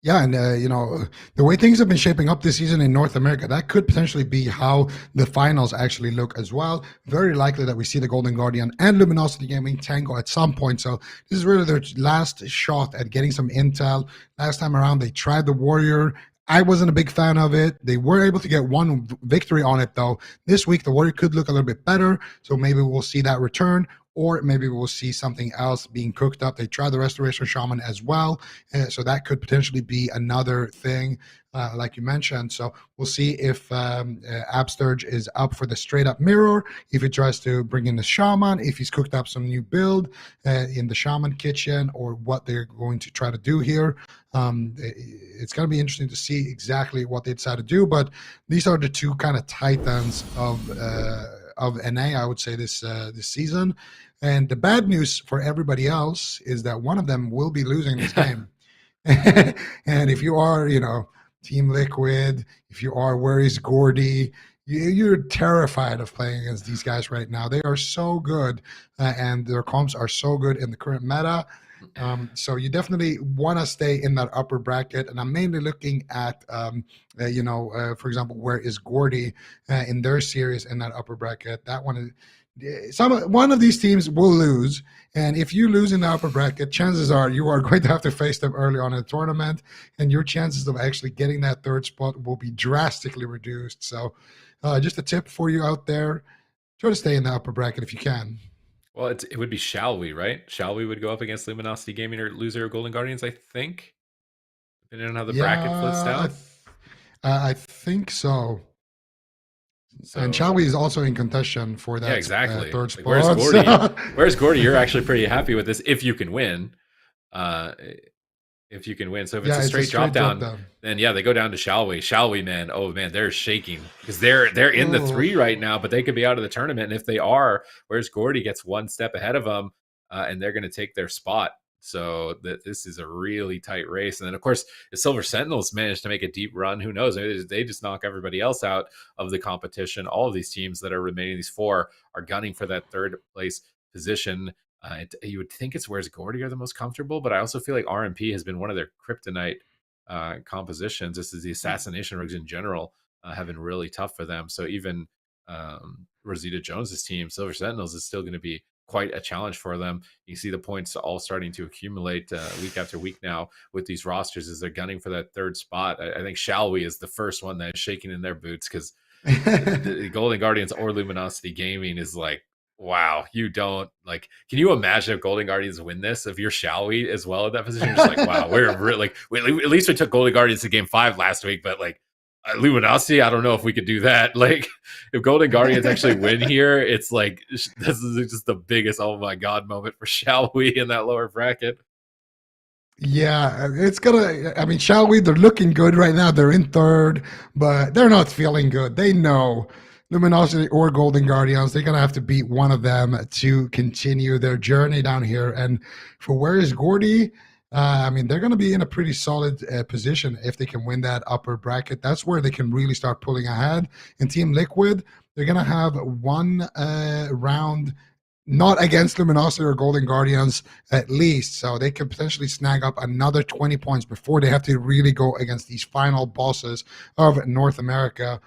Yeah, and the way things have been shaping up this season in North America, that could potentially be how the finals actually look as well. Very likely that we see the Golden Guardian and Luminosity Gaming tango at some point. So this is really their last shot at getting some intel. Last time around, they tried the Warrior. I wasn't a big fan of it. They were able to get one victory on it, though. This week, the Warrior could look a little bit better, so maybe we'll see that return. or maybe we'll see something else being cooked up. They tried the Restoration Shaman as well, so that could potentially be another thing, like you mentioned. So we'll see if Absturge is up for the straight up mirror, if he tries to bring in the Shaman, if he's cooked up some new build in the Shaman kitchen, or what they're going to try to do here. It's going to be interesting to see exactly what they decide to do, but these are the two kind of titans of NA, I would say, this season. And the bad news for everybody else is that one of them will be losing this game. And if you are, Team Liquid, if you are, where is Gordy? You're terrified of playing against these guys right now. They are so good, and their comps are so good in the current meta. So you definitely want to stay in that upper bracket. And I'm mainly looking at, for example, where is Gordy in their series in that upper bracket. That one is, one of these teams will lose. And if you lose in the upper bracket, chances are you are going to have to face them early on in the tournament. And your chances of actually getting that third spot will be drastically reduced. So just a tip for you out there, try to stay in the upper bracket if you can. Well, it would be Shall We, right? Shall We would go up against Luminosity Gaming or Loser or Golden Guardians, I think. Depending on how the bracket flips down. I think so. And Shall We is also in contention for that exactly. Third spot. Where's Gordy? Where's Gordy? You're actually pretty happy with this if you can win. If you can win. So if it's a straight drop down, then they go down to Shall We. Shall We, man. Oh man, they're shaking because they're in the 3 right now, but they could be out of the tournament. And if they are, Where's Gordy gets one step ahead of them, and they're going to take their spot. So this is a really tight race. And then of course, the Silver Sentinels managed to make a deep run. Who knows? Maybe they just knock everybody else out of the competition. All of these teams that are remaining, these 4, are gunning for that 3rd place position. You would think it's Where's Gordy are the most comfortable, but I also feel like RMP has been one of their kryptonite compositions. This is the assassination rigs in general have been really tough for them. So even Rosita Jones's team, Silver Sentinels, is still going to be quite a challenge for them. You see the points all starting to accumulate week after week now with these rosters as they're gunning for that 3rd spot. I think Shall We is the first one that is shaking in their boots because the Golden Guardians or Luminosity Gaming is like, wow, you don't like. Can you imagine if Golden Guardians win this? If you're Shall We as well at that position, you're just like, wow, we're really at least we took Golden Guardians to game 5 last week, but like Luminosity, I don't know if we could do that. Like, if Golden Guardians actually win here, it's like this is just the biggest oh my god moment for Shall We in that lower bracket. Yeah, it's gonna. I mean, Shall We? They're looking good right now. They're in 3rd, but they're not feeling good. They know. Luminosity or Golden Guardians, they're going to have to beat one of them to continue their journey down here. And for Where is Gordy, I mean, they're going to be in a pretty solid position if they can win that upper bracket. That's where they can really start pulling ahead. And Team Liquid, they're going to have one round not against Luminosity or Golden Guardians at least. So they could potentially snag up another 20 points before they have to really go against these final bosses of North America.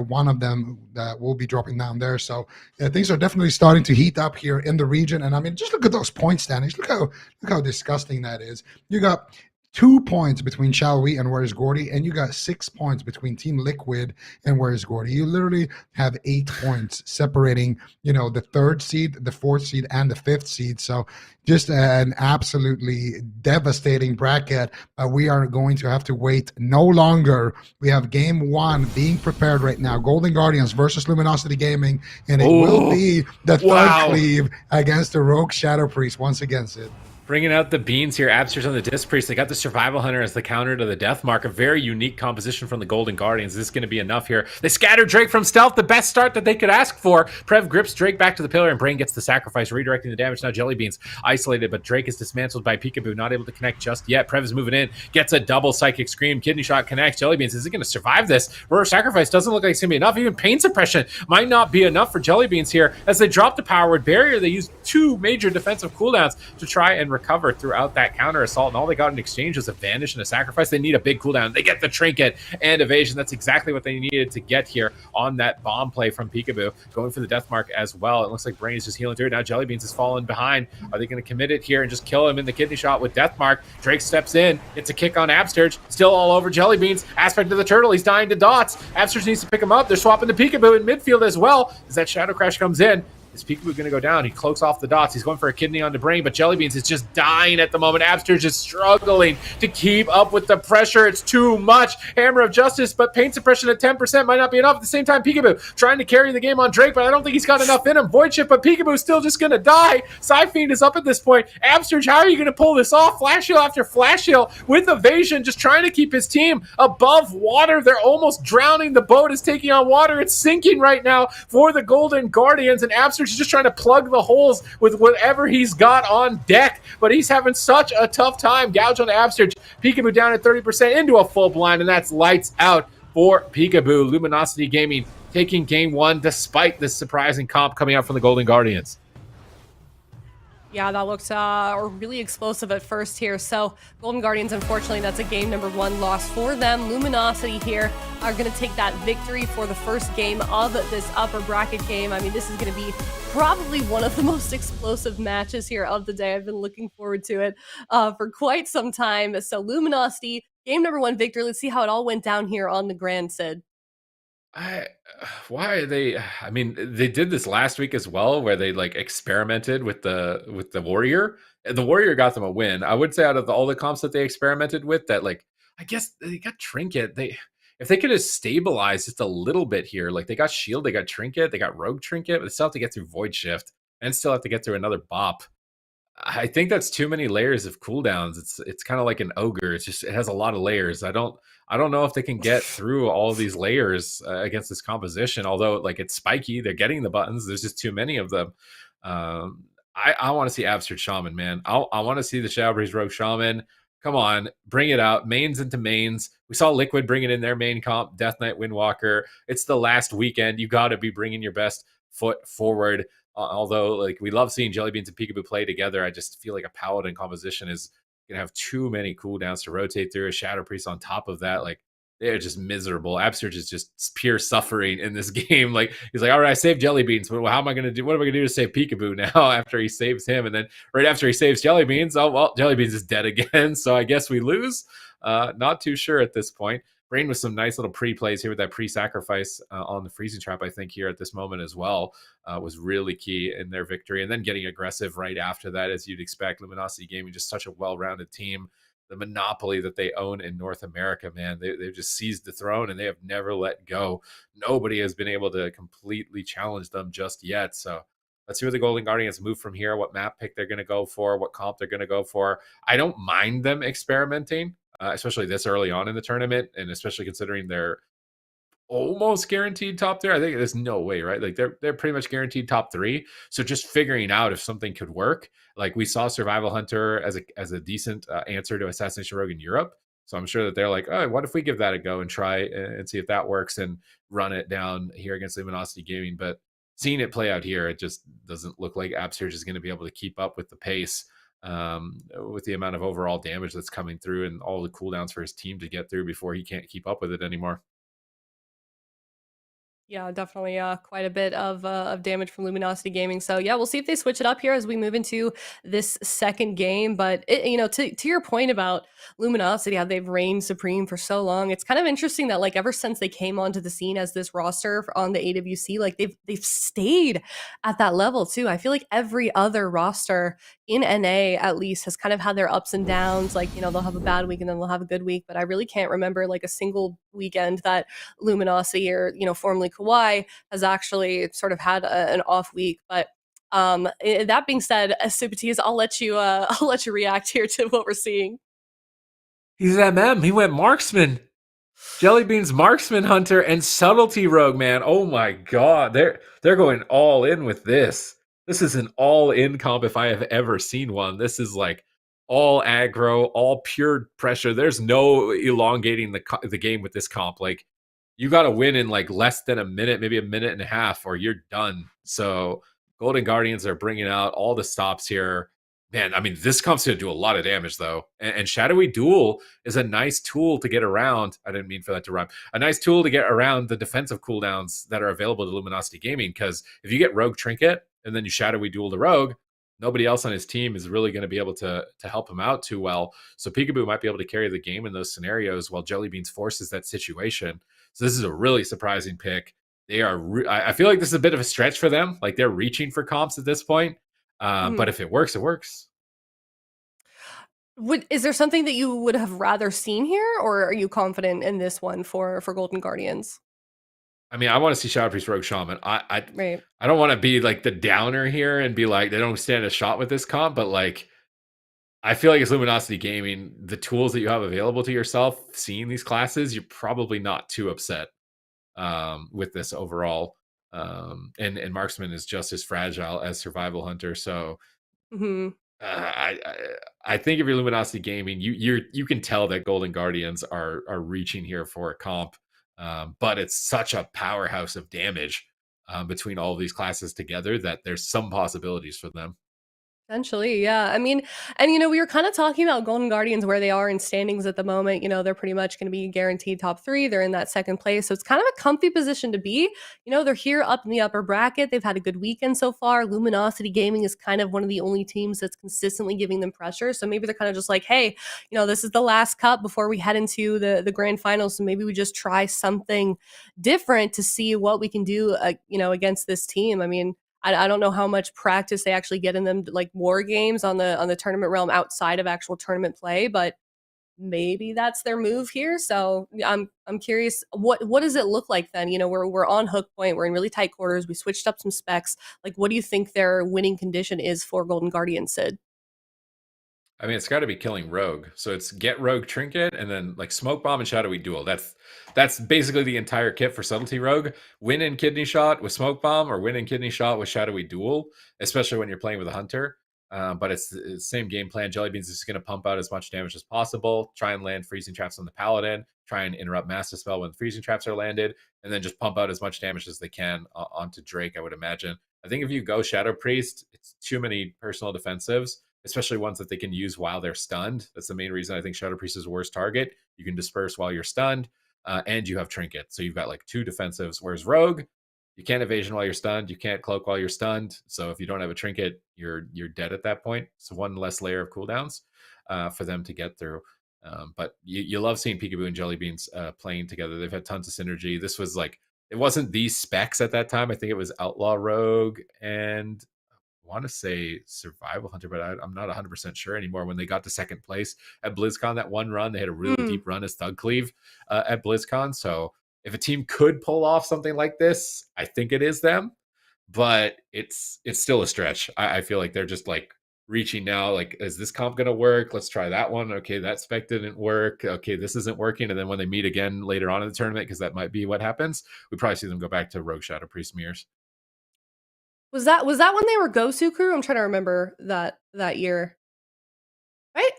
One of them that will be dropping down there. So things are definitely starting to heat up here in the region. And I mean, just look at those point standings. Look how disgusting that is. You got 2 points between Shall We and Where is Gordy, and you got 6 points between Team Liquid and Where is Gordy. You literally have 8 points separating, the 3rd seed, the 4th seed, and the 5th seed. So just an absolutely devastating bracket. We are going to have to wait no longer. We have game 1 being prepared right now. Golden Guardians versus Luminosity Gaming, and it will be the 3rd cleave against the Rogue Shadow Priest once again, Sid. Bringing out the beans here, Absters on the Disc Priest. They got the Survival Hunter as the counter to the Death Mark. A very unique composition from the Golden Guardians. This is going to be enough here. They scatter Drake from stealth, the best start that they could ask for. Prev grips Drake back to the pillar, and Brain gets the sacrifice, redirecting the damage. Now Jellybeans isolated, but Drake is dismantled by Peekaboo, not able to connect just yet. Prev is moving in, gets a double Psychic Scream. Kidney Shot connects. Jellybeans, is it going to survive this? Roar Sacrifice doesn't look like it's going to be enough. Even Pain Suppression might not be enough for Jellybeans here. As they drop the Power Word Barrier, they use 2 major defensive cooldowns to try and recover throughout that counter assault, and all they got in exchange was a Vanish and a Sacrifice. They need a big cooldown. They get the Trinket and Evasion. That's exactly what they needed to get here on that bomb play from Peekaboo. Going for the Death Mark as well. It looks like Brain is just healing through it. Now Jellybeans is falling behind. Are they going to commit it here and just kill him in the Kidney Shot with Death Mark? Drake steps in. It's a kick on Absturge. Still all over Jellybeans. Aspect of the Turtle. He's dying to dots. Absturge needs to pick him up. They're swapping the Peekaboo in midfield as well as that Shadow Crash comes in. Is Peekaboo going to go down? He cloaks off the dots. He's going for a kidney onto Brain, but Jellybeans is just dying at the moment. Abster's just struggling to keep up with the pressure. It's too much. Hammer of Justice, but pain suppression at 10% might not be enough. At the same time, Peekaboo trying to carry the game on Drake, but I don't think he's got enough in him. Void Shift, but Peekaboo's still just going to die. Psyfiend is up at this point. Abster, how are you going to pull this off? Flash Heal after Flash Heal with Evasion, just trying to keep his team above water. They're almost drowning. The boat is taking on water. It's sinking right now for the Golden Guardians, and Abster's just trying to plug the holes with whatever he's got on deck, but he's having such a tough time. Gouge on Abster's. Peekaboo down at 30% into a full blind, and that's lights out for Peekaboo. Luminosity Gaming taking game one despite this surprising comp coming out from the Golden Guardians. Yeah, that looked really explosive at first here. So Golden Guardians, unfortunately, that's a game number one loss for them. Luminosity here are going to take that victory for the first game of this upper bracket game. I mean, this is going to be probably one of the most explosive matches here of the day. I've been looking forward to it for quite some time. So Luminosity, game number one victory. Let's see how it all went down here on the Grand, Sid. Why are they? I mean, they did this last week as well, where they like experimented with the warrior. The warrior got them a win. I would say out of all the comps that they experimented with, that like I guess they got trinket. If they could have stabilized just a little bit here, like they got shield, they got trinket, they got rogue trinket, but they still have to get through void shift and still have to get through another bop. I think that's too many layers of cooldowns. It's kind of like an ogre. It's just it has a lot of layers. I don't know if they can get through all of these layers against this composition. Although like it's spiky, they're getting the buttons. There's just too many of them. I want to see Absurd Shaman, man. I want to see the Shadowbreeze Rogue Shaman. Come on, bring it out. Mains into mains. We saw Liquid bring it in their main comp. Death Knight Windwalker. It's the last weekend. You got to be bringing your best foot forward. Although, like, we love seeing Jellybeans and Peekaboo play together, I just feel like a Paladin composition is going to have too many cooldowns to rotate through. A Shadow Priest on top of that, like, they're just miserable. Absurge is just pure suffering in this game. Like, he's like, all right, I saved Jellybeans, but how am I going to do? What am I going to do to save Peekaboo now after he saves him? And then right after he saves Jellybeans, oh, well, Jellybeans is dead again. So I guess we lose. Not too sure at this point. Brain with some nice little pre-plays here with that pre-sacrifice on the freezing trap, I think, here at this moment as well, was really key in their victory. And then getting aggressive right after that, as you'd expect. Luminosity Gaming, just such a well-rounded team. The monopoly that they own in North America, man, they've just seized the throne and they have never let go. Nobody has been able to completely challenge them just yet. So let's see where the Golden Guardians move from here, what map pick they're going to go for, what comp they're going to go for. I don't mind them experimenting. Especially this early on in the tournament, and especially considering they're almost guaranteed top three. I think there's no way, right? Like they're pretty much guaranteed top three. So just figuring out if something could work. Like we saw Survival Hunter as a decent answer to Assassination Rogue in Europe. So I'm sure that they're like, oh, what if we give that a go and try and see if that works and run it down here against Luminosity Gaming. But seeing it play out here, it just doesn't look like Absurge is going to be able to keep up with the pace. With the amount of overall damage that's coming through and all the cooldowns for his team to get through before he can't keep up with it anymore. Yeah, definitely quite a bit of damage from Luminosity Gaming. So yeah, we'll see if they switch it up here as we move into this second game. But to your point about Luminosity, how they've reigned supreme for so long, it's kind of interesting that like ever since they came onto the scene as this roster on the AWC, like they've stayed at that level too. I feel like every other roster in NA at least has kind of had their ups and downs. Like they'll have a bad week and then they'll have a good week. But I really can't remember like a single weekend that Luminosity or formerly Kawhi has actually sort of had an off week. But that being said, Subatiz, I'll let you react here to what we're seeing. He's MM. He went marksman. Jellybeans marksman hunter and subtlety rogue, man. Oh my god. They're going all in with this. This is an all-in comp if I have ever seen one. This is like all aggro, all pure pressure. There's no elongating the game with this comp. Like you got to win in like less than a minute, maybe a minute and a half, or you're done. So Golden Guardians are bringing out all the stops here. Man, I mean, this comp's going to do a lot of damage, though. And Shadowy Duel is a nice tool to get around. I didn't mean for that to rhyme. A nice tool to get around the defensive cooldowns that are available to Luminosity Gaming. Because if you get Rogue Trinket and then you Shadowy Duel the Rogue, nobody else on his team is really going to be able to help him out too well. So Peekaboo might be able to carry the game in those scenarios while Jellybeans forces that situation. So this is a really surprising pick. They are. I feel like this is a bit of a stretch for them. Like they're reaching for comps at this point. But if it works, it works. Is there something that you would have rather seen here, or are you confident in this one for Golden Guardians? I mean, I want to see Shadow Priest Rogue Shaman. Right. I don't want to be like the downer here and be like they don't stand a shot with this comp, but like I feel like it's Luminosity Gaming. The tools that you have available to yourself, seeing these classes, you're probably not too upset with this overall. And Marksman is just as fragile as Survival Hunter, so. Mm-hmm. I think if you're Luminosity Gaming, you can tell that Golden Guardians are reaching here for a comp, but it's such a powerhouse of damage between all of these classes together that there's some possibilities for them. Potentially, yeah. I mean, and we were kind of talking about Golden Guardians where they are in standings at the moment. They're pretty much going to be guaranteed top 3. They're in that second place, so it's kind of a comfy position to be. They're here up in the upper bracket. They've had a good weekend so far. Luminosity Gaming is kind of one of the only teams that's consistently giving them pressure. So maybe they're kind of just like, hey, this is the last cup before we head into the grand finals. So maybe we just try something different to see what we can do, against this team. I mean, I don't know how much practice they actually get in them, like war games on the tournament realm outside of actual tournament play, but maybe that's their move here. So I'm curious, what does it look like then? We're on hook point, we're in really tight quarters, we switched up some specs. Like, what do you think their winning condition is for Golden Guardian, Sid? I mean, it's got to be killing Rogue. So it's get Rogue Trinket and then like Smoke Bomb and Shadowy Duel. That's basically the entire kit for Subtlety Rogue. Win in Kidney Shot with Smoke Bomb or win in Kidney Shot with Shadowy Duel, especially when you're playing with a Hunter. But it's the same game plan. Jellybeans is just going to pump out as much damage as possible, try and land Freezing Traps on the Paladin, try and interrupt Master Spell when Freezing Traps are landed, and then just pump out as much damage as they can onto Drake, I would imagine. I think if you go Shadow Priest, it's too many personal defensives, especially ones that they can use while they're stunned. That's the main reason I think Shadow Priest is the worst target. You can disperse while you're stunned, and you have Trinket. So you've got like 2 defensives, whereas Rogue, you can't evasion while you're stunned. You can't cloak while you're stunned. So if you don't have a Trinket, you're dead at that point. So one less layer of cooldowns for them to get through. But you love seeing Peekaboo and Jellybeans playing together. They've had tons of synergy. This was like, it wasn't these specs at that time. I think it was Outlaw Rogue and I want to say Survival Hunter, but I'm not 100% sure anymore. When they got to second place at BlizzCon, that one run, they had a really deep run as Thug Cleave at BlizzCon. So if a team could pull off something like this, I think it is them, but it's still a stretch. I feel like they're just like reaching now, like, is this comp going to work? Let's try that one. Okay, that spec didn't work. Okay, this isn't working. And then when they meet again later on in the tournament, because that might be what happens, we probably see them go back to Rogue Shadow Priest mirrors. Was that when they were Gosu Crew? I'm trying to remember that year. Right?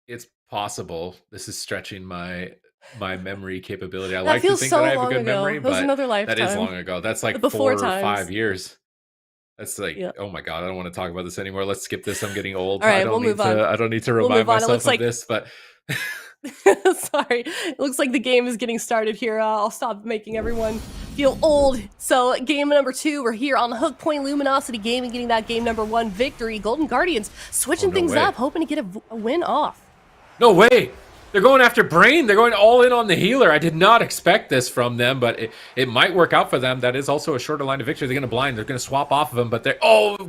It's possible. This is stretching my memory capability. I That like to feels think so that I have a long good ago. memory, That was but another that is lifetime. long ago. That's like Before 4 or 5 times. years. That's like, Yeah. oh my God, I don't want to talk about this anymore. Let's skip this. I'm getting old. All right, I don't we'll need move on. I don't need to We'll remind move on. It myself looks of like- this, but Sorry. It looks like the game is getting started here. I'll stop making everyone feel old. So game number 2, we're here on Hook Point. Luminosity Gaming getting that game number 1 victory. Golden Guardians switching no things way. up, hoping to get a win off. no way. They're going after Brain. They're going all in on the healer. I did not expect this from them, but it might work out for them. That is also a shorter line of victory. They're going to blind. They're going to swap off of him, but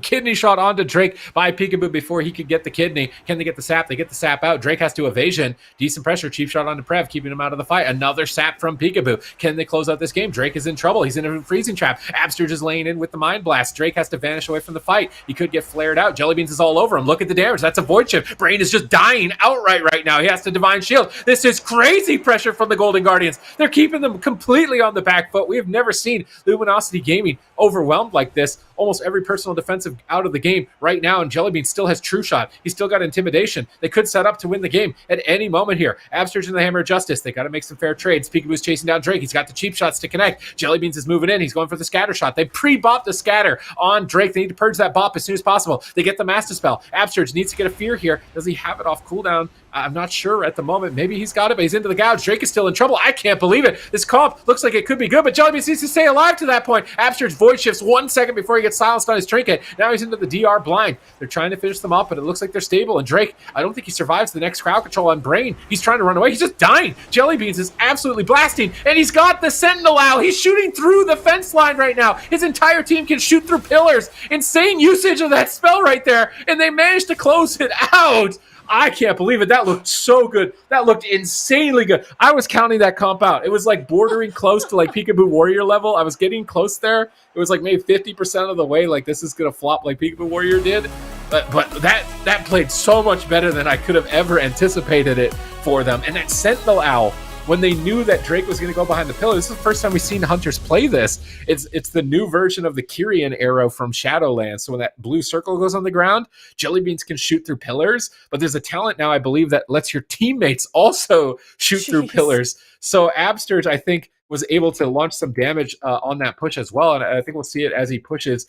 kidney shot onto Drake by Peekaboo before he could get the kidney. Can they get the sap? They get the sap out. Drake has to evasion. Decent pressure. Cheap shot onto Prev, keeping him out of the fight. Another sap from Peekaboo. Can they close out this game? Drake is in trouble. He's in a freezing trap. Absterge is laying in with the Mind Blast. Drake has to vanish away from the fight. He could get flared out. Jellybeans is all over him. Look at the damage. That's a void shift. Brain is just dying outright right now. He has to divine shield. This is crazy pressure from the Golden Guardians. They're keeping them completely on the back foot. We have never seen Luminosity Gaming overwhelmed like this. Almost every personal defensive out of the game right now, and Jellybean still has True Shot. He's still got Intimidation. They could set up to win the game at any moment here. Absterge and the Hammer of Justice. They got to make some fair trades. Peekaboo's chasing down Drake. He's got the cheap shots to connect. Jellybeans is moving in. He's going for the scatter shot. They pre-bop the scatter on Drake. They need to purge that bop as soon as possible. They get the Master Spell. Absterge needs to get a fear here. Does he have it off cooldown? I'm not sure at the moment. Maybe he's got it, but he's into the gouge. Drake is still in trouble. I can't believe it. This comp looks like it could be good, but Jellybeans needs to stay alive to that point. Absterge void shifts 1 second before he gets get silenced on his trinket. Now he's into the DR blind. They're trying to finish them up, but it looks like they're stable. And Drake, I don't think he survives the next crowd control on Brain. He's trying to run away. He's just dying. Jellybeans is absolutely blasting, and he's got the Sentinel out. He's shooting through the fence line right now. His entire team can shoot through pillars. Insane usage of that spell right there, and they managed to close it out. I can't believe it. That looked so good. That looked insanely good. I was counting that comp out. It was like bordering close to like Peekaboo Warrior level. I was getting close there. It was like maybe 50% of the way. Like, this is going to flop like Peekaboo Warrior did. But that played so much better than I could have ever anticipated it for them. And that Sentinel Owl, when they knew that Drake was going to go behind the pillar, this is the first time we've seen hunters play this. It's the new version of the Kyrian arrow from Shadowlands. So when that blue circle goes on the ground, Jellybeans can shoot through pillars. But there's a talent now, I believe, that lets your teammates also shoot through pillars. So Absterge, I think, was able to launch some damage on that push as well. And I think we'll see it as he pushes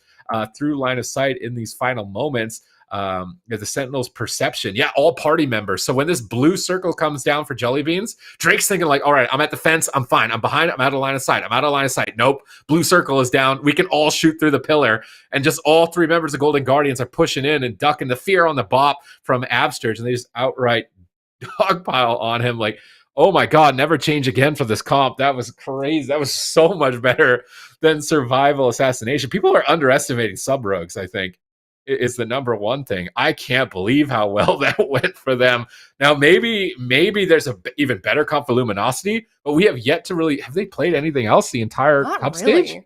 through line of sight in these final moments. The Sentinel's perception. Yeah, all party members. So when this blue circle comes down for Jellybeans, Drake's thinking like, all right, I'm at the fence. I'm fine. I'm behind. I'm out of line of sight. I'm out of line of sight. Nope. Blue circle is down. We can all shoot through the pillar. And just all three members of Golden Guardians are pushing in and ducking the fear on the bop from Absterge. And they just outright dogpile on him like, oh my God, never change again for this comp. That was crazy. That was so much better than Survival Assassination. People are underestimating sub-rogues, I think. Is the number one thing. I can't believe how well that went for them. Now, maybe there's a even better comp for Luminosity, but we have yet to really, have they played anything else the entire cup stage?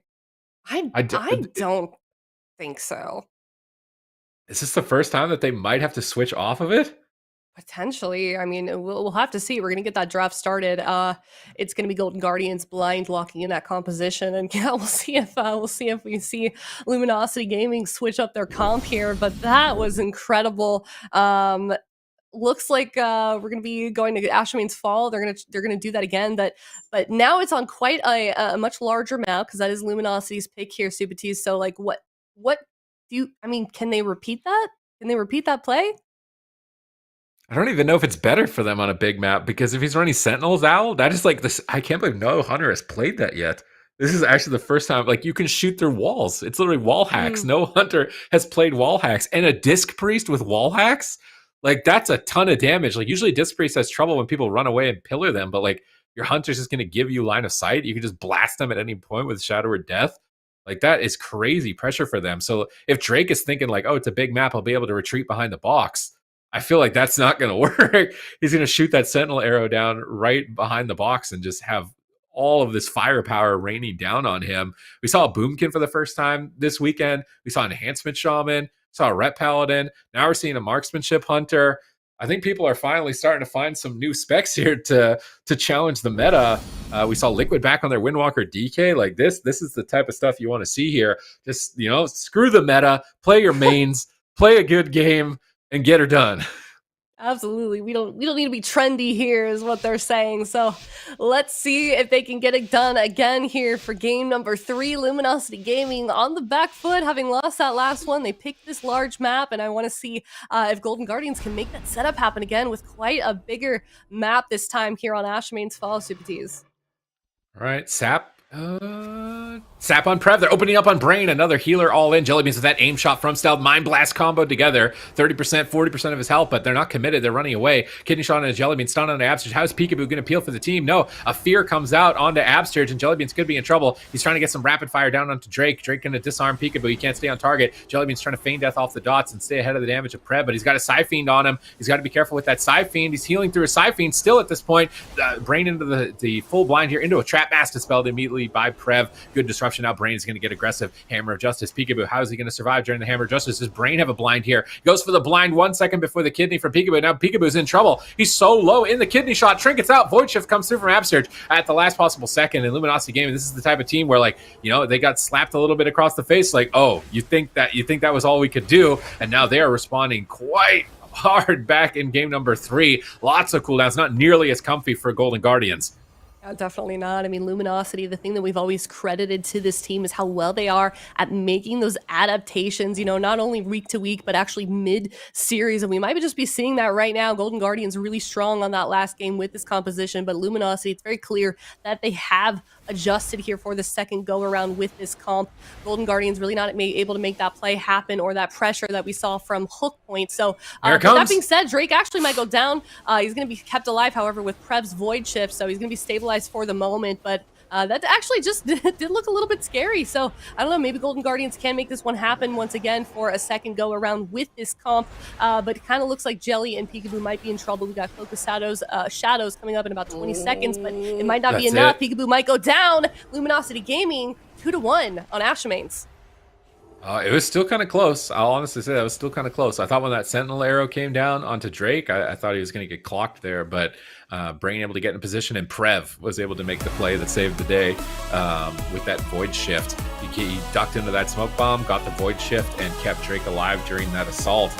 I don't think so. Is this the first time that they might have to switch off of it? Potentially. I mean, we'll have to see. We're going to get that draft started. It's going to be Golden Guardians blind locking in that composition, and yeah, we'll see if we see Luminosity Gaming switch up their comp here. But that was incredible. Looks like we're going to be going to Ashmane's Fall. They're going to do that again, but now it's on quite a much larger map because that is Luminosity's pick here, Supatis. So like, what do you? I mean, can they repeat that? Can they repeat that play? I don't even know if it's better for them on a big map, because if he's running Sentinels Owl, that is like this. I can't believe no hunter has played that yet. This is actually the first time, like, you can shoot through walls. It's literally wall hacks. No hunter has played wall hacks. And a Disc Priest with wall hacks, like, that's a ton of damage. Like, usually Disc Priest has trouble when people run away and pillar them, but like, your hunter's just going to give you line of sight. You can just blast them at any point with Shadow or Death. Like, that is crazy pressure for them. So if Drake is thinking like, oh, it's a big map, I'll be able to retreat behind the box, I feel like that's not going to work. He's going to shoot that Sentinel arrow down right behind the box and just have all of this firepower raining down on him. We saw a Boomkin for the first time this weekend. We saw an Enhancement Shaman, saw a Ret Paladin. Now we're seeing a Marksmanship Hunter. I think people are finally starting to find some new specs here to challenge the meta. We saw Liquid back on their Windwalker DK. Like, this is the type of stuff you want to see here. Just, screw the meta, play your mains, play a good game, and get her done. Absolutely. We don't need to be trendy here is what they're saying. So let's see if they can get it done again here for game number 3. Luminosity Gaming on the back foot, having lost that last one. They picked this large map, and I want to see if Golden Guardians can make that setup happen again with quite a bigger map this time here on Ashmane's Fall, Supatis. All right, Sap on Prev. They're opening up on Brain. Another healer all in. Jellybeans with that aim shot from stealth. Mind Blast combo together. 30%, 40% of his health, but they're not committed. They're running away. Kidney shot on a Jellybean. Stun on Absterge. How is Peekaboo going to peel for the team? No. A fear comes out onto Absterge, and Jellybeans could be in trouble. He's trying to get some rapid fire down onto Drake. Drake going to disarm Peekaboo. He can't stay on target. Jellybean's trying to feign death off the dots and stay ahead of the damage of Prev, but he's got a Psy Fiend on him. He's got to be careful with that Psy Fiend. He's healing through a Psy Fiend still at this point. Brain into the full blind here, into a Trap Master spelled immediately by Prev. Good disruption. Now Brain is going to get aggressive. Hammer of Justice. Peekaboo, how is he going to survive during the Hammer of Justice? Does Brain have a blind here? Goes for the blind 1 second before the kidney from Peekaboo. Now Peekaboo's in trouble. He's so low in the kidney shot. Trinkets out. Void Shift comes through from Absterge at the last possible second. In Luminosity Gaming, this is the type of team where, like, they got slapped a little bit across the face. Like, oh, you think that was all we could do? And now they are responding quite hard back in game number 3. Lots of cooldowns. Not nearly as comfy for Golden Guardians. Definitely not. I mean, Luminosity, the thing that we've always credited to this team is how well they are at making those adaptations, not only week to week, but actually mid-series. And we might just be seeing that right now. Golden Guardians really strong on that last game with this composition, but Luminosity, it's very clear that they have adjusted here for the second go around with this comp. Golden Guardians really not able to make that play happen or that pressure that we saw from hook point. So Here it but that comes. being said, Drake actually might go down. He's going to be kept alive, however, with Prev's Void Shift, so he's going to be stabilized for the moment. But that actually just did look a little bit scary. So I don't know, maybe Golden Guardians can make this one happen once again for a second go around with this comp. But it kind of looks like Jelly and Peekaboo might be in trouble. We got Focus Shadows coming up in about 20 seconds, but it might not be enough. Peekaboo might go down. Luminosity Gaming 2-1 on Ashamains. It was still kind of close. I'll honestly say that was still kind of close. I thought when that Sentinel arrow came down onto Drake, I thought he was going to get clocked there, but Brain able to get in position, and Prev was able to make the play that saved the day with that Void Shift. He ducked into that smoke bomb, got the Void Shift, and kept Drake alive during that assault.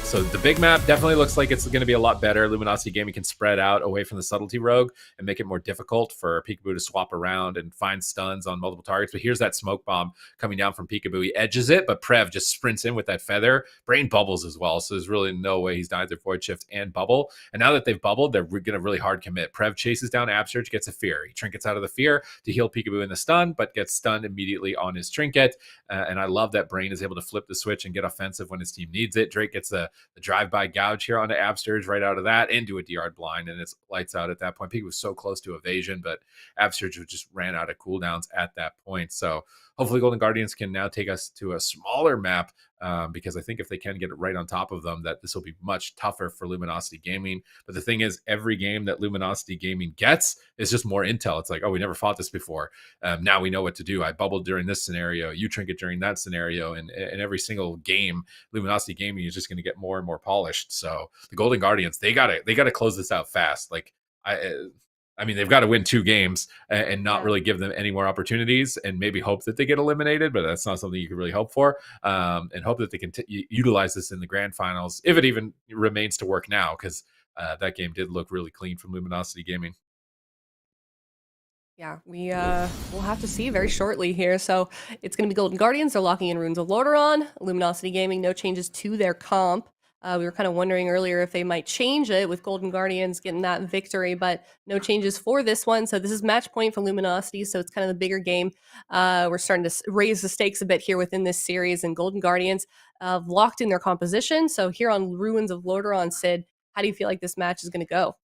So the big map definitely looks like it's going to be a lot better. Luminosity Gaming can spread out away from the Subtlety Rogue and make it more difficult for Peekaboo to swap around and find stuns on multiple targets. But here's that smoke bomb coming down from Peekaboo. He edges it, but Prev just sprints in with that feather. Brain bubbles as well, so there's really no way he's dying through Void Shift and bubble. And now that they've bubbled, they're going to really hard commit. Prev chases down Absurge, gets a fear. He trinkets out of the fear to heal Peekaboo in the stun, but gets stunned immediately on his trinket. And I love that Brain is able to flip the switch and get offensive when his team needs it. Drake gets the drive-by gouge here onto Absurge right out of that into a DR blind, and it's lights out at that point. Peek was so close to evasion, but Absurge just ran out of cooldowns at that point. So hopefully Golden Guardians can now take us to a smaller map, because I think if they can get it right on top of them, that this will be much tougher for Luminosity Gaming. But the thing is, every game that Luminosity Gaming gets is just more intel. It's like, oh, we never fought this before. Now we know what to do. I bubbled during this scenario. You trinket during that scenario. And in every single game, Luminosity Gaming is just going to get more and more polished. So the Golden Guardians, they gotta close this out fast. Like I mean, they've got to win 2 games and not really give them any more opportunities, and maybe hope that they get eliminated, but that's not something you can really hope for. And hope that they can utilize this in the grand finals, if it even remains to work now, because that game did look really clean from Luminosity Gaming. Yeah, we'll have to see very shortly here. So it's going to be Golden Guardians. They're locking in Runes of Lordaeron. Luminosity Gaming, no changes to their comp. We were kind of wondering earlier if they might change it with Golden Guardians getting that victory, but no changes for this one. So this is match point for Luminosity, so it's kind of the bigger game. We're starting to raise the stakes a bit here within this series, and Golden Guardians locked in their composition. So here on Ruins of Lordaeron, Sid, how do you feel like this match is going to go?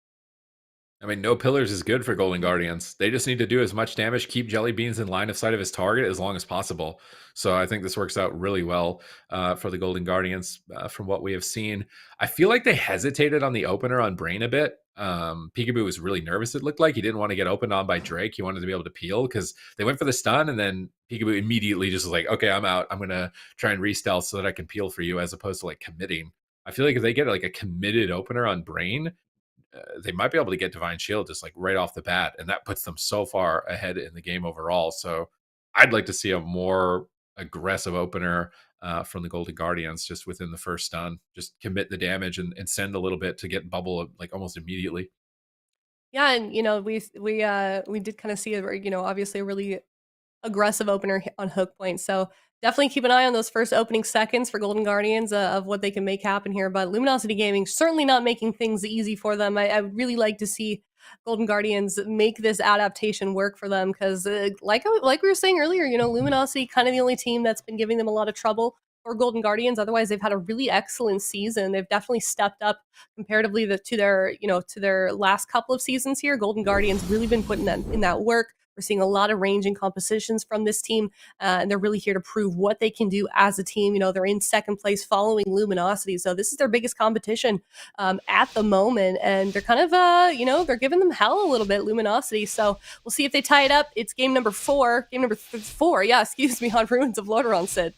I mean, no pillars is good for Golden Guardians. They just need to do as much damage, keep Jelly Beans in line of sight of his target as long as possible. So I think this works out really well for the Golden Guardians from what we have seen. I feel like they hesitated on the opener on Brain a bit. Peekaboo was really nervous, it looked like. He didn't want to get opened on by Drake. He wanted to be able to peel because they went for the stun, and then Peekaboo immediately just was like, okay, I'm out. I'm going to try and re-stealth so that I can peel for you, as opposed to like committing. I feel like if they get like a committed opener on Brain, they might be able to get Divine Shield just like right off the bat, and that puts them so far ahead in the game overall. So I'd like to see a more aggressive opener from the Golden Guardians just within the first stun. Just commit the damage and send a little bit to get bubble like almost immediately. Yeah, and we did kind of see obviously a really aggressive opener on hook point. So definitely keep an eye on those first opening seconds for Golden Guardians of what they can make happen here. But Luminosity Gaming certainly not making things easy for them. I would really like to see Golden Guardians make this adaptation work for them, because like we were saying earlier, Luminosity kind of the only team that's been giving them a lot of trouble for Golden Guardians. Otherwise, they've had a really excellent season. They've definitely stepped up comparatively to their last couple of seasons here. Golden Guardians really been putting in that work. We're seeing a lot of range and compositions from this team, and they're really here to prove what they can do as a team. They're in second place following Luminosity, so this is their biggest competition at the moment, and they're kind of, they're giving them hell a little bit, Luminosity. So we'll see if they tie it up. It's game number four, on Ruins of Lordaeron, Sid.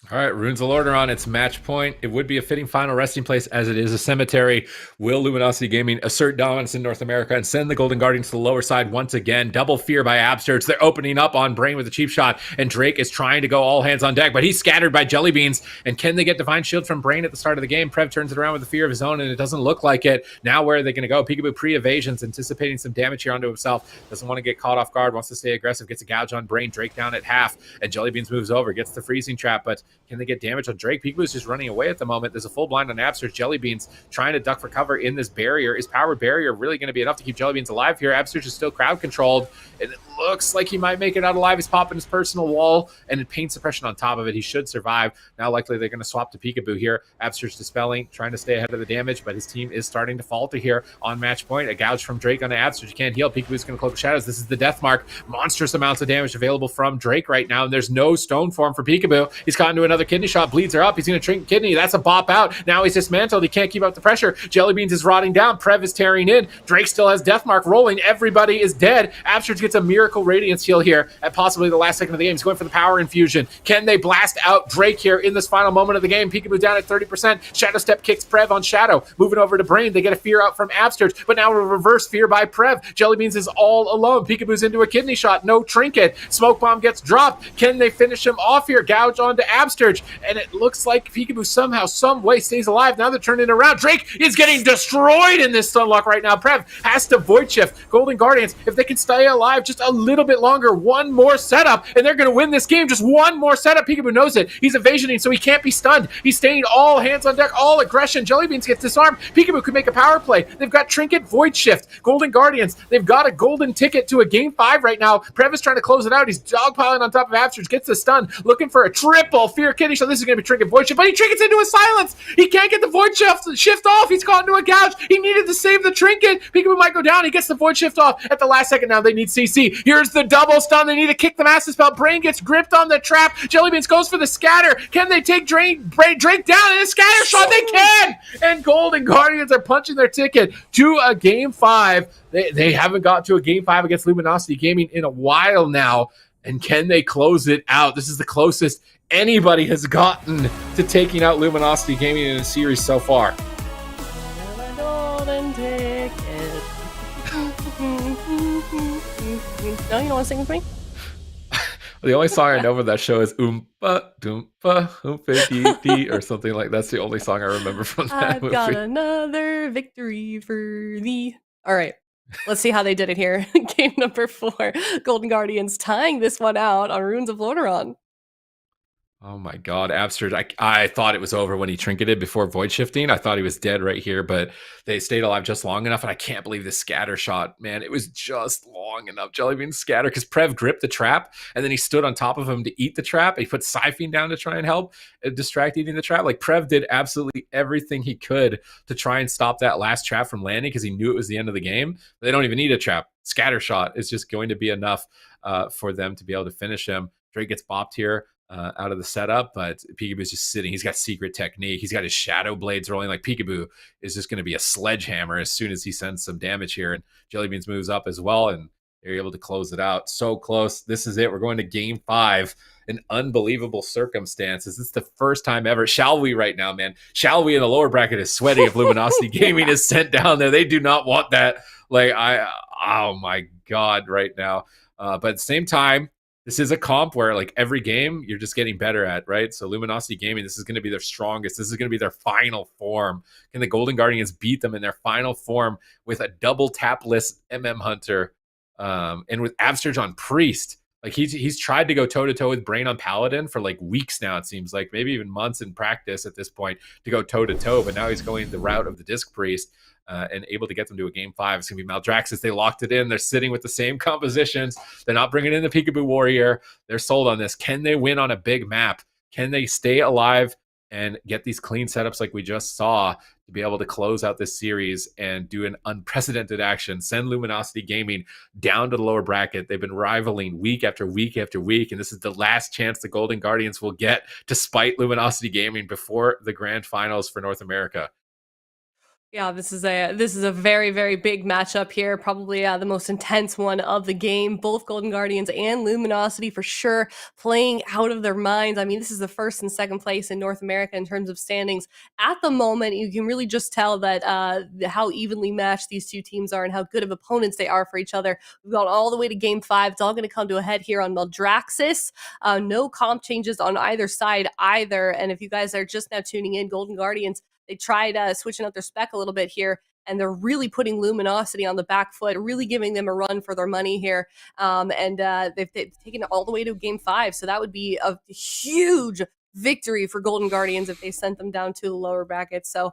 All right, Runes of Lordaeron, it's match point. It would be a fitting final resting place, as it is a cemetery. Will Luminosity Gaming assert dominance in North America and send the Golden Guardians to the lower side once again? Double fear by Absurge. They're opening up on Brain with a cheap shot, and Drake is trying to go all hands on deck, but he's scattered by Jelly Beans. And can they get Divine Shield from Brain at the start of the game? Prev turns it around with a fear of his own, and it doesn't look like it. Now where are they going to go? Peekaboo pre-evasions, anticipating some damage here onto himself. Doesn't want to get caught off guard, wants to stay aggressive, gets a gouge on Brain. Drake down at half, and Jelly Beans moves over, gets the freezing trap, but Can they get damage on Drake? Peekaboo's just running away at the moment. There's a full blind on Abster's. Jellybeans trying to duck for cover in this barrier. Is Power Barrier really going to be enough to keep Jellybeans alive here? Abster's is still crowd controlled, and it looks like he might make it out alive. He's popping his personal wall, and pain suppression on top of it. He should survive. Now likely they're going to swap to Peekaboo here. Abster's dispelling, trying to stay ahead of the damage, but his team is starting to falter here on match point. A gouge from Drake on Abster. You can't heal. Peekaboo's going to cloak the shadows. This is the death mark. Monstrous amounts of damage available from Drake right now, and there's no stone form for Peekaboo. He's caught into another kidney shot. Bleeds are up. He's going to drink kidney. That's a bop out. Now he's dismantled. He can't keep up the pressure. Jellybeans is rotting down. Prev is tearing in. Drake still has death mark rolling. Everybody is dead. Abster gets a miracle radiance heal here at possibly the last second of the game. He's going for the power infusion. Can they blast out Drake here in this final moment of the game? Peekaboo down at 30%. Shadow Step kicks Prev on Shadow. Moving over to Brain. They get a fear out from Abster, but now a reverse fear by Prev. Jellybeans is all alone. Peekaboo's into a kidney shot. No trinket. Smoke bomb gets dropped. Can they finish him off here? Gouge onto Abster, and it looks like Peekaboo somehow, some way stays alive. Now they're turning around. Drake is getting destroyed in this stunlock right now. Prev has to void shift. Golden Guardians, if they can stay alive just a little bit longer, one more setup, and they're going to win this game. Just one more setup. Peekaboo knows it. He's evasioning, so he can't be stunned. He's staying all hands on deck, all aggression. Jellybeans gets disarmed. Peekaboo could make a power play. They've got Trinket, Void Shift. Golden Guardians, they've got a golden ticket to a game 5 right now. Prev is trying to close it out. He's dogpiling on top of Abster, gets the stun, looking for a triple fear kidney. So this is going to be Trinket, Void Shift, but he trinkets into a silence. He can't get the Void Shift off. He's caught into a gouge. He needed to save the Trinket. Peekaboo might go down. He gets the Void Shift off at the last second. Now they need CC. Here's the double stun. They need to kick the Master Spell. Brain gets gripped on the trap. Jellybeans goes for the scatter. Can they take Drake down in a scatter shot? They can! And Golden Guardians are punching their ticket to a game 5. They haven't got to a game 5 against Luminosity Gaming in a while now. And can they close it out? This is the closest anybody has gotten to taking out Luminosity Gaming in a series so far. Golden ticket. No, you don't want to sing with me? The only song I know from that show is Oompa Doompa Oompa Dee Dee or something like that. That's the only song I remember from that movie. I've got another victory for thee. All right. Let's see how they did it here. Game number 4. Golden Guardians tying this one out on Runes of Lordaeron. Oh my God, Abster! I thought it was over when he trinketed before void shifting. I thought he was dead right here, but they stayed alive just long enough, and I can't believe the scatter shot, man. It was just long enough. Jellybean scatter, because Prev gripped the trap, and then he stood on top of him to eat the trap. He put Siphene down to try and help distract eating the trap. Like, Prev did absolutely everything he could to try and stop that last trap from landing, because he knew it was the end of the game. They don't even need a trap. Scatter shot is just going to be enough for them to be able to finish him. Drake gets bopped here. Out of the setup, but Peekaboo's just sitting. He's got secret technique. He's got his shadow blades rolling. Like, Peekaboo is just going to be a sledgehammer as soon as he sends some damage here. And Jellybeans moves up as well, and they're able to close it out. So close. This is it. We're going to game 5. An unbelievable circumstances. This is the first time ever. Shall we right now, man? Shall we in the lower bracket is sweating if Luminosity Gaming is sent down there. They do not want that. Like, oh my God, right now. But at the same time, this is a comp where, like, every game you're just getting better at, right? So Luminosity Gaming, this is going to be their strongest. This is going to be their final form. Can the Golden Guardians beat them in their final form with a double tapless Hunter and with Absterge on Priest? Like, he's tried to go toe-to-toe with Brain on Paladin for, like, weeks now, it seems like. Maybe even months in practice at this point to go toe-to-toe. But now he's going the route of the Disc Priest. And able to get them to a game 5. It's going to be Maldraxxus. They locked it in. They're sitting with the same compositions. They're not bringing in the Peekaboo Warrior. They're sold on this. Can they win on a big map? Can they stay alive and get these clean setups like we just saw to be able to close out this series and do an unprecedented action, send Luminosity Gaming down to the lower bracket? They've been rivaling week after week after week, and this is the last chance the Golden Guardians will get to spite Luminosity Gaming before the grand finals for North America. Yeah, this is a very, very big matchup here. Probably the most intense one of the game. Both Golden Guardians and Luminosity for sure playing out of their minds. I mean, this is the first and second place in North America in terms of standings. At the moment, you can really just tell that how evenly matched these two teams are and how good of opponents they are for each other. We've gone all the way to game 5. It's all going to come to a head here on Maldraxxus. No comp changes on either side either. And if you guys are just now tuning in, Golden Guardians, they tried switching up their spec a little bit here, and they're really putting Luminosity on the back foot, really giving them a run for their money here. And they've taken it all the way to game 5. So that would be a huge victory for Golden Guardians if they sent them down to the lower brackets. So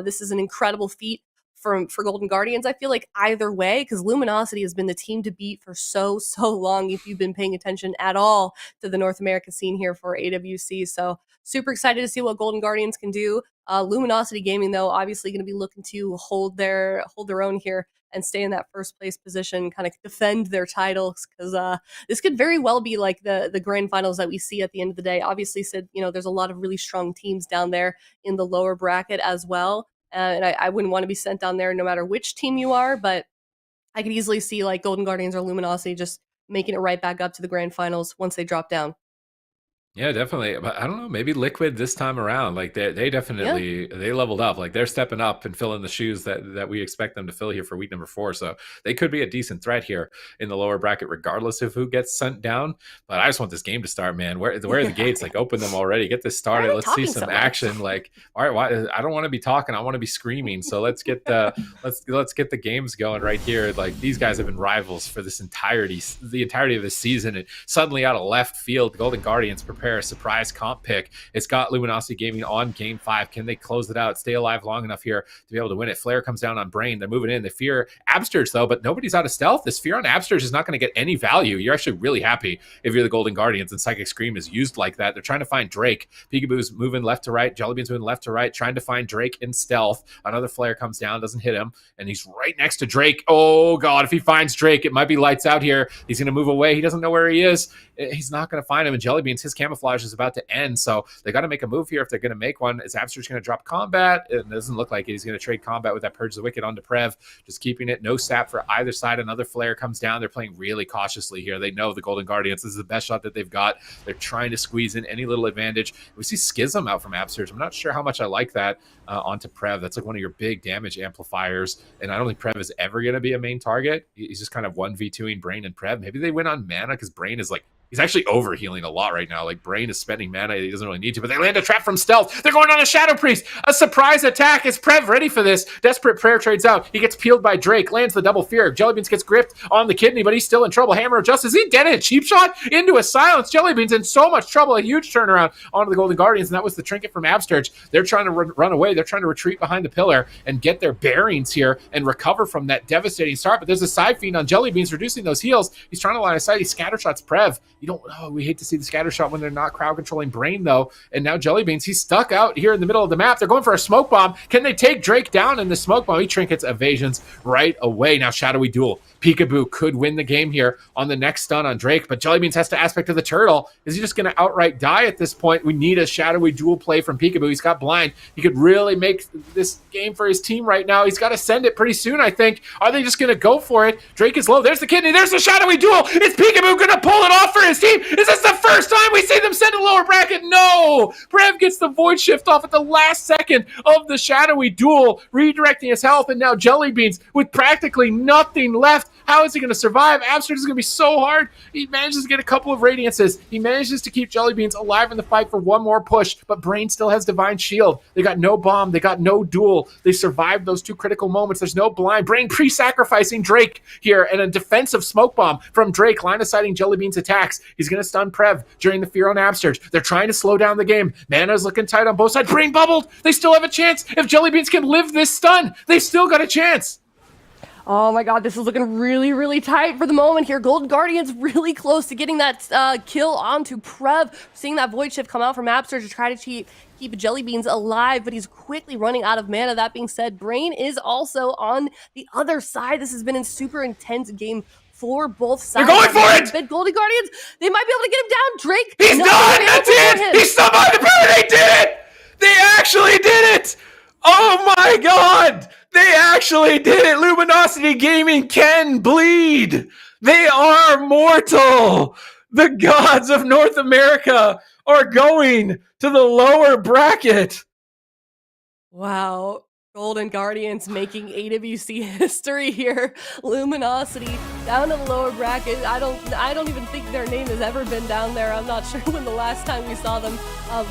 this is an incredible feat for Golden Guardians. I feel like either way, because Luminosity has been the team to beat for so long, if you've been paying attention at all to the North America scene here for AWC. So super excited to see what Golden Guardians can do. Luminosity Gaming, though, obviously going to be looking to hold their own here and stay in that first place position, kind of defend their titles, because this could very well be like the grand finals that we see at the end of the day. Obviously, Sid, there's a lot of really strong teams down there in the lower bracket as well. And I wouldn't want to be sent down there no matter which team you are, but I could easily see like Golden Guardians or Luminosity just making it right back up to the grand finals once they drop down. Yeah, definitely. But I don't know, maybe Liquid this time around, like they definitely they leveled up. Like they're stepping up and filling the shoes that we expect them to fill here for week number 4. So they could be a decent threat here in the lower bracket, regardless of who gets sent down. But I just want this game to start, man. Where are the gates? Like open them already. Get this started. Let's see some action. Like, all right, why, I don't want to be talking. I want to be screaming. So let's get let's get the games going right here. Like these guys have been rivals for the entirety of this season, and suddenly out of left field, Golden Guardians prepare a surprise comp pick. It's got Luminosity Gaming on game 5. Can they close it out, stay alive long enough here to be able to win it? Flare comes down on Brain. They're moving in. They fear Absterge, though, but nobody's out of stealth. This fear on Absterge is not going to get any value. You're actually really happy if you're the Golden Guardians and Psychic Scream is used like that. They're trying to find Drake. Peekaboo's moving left to right. Jellybean's moving left to right, trying to find Drake in stealth. Another Flare comes down, doesn't hit him, and he's right next to Drake. Oh, God, if he finds Drake, it might be lights out here. He's going to move away. He doesn't know where he is. He's not going to find him, and Jellybeans, his camouflage is about to end, so they got to make a move here if they're going to make one. Is Absterge going to drop combat? It doesn't look like it. He's going to trade combat with that Purge the Wicked onto Prev, just keeping it. No sap for either side. Another Flare comes down. They're playing really cautiously here. They know the Golden Guardians, this is the best shot that they've got. They're trying to squeeze in any little advantage. We see Schism out from Absterge. I'm not sure how much I like that onto Prev. That's like one of your big damage amplifiers, and I don't think Prev is ever going to be a main target. He's just kind of 1v2ing Brain and Prev. Maybe they win on mana because Brain is like, he's actually overhealing a lot right now. Like, Brain is spending mana. He doesn't really need to, but they land a trap from stealth. They're going on a Shadow Priest. A surprise attack. Is Prev ready for this? Desperate Prayer trades out. He gets peeled by Drake. Lands the double fear. Jellybeans gets gripped on the kidney, but he's still in trouble. Hammer of Justice. He dead in a cheap shot into a silence. Jellybeans in so much trouble. A huge turnaround onto the Golden Guardians, and that was the trinket from Absterge. They're trying to run away. They're trying to retreat behind the pillar and get their bearings here and recover from that devastating start. But there's a side fiend on Jellybeans reducing those heals. He's trying to line of sight. He scatter shots Prev. We hate to see the scatter shot when they're not crowd controlling Brain, though. And now Jellybeans, he's stuck out here in the middle of the map. They're going for a smoke bomb. Can they take Drake down in the smoke bomb? He trinkets evasions right away. Now Shadowy Duel. Peekaboo could win the game here on the next stun on Drake, but Jellybeans has to aspect of the turtle. Is he just going to outright die at this point? We need a Shadowy Duel play from Peekaboo. He's got blind. He could really make this game for his team right now. He's got to send it pretty soon, I think. Are they just going to go for it? Drake is low. There's the kidney. There's the Shadowy Duel. Is Peekaboo going to pull it off for his team? Is this the first time we see them send a lower bracket? No! Prev gets the Void Shift off at the last second of the Shadowy Duel, redirecting his health, and now Jellybeans with practically nothing left. How is he going to survive? Absterge is going to be so hard. He manages to get a couple of Radiances. He manages to keep Jellybeans alive in the fight for one more push, but Brain still has Divine Shield. They got no bomb. They got no duel. They survived those two critical moments. There's no blind. Brain pre-sacrificing Drake here, and a defensive smoke bomb from Drake, line-of-sighting Jellybeans' attacks. He's going to stun Prev during the fear on Absterge. They're trying to slow down the game. Mana's looking tight on both sides. Brain bubbled. They still have a chance. If Jellybeans can live this stun, they still got a chance. Oh my God, this is looking really, really tight for the moment here. Golden Guardians really close to getting that kill onto Prev. Seeing that Void Shift come out from Absterge to try to keep Jellybeans alive, but he's quickly running out of mana. That being said, Brain is also on the other side. This has been a super intense game for both sides. They're going for it! But Golden Guardians, they might be able to get him down. Drake, He's done! That's it! He's still by the pillar! They did it! They actually did it! Oh my God! They actually did it! Luminosity Gaming can bleed! They are mortal! The gods of North America are going to the lower bracket! Wow. Golden Guardians making AWC history here. Luminosity down in the lower bracket. I don't even think their name has ever been down there. I'm not sure when the last time we saw them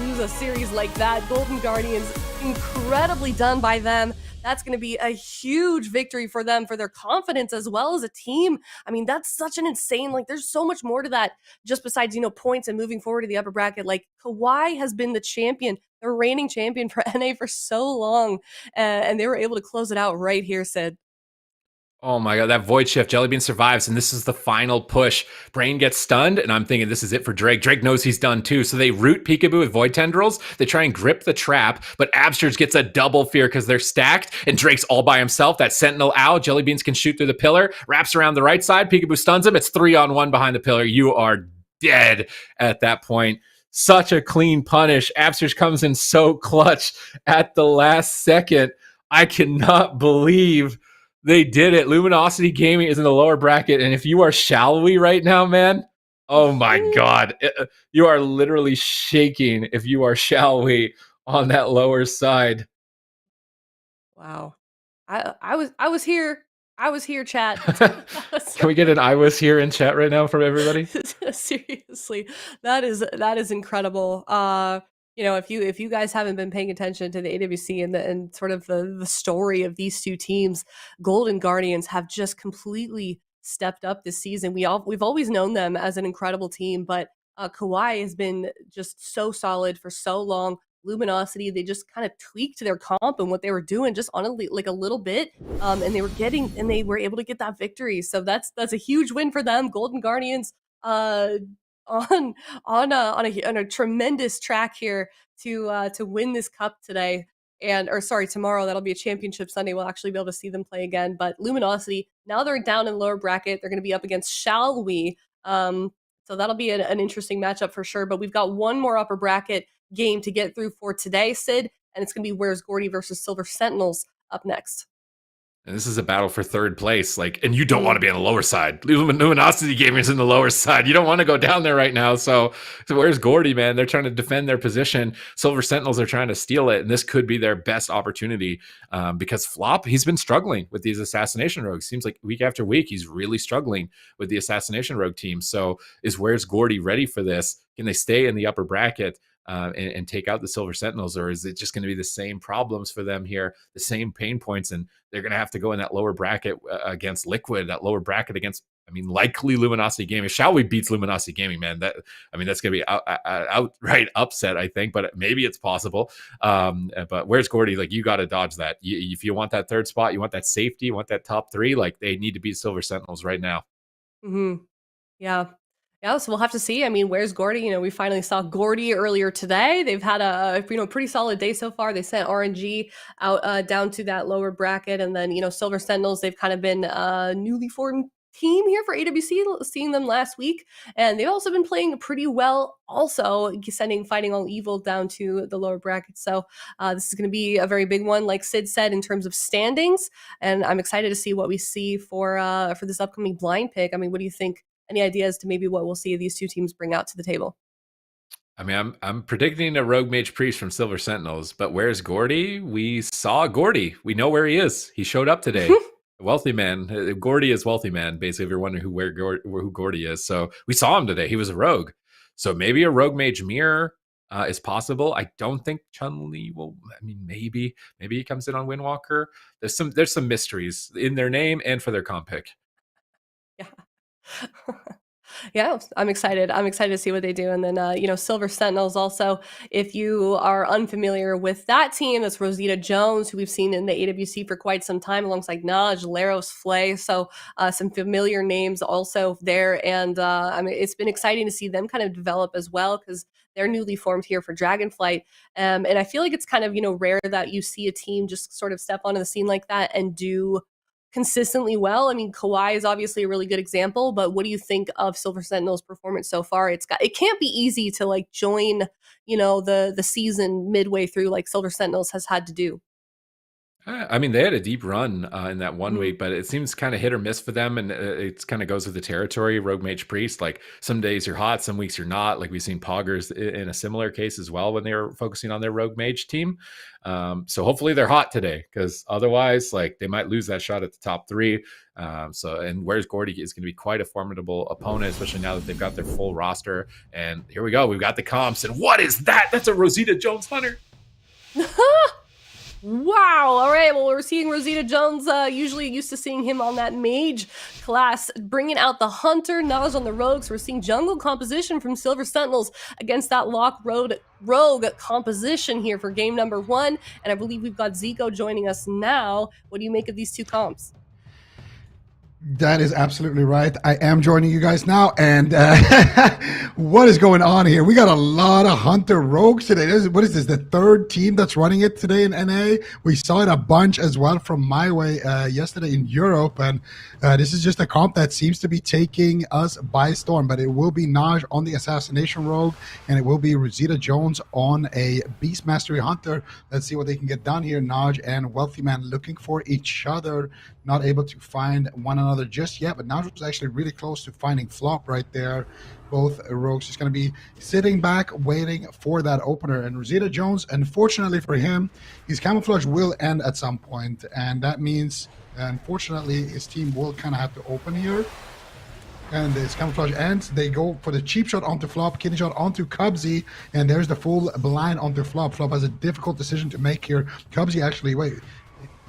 lose a series like that. Golden Guardians, incredibly done by them. That's going to be a huge victory for them, for their confidence as well as a team. I mean, that's such an insane, like, there's so much more to that just besides, points and moving forward to the upper bracket. Like, Kawhi has been the champion, the reigning champion for NA for so long, and they were able to close it out right here, Sid. Oh my god, that void shift. Jellybean survives, and this is the final push. Brain gets stunned, and I'm thinking this is it for Drake. Drake knows he's done too, so they root Peekaboo with void tendrils. They try and grip the trap, but Absterge gets a double fear because they're stacked, and Drake's all by himself. That Sentinel owl, Jellybeans can shoot through the pillar, wraps around the right side. Peekaboo stuns him. It's 3-on-1 behind the pillar. You are dead at that point. Such a clean punish. Absterge comes in so clutch at the last second. I cannot believe they did it. Luminosity Gaming is in the lower bracket, and if you are Shall We right now, man, oh my god, you are literally shaking if you are Shall We on that lower side. Wow. I was here. I was here, chat. Can we get an I was here in chat right now from everybody? Seriously, that is incredible. If you guys haven't been paying attention to the AWC and sort of the story of these two teams, Golden Guardians have just completely stepped up this season. We've always known them as an incredible team, but Kawhi has been just so solid for so long. Luminosity, they just kind of tweaked their comp and what they were doing just on a little bit, and they were able to get that victory. So that's a huge win for them. Golden Guardians on a tremendous track here to win this cup today, tomorrow. That'll be a championship Sunday. We'll actually be able to see them play again. But Luminosity, now they're down in the lower bracket. They're going to be up against Shall We. So that'll be an interesting matchup for sure. But we've got one more upper bracket game to get through for today, Sid, and it's going to be Where's Gordy versus Silver Sentinels up next. And this is a battle for third place. And you don't want to be on the lower side. Luminosity Gaming is in the lower side. You don't want to go down there right now. So where's Gordy, man? They're trying to defend their position. Silver Sentinels are trying to steal it. And this could be their best opportunity because Flop, he's been struggling with these Assassination Rogues. Seems like week after week, he's really struggling with the Assassination Rogue team. So is Where's Gordy ready for this? Can they stay in the upper bracket? And take out the Silver Sentinels, or is it just going to be the same problems for them here, the same pain points, and they're going to have to go in that lower bracket against Liquid, that lower bracket against, likely Luminosity Gaming. Shall We beats Luminosity Gaming, man? That's going to be outright upset, I think, but maybe it's possible. But where's Gordy? You got to dodge that. If you want that third spot, you want that safety, you want that top three, they need to beat Silver Sentinels right now. Mm-hmm. Yeah. Yeah, so we'll have to see. Where's Gordy? We finally saw Gordy earlier today. They've had a pretty solid day so far. They sent RNG out down to that lower bracket, and then Silver Sentinels. They've kind of been a newly formed team here for AWC. Seeing them last week, and they've also been playing pretty well. Also, sending Fighting All Evil down to the lower bracket. So this is going to be a very big one, like Sid said, in terms of standings. And I'm excited to see what we see for this upcoming blind pick. What do you think? Any ideas to maybe what we'll see these two teams bring out to the table? I'm predicting a Rogue Mage Priest from Silver Sentinels, but where's Gordy? We saw Gordy. We know where he is. He showed up today. Wealthy man. Gordy is wealthy man, basically, if you're wondering who Gordy is. So we saw him today. He was a rogue. So maybe a Rogue Mage mirror is possible. I don't think Chun-Li will. Maybe he comes in on Windwalker. There's some mysteries in their name and for their comp pick. Yeah. Yeah, I'm excited. I'm excited to see what they do. And then, Silver Sentinels also, if you are unfamiliar with that team, that's Rosita Jones, who we've seen in the AWC for quite some time, alongside Naj, Laros, Flay. So some familiar names also there. And it's been exciting to see them kind of develop as well, because they're newly formed here for Dragonflight. And I feel like it's kind of, rare that you see a team just sort of step onto the scene like that and do consistently well. Kawhi is obviously a really good example, but what do you think of Silver Sentinel's performance so far? It can't be easy to join, the season midway through like Silver Sentinels has had to do. I mean, they had a deep run in that one week, but it seems kind of hit or miss for them, and it kind of goes with the territory. Rogue Mage Priest, like some days you're hot, some weeks you're not. Like we've seen Poggers in a similar case as well when they were focusing on their Rogue Mage team. So hopefully they're hot today, because otherwise, like they might lose that shot at the top 3. And where's Gordy is going to be quite a formidable opponent, especially now that they've got their full roster. And here we go, we've got the comps, and what is that? That's a Rosita Jones Hunter. Wow. All right. Well, we're seeing Rosita Jones. Usually used to seeing him on that mage class, bringing out the hunter, Naj on the rogues. We're seeing jungle composition from Silver Sentinels against that lock rogue composition here for game number 1. And I believe we've got Zico joining us now. What do you make of these two comps? That is absolutely right. I am joining you guys now, and what is going on here? We got a lot of Hunter Rogues today. What is this, the 3rd team that's running it today in NA? We saw it a bunch as well from my way yesterday in Europe, and this is just a comp that seems to be taking us by storm, but it will be Naj on the Assassination Rogue, and it will be Rosita Jones on a Beast Mastery Hunter. Let's see what they can get done here. Naj and Wealthy Man looking for each other, not able to find one another just yet, but Naj was actually really close to finding Flop right there. Both rogues just going to be sitting back waiting for that opener, and Rosita Jones, unfortunately for him, his camouflage will end at some point, and that means unfortunately his team will kind of have to open here. And his camouflage ends. They go for the cheap shot onto Flop, kidney shot onto Cubsy, and there's the full blind onto Flop. Flop has a difficult decision to make here. Cubsy actually, wait,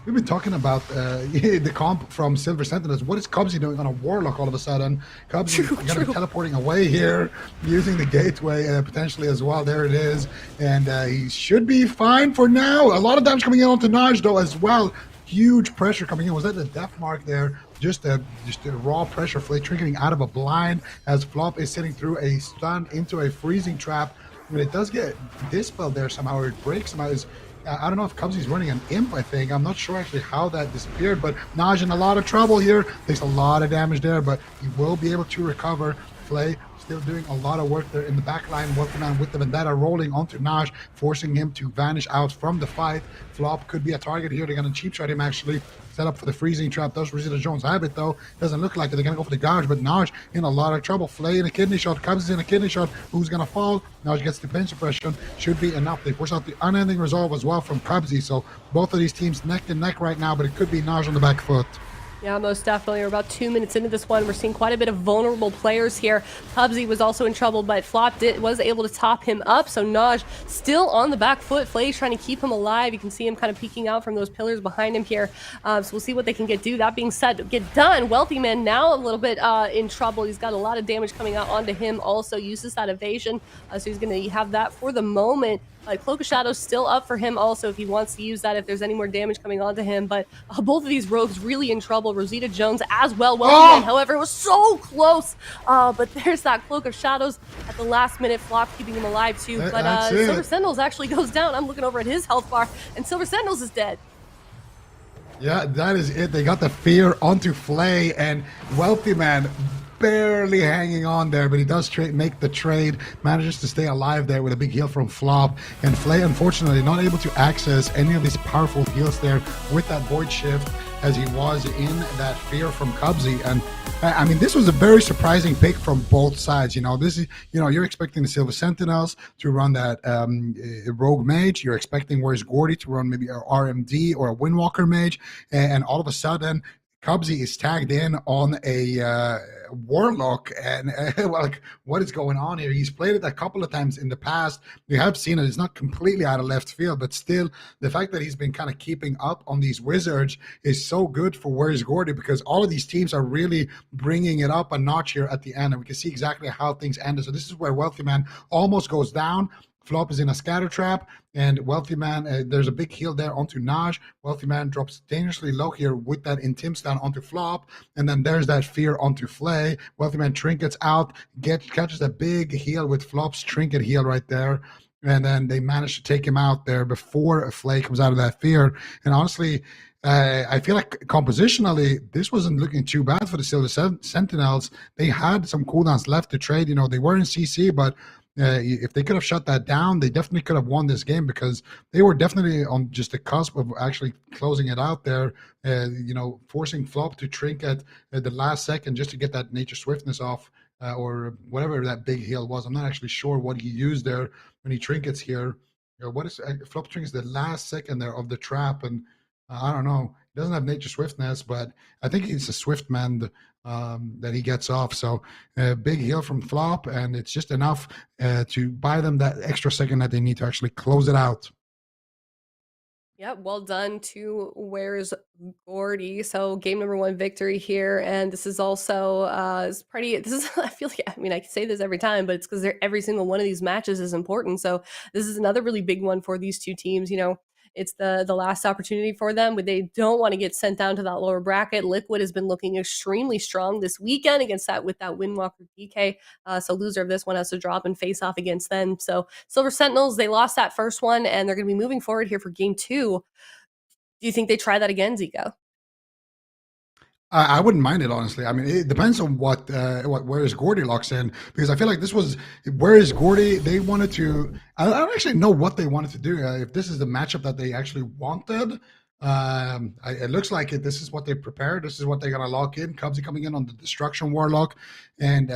we've been talking about the comp from Silver Sentinels. What is Cubsy doing on a Warlock all of a sudden? Cubsy going to be teleporting away here, using the gateway potentially as well. There it is. And he should be fine for now. A lot of damage coming in onto Naj though as well. Huge pressure coming in. Was that the death mark there? Just a raw pressure flake triggering out of a blind as Flop is sitting through a stun into a freezing trap. I mean, it does get dispelled there somehow, or it breaks somehow. I don't know if Cubsy's running an imp, I think. I'm not sure actually how that disappeared, but Naj in a lot of trouble here. Takes a lot of damage there, but he will be able to recover. Flay still doing a lot of work there in the back line, working on with the Vendetta, rolling onto Naj, forcing him to vanish out from the fight. Flop could be a target here. They're going to cheap shot him actually. Set up for the freezing trap. Does Rosita Jones have it though? Doesn't look like it. They're going to go for the gouge, but Naj in a lot of trouble. Flay in a kidney shot. Cubs in a kidney shot. Who's going to fall? Naj gets the pin suppression. Should be enough. They force out the unending resolve as well from Cubsy. So both of these teams neck to neck right now, but it could be Naj on the back foot. Yeah, most definitely. We're about 2 minutes into this one. We're seeing quite a bit of vulnerable players here. Cubsy was also in trouble, but Flop was able to top him up. So Naj still on the back foot. Flay's trying to keep him alive. You can see him kind of peeking out from those pillars behind him here. So we'll see what they can do. That being said, get done. Wealthy Man now a little bit in trouble. He's got a lot of damage coming out onto him. Also uses that evasion. So he's going to have that for the moment. Cloak of Shadows still up for him also if he wants to use that, if there's any more damage coming onto him. But both of these rogues really in trouble. Rosita Jones as well. Wealthy Man, however, was so close. But there's that Cloak of Shadows at the last minute. Flop keeping him alive too. But Silver Sentinels actually goes down. I'm looking over at his health bar, and Silver Sentinels is dead. Yeah, that is it. They got the fear onto Flay, and Wealthy Man barely hanging on there, but he does make the trade, manages to stay alive there with a big heal from Flop, and Flay unfortunately not able to access any of these powerful heals there with that Void Shift as he was in that fear from Cubsy. And I mean, this was a very surprising pick from both sides. You know, this is, you know, you're expecting the Silver Sentinels to run that Rogue Mage. You're expecting Where's Gordy to run maybe a RMD or a Windwalker Mage, and all of a sudden Cubsy is tagged in on a Warlock, and like, what is going on here? He's played it a couple of times in the past. We have seen it. It's not completely out of left field, but still, the fact that he's been kind of keeping up on these Wizards is so good for Where's Gordy, because all of these teams are really bringing it up a notch here at the end, and we can see exactly how things ended. So this is where Wealthy Man almost goes down. Flop is in a scatter trap, and Wealthy Man, there's a big heal there onto Naj. Wealthy Man drops dangerously low here with that Intim stun onto Flop, and then there's that fear onto Flay. Wealthy Man trinkets out, catches a big heal with Flop's trinket heal right there, and then they manage to take him out there before Flay comes out of that fear. And honestly, I feel like compositionally, this wasn't looking too bad for the Silver Sentinels. They had some cooldowns left to trade. You know, they were in CC, but If they could have shut that down, they definitely could have won this game, because they were definitely on just the cusp of actually closing it out there. Forcing Flop to trinket at the last second just to get that nature swiftness off, or whatever that big heal was. I'm not actually sure what he used there when he trinkets here. What is Flop trinkets the last second there of the trap, and I don't know. He doesn't have nature swiftness, but I think he's a swift man that he gets off. So big heal from Flop, and it's just enough to buy them that extra second that they need to actually close it out. Yeah, well done to Where's Gordy. So game number 1 victory here, and this is also is pretty. This is I feel like, I mean, I can say this every time, but it's because every single one of these matches is important. So this is another really big one for these two teams. It's the last opportunity for them, but they don't want to get sent down to that lower bracket. Liquid has been looking extremely strong this weekend against that with that Windwalker DK. So loser of this one has to drop and face off against them. So Silver Sentinels, they lost that first one, and they're going to be moving forward here for game 2. Do you think they try that again, Zico? I wouldn't mind it, honestly. I mean, it depends on what Where Is Gordy locks in, because I feel like this was Where Is Gordy. They wanted to. I don't actually know what they wanted to do. If this is the matchup that they actually wanted, it looks like it. This is what they prepared. This is what they're gonna lock in. Cubsy coming in on the Destruction Warlock, and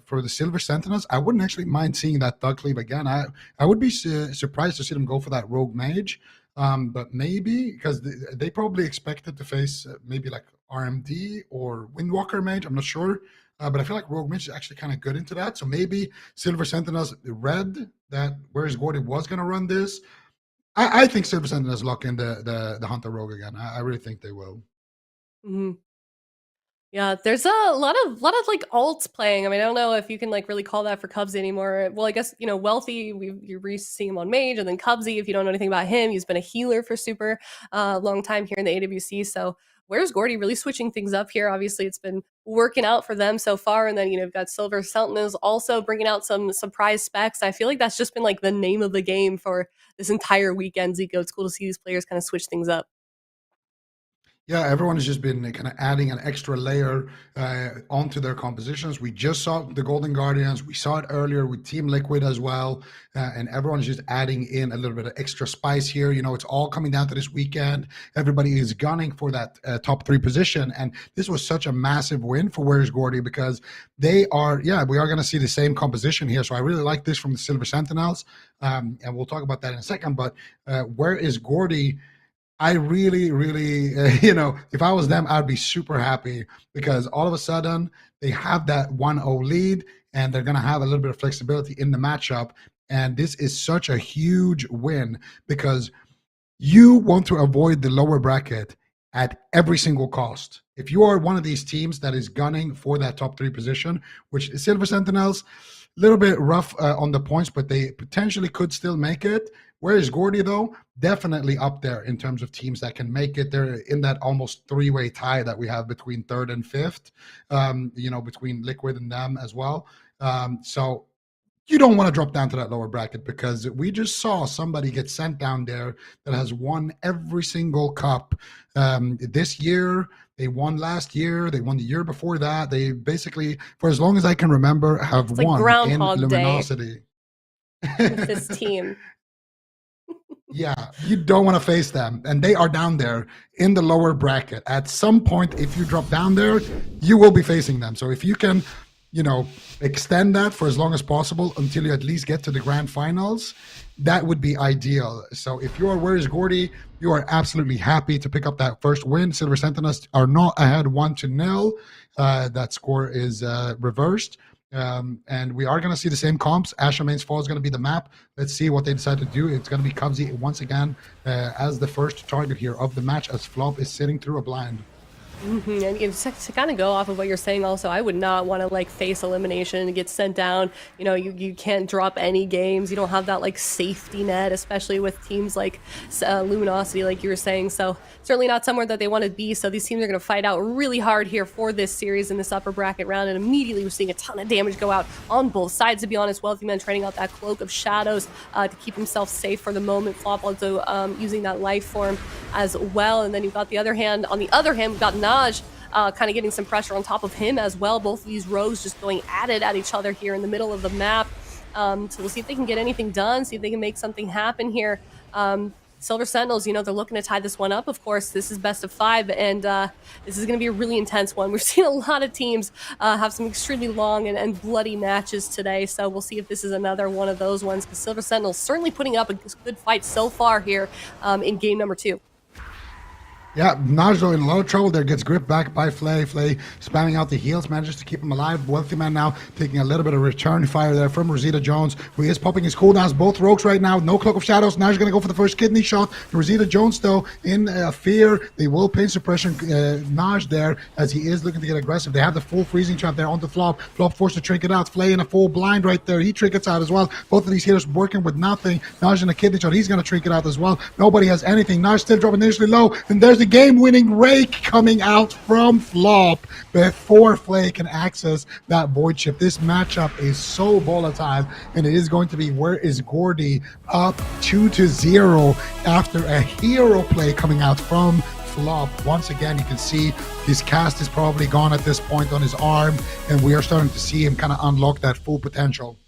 for the Silver Sentinels, I wouldn't actually mind seeing that Thug Cleave again. I would be surprised to see them go for that Rogue Mage. But maybe because they probably expected to face maybe like RMD or Windwalker Mage. I'm not sure. But I feel like Rogue Mage is actually kind of good into that. So maybe Silver Sentinels read that Where's Gordy was going to run this. I think Silver Sentinels lock in the Hunter Rogue again. I really think they will. Mm-hmm. Yeah, there's a lot of like alts playing. I mean, I don't know if you can like really call that for Cubsy anymore. Well, I guess Wealthy, you're used to seeing him on Mage, and then Cubsy, if you don't know anything about him, he's been a healer for super long time here in the AWC. So Where's Gordy really switching things up here? Obviously, it's been working out for them so far, and then you've got Silver Sentinels also bringing out some surprise specs. I feel like that's just been like the name of the game for this entire weekend, Zico. It's cool to see these players kind of switch things up. Yeah, everyone has just been kind of adding an extra layer onto their compositions. We just saw the Golden Guardians. We saw it earlier with Team Liquid as well. And everyone's just adding in a little bit of extra spice here. It's all coming down to this weekend. Everybody is gunning for that top 3 position. And this was such a massive win for Where's Gordy, because we are going to see the same composition here. So I really like this from the Silver Sentinels. And we'll talk about that in a second. But Where Is Gordy? I really, really, if I was them, I'd be super happy, because all of a sudden they have that 1-0 lead, and they're going to have a little bit of flexibility in the matchup. And this is such a huge win, because you want to avoid the lower bracket at every single cost. If you are one of these teams that is gunning for that top 3 position, which is Silver Sentinels, a little bit rough on the points, but they potentially could still make it. Whereas Gordy, though, definitely up there in terms of teams that can make it. They're in that almost 3-way tie that we have between 3rd and 5th, between Liquid and them as well. So you don't want to drop down to that lower bracket, because we just saw somebody get sent down there that has won every single cup this year. They won last year. They won the year before that. They basically, for as long as I can remember, have It's won like in Groundhog Luminosity. with this team. Yeah, you don't want to face them. And they are down there in the lower bracket. At some point, if you drop down there, you will be facing them. So if you can, extend that for as long as possible until you at least get to the grand finals, that would be ideal. So if you are Where's Gordy, you are absolutely happy to pick up that first win. Silver Sentinels are not ahead 1-0. That score is reversed. And we are going to see the same comps. Asher Main's Fall is going to be the map. Let's see what they decide to do. It's going to be Cubsy once again as the first target here of the match, as Flop is sitting through a blind. Mm-hmm. And to kind of go off of what you're saying also, I would not want to like face elimination and get sent down. You can't drop any games. You don't have that like safety net, especially with teams like Luminosity, like you were saying. So certainly not somewhere that they want to be. So these teams are going to fight out really hard here for this series in this upper bracket round. And immediately we're seeing a ton of damage go out on both sides, to be honest. Wealthy Man trading out that Cloak of Shadows to keep himself safe for the moment. Flop also using that life form as well. And then you've got on the other hand, we've got Naj kind of getting some pressure on top of him as well. Both of these rogues just going at it at each other here in the middle of the map. So we'll see if they can get anything done, see if they can make something happen here. Silver Sentinels, they're looking to tie this one up. Of course, this is best of 5, and this is going to be a really intense one. We've seen a lot of teams have some extremely long and bloody matches today, so we'll see if this is another one of those ones, because Silver Sentinels certainly putting up a good fight so far here in game number 2. Yeah, Najlo in a lot of trouble there, gets gripped back by Flay. Flay spamming out the heals, manages to keep him alive. Wealthy Man now taking a little bit of return fire there from Rosita Jones, who is popping his cooldowns. Both rogues right now, no Cloak of Shadows. Naj's going to go for the first kidney shot. Rosita Jones, though, in fear. They will pain suppression Naj there, as he is looking to get aggressive. They have the full freezing trap there onto Flop. Flop forced to trinket out. Flay in a full blind right there. He trinkets out as well. Both of these healers working with nothing. Naj in a kidney shot. He's going to trinket out as well. Nobody has anything. Naj still dropping initially low. And there's the game-winning rake coming out from Flop before Flay can access that void chip. This matchup is so volatile, and it is going to be where is Gordy up 2-0 after a hero play coming out from Flop. Once again, you can see his cast is probably gone at this point on his arm, and we are starting to see him kind of unlock that full potential.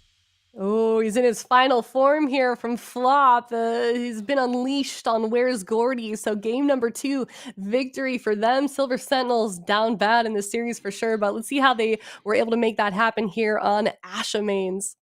Oh, he's in his final form here from Flop. He's been unleashed on Where's Gordy. So game number 2, victory for them. Silver Sentinels down bad in this series for sure, but let's see how they were able to make that happen here on Asha Mains.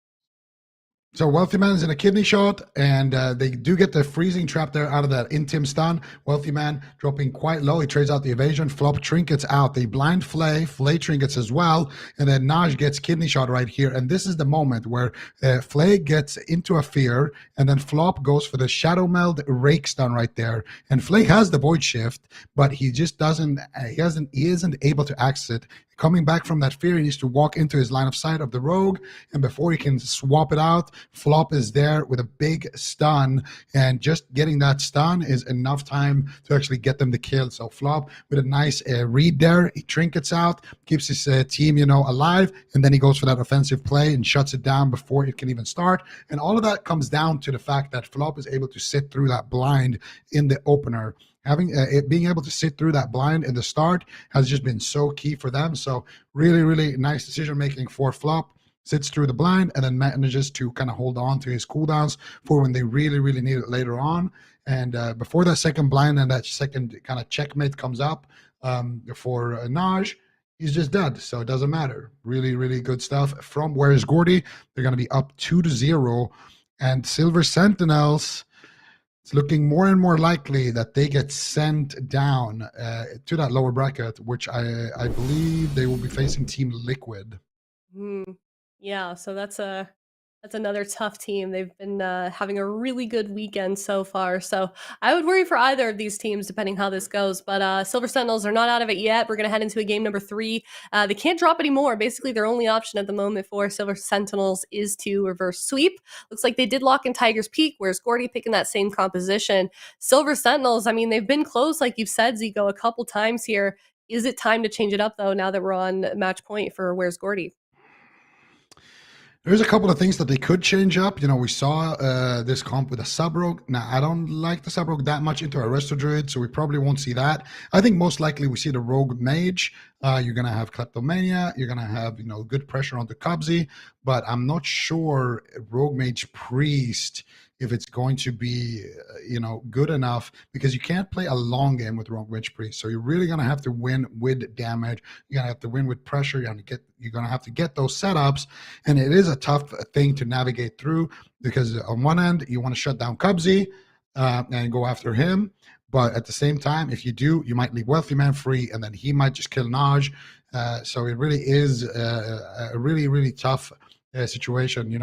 So Wealthy Man is in a kidney shot, and they do get the freezing trap there out of that Intim stun. Wealthy Man dropping quite low. He trades out the evasion. Flop trinkets out. They blind Flay. Flay trinkets as well. And then Naj gets kidney shot right here. And this is the moment where Flay gets into a fear, and then Flop goes for the Shadow Meld rake stun right there. And Flay has the void shift, but he just doesn't, he isn't able to access it. Coming back from that fear, he needs to walk into his line of sight of the rogue, and before he can swap it out, Flop is there with a big stun, and just getting that stun is enough time to actually get them the kill. So Flop with a nice read there, he trinkets out, keeps his team, alive, and then he goes for that offensive play and shuts it down before it can even start. And all of that comes down to the fact that Flop is able to sit through that blind in the opener. Being able to sit through that blind in the start has just been so key for them. So really, really nice decision making for Flop. Sits through the blind and then manages to kind of hold on to his cooldowns for when they really, really need it later on. And before that second blind and that second kind of checkmate comes up for Naj, he's just dead. So it doesn't matter. Really, really good stuff from Where's Gordy. They're going to be up 2-0. And Silver Sentinels, it's looking more and more likely that they get sent down to that lower bracket, which I believe they will be facing Team Liquid. Yeah, so that's another tough team. They've been having a really good weekend so far. So I would worry for either of these teams, depending how this goes. But Silver Sentinels are not out of it yet. We're going to head into a game number 3. They can't drop anymore. Basically, their only option at the moment for Silver Sentinels is to reverse sweep. Looks like they did lock in Tiger's Peak, whereas Gordy picking that same composition. Silver Sentinels, I mean, they've been close, like you've said, Zico, a couple times here. Is it time to change it up, though, now that we're on match point for Where's Gordy? There's a couple of things that they could change up. We saw this comp with a sub-rogue. Now, I don't like the sub-rogue that much into a Resto Druid, so we probably won't see that. I think most likely we see the rogue mage. You're going to have Kleptomania. You're going to have, good pressure on the Cubsy, but I'm not sure rogue mage priest, if it's going to be, good enough, because you can't play a long game with rogue mage priest. So you're really going to have to win with damage. You're going to have to win with pressure. You're going to have to get those setups. And it is a tough thing to navigate through, because on one end, you want to shut down Cubsy and go after him. But at the same time, if you do, you might leave Wealthy Man free, and then he might just kill Naj. So it really is a really, really tough situation.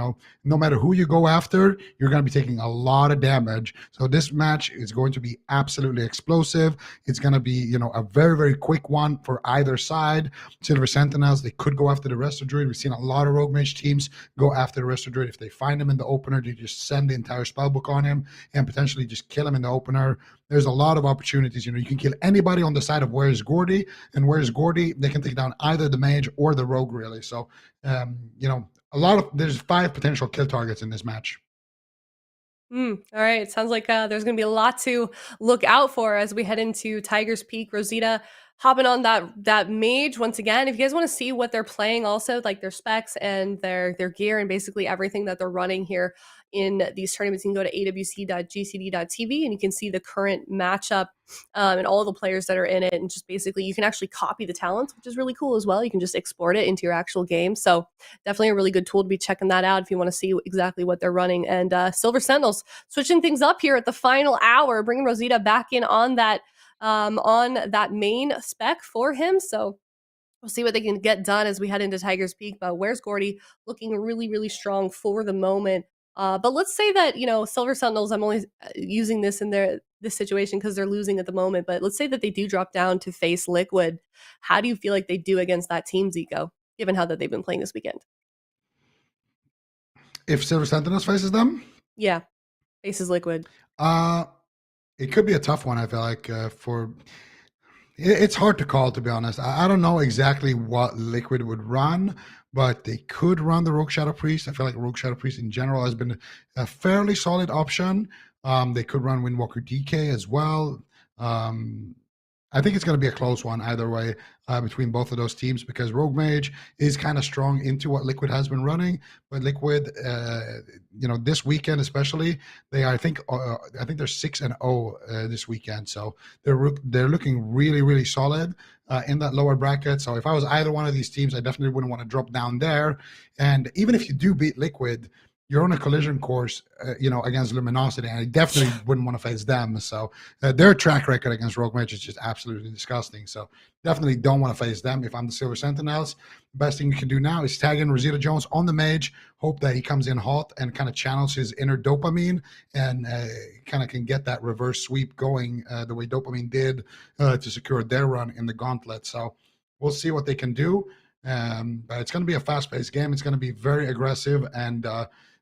No matter who you go after, you're going to be taking a lot of damage. So this match is going to be absolutely explosive. It's going to be, a very, very quick one for either side. Silver Sentinels, they could go after the Resto Druid. We've seen a lot of Rogue Mage teams go after the Resto Druid. If they find him in the opener, they just send the entire spellbook on him and potentially just kill him in the opener. There's a lot of opportunities. You can kill anybody on the side of Where's Gordy, and Where's Gordy, they can take down either the mage or the rogue, really. So, there's 5 potential kill targets in this match. All right. Sounds like there's going to be a lot to look out for as we head into Tiger's Peak. Rosita, hopping on that mage once again. If you guys want to see what they're playing, also like their specs and their gear and basically everything that they're running here in these tournaments, you can go to awc.gcd.tv and you can see the current matchup and all of the players that are in it. And just basically you can actually copy the talents, which is really cool as well. You can just export it into your actual game. So definitely a really good tool to be checking that out if you want to see exactly what they're running. And Silver Sentinels switching things up here at the final hour, bringing Rosita back in on that main spec for him. So we'll see what they can get done as we head into Tiger's Peak. But where's Gordy looking really, really strong for the moment. But let's say that, Silver Sentinels, I'm only using this in this situation because they're losing at the moment. But let's say that they do drop down to face Liquid. How do you feel like they do against that team, Zico, given how that they've been playing this weekend? If Silver Sentinels faces them? Yeah, faces Liquid. It could be a tough one, I feel like, it's hard to call, to be honest. I don't know exactly what Liquid would run, but they could run the Rogue Shadow Priest. I feel like Rogue Shadow Priest in general has been a fairly solid option. They could run Windwalker DK as well. I think it's going to be a close one either way between both of those teams, because Rogue Mage is kind of strong into what Liquid has been running. But Liquid, this weekend especially, I think they're 6-0 this weekend, so they're looking really, really solid in that lower bracket. So if I was either one of these teams, I definitely wouldn't want to drop down there. And even if you do beat Liquid, you're on a collision course, against Luminosity, and I definitely wouldn't want to face them. So their track record against Rogue Mage is just absolutely disgusting. So definitely don't want to face them if I'm the Silver Sentinels. The best thing you can do now is tag in Rosita Jones on the Mage, hope that he comes in hot and kind of channels his inner dopamine and kind of can get that reverse sweep going the way dopamine did to secure their run in the gauntlet. So we'll see what they can do. But it's going to be a fast-paced game. It's going to be very aggressive, and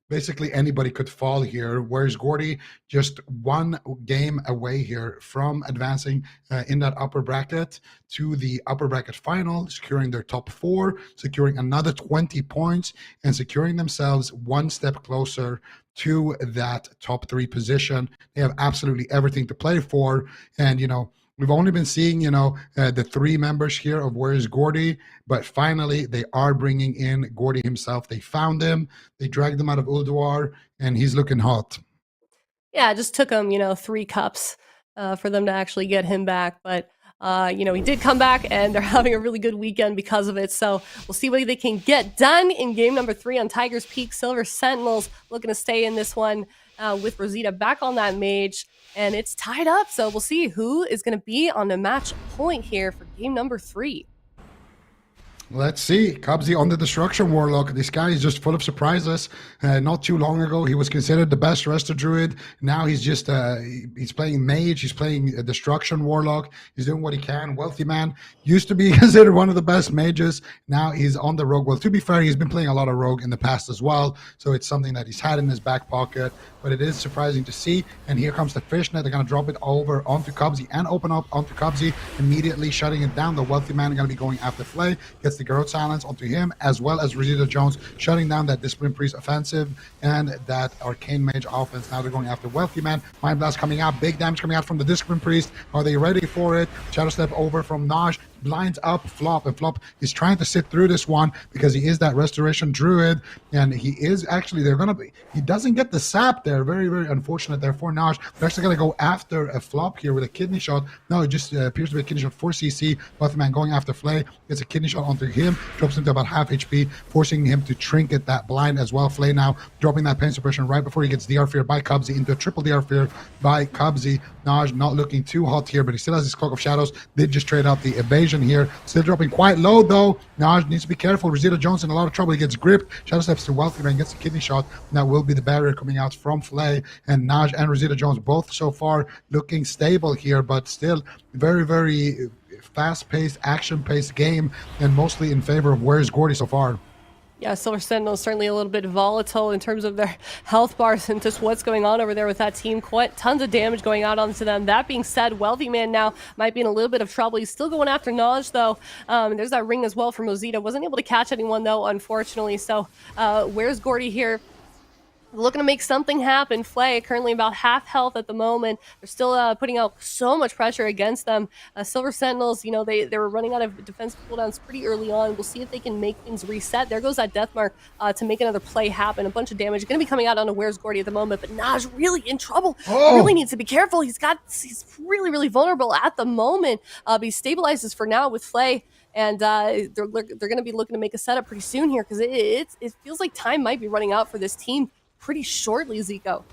basically anybody could fall here. Whereas Gordy just one game away here from advancing in that upper bracket to the upper bracket final, securing their top 4, securing another 20 points, and securing themselves one step closer to that top 3 position. They have absolutely everything to play for. And, we've only been seeing, the 3 members here of Where's Gordy, but finally they are bringing in Gordy himself. They found him, they dragged him out of Ulduar, and he's looking hot. Yeah, it just took him, 3 cups for them to actually get him back. But, he did come back, and they're having a really good weekend because of it. So we'll see what they can get done in game number 3 on Tiger's Peak. Silver Sentinels looking to stay in this one with Rosita back on that Mage. And it's tied up, so we'll see who is going to be on the match point here for game number 3. Let's see. Cubsy on the Destruction Warlock. This guy is just full of surprises. Not too long ago, he was considered the best Resto Druid. Now he's just, he's playing Mage. He's playing a Destruction Warlock. He's doing what he can. Wealthy Man used to be considered one of the best mages. Now he's on the Rogue. Well, to be fair, he's been playing a lot of Rogue in the past as well. So it's something that he's had in his back pocket. But it is surprising to see. And here comes the Fishnet. They're going to drop it over onto Cubsy and open up onto Cubsy, immediately shutting it down. The Wealthy Man going to be going after Flay. Gets the Garrote Silence onto him, as well as Rosita Jones, shutting down that Discipline Priest offensive and that Arcane Mage offense. Now they're going after Wealthy Man. Mind Blast coming out. Big damage coming out from the Discipline Priest. Are they ready for it? Shadow Step over from Naj. Blinds up Flop, and Flop is trying to sit through this one because he is that Restoration Druid, and he is actually, he doesn't get the sap there. Very, very unfortunate there for Naj. They're actually going to go after a Flop here with a kidney shot. No, it just appears to be a kidney shot for CC. Wealthy Man going after Flay, gets a kidney shot onto him, drops him to about half HP, forcing him to trinket that blind as well. Flay now dropping that pain suppression right before he gets DR Fear by Cubsy into a triple DR Fear by Cubsy. Naj not looking too hot here, but he still has his Cloak of Shadows. Did just trade out the evasion here. Still dropping quite low though. Naj needs to be careful. Rosita Jones in a lot of trouble. He gets gripped. Shadow Steps to Wealthy Man, gets the kidney shot. That will be the barrier coming out from Flay. And Naj and Rosita Jones both so far looking stable here, but still very, very fast-paced, action-paced game, and mostly in favor of Where's Gordy so far. Yeah, Silver Sentinel is certainly a little bit volatile in terms of their health bars and just what's going on over there with that team. Quite tons of damage going out onto them. That being said, Wealthy Man now might be in a little bit of trouble. He's still going after Naj, though. There's that ring as well from Rosita. Wasn't able to catch anyone, though, unfortunately. So where's Gordy here? looking to make something happen. Flay currently about half health at the moment. They're still putting out so much pressure against them. Silver Sentinels, you know, they were running out of defensive cooldowns pretty early on. We'll see if they can make things reset. There goes that death mark to make another play happen. A bunch of damage going to be coming out onto Where's Gordy at the moment, but Naj really in trouble. Really needs to be careful. He's really, really vulnerable at the moment. But he stabilizes for now with Flay. And they're going to be looking to make a setup pretty soon here, because it feels like time might be running out for this team pretty shortly, Zico.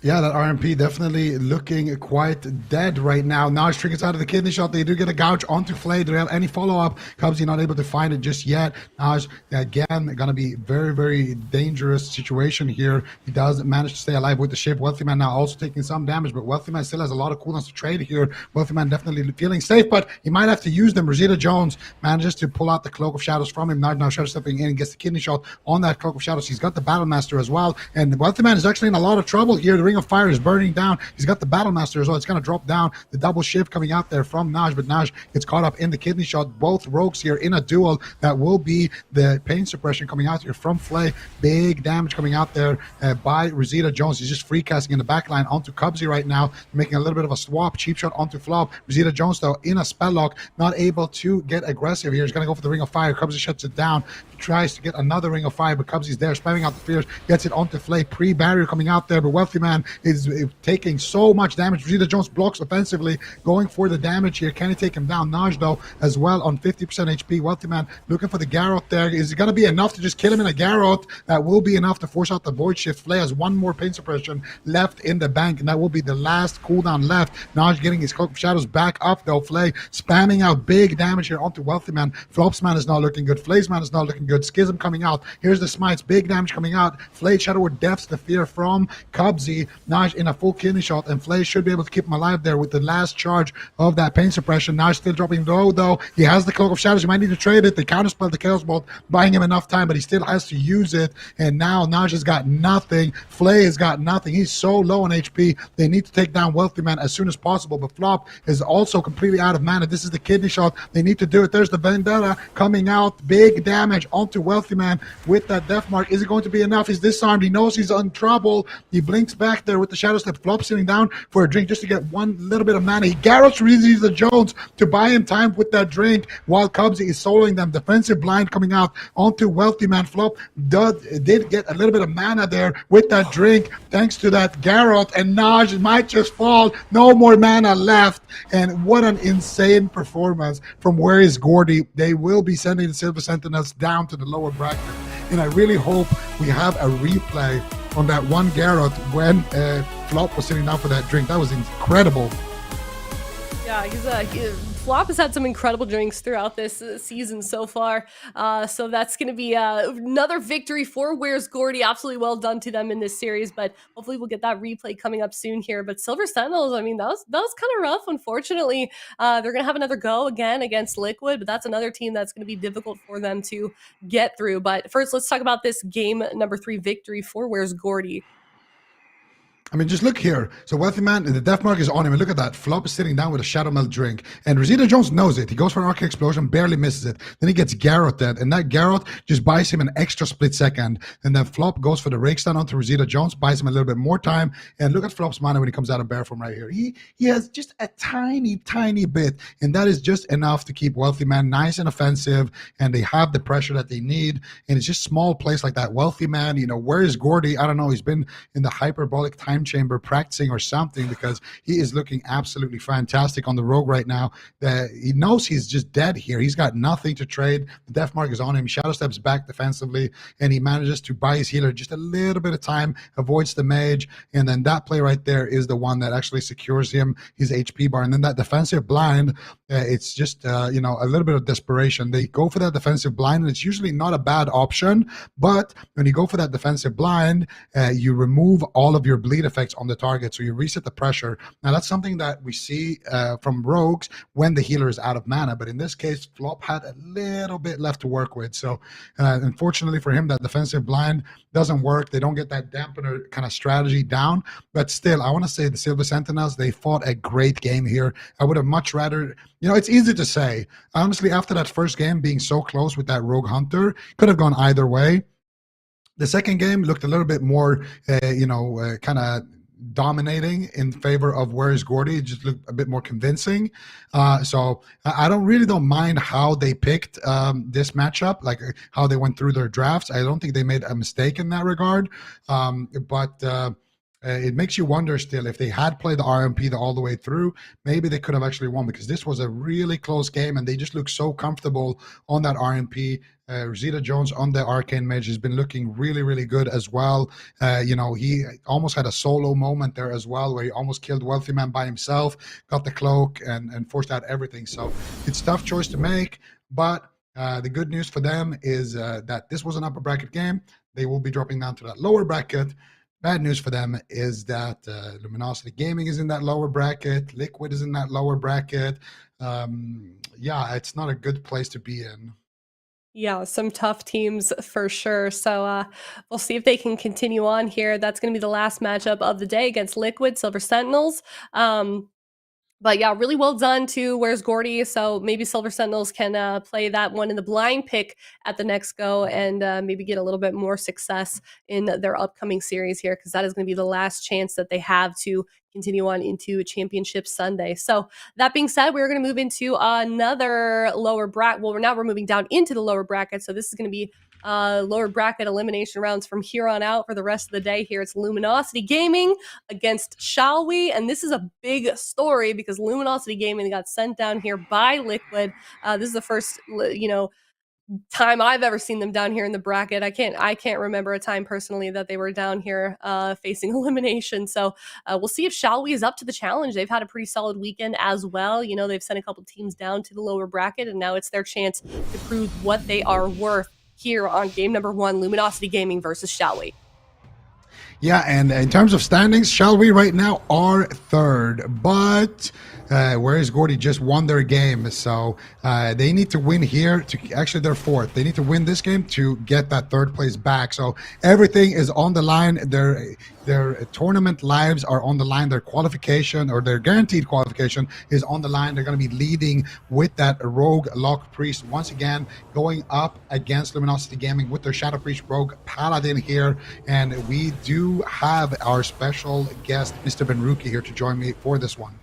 Yeah, that RMP definitely looking quite dead right now. Naj triggers out of the kidney shot. They do get a gouge onto Flay. Do they have any follow-up? Cubsy not able to find it just yet. Naj, again, going to be very, very dangerous situation here. He does manage to stay alive with the ship. Wealthy Man now also taking some damage, but Wealthy Man still has a lot of cooldowns to trade here. Wealthy Man definitely feeling safe, but he might have to use them. Rosita Jones manages to pull out the Cloak of Shadows from him. Naj now Shadow stepping in and gets the kidney shot on that Cloak of Shadows. He's got the Battle Master as well, and Wealthy Man is actually in a lot of trouble here. The Ring of Fire is burning down. He's got the Battle Master as well. It's going to drop down. The double shift coming out there from Naj, but Naj gets caught up in the kidney shot. Both rogues here in a duel. That will be the pain suppression coming out here from Flay. Big damage coming out there by Rosita Jones. He's just free casting in the back line onto Cubsy right now, making a little bit of a swap. Cheap shot onto Flop. Rosita Jones, though, in a spell lock, not able to get aggressive here. He's going to go for the Ring of Fire. Cubsy shuts it down. He tries to get another Ring of Fire, but Cubsy's there, spamming out the fears. Gets it onto Flay. Pre-barrier coming out there, but Wealthy Man is taking so much damage. Rosita Jones blocks offensively, going for the damage here. Can he take him down? Naj, though, as well on 50% HP. Wealthy Man looking for the Garrote there. Is it going to be enough to just kill him in a Garrote? That will be enough to force out the Void Shift. Flay has one more pain suppression left in the bank, and that will be the last cooldown left. Naj getting his Cloak of Shadows back up, though. Flay spamming out big damage here onto Wealthy Man. Flop's Man is not looking good. Flay's Man is not looking good. Schism coming out. Here's the smites. Big damage coming out. Flay Shadow Word deaths the fear from Cubsy. Naj in a full kidney shot, and Flay should be able to keep him alive there with the last charge of that pain suppression. Naj still dropping low, though. He has the Cloak of Shadows. He might need to trade it. They counterspell the Chaos Bolt, buying him enough time, but he still has to use it. And now Naj has got nothing. Flay has got nothing. He's so low on HP. They need to take down Wealthy Man as soon as possible, but Flop is also completely out of mana. This is the kidney shot. They need to do it. There's the Vendetta coming out. Big damage onto Wealthy Man with that death mark. Is it going to be enough? He's disarmed. He knows he's in trouble. He blinks back there with the Shadow Step. Flop sitting down for a drink just to get one little bit of mana. He Garrots Rosita Jones to buy him time with that drink while Cubsy is soloing them. Defensive blind coming out onto Wealthy Man. Flop did get a little bit of mana there with that drink thanks to that Garrot, and Naj might just fall. No more mana left, and what an insane performance from Where is Gordy. They will be sending the Silver Sentinels down to the lower bracket, and I really hope we have a replay on that one Garrot when Flop was sitting down for that drink. That was incredible. Yeah, Flop has had some incredible drinks throughout this season so far. So that's going to be another victory for Where's Gordy. Absolutely well done to them in this series, but hopefully we'll get that replay coming up soon here. But Silver Sentinels, I mean, that was kind of rough, unfortunately. They're going to have another go again against Liquid, but that's another team that's going to be difficult for them to get through. But first, let's talk about this game number 3 victory for Where's Gordy. I mean, just look here. So Wealthy Man, the death mark is on him. And look at that. Flop is sitting down with a Shadow Melt drink. And Rosita Jones knows it. He goes for an Arctic Explosion, barely misses it. Then he gets Garroted. And that Garrot just buys him an extra split second. And then Flop goes for the Rake Stun onto Rosita Jones, buys him a little bit more time. And look at Flop's mana when he comes out of Bear Form right here. He has just a tiny, tiny bit. And that is just enough to keep Wealthy Man nice and offensive. And they have the pressure that they need. And it's just small plays like that. Wealthy Man, you know, where is Gordy? I don't know. He's been in the hyperbolic time chamber practicing or something, because he is looking absolutely fantastic on the rogue right now. He knows he's just dead here. He's got nothing to trade. The death mark is on him. Shadow steps back defensively, and he manages to buy his healer just a little bit of time, avoids the mage, and then that play right there is the one that actually secures him his HP bar. And then that defensive blind, it's just you know, a little bit of desperation. They go for that defensive blind, and it's usually not a bad option, but when you go for that defensive blind, you remove all of your bleed effects on the target, so you reset the pressure. Now that's something that we see from rogues when the healer is out of mana, but in this case Flop had a little bit left to work with. So unfortunately for him, that defensive blind doesn't work. They don't get that dampener kind of strategy down, but still I want to say the Silver Sentinels, they fought a great game here. I would have much rather, you know, it's easy to say, honestly, after that first game being so close with that rogue hunter, could have gone either way. The second game looked a little bit more, kind of dominating in favor of Where's Gordy. It just looked a bit more convincing. So I don't mind how they picked this matchup, like how they went through their drafts. I don't think they made a mistake in that regard. But it makes you wonder still, if they had played the RMP all the way through, maybe they could have actually won, because this was a really close game and they just look so comfortable on that RMP. Rosita Jones on the Arcane Mage has been looking really, really good as well. He almost had a solo moment there as well, where he almost killed Wealthy Man by himself, got the cloak and forced out everything. So it's a tough choice to make, but the good news for them is that this was an upper bracket game. They will be dropping down to that lower bracket. Bad news for them is that Luminosity Gaming is in that lower bracket. Liquid is in that lower bracket. It's not a good place to be in. Yeah, some tough teams for sure. So we'll see if they can continue on here. That's going to be the last matchup of the day against Liquid, Silver Sentinels. But yeah, really well done to Where's Gordy. So maybe Silver Sentinels can play that one in the blind pick at the next go and maybe get a little bit more success in their upcoming series here, because that is going to be the last chance that they have to continue on into Championship Sunday. So that being said, we're going to move into another lower bracket. Well, we're moving down into the lower bracket. So this is going to be lower bracket elimination rounds from here on out for the rest of the day here. It's Luminosity Gaming against Shall We? And this is a big story because Luminosity Gaming got sent down here by Liquid. This is the first, time I've ever seen them down here in the bracket. I can't remember a time personally that they were down here facing elimination. So we'll see if Shall We is up to the challenge. They've had a pretty solid weekend as well. They've sent a couple teams down to the lower bracket, and now it's their chance to prove what they are worth here on game number 1, Luminosity Gaming versus Shall We. Yeah, and in terms of standings, Shall We right now are third, but Whereas Gordy just won their game, so they need to win here to actually they're fourth. They need to win this game to get that third place back. So everything is on the line. Their tournament lives are on the line. Their qualification or their guaranteed qualification is on the line. They're going to be leading with that Rogue Lock Priest once again, going up against Luminosity Gaming with their Shadow Priest Rogue Paladin here. And we do have our special guest, Mr. Benruki, here to join me for this one.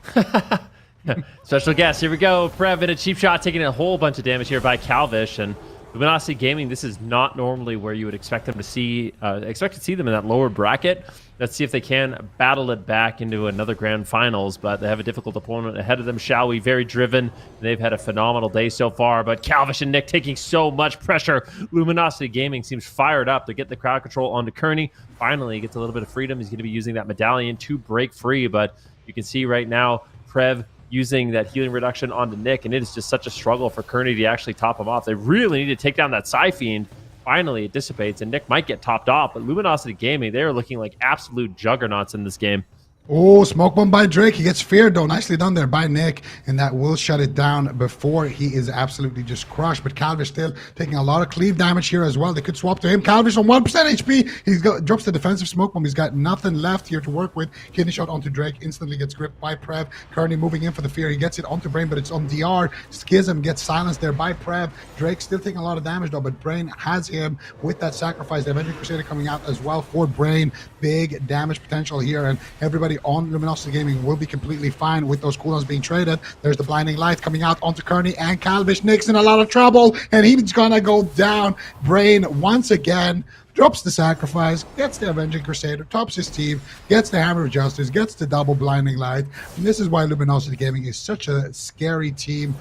Special guest, here we go. Prev in a cheap shot, taking a whole bunch of damage here by Calvish. And Luminosity Gaming, this is not normally where you would expect them to see them in that lower bracket. Let's see if they can battle it back into another grand finals, but they have a difficult opponent ahead of them. Shall We, very driven. They've had a phenomenal day so far, but Calvish and Nick taking so much pressure. Luminosity Gaming seems fired up. They get the crowd control onto Kearney. Finally, he gets a little bit of freedom. He's going to be using that medallion to break free, but you can see right now, Prev using that healing reduction onto Nick, and it is just such a struggle for Kearney to actually top him off. They really need to take down that Psy Fiend. Finally, it dissipates, and Nick might get topped off, but Luminosity Gaming, they're looking like absolute juggernauts in this game. Oh, smoke bomb by Drake. He gets feared, though. Nicely done there by Nick, and that will shut it down before he is absolutely just crushed. But Calvish still taking a lot of cleave damage here as well. They could swap to him. Calvish on 1% HP. He drops the defensive smoke bomb. He's got nothing left here to work with. Kidney shot onto Drake. Instantly gets gripped by Prev. Kearney moving in for the fear. He gets it onto Brain, but it's on DR. Schism gets silenced there by Prev. Drake still taking a lot of damage, though, but Brain has him with that sacrifice. The Avenging Crusader coming out as well for Brain. Big damage potential here, and everybody on Luminosity Gaming will be completely fine with those cooldowns being traded. There's the blinding light coming out onto Kearney and Calvish. Nick's in a lot of trouble, and he's gonna go down. Brain once again drops the sacrifice, gets the Avenging Crusader, tops his team, gets the Hammer of Justice, gets the double blinding light. And this is why Luminosity Gaming is such a scary team.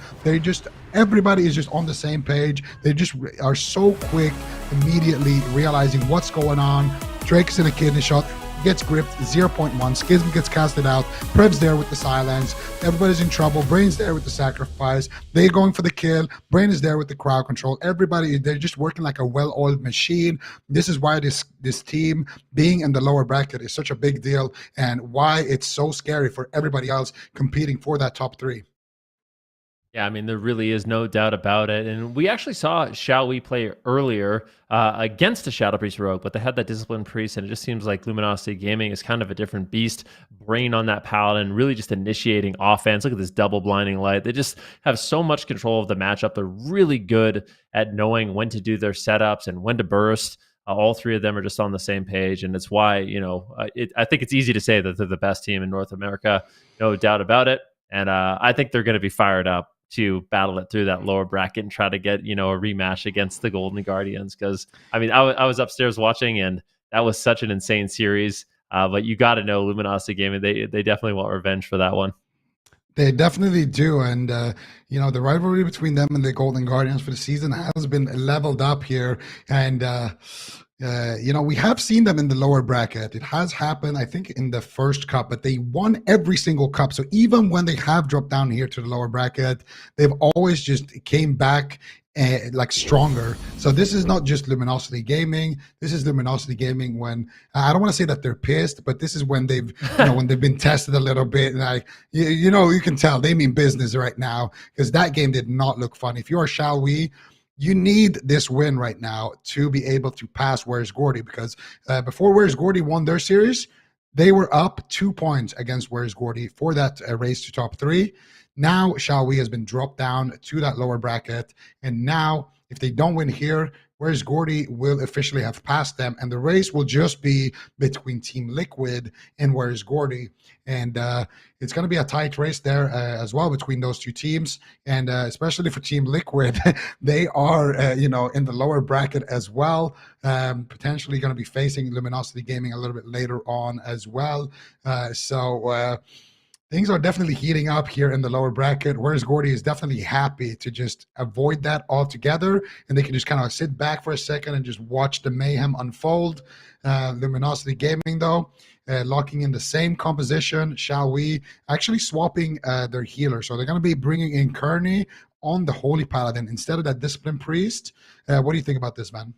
Everybody is just on the same page. They just are so quick, immediately realizing what's going on. Drake is in a kidney shot, gets gripped, 0.1. Schism gets casted out. Prev's there with the silence. Everybody's in trouble. Brain's there with the sacrifice. They're going for the kill. Brain is there with the crowd control. Everybody, they're just working like a well-oiled machine. This is why this team being in the lower bracket is such a big deal, and why it's so scary for everybody else competing for that top three. Yeah, I mean, there really is no doubt about it. And we actually saw Shall We play earlier against the Shadow Priest Rogue, but they had that Discipline Priest, and it just seems like Luminosity Gaming is kind of a different beast. Brain on that Paladin, really just initiating offense. Look at this double blinding light. They just have so much control of the matchup. They're really good at knowing when to do their setups and when to burst. All three of them are just on the same page, and it's why I think it's easy to say that they're the best team in North America, no doubt about it. And I think they're going to be fired up to battle it through that lower bracket and try to get a rematch against the Golden Guardians. Because I mean, I was upstairs watching, and that was such an insane series. But you got to know Luminosity Gaming, they definitely want revenge for that one. They definitely do. And, the rivalry between them and the Golden Guardians for the season has been leveled up here. And, we have seen them in the lower bracket. It has happened, I think, in the first cup, but they won every single cup. So even when they have dropped down here to the lower bracket, they've always just came back stronger. So this is not just Luminosity Gaming. This is Luminosity Gaming when I don't want to say that they're pissed, but this is when they've when they've been tested a little bit, and you can tell they mean business right now, because that game did not look fun. If you are Shall We, you need this win right now to be able to pass Where's Gordy, because before Where's Gordy won their series, they were up 2 points against Where's Gordy for that race to top 3. Now, Shall We has been dropped down to that lower bracket. And now, if they don't win here, Where's Gordy will officially have passed them. And the race will just be between Team Liquid and Where's Gordy. And it's going to be a tight race there as well between those two teams. And especially for Team Liquid, they are, in the lower bracket as well. Potentially going to be facing Luminosity Gaming a little bit later on as well. Things are definitely heating up here in the lower bracket. Whereas Gordy is definitely happy to just avoid that altogether, and they can just kind of sit back for a second and just watch the mayhem unfold. Luminosity Gaming, though, locking in the same composition. Shall We actually swapping their healer? So they're going to be bringing in Kearney on the Holy Paladin instead of that Discipline Priest. What do you think about this, man?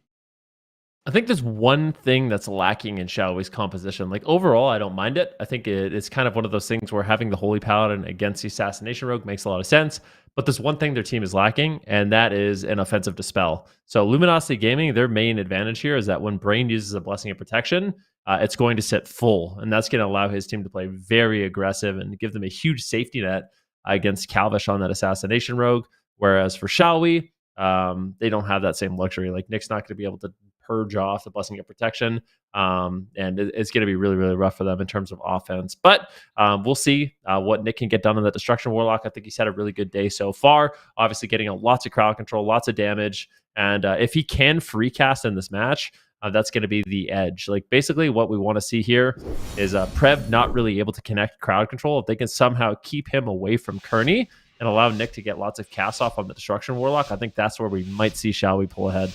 I think there's one thing that's lacking in Shall We's composition. Like, overall, I don't mind it. I think it's kind of one of those things where having the Holy Paladin against the Assassination Rogue makes a lot of sense. But there's one thing their team is lacking, and that is an offensive dispel. So Luminosity Gaming, their main advantage here is that when Brain uses a Blessing of Protection, it's going to sit full. And that's going to allow his team to play very aggressive and give them a huge safety net against Calvish on that Assassination Rogue. Whereas for Shall We, they don't have that same luxury. Like, Nick's not going to be able to purge off the Blessing of Protection, and it's going to be really, really rough for them in terms of offense. But we'll see what Nick can get done on that Destruction Warlock. I think he's had a really good day so far, obviously getting lots of crowd control, lots of damage, and if he can free cast in this match, that's going to be the edge. Like, basically what we want to see here is Prev not really able to connect crowd control. If they can somehow keep him away from Kearney and allow Nick to get lots of casts off on the Destruction Warlock, I think that's where we might see Shall We pull ahead.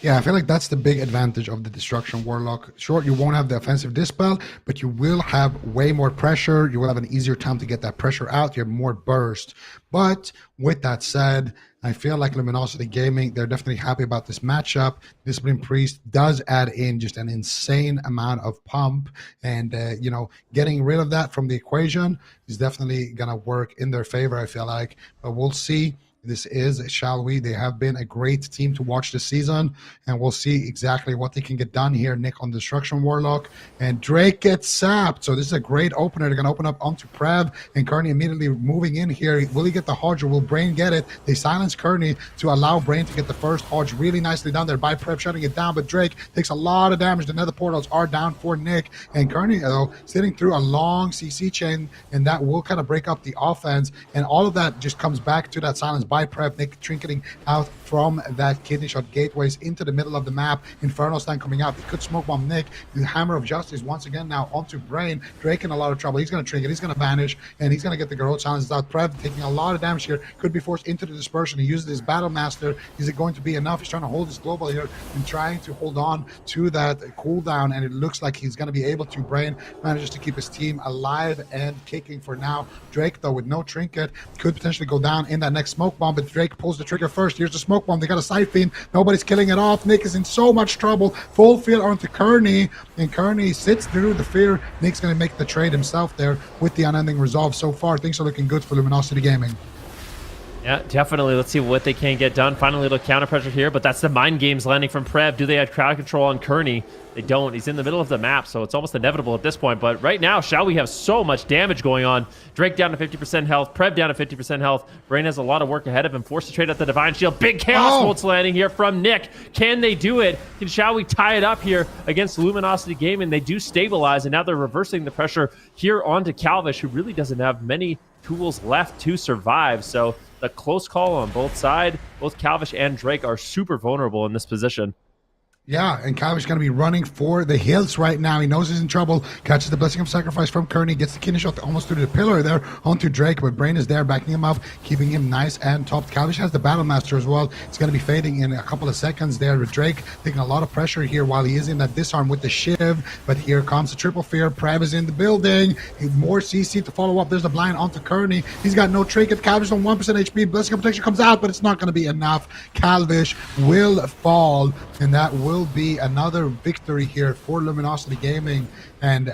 Yeah, I feel like that's the big advantage of the Destruction Warlock. Sure, you won't have the offensive dispel, but you will have way more pressure. You will have an easier time to get that pressure out. You have more burst. But with that said, I feel like Luminosity Gaming, they're definitely happy about this matchup. Discipline Priest does add in just an insane amount of pump. And, getting rid of that from the equation is definitely going to work in their favor, I feel like. But we'll see. This is Shall We. They have been a great team to watch this season, and we'll see exactly what they can get done here. Nick on Destruction Warlock, and Drake gets sapped. So this is a great opener. They're going to open up onto Prev, and Kearney immediately moving in here. Will he get the Hodge, or will Brain get it? They silence Kearney to allow Brain to get the first Hodge really nicely down there by Prev, shutting it down, but Drake takes a lot of damage. The nether portals are down for Nick, and Kearney, though, sitting through a long CC chain, and that will kind of break up the offense, and all of that just comes back to that silence by Prev. Nick trinketing out from that kidney shot gateways into the middle of the map. Inferno Stand coming out. He could smoke bomb Nick. The Hammer of Justice once again now onto Brain. Drake in a lot of trouble. He's going to trinket. He's going to vanish, and he's going to get the Garrote challenges out. Prev taking a lot of damage here. Could be forced into the dispersion. He uses his Battle Master. Is it going to be enough? He's trying to hold his global here and trying to hold on to that cooldown, and it looks like he's going to be able to. Brain manages to keep his team alive and kicking for now. Drake, though, with no trinket, could potentially go down in that next smoke bomb, but Drake pulls the trigger first. Here's the smoke bomb. They got a siphon. Nobody's killing it off. Nick is in so much trouble. Full field onto Kearney, and Kearney sits through the fear. Nick's going to make the trade himself there with the Unending Resolve. So far, things are looking good for Luminosity Gaming. Yeah, definitely. Let's see what they can get done. Finally, a little counter pressure here, but that's the mind games landing from Prev. Do they have crowd control on Kearney? They don't. He's in the middle of the map, so it's almost inevitable at this point. But right now, shall we have so much damage going on? Drake down to 50% health. Prev down to 50% health. Brain has a lot of work ahead of him. Forced to trade out the Divine Shield. Big Chaos Bolts landing here from Nick. Can they do it? Shall we tie it up here against Luminosity Gaming? They do stabilize, and now they're reversing the pressure here onto Calvish, who really doesn't have many tools left to survive. So the close call on both sides. Both Calvish and Drake are super vulnerable in this position. Yeah, and Calvish is going to be running for the hills right now. He knows he's in trouble. Catches the Blessing of Sacrifice from Kearney. Gets the kidney shot almost through the pillar there onto Drake. But Brain is there backing him up, keeping him nice and topped. Calvish has the Battle Master as well. It's going to be fading in a couple of seconds there with Drake taking a lot of pressure here while he is in that disarm with the Shiv. But here comes the Triple Fear. Prev is in the building. More CC to follow up. There's the blind onto Kearney. He's got no trinket. Calvish on 1% HP. Blessing of Protection comes out, but it's not going to be enough. Calvish will fall, and that will be another victory here for Luminosity Gaming. And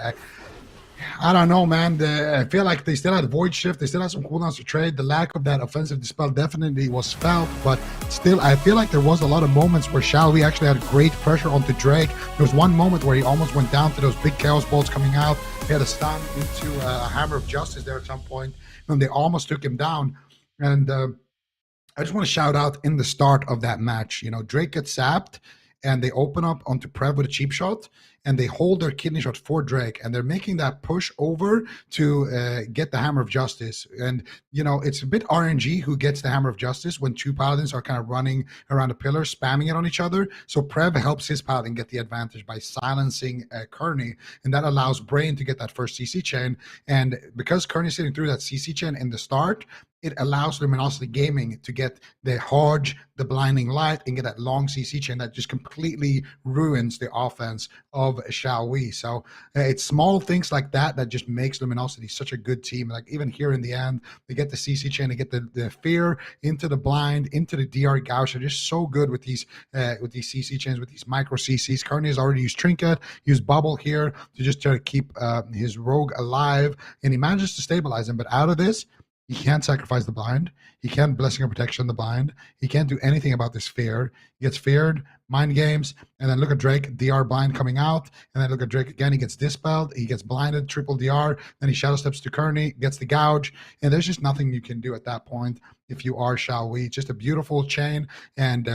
I don't know, man. I feel like they still had Void Shift. They still had some cooldowns to trade. The lack of that offensive dispel definitely was felt, but still, I feel like there was a lot of moments where Shall We actually had great pressure onto Drake. There was one moment where he almost went down to those big Chaos Bolts coming out. He had a stun into a Hammer of Justice there at some point, and they almost took him down. And I just want to shout out in the start of that match, Drake gets sapped, and they open up onto Prev with a cheap shot, and they hold their kidney shot for Drake, and they're making that push over to get the Hammer of Justice. And, it's a bit RNG who gets the Hammer of Justice when two Paladins are kind of running around a pillar, spamming it on each other. So Prev helps his Paladin get the advantage by silencing Kearney, and that allows Brain to get that first CC chain. And because Kearney's sitting through that CC chain in the start, it allows Luminosity Gaming to get the Hodge, the Blinding Light, and get that long CC chain that just completely ruins the offense of Shall We. So it's small things like that that just makes Luminosity such a good team. Like even here in the end, they get the CC chain, they get the fear into the blind, into the DR gouge. They're just so good with these CC chains, with these micro CCs. Kearney has already used Trinket, used Bubble here to just try to keep his Rogue alive, and he manages to stabilize him. But out of this, he can't sacrifice the blind. He can't Blessing of Protection the blind. He can't do anything about this fear. He gets feared, mind games, and then look at Drake, DR blind coming out, and then look at Drake again. He gets dispelled. He gets blinded, triple DR. Then he shadow steps to Kearney, gets the gouge, and there's just nothing you can do at that point if you are Shall We. Just a beautiful chain, and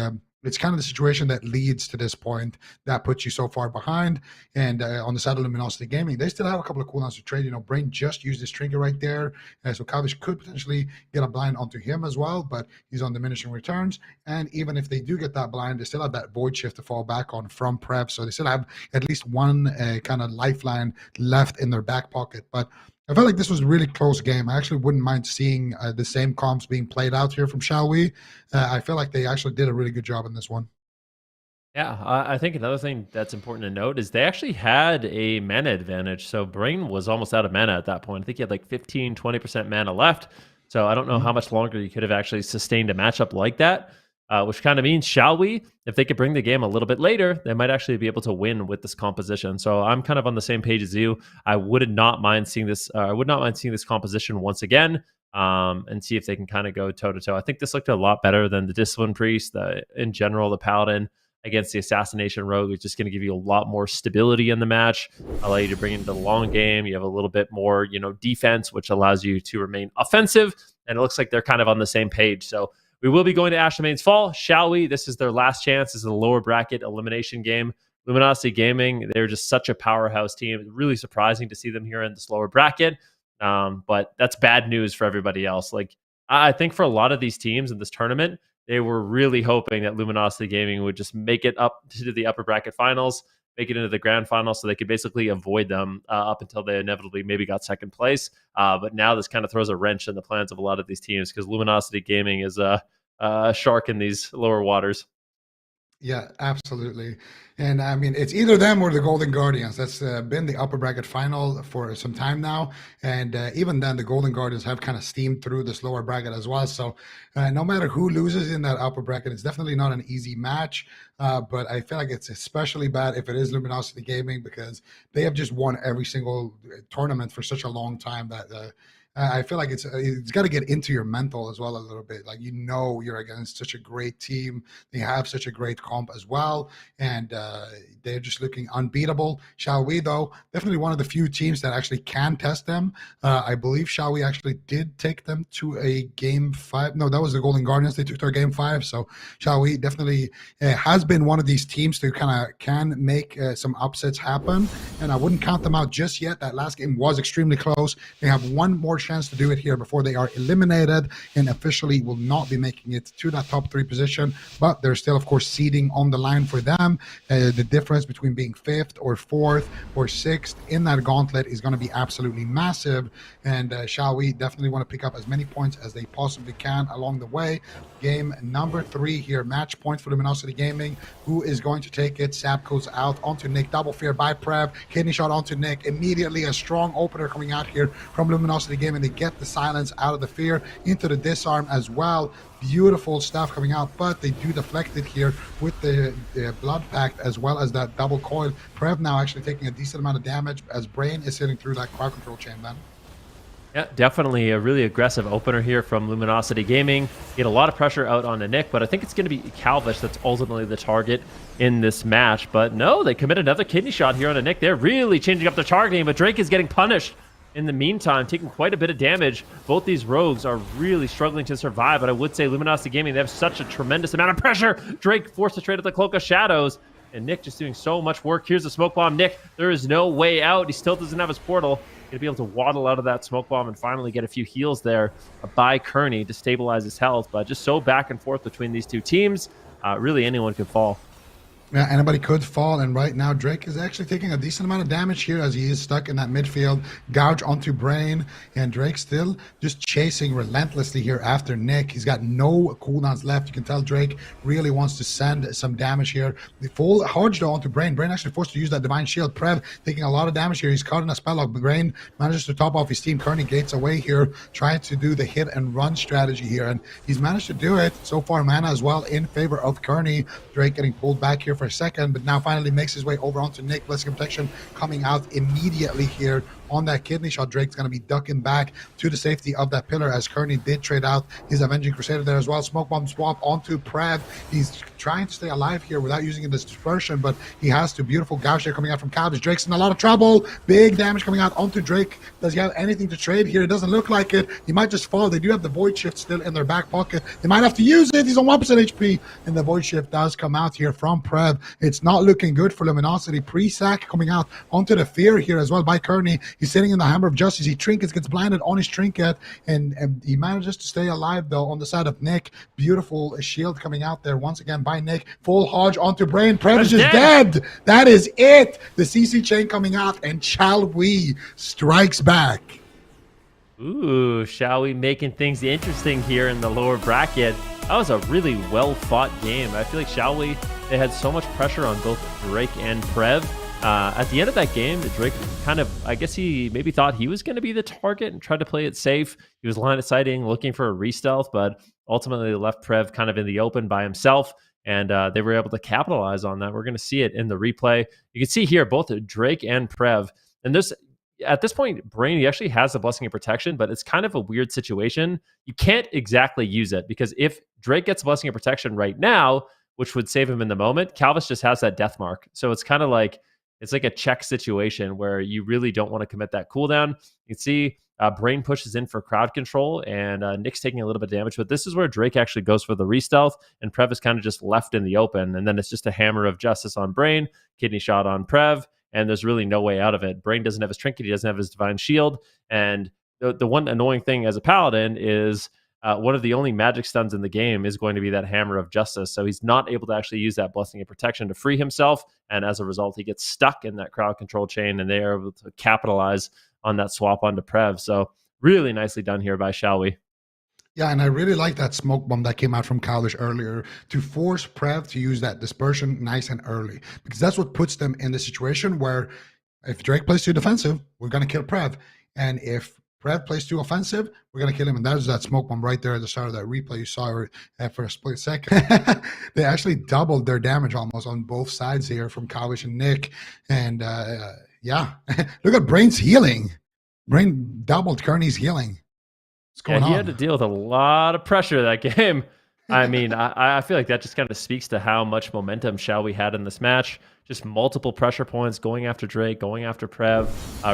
it's kind of the situation that leads to this point that puts you so far behind. And on the side of Luminosity Gaming, they still have a couple of cooldowns to trade. Brain just used this trinket right there. So Calvish could potentially get a blind onto him as well, but he's on diminishing returns. And even if they do get that blind, they still have that Void Shift to fall back on from Prev. So they still have at least one kind of lifeline left in their back pocket. But I felt like this was a really close game. I actually wouldn't mind seeing the same comps being played out here from Shall We. I feel like they actually did a really good job in this one. Yeah, I think another thing that's important to note is they actually had a mana advantage. So Brain was almost out of mana at that point. I think he had like 15, 20% mana left. So I don't know how much longer you could have actually sustained a matchup like that. Which kind of means, Shall We, if they could bring the game a little bit later, they might actually be able to win with this composition. So I'm kind of on the same page as you. I would not mind seeing this. I would not mind seeing this composition once again, and see if they can kind of go toe to toe. I think this looked a lot better than the Discipline Priest. In general, the Paladin against the Assassination Rogue is just going to give you a lot more stability in the match, allow you to bring into the long game. You have a little bit more, defense, which allows you to remain offensive. And it looks like they're kind of on the same page. So we will be going to Ash Domain's Fall. Shall We? This is their last chance. This is a lower bracket elimination game. Luminosity Gaming, they're just such a powerhouse team. It's really surprising to see them here in this lower bracket. But that's bad news for everybody else. Like, I think for a lot of these teams in this tournament, they were really hoping that Luminosity Gaming would just make it up to the upper bracket finals, make it into the grand final, so they could basically avoid them up until they inevitably maybe got second place. But now this kind of throws a wrench in the plans of a lot of these teams because Luminosity Gaming is a shark in these lower waters. Yeah, absolutely. And I mean, it's either them or the Golden Guardians. That's been the upper bracket final for some time now. And even then, the Golden Guardians have kind of steamed through this lower bracket as well. So no matter who loses in that upper bracket, it's definitely not an easy match. But I feel like it's especially bad if it is Luminosity Gaming because they have just won every single tournament for such a long time that I feel like it's got to get into your mental as well a little bit. Like, you know, you're against such a great team. They have such a great comp as well, and they're just looking unbeatable. Shall we, though? Definitely one of the few teams that actually can test them. I believe Shall we actually did take them to a game 5. No, that was the Golden Guardians. They took their game 5. So Shall we definitely has been one of these teams that can make some upsets happen, and I wouldn't count them out just yet. That last game was extremely close. They have one more chance to do it here before they are eliminated and officially will not be making it to that top 3 position, but there's still, of course, seeding on the line for them. The difference between being 5th or 4th or 6th in that gauntlet is going to be absolutely massive, and Shall we definitely want to pick up as many points as they possibly can along the way. Game number 3 here, match point for Luminosity Gaming. Who is going to take it? Sap goes out onto Nick, double fear by Prev, kidney shot onto Nick, immediately a strong opener coming out here from Luminosity Gaming. They get the silence out of the fear into the disarm as well. Beautiful stuff coming out, but they do deflect it here with the blood pact as well as that double coil. Prev now actually taking a decent amount of damage as Brain is sitting through that crowd control chain then. Yeah, definitely a really aggressive opener here from Luminosity Gaming. Get a lot of pressure out onto Nick, but I think it's going to be Calvish that's ultimately the target in this match. But no, they commit another kidney shot here onto Nick. They're really changing up their targeting, but Drake is getting punished in the meantime, taking quite a bit of damage. Both these rogues are really struggling to survive, but I would say Luminosity Gaming, they have such a tremendous amount of pressure. Drake forced to trade at the Cloak of Shadows, and Nick just doing so much work. Here's the smoke bomb. Nick, there is no way out. He still doesn't have his portal. Going to be able to waddle out of that smoke bomb and finally get a few heals there by Kearney to stabilize his health. But just so back and forth between these two teams, really anyone could fall. Yeah, anybody could fall, and right now Drake is actually taking a decent amount of damage here as he is stuck in that midfield. Gouge onto Brain, and Drake still just chasing relentlessly here after Nick. He's got no cooldowns left. You can tell Drake really wants to send some damage here. The full Hodge though onto Brain. Brain actually forced to use that Divine Shield. Prev taking a lot of damage here. He's caught in a spell lock. Brain manages to top off his team. Kearney gates away here, trying to do the hit and run strategy here, and he's managed to do it. So far, mana as well in favor of Kearney. Drake getting pulled back here for a second, but now finally makes his way over onto Nick. Blessing Protection coming out immediately here on that kidney shot. Drake's going to be ducking back to the safety of that pillar as Kearney did trade out his Avenging Crusader there as well. Smoke bomb swap onto Prev. He's trying to stay alive here without using the dispersion, but he has to. Beautiful gouge here coming out from Calvish. Drake's in a lot of trouble. Big damage coming out onto Drake. Does he have anything to trade here? It doesn't look like it. He might just fall. They do have the Void Shift still in their back pocket. They might have to use it. He's on 1% HP, and the Void Shift does come out here from Prev. It's not looking good for Luminosity. Pre-sack coming out onto the fear here as well by Kearney. He's sitting in the Hammer of Justice. He trinkets, gets blinded on his trinket, and he manages to stay alive though on the side of Nick. Beautiful shield coming out there once again by Nick. Full Hodge onto Brain. Prev is just dead. That is it. The CC chain coming out, and Shall We strikes back. Ooh, Shall We making things interesting here in the lower bracket. That was a really well-fought game. I feel like Shall We, they had so much pressure on both Drake and Prev. At the end of that game, Drake kind of, I guess he maybe thought he was going to be the target and tried to play it safe. He was line of sighting, looking for a re-stealth, but ultimately left Prev kind of in the open by himself, and they were able to capitalize on that. We're going to see it in the replay. You can see here both Drake and Prev, and this at this point, Brain, he actually has the Blessing of Protection, but it's kind of a weird situation. You can't exactly use it because if Drake gets Blessing of Protection right now, which would save him in the moment, Calvis just has that death mark. So it's kind of like, it's like a check situation where you really don't want to commit that cooldown. You can see Brain pushes in for crowd control, and Nick's taking a little bit of damage, but this is where Drake actually goes for the re-stealth, and Prev is kind of just left in the open, and then it's just a Hammer of Justice on Brain, kidney shot on Prev, and there's really no way out of it. Brain doesn't have his trinket, he doesn't have his Divine Shield, and the one annoying thing as a Paladin is one of the only magic stuns in the game is going to be that Hammer of Justice, so he's not able to actually use that Blessing of Protection to free himself, and as a result, he gets stuck in that crowd control chain, and they are able to capitalize on that swap onto Prev. So really nicely done here by Shall We. Yeah, and I really like that smoke bomb that came out from Calvish earlier to force Prev to use that dispersion nice and early, because that's what puts them in the situation where if Drake plays too defensive, we're going to kill Prev. And if Prev plays too offensive, we're going to kill him. And there's that smoke bomb right there at the start of that replay. You saw it for a split second. They actually doubled their damage almost on both sides here from Calvish and Nick. And yeah, look at Brain's healing. Brain doubled Kearney's healing. What's going he on? had to deal with a lot of pressure that game. I mean, I feel like that just kind of speaks to how much momentum Shall We had in this match. Just multiple pressure points, going after Drake, going after Prev,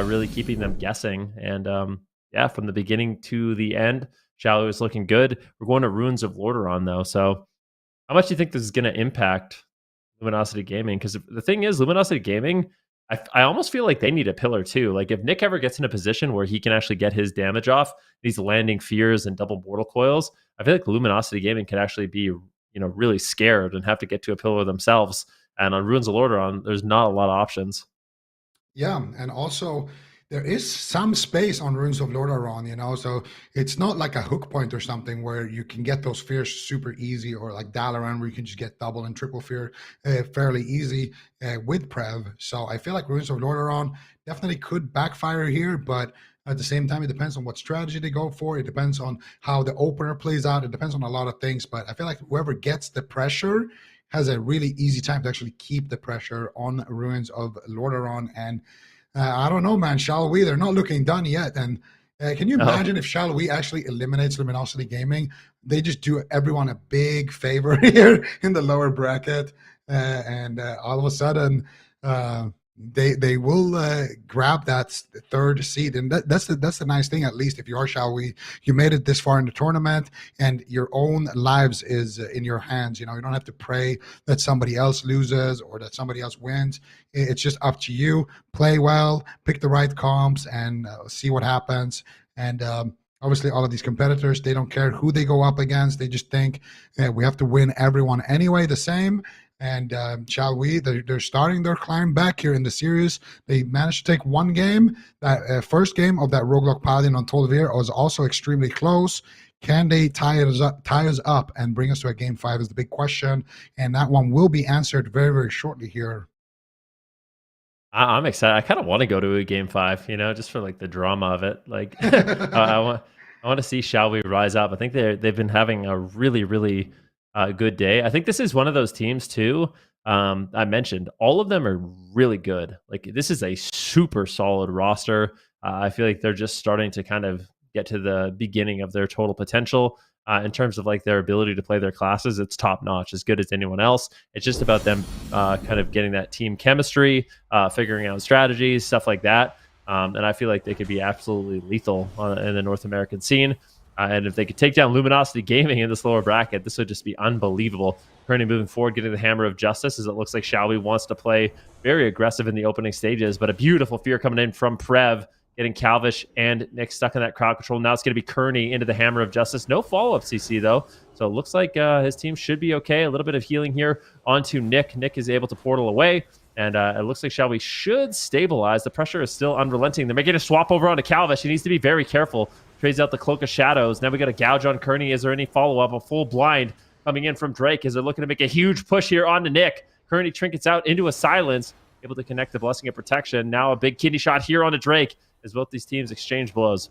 really keeping them guessing. And yeah, from the beginning to the end, Shall We was looking good. We're going to Ruins of Lordaeron, though. So how much do you think this is going to impact Luminosity Gaming? Because the thing is, Luminosity Gaming, I almost feel like they need a pillar too. Like if Nick ever gets in a position where he can actually get his damage off, he's landing fears and double mortal coils, I feel like Luminosity Gaming could actually be, really scared and have to get to a pillar themselves. And on Ruins of Lordaeron, there's not a lot of options. Yeah, and also there is some space on Runes of Lordaeron, so it's not like a hook point or something where you can get those fears super easy, or like Dalaran where you can just get double and triple fear fairly easy with Prev. So I feel like Runes of Lordaeron definitely could backfire here, but at the same time, it depends on what strategy they go for. It depends on how the opener plays out. It depends on a lot of things, but I feel like whoever gets the pressure has a really easy time to actually keep the pressure on Ruins of Lordaeron. And I don't know, man. Shall We? They're not looking done yet. And can you imagine if Shall We actually eliminates Luminosity Gaming? They just do everyone a big favor here in the lower bracket, and all of a sudden they will grab that third seed. And that's the nice thing. At least if you are Shall We, you made it this far in the tournament, and your own lives is in your hands. You don't have to pray that somebody else loses or that somebody else wins. It's just up to you. Play well, pick the right comps, and see what happens. And obviously, all of these competitors, they don't care who they go up against. They just think we have to win everyone anyway the same. And Shall We? They're starting their climb back here in the series. They managed to take one game. That first game of that Roguelike Paladin on Tolvir was also extremely close. Can they tie us up and bring us to a game 5 is the big question. And that one will be answered very, very shortly here. I'm excited. I kind of want to go to a game 5, just for like the drama of it. Like I want to see Shall We rise up. I think they've been having a really, really good day. I think this is one of those teams too. I mentioned all of them are really good. Like this is a super solid roster. I feel like they're just starting to kind of get to the beginning of their total potential. In terms of like their ability to play their classes, it's top notch, as good as anyone else. It's just about them kind of getting that team chemistry, figuring out strategies, stuff like that. And I feel like they could be absolutely lethal in the North American scene. And if they could take down Luminosity Gaming in this lower bracket, this would just be unbelievable. Currently moving forward, getting the Hammer of Justice, as it looks like Shall We wants to play very aggressive in the opening stages, but a beautiful fear coming in from Prev, getting Calvish and Nick stuck in that crowd control. Now it's going to be Kearney into the Hammer of Justice. No follow-up CC, though. So it looks like his team should be okay. A little bit of healing here onto Nick. Nick is able to portal away, and it looks like Shall We should stabilize. The pressure is still unrelenting. They're making a swap over onto Calvish. He needs to be very careful. Trades out the Cloak of Shadows. Now we got a gouge on Kearney. Is there any follow-up? A full blind coming in from Drake as they're looking to make a huge push here onto Nick. Kearney trinkets out into a silence, able to connect the Blessing of Protection. Now a big kidney shot here onto Drake as both these teams exchange blows.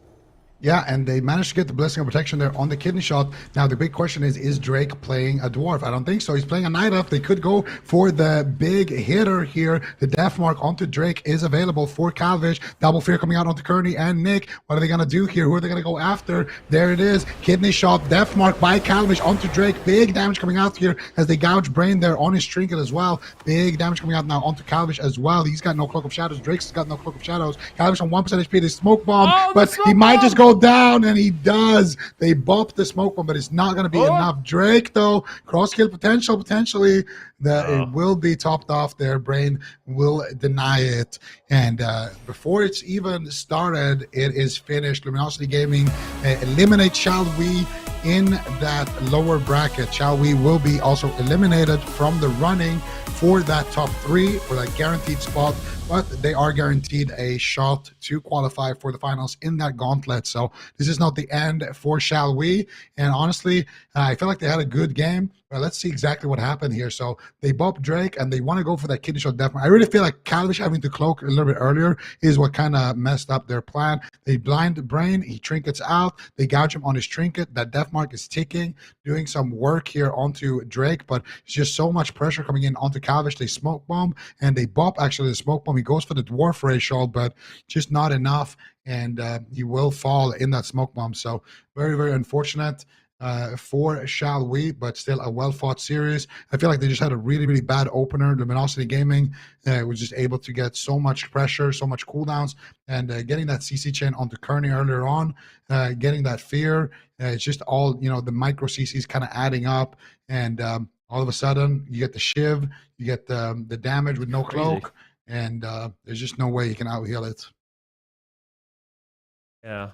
Yeah, and they managed to get the Blessing of Protection there on the kidney shot. Now, the big question is Drake playing a dwarf? I don't think so. He's playing a Night Elf. They could go for the big hitter here. The Death Mark onto Drake is available for Calvish. Double Fear coming out onto Kearney and Nick. What are they going to do here? Who are they going to go after? There it is. Kidney shot. Death Mark by Calvish onto Drake. Big damage coming out here as they gouge Brain there on his trinket as well. Big damage coming out now onto Calvish as well. He's got no Cloak of Shadows. Drake's got no Cloak of Shadows. Calvish on 1% HP. They smoke bomb, but he might just go down, and he does. They bump the smoke bomb, but it's not going to be enough. Drake, though, cross kill potentially. It will be topped off there. Brain will deny it. And before it's even started, it is finished. Luminosity Gaming eliminate Shall We in that lower bracket. Shall We will be also eliminated from the running for that top 3, for that guaranteed spot, but they are guaranteed a shot to qualify for the finals in that gauntlet. So this is not the end for Shall We. And honestly, I feel like they had a good game. But let's see exactly what happened here. So they bump Drake, and they want to go for that kidney shot death. I really feel like Calvish having to cloak a little bit earlier is what kind of messed up their plan. They blind Brain. He trinkets out. They gouge him on his trinket. That death mark is ticking, doing some work here onto Drake, but it's just so much pressure coming in onto Calvish. They smoke bomb, and they bop actually the smoke bomb. He goes for the dwarf racial, but just not enough. and he will fall in that smoke bomb. So very, very unfortunate for Shall We, but still a well-fought series. I feel like they just had a really, really bad opener. Luminosity Gaming was just able to get so much pressure, so much cooldowns, and getting that CC chain onto Kearney earlier on, getting that fear. It's just all, the micro CCs kind of adding up, and all of a sudden you get the shiv, you get the damage with no cloak, and there's just no way you can out-heal it. Yeah.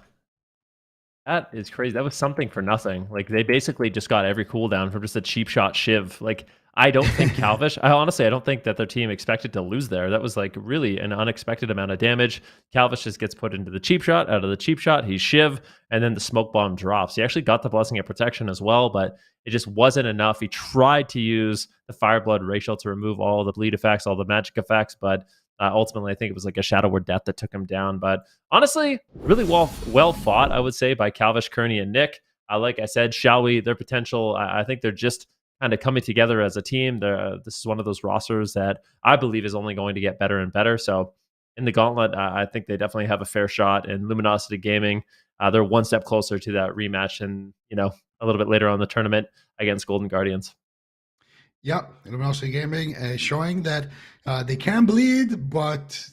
That is crazy. That was something for nothing. Like, they basically just got every cooldown from just a cheap shot shiv. Like, I don't think Calvish, I don't think that their team expected to lose there. That was like really an unexpected amount of damage. Calvish just gets put into the cheap shot. Out of the cheap shot, he's shiv, and then the smoke bomb drops. He actually got the Blessing of Protection as well, but it just wasn't enough. He tried to use the Fireblood Racial to remove all the bleed effects, all the magic effects, but ultimately, I think it was like a Shadow Word Death that took him down. But honestly, really well fought, I would say, by Calvish, Kearney, and Nick. Like I said, Shall We, their potential, I think they're just kind of coming together as a team. This is one of those rosters that I believe is only going to get better and better. So in the gauntlet, I think they definitely have a fair shot. And Luminosity Gaming, they're one step closer to that rematch and, a little bit later on in the tournament against Golden Guardians. Yep, Luminosity Gaming showing that they can bleed, but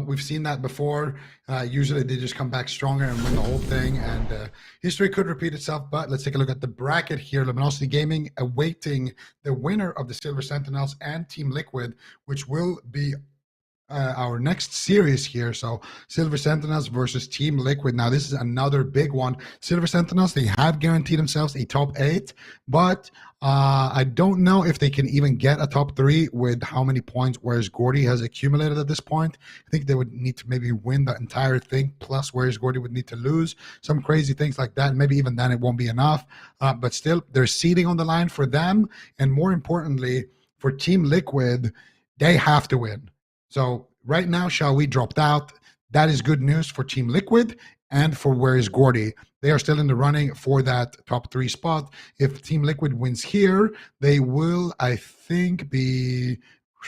we've seen that before. Usually they just come back stronger and win the whole thing, and history could repeat itself. But let's take a look at the bracket here. Luminosity Gaming awaiting the winner of the Silver Sentinels and Team Liquid, which will be our next series here. So Silver Sentinels versus Team Liquid. Now this is another big one. Silver Sentinels, they have guaranteed themselves a top 8, but I don't know if they can even get a top 3 with how many points Where's Gordy has accumulated at this point. I think they would need to maybe win the entire thing, plus Where's Gordy would need to lose some crazy things like that. Maybe even then it won't be enough, but still there's seeding on the line for them, and more importantly for Team Liquid, they have to win. So right now, Shall We dropped out. That is good news for Team Liquid and for Where is Gordy. They are still in the running for that top 3 spot. If Team Liquid wins here, they will, I think, be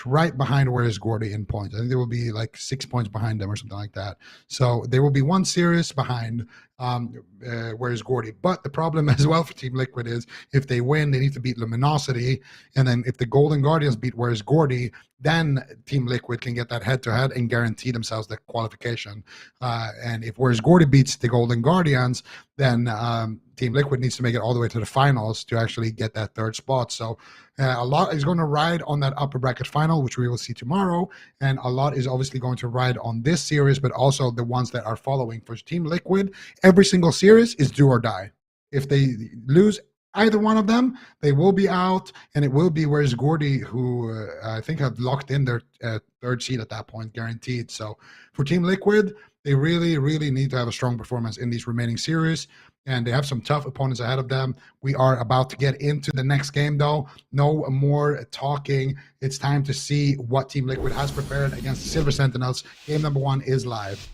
right behind Where is Gordy in points. I think they will be like 6 points behind them or something like that. So they will be one series behind Where is Gordy. But the problem as well for Team Liquid is if they win, they need to beat Luminosity. And then if the Golden Guardians beat Where is Gordy, then Team Liquid can get that head-to-head and guarantee themselves the qualification. And if Where is Gordy beats the Golden Guardians, then Team Liquid needs to make it all the way to the finals to actually get that 3rd spot. So a lot is going to ride on that upper bracket final, which we will see tomorrow. And a lot is obviously going to ride on this series, but also the ones that are following. For Team Liquid, every single series is do or die. If they lose either one of them, they will be out, and it will be Where's Gordy, who I think have locked in their 3rd seed at that point, guaranteed. So for Team Liquid, they really, really need to have a strong performance in these remaining series, and they have some tough opponents ahead of them. We are about to get into the next game, though. No more talking. It's time to see what Team Liquid has prepared against the Silver Sentinels. Game number 1 is live.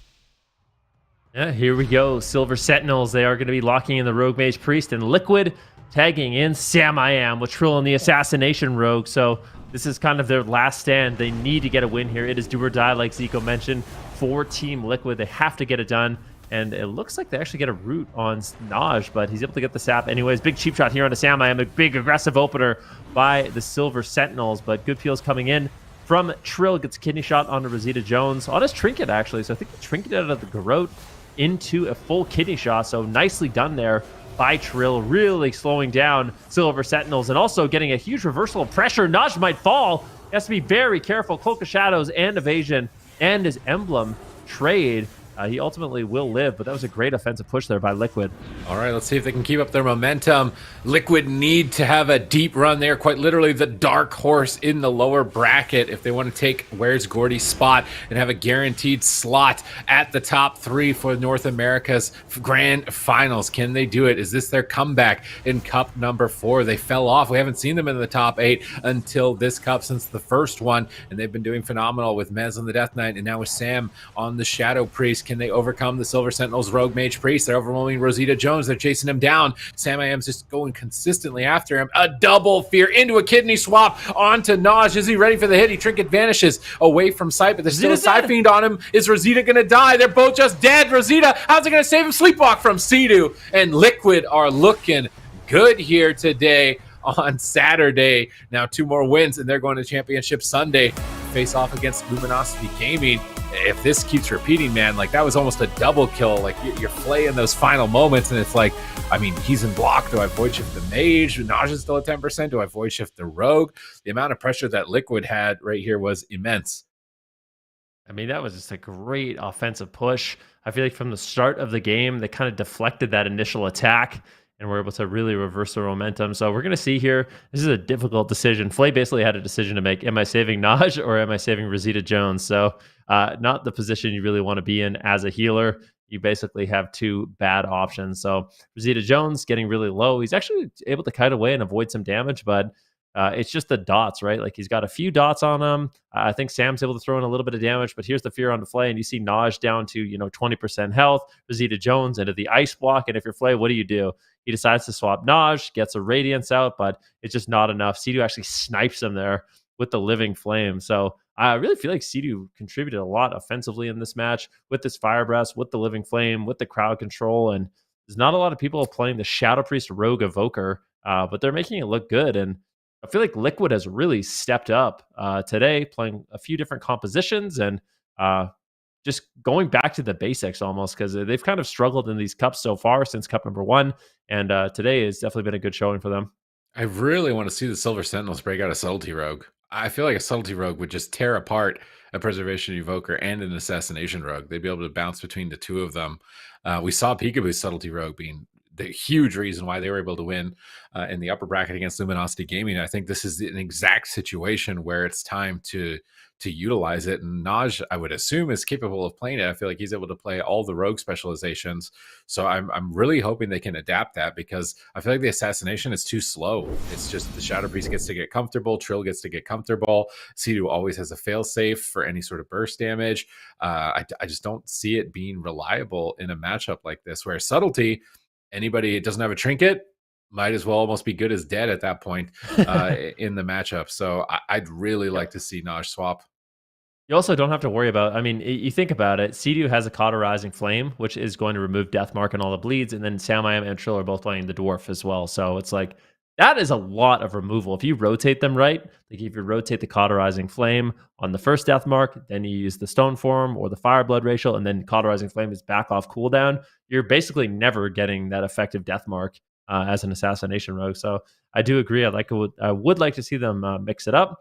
Yeah, here we go. Silver Sentinels, they are going to be locking in the Rogue Mage Priest, and Liquid tagging in Sam I Am with Trill and the Assassination Rogue. So this is kind of their last stand. They need to get a win here. It is do or die, like Zico mentioned, for Team Liquid. They have to get it done. And it looks like they actually get a root on Naj, but he's able to get the sap anyways. Big cheap shot here on the Sam I Am. A big aggressive opener by the Silver Sentinels, but good peels coming in from Trill. Gets a kidney shot onto Rosita Jones on his trinket, actually. So I think the trinket out of the garrote into a full kidney shot. So nicely done there by Trill, really slowing down Silver Sentinels and also getting a huge reversal of pressure. Naj might fall. He has to be very careful. Cloak of Shadows and evasion and his emblem trade. He ultimately will live, but that was a great offensive push there by Liquid. All right, let's see if they can keep up their momentum. Liquid need to have a deep run there, quite literally the dark horse in the lower bracket if they want to take Where's Gordy's spot and have a guaranteed slot at the top 3 for North America's Grand Finals. Can they do it? Is this their comeback in Cup number 4? They fell off. We haven't seen them in the top 8 until this Cup since the first one, and they've been doing phenomenal with Mez on the Death Knight and now with Sam on the Shadow Priest. Can they overcome the Silver Sentinels Rogue Mage Priest? They're overwhelming Rosita Jones. They're chasing him down. Sam I.M's just going consistently after him. A double fear into a kidney swap onto Naj. Is he ready for the hit? He trinket vanishes away from sight, but there's still a Psy Fiend on him. Is Rosita going to die? They're both just dead. Rosita, how's it going to save him? Sleepwalk from Sea-Doo and Liquid are looking good here today on Saturday. Now 2 more wins and they're going to Championship Sunday. Face off against Luminosity Gaming. If this keeps repeating, man, like that was almost a double kill. Like you're playing those final moments and it's like, I mean, he's in block. Do I void shift the mage? Naj is still at 10%. Do I void shift the rogue? The amount of pressure that Liquid had right here was immense. I mean, that was just a great offensive push. I feel like from the start of the game, they kind of deflected that initial attack and were able to really reverse the momentum. So we're going to see here, this is a difficult decision. Flay basically had a decision to make. Am I saving Naj or am I saving Rosita Jones? So not the position you really want to be in as a healer. You basically have 2 bad options. So Rosita Jones getting really low. He's actually able to kite away and avoid some damage, but it's just the dots, right? Like he's got a few dots on him. I think Sam's able to throw in a little bit of damage, but here's the fear on the Flay, and you see Naj down to 20% health. Rosita Jones into the ice block, and if you're Flay, what do? He decides to swap Naj, gets a Radiance out, but it's just not enough. Sea-Doo actually snipes him there with the Living Flame. So I really feel like Sea-Doo contributed a lot offensively in this match with this Fire Breath, with the Living Flame, with the crowd control, and there's not a lot of people playing the Shadow Priest Rogue Evoker, but they're making it look good, and I feel like Liquid has really stepped up today, playing a few different compositions and just going back to the basics almost, because they've kind of struggled in these cups so far since cup number 1. And today has definitely been a good showing for them. I really want to see the Silver Sentinels break out a Subtlety Rogue. I feel like a Subtlety Rogue would just tear apart a Preservation Evoker and an Assassination Rogue. They'd be able to bounce between the 2 of them. We saw Peekaboo's Subtlety Rogue being the huge reason why they were able to win in the upper bracket against Luminosity Gaming. I think this is an exact situation where it's time to utilize it. And Naj, I would assume, is capable of playing it. I feel like he's able to play all the rogue specializations. So I'm really hoping they can adapt that, because I feel like the assassination is too slow. It's just the Shadow Priest gets to get comfortable, Trill gets to get comfortable. Sea-Doo always has a fail safe for any sort of burst damage. I just don't see it being reliable in a matchup like this, where Subtlety, anybody that doesn't have a trinket might as well almost be good as dead at that point in the matchup. So I'd really like to see Naj swap. You also don't have to worry about, I mean, you think about it, Sea-Doo has a Cauterizing Flame, which is going to remove Deathmark and all the bleeds, and then Sam I.M and Trill are both playing the Dwarf as well. So it's like, that is a lot of removal. If you rotate them right, like if you rotate the Cauterizing Flame on the first Deathmark, then you use the Stone Form or the Fireblood Racial, and then Cauterizing Flame is back off cooldown, you're basically never getting that effective Deathmark as an Assassination Rogue. So I do agree. I would like to see them mix it up.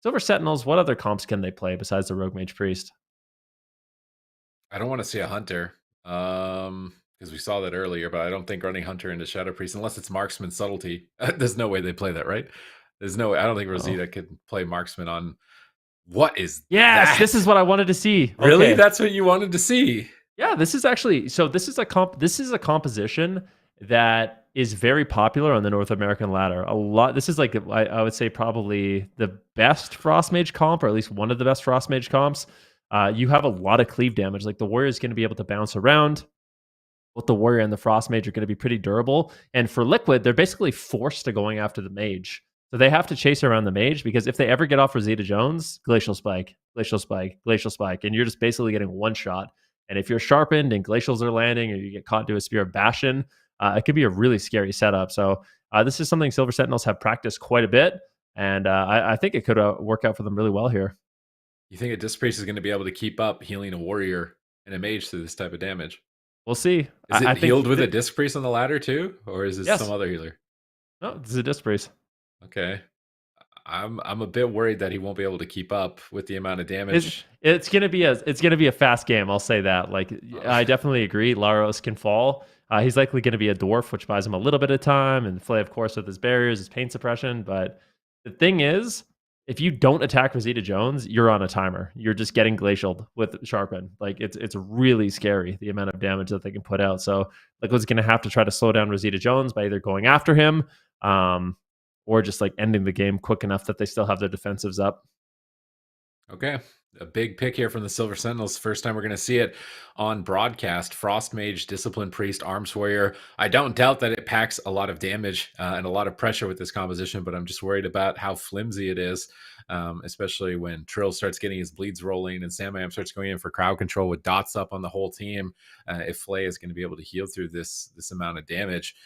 Silver Sentinels, what other comps can they play besides the Rogue Mage Priest? I don't want to see a Hunter, because we saw that earlier, but I don't think running Hunter into Shadow Priest, unless it's Marksman Subtlety. There's no way they play that, right? There's no way. I don't think Rosita could play Marksman on. What is that? This is what I wanted to see. Really? Okay. That's what you wanted to see? Yeah, this is actually, so this is a composition that is very popular on the North American ladder. This is like, I would say probably the best Frost Mage comp, or at least one of the best Frost Mage comps. You have a lot of cleave damage. Like the Warrior is going to be able to bounce around. Both the Warrior and the Frost Mage are going to be pretty durable. And for Liquid, they're basically forced to going after the Mage. So they have to chase around the Mage, because if they ever get off Rosita Jones, Glacial Spike, Glacial Spike, Glacial Spike, and you're just basically getting one shot. And if you're sharpened and Glacials are landing, or you get caught into a Spear of Bastion, it could be a really scary setup. So this is something Silver Sentinels have practiced quite a bit, and I think it could work out for them really well here. You think a Disc Priest is going to be able to keep up healing a Warrior and a Mage through this type of damage? We'll see. Is it healed with a Disc Priest on the ladder too, or is it some other healer? No, this is a Disc Priest. Okay. I'm a bit worried that he won't be able to keep up with the amount of damage. It's gonna be a fast game. I'll say that. Like, I definitely agree. Laros can fall. He's likely going to be a Dwarf, which buys him a little bit of time, and Flay, of course, with his barriers, his pain suppression. But the thing is, if you don't attack Rosita Jones, you're on a timer. You're just getting glacialed with Sharpen. Like, it's really scary, the amount of damage that they can put out. So Liquid's going to have to try to slow down Rosita Jones by either going after him, or just like ending the game quick enough that they still have their defensives up. Okay. a big pick here from the Silver Sentinels. First time we're going to see it on broadcast. Frost Mage, Discipline Priest, Arms Warrior. I don't doubt that it packs a lot of damage and a lot of pressure with this composition, but I'm just worried about how flimsy it is, especially when Trill starts getting his bleeds rolling and Samayam starts going in for crowd control with dots up on the whole team. If Flay is going to be able to heal through this amount of damage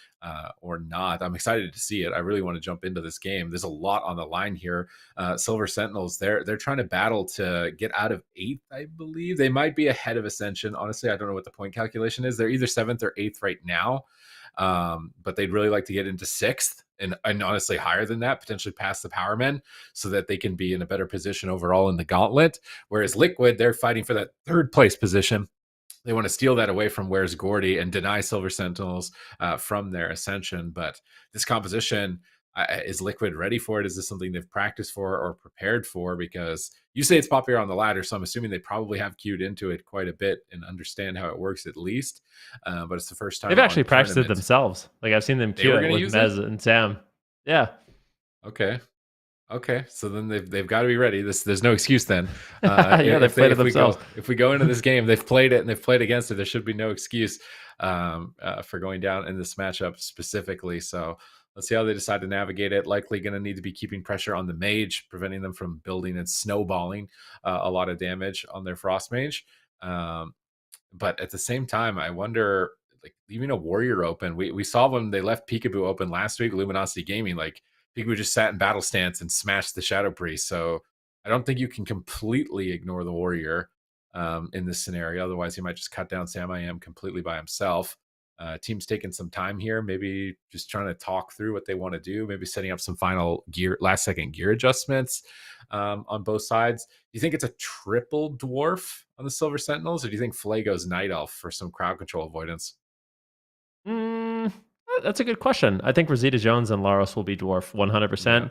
or not. I'm excited to see it. I really want to jump into this game. There's a lot on the line here. Silver Sentinels, they're trying to battle to get out of 8th, I believe. They might be ahead of Ascension. Honestly, I don't know what the point calculation is. They're either 7th or 8th right now, but they'd really like to get into 6th and honestly higher than that, potentially past the Power Men, so that they can be in a better position overall in the gauntlet. Whereas Liquid, they're fighting for that 3rd place position. They want to steal that away from Where's Gordy and deny Silver Sentinels from their Ascension. But this composition, is Liquid ready for it? Is this something they've practiced for or prepared for? Because you say it's popular on the ladder, so I'm assuming they probably have queued into it quite a bit and understand how it works at least. But it's the first time they've actually practiced it themselves. Like I've seen them queue it with Mez and Sam. Yeah. Okay, so then they've got to be ready. There's no excuse then. Yeah, they've played it themselves. If we go into this game, they've played it and they've played against it. There should be no excuse for going down in this matchup specifically. So let's see how they decide to navigate it. Likely going to need to be keeping pressure on the Mage, preventing them from building and snowballing a lot of damage on their Frost Mage. But at the same time, I wonder, like leaving a Warrior open. We saw when they left Peekaboo open last week, Luminosity Gaming, like Peekaboo just sat in battle stance and smashed the Shadow Priest. So I don't think you can completely ignore the Warrior in this scenario. Otherwise, he might just cut down Samayam completely by himself. Team's taking some time here, maybe just trying to talk through what they want to do, maybe setting up some final last second gear adjustments on both sides. Do you think it's a triple dwarf on the Silver Sentinels, or do you think Flay goes Night Elf for some crowd control avoidance? That's a good question. I think Rosita Jones and Laros will be dwarf 100%. Yeah.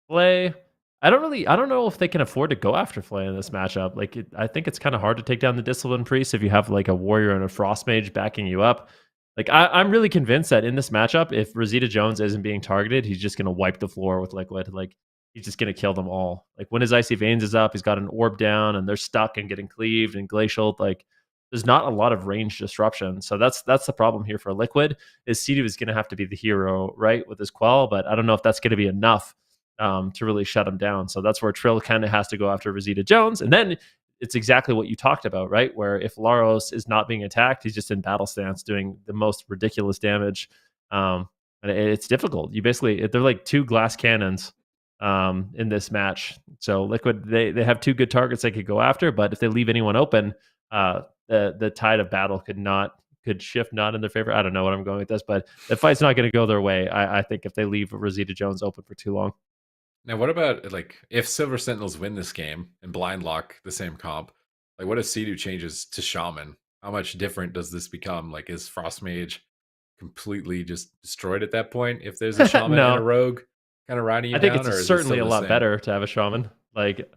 Flay, I don't know if they can afford to go after Flay in this matchup. I think it's kind of hard to take down the Discipline Priest if you have like a Warrior and a Frost Mage backing you up. Like I'm really convinced that in this matchup, if Rosita Jones isn't being targeted, he's just gonna wipe the floor with Liquid. Like he's just gonna kill them all. Like when his Icy Veins is up, he's got an orb down and they're stuck and getting cleaved and glacial. Like there's not a lot of range disruption. So that's the problem here for Liquid, is Sidu is gonna have to be the hero, right, with his Quell, but I don't know if that's gonna be enough to really shut him down. So that's where Trill kind of has to go after Rosita Jones. And then it's exactly what you talked about, right? Where if Laros is not being attacked, he's just in battle stance doing the most ridiculous damage. And it's difficult. You basically, they're like 2 glass cannons in this match. So Liquid, they have 2 good targets they could go after, but if they leave anyone open, the tide of battle could shift not in their favor. I don't know what I'm going with this, but the fight's not going to go their way, I think, if they leave Rosita Jones open for too long. Now, what about like if Silver Sentinels win this game and blind lock the same comp? Like, what if Sidu changes to Shaman? How much different does this become? Like, is Frost Mage completely just destroyed at that point if there's a Shaman No. and a Rogue kind of riding you I think down? it's certainly a lot better to have a Shaman. Like,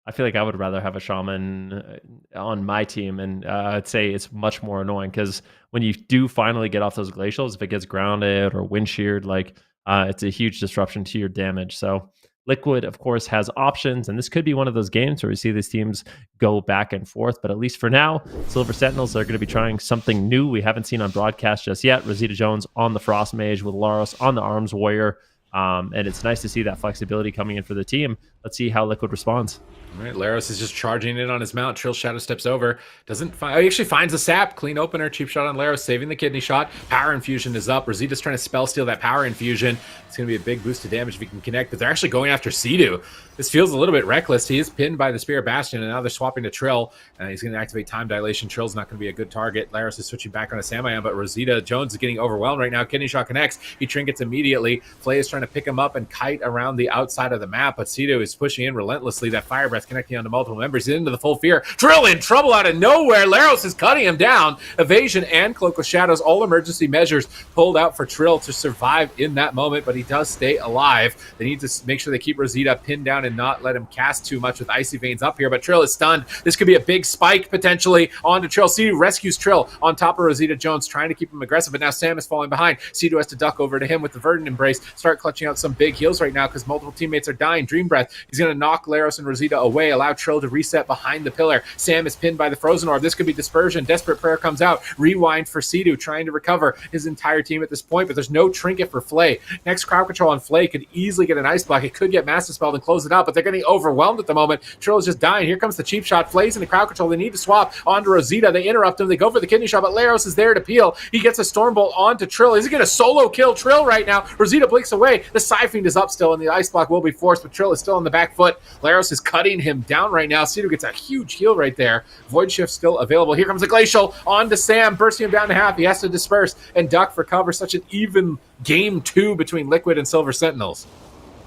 I feel like I would rather have a Shaman on my team, and I'd say it's much more annoying because when you do finally get off those glacials, if it gets grounded or wind sheared, like it's a huge disruption to your damage. So Liquid, of course, has options, and this could be one of those games where we see these teams go back and forth. But at least for now, Silver Sentinels are going to be trying something new we haven't seen on broadcast just yet. Rosita Jones on the Frost Mage with Laros on the Arms Warrior. And it's nice to see that flexibility coming in for the team. Let's see how Liquid responds. All right, Laros is just charging in on his mount. Trill Shadow steps over. Doesn't find. He actually finds a sap. Clean opener. Cheap shot on Laros, saving the kidney shot. Power infusion is up. Rosita's trying to spell steal that power infusion. It's going to be a big boost to damage if he can connect, but they're actually going after Sidu. This feels a little bit reckless. He is pinned by the Spirit Bastion, and now they're swapping to Trill. And he's going to activate Time Dilation. Trill's not going to be a good target. Laros is switching back on a Samayam, but Rosita Jones is getting overwhelmed right now. Kidney shot connects. He trinkets immediately. Flay is trying to pick him up and kite around the outside of the map, but Sidu is pushing in relentlessly. That Fire Breath connecting onto multiple members. He's into the full fear. Trill in trouble out of nowhere. Laros is cutting him down. Evasion and Cloak of Shadows, all emergency measures pulled out for Trill to survive in that moment, but he does stay alive. They need to make sure they keep Rosita pinned down and not let him cast too much with Icy Veins up here, but Trill is stunned. This could be a big spike potentially onto Trill. Sidu rescues Trill on top of Rosita Jones, trying to keep him aggressive, but now Sam is falling behind. Sidu has to duck over to him with the Verdant Embrace, start clutching out some big heals right now because multiple teammates are dying. Dream Breath, he's going to knock Laros and Rosita away. away, allow Trill to reset behind the pillar. Sam is pinned by the Frozen Orb. This could be dispersion. Desperate Prayer comes out. Rewind for Sidu, trying to recover his entire team at this point, but there's no trinket for Flay. Next crowd control on Flay could easily get an ice block. It could get Master Spelled and close it out, but they're getting overwhelmed at the moment. Trill is just dying. Here comes the cheap shot. Flay's in the crowd control. They need to swap onto Rosita. They interrupt him. They go for the kidney shot, but Laros is there to peel. He gets a Stormbolt onto Trill. Is he going to solo kill Trill right now? Rosita blinks away. The Psyfiend is up still, and the ice block will be forced, but Trill is still on the back foot. Laros is cutting him down right now. Sidu gets a huge heal right there. Void Shift still available. Here comes a Glacial onto Sam, bursting him down to half. He has to disperse and duck for cover. Such an even game 2 between Liquid and Silver Sentinels.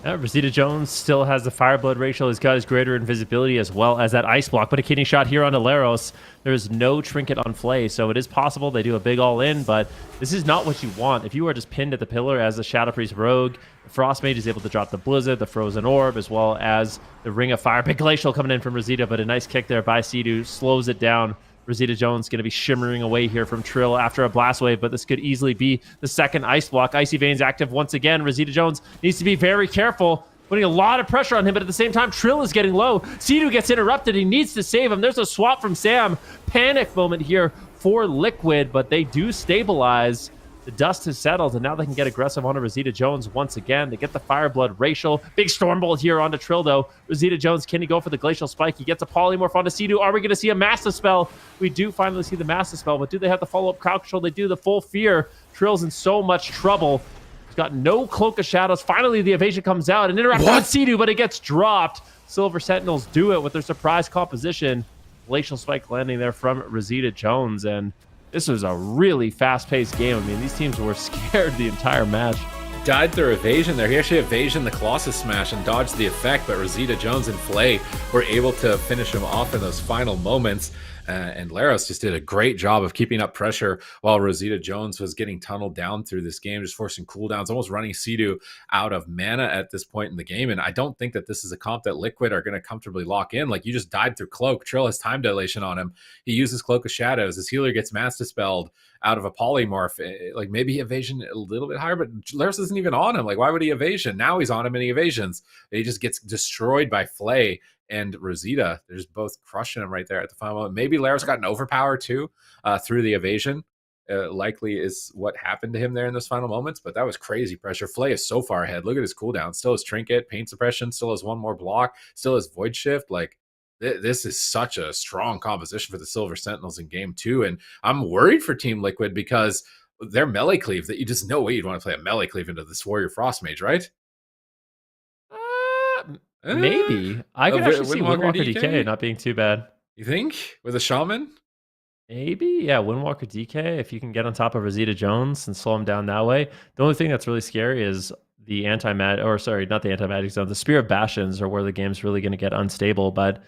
Rosita Jones still has the Fireblood ratio. He's got his greater invisibility as well as that ice block. But a kidney shot here on Laros. There's no trinket on Flay, so it is possible they do a big all-in, but this is not what you want. If you are just pinned at the pillar as a Shadow Priest Rogue, Frost Mage is able to drop the Blizzard, the Frozen Orb, as well as the Ring of Fire. Big Glacial coming in from Rosita, but a nice kick there by Sidu slows it down. Rosita Jones going to be shimmering away here from Trill after a Blast Wave, but this could easily be the second Ice Block. Icy Veins active once again. Rosita Jones needs to be very careful, putting a lot of pressure on him, but at the same time, Trill is getting low. Sidu gets interrupted. He needs to save him. There's a swap from Sam. Panic moment here for Liquid, but they do stabilize. The dust has settled, and now they can get aggressive onto Rosita Jones once again. They get the Fireblood Racial. Big Stormbolt here onto Trill, though. Rosita Jones, can he go for the Glacial Spike? He gets a Polymorph onto Sidu. Are we going to see a Master Spell? We do finally see the Master Spell, but do they have the follow-up crowd control? They do. The full fear. Trill's in so much trouble. He's got no Cloak of Shadows. Finally, the evasion comes out and interrupts on Sidu, but it gets dropped. Silver Sentinels do it with their surprise composition. Glacial Spike landing there from Rosita Jones, and this was a really fast-paced game. I mean, these teams were scared the entire match. Died through evasion there. He actually evasioned the Colossus Smash and dodged the effect, but Rosita Jones and Flay were able to finish him off in those final moments. And Laros just did a great job of keeping up pressure while Rosita Jones was getting tunneled down through this game, just forcing cooldowns, almost running Sidu out of mana at this point in the game. And I don't think that this is a comp that Liquid are going to comfortably lock in. Like, you just died through Cloak. Trill has time dilation on him. He uses Cloak of Shadows. His healer gets Mass Dispelled out of a polymorph. Like, maybe evasion a little bit higher, but Laros isn't even on him. Like, why would he evasion? Now he's on him and he evasions. He just gets destroyed by Flay and Rosita. They're just both crushing him right there at the final moment. Maybe Laros got an overpower too through the evasion. Likely is what happened to him there in those final moments, but that was crazy pressure. Flay is so far ahead. Look at his cooldown. Still has Trinket, Pain Suppression, still has one more block, still has Void Shift. Like, this is such a strong composition for the Silver Sentinels in game 2, and I'm worried for Team Liquid because their melee cleave, that you just no way you'd want to play a melee cleave into this Warrior Frost Mage, right? Maybe. I could actually see Windwalker DK not being too bad. You think? With a Shaman? Maybe. Yeah, Windwalker DK, if you can get on top of Rosita Jones and slow him down that way. The only thing that's really scary is the anti-magic, or sorry, not the anti-magic zone. The Spear of Bastions are where the game's really going to get unstable, but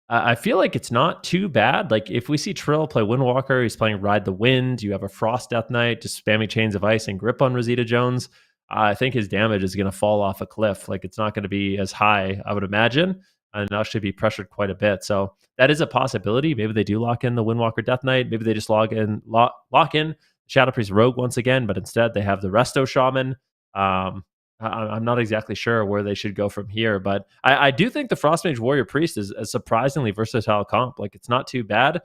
I feel like it's not too bad. Like, if we see Trill play Windwalker, he's playing Ride the Wind, you have a Frost Death Knight, just spamming Chains of Ice and Grip on Rosita Jones, I think his damage is going to fall off a cliff. Like, it's not going to be as high, I would imagine, and actually be pressured quite a bit. So that is a possibility. Maybe they do lock in the Windwalker Death Knight. Maybe they just lock in Shadow Priest Rogue once again, but instead they have the Resto Shaman. I'm not exactly sure where they should go from here, but I do think the Frostmage Warrior Priest is a surprisingly versatile comp. Like, it's not too bad.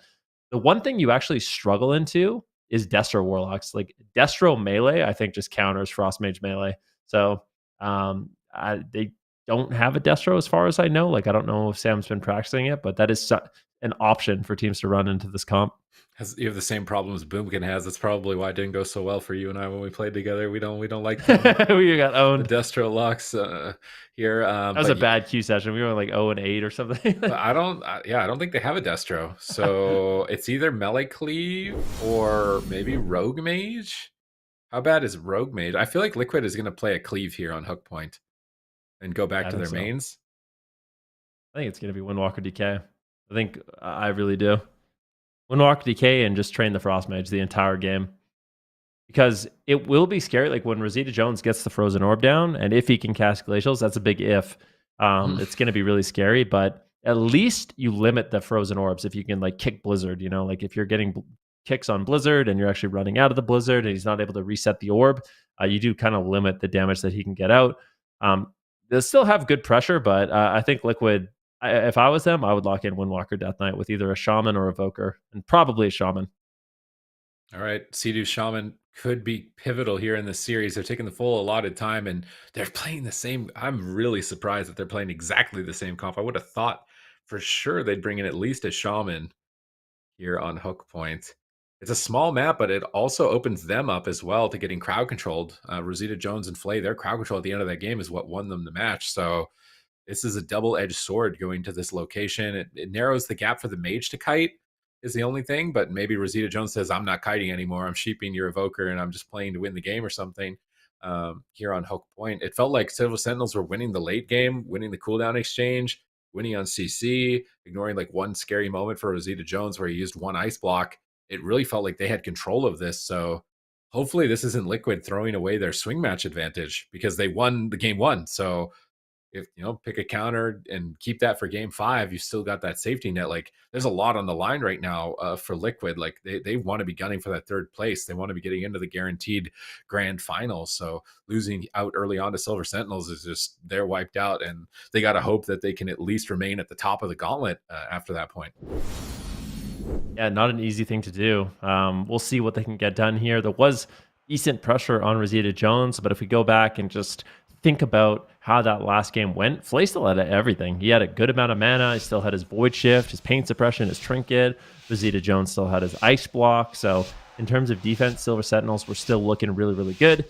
The one thing you actually struggle into is Destro Warlocks. Like, Destro melee, I think, just counters Frostmage melee. So they don't have a Destro as far as I know. Like, I don't know if Sam's been practicing it, but that is an option for teams to run into this comp. You have the same problems Boomkin has. That's probably why it didn't go so well for you and I when we played together. We don't like we got owned. The Destro locks here. That was a bad Q session. We were like 0-8 or something. I don't think they have a Destro. So it's either melee cleave or maybe Rogue Mage. How bad is Rogue Mage? I feel like Liquid is going to play a cleave here on Hook Point and go back to their mains. I think it's going to be Windwalker DK. I really do. Windwalker DK and just train the Frost Mage the entire game. Because it will be scary. Like, when Rosita Jones gets the Frozen Orb down, and if he can cast Glacials, that's a big if. It's going to be really scary, but at least you limit the Frozen Orbs if you can, like, kick Blizzard. You know, like, if you're getting kicks on Blizzard and you're actually running out of the Blizzard and he's not able to reset the orb, you do kind of limit the damage that he can get out. They'll still have good pressure, but I think Liquid If I was them, I would lock in Windwalker Death Knight with either a Shaman or Evoker, and probably a Shaman. All right, Sea-Doo Shaman could be pivotal here in this series. They're taking the full allotted time, and they're playing the same. I'm really surprised that they're playing exactly the same comp. I would have thought for sure they'd bring in at least a Shaman here on Hook Point. It's a small map, but it also opens them up as well to getting crowd controlled. Rosita Jones and Flay, their crowd control at the end of that game is what won them the match. So this is a double-edged sword going to this location. It narrows the gap for the mage to kite is the only thing, but maybe Rosita Jones says, I'm not kiting anymore. I'm sheeping your evoker and I'm just playing to win the game or something. Here on Hook Point, it felt like Silver Sentinels were winning the late game, winning the cooldown exchange, winning on CC, ignoring like one scary moment for Rosita Jones where he used one ice block. It really felt like they had control of this. So hopefully this isn't Liquid throwing away their swing match advantage because they won the game one. So if pick a counter and keep that for game 5, you still got that safety net. Like there's a lot on the line right now for Liquid. Like they want to be gunning for that 3rd place. They want to be getting into the guaranteed grand final. So losing out early on to Silver Sentinels is just, they're wiped out, and they got to hope that they can at least remain at the top of the gauntlet after that point. Yeah, not an easy thing to do. We'll see what they can get done here. There was decent pressure on Rosita Jones, but if we go back and just think about how that last game went, Flay still had everything. He had a good amount of mana. He still had his Void Shift, his Pain Suppression, his Trinket. Rosita Jones still had his Ice Block. So in terms of defense, Silver Sentinels were still looking really, really good.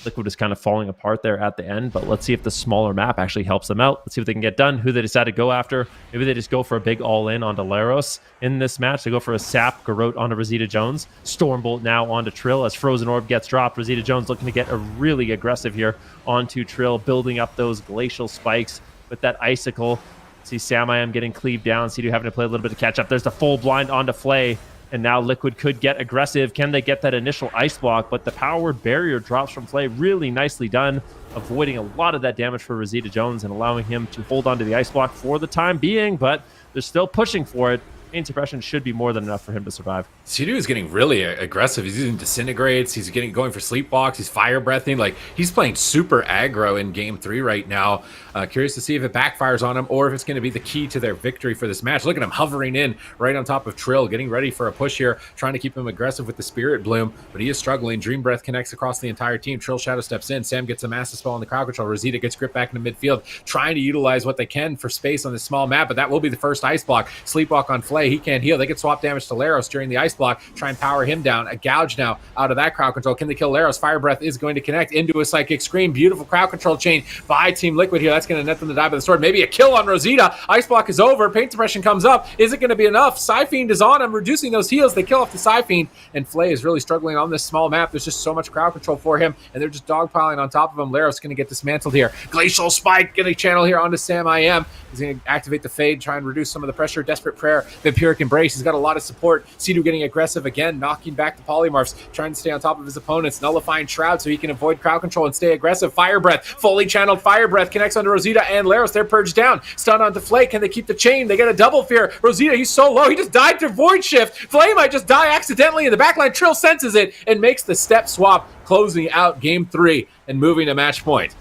Liquid is kind of falling apart there at the end, but let's see if the smaller map actually helps them out. Let's see what they can get done, who they decide to go after. Maybe they just go for a big all-in onto Laros in this match. They go for a Sap Garrote onto Rosita Jones. Stormbolt now onto Trill as Frozen Orb gets dropped. Rosita Jones looking to get a really aggressive here onto Trill, building up those glacial spikes with that Icicle. See Samayam getting cleaved down. Sea-Doo having to play a little bit to catch up. There's the full blind onto Flay. And now Liquid could get aggressive. Can they get that initial ice block? But the power barrier drops from Flay. Really nicely done, avoiding a lot of that damage for Rosita Jones and allowing him to hold on to the ice block for the time being. But they're still pushing for it. Pain Suppression should be more than enough for him to survive. Sea-Doo is getting really aggressive. He's using Disintegrates. He's going for Sleepwalks. He's Fire Breathing. Like, he's playing super aggro in Game 3 right now. Curious to see if it backfires on him or if it's going to be the key to their victory for this match. Look at him hovering in right on top of Trill, getting ready for a push here, trying to keep him aggressive with the Spirit Bloom, but he is struggling. Dream Breath connects across the entire team. Trill Shadow steps in. Sam gets a massive spell on the crowd control. Rosita gets gripped back into midfield, trying to utilize what they can for space on this small map, but that will be the first ice block. Sleepwalk on Flay. He can't heal. They get swap damage to Laros during the ice block. Try and power him down. A gouge now out of that crowd control. Can they kill Laros? Fire Breath is going to connect into a Psychic Scream. Beautiful crowd control chain by Team Liquid here. That's going to net them to die by the sword. Maybe a kill on Rosita. Ice block is over. Pain Suppression comes up. Is it going to be enough? Psyfiend is on him, reducing those heals. They kill off the Psyfiend, and Flay is really struggling on this small map. There's just so much crowd control for him, and they're just dogpiling on top of him. Laros going to get dismantled here. Glacial Spike going to channel here onto Sam IM. He's going to activate the Fade, try and reduce some of the pressure. Desperate Prayer, Vampiric Embrace. He's got a lot of support. Sea-Doo getting aggressive again, knocking back the Polymorphs, trying to stay on top of his opponents. Nullifying Shroud so he can avoid crowd control and stay aggressive. Fire Breath, fully channeled Fire Breath connects onto Rosita and Laros. They're purged down. Stun onto Flay. Can they keep the chain? They get a double fear. Rosita, he's so low. He just died to Void Shift. Flay might just die accidentally in the backline. Trill senses it and makes the step swap, closing out Game 3 and moving to match point.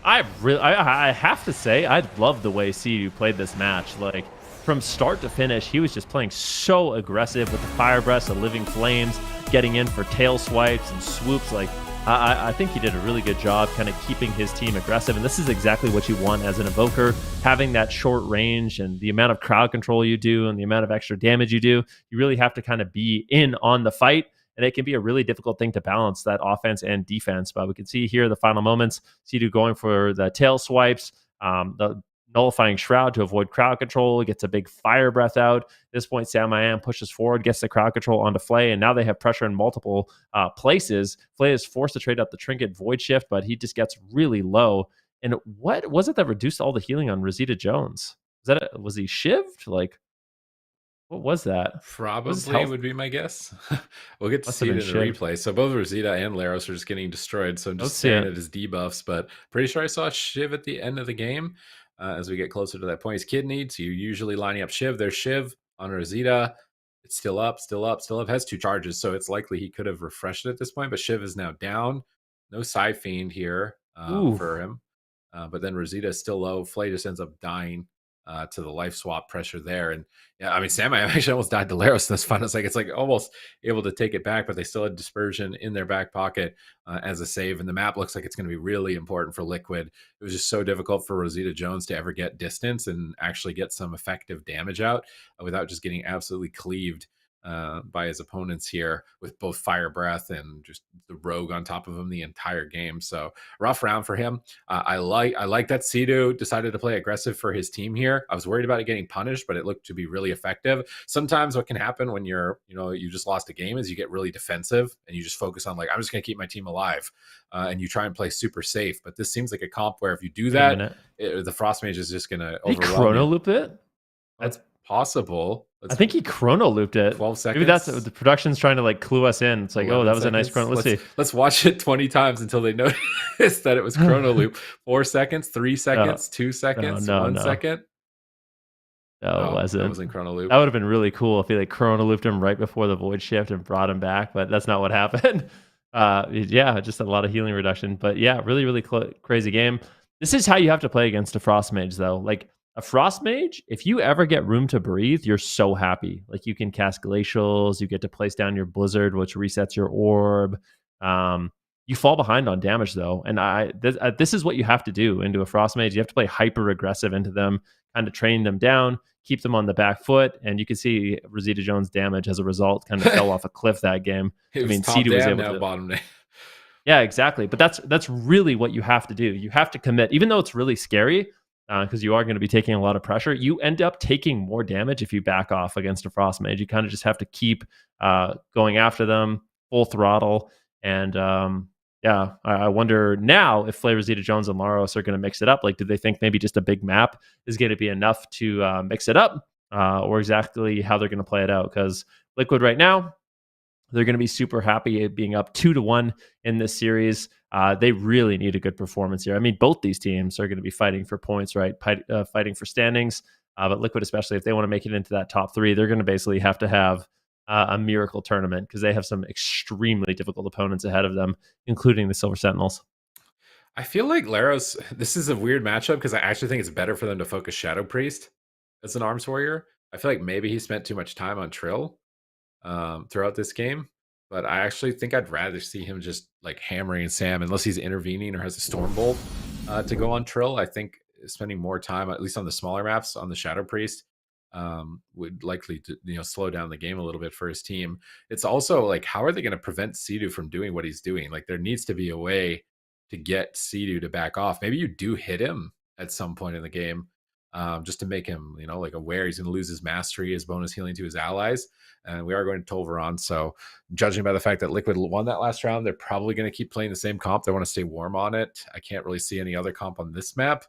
I have to say, I love the way Sea-Doo played this match. Like, from start to finish, he was just playing so aggressive with the Fire Breath, the Living Flames, getting in for tail swipes and swoops. Like, I think he did a really good job kind of keeping his team aggressive, and this is exactly what you want as an evoker, having that short range and the amount of crowd control you do and the amount of extra damage you do. You really have to kind of be in on the fight, and it can be a really difficult thing to balance that offense and defense. But we can see here the final moments, Sea-Doo going for the tail swipes, the nullifying Shroud to avoid crowd control. He gets a big Fire Breath out. At this point, Sam I Am pushes forward, gets the crowd control onto Flay, and now they have pressure in multiple places. Flay is forced to trade out the Trinket Void Shift, but he just gets really low. And what was it that reduced all the healing on Rosita Jones? Was he shivved? Like, what was that? Probably would be my guess. We'll get to see it in the replay. So both Rosita and Laros are just getting destroyed. So I'm just staring at his debuffs, but pretty sure I saw Shiv at the end of the game. As we get closer to that point, he's kidneyed. So you're usually lining up Shiv. There's Shiv on Rosita. It's still up. Has 2 charges. So it's likely he could have refreshed it at this point, but Shiv is now down. No Psyfiend here for him. But then Rosita is still low. Flay just ends up dying to the life swap pressure there. And yeah, I mean, Sam, I actually almost died to Laros in this fun. It's like almost able to take it back, but they still had dispersion in their back pocket as a save. And the map looks like it's going to be really important for Liquid. It was just so difficult for Rosita Jones to ever get distance and actually get some effective damage out without just getting absolutely cleaved by his opponents here with both Fire Breath and just the Rogue on top of him the entire game. So rough round for him. I like that Sido decided to play aggressive for his team here. I was worried about it getting punished, but it looked to be really effective. Sometimes what can happen when you just lost a game is you get really defensive and you just focus on like, I'm just going to keep my team alive, and you try and play super safe. But this seems like a comp where if you do that, the Frost Mage is just going to overwhelm you. Chrono loop it? That's possible. I think he chrono looped it. 12 seconds. Maybe that's the production's trying to like clue us in. It's like, oh, that was a nice chrono. Let's see. Let's watch it 20 times until they notice that it was chrono loop. 4 seconds, 3 seconds, 2 seconds, 1 second. No, it wasn't. That wasn't chrono loop. That would have been really cool if he like chrono looped him right before the void shift and brought him back, but that's not what happened. Yeah, just a lot of healing reduction. But yeah, really, really crazy game. This is how you have to play against a Frost Mage, though. Like, a Frost Mage, if you ever get room to breathe, you're so happy. Like, you can cast Glacials, you get to place down your Blizzard, which resets your orb. You fall behind on damage, though. And this is what you have to do into a Frost Mage. You have to play hyper aggressive into them, kind of train them down, keep them on the back foot. And you can see Rosita Jones' damage as a result kind of fell off a cliff that game. Sido was able to bottom day. Yeah, exactly. But that's really what you have to do. You have to commit, even though it's really scary, because you are going to be taking a lot of pressure. You end up taking more damage if you back off against a Frost Mage. You kind of just have to keep going after them full throttle. And I wonder now if Rosita Jones and Laros are going to mix it up. Like, do they think maybe just a big map is going to be enough to mix it up, or exactly how they're going to play it out? Because Liquid right now, they're going to be super happy at being up 2-1 in this series. They really need a good performance here. I mean, both these teams are going to be fighting for points, right? Fighting for standings. But Liquid, especially if they want to make it into that top 3, they're going to basically have to have a miracle tournament because they have some extremely difficult opponents ahead of them, including the Silver Sentinels. I feel like Laros, this is a weird matchup because I actually think it's better for them to focus Shadow Priest as an Arms Warrior. I feel like maybe he spent too much time on Trill throughout this game, but I actually think I'd rather see him just like hammering Sam unless he's intervening or has a Stormbolt to go on Trill. I think spending more time, at least on the smaller maps, on the Shadow Priest would likely to, slow down the game a little bit for his team. It's also like, how are they going to prevent Sido from doing what he's doing? Like, there needs to be a way to get Sido to back off. Maybe you do hit him at some point in the game, just to make him, like aware he's going to lose his mastery, his bonus healing to his allies. And we are going to Tolvaron. So judging by the fact that Liquid won that last round, they're probably going to keep playing the same comp. They want to stay warm on it. I can't really see any other comp on this map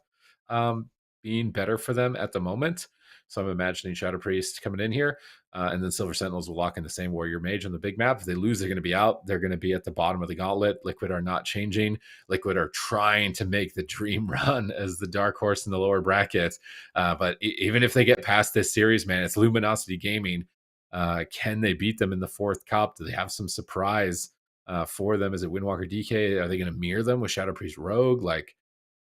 being better for them at the moment. So I'm imagining Shadow Priest coming in here, and then Silver Sentinels will lock in the same Warrior Mage on the big map. If they lose, they're going to be out. They're going to be at the bottom of the gauntlet. Liquid are not changing. Liquid are trying to make the dream run as the dark horse in the lower bracket. But even if they get past this series, man, it's Luminosity Gaming. Can they beat them in the fourth cup? Do they have some surprise for them? Is it Windwalker DK? Are they going to mirror them with Shadow Priest Rogue? Like,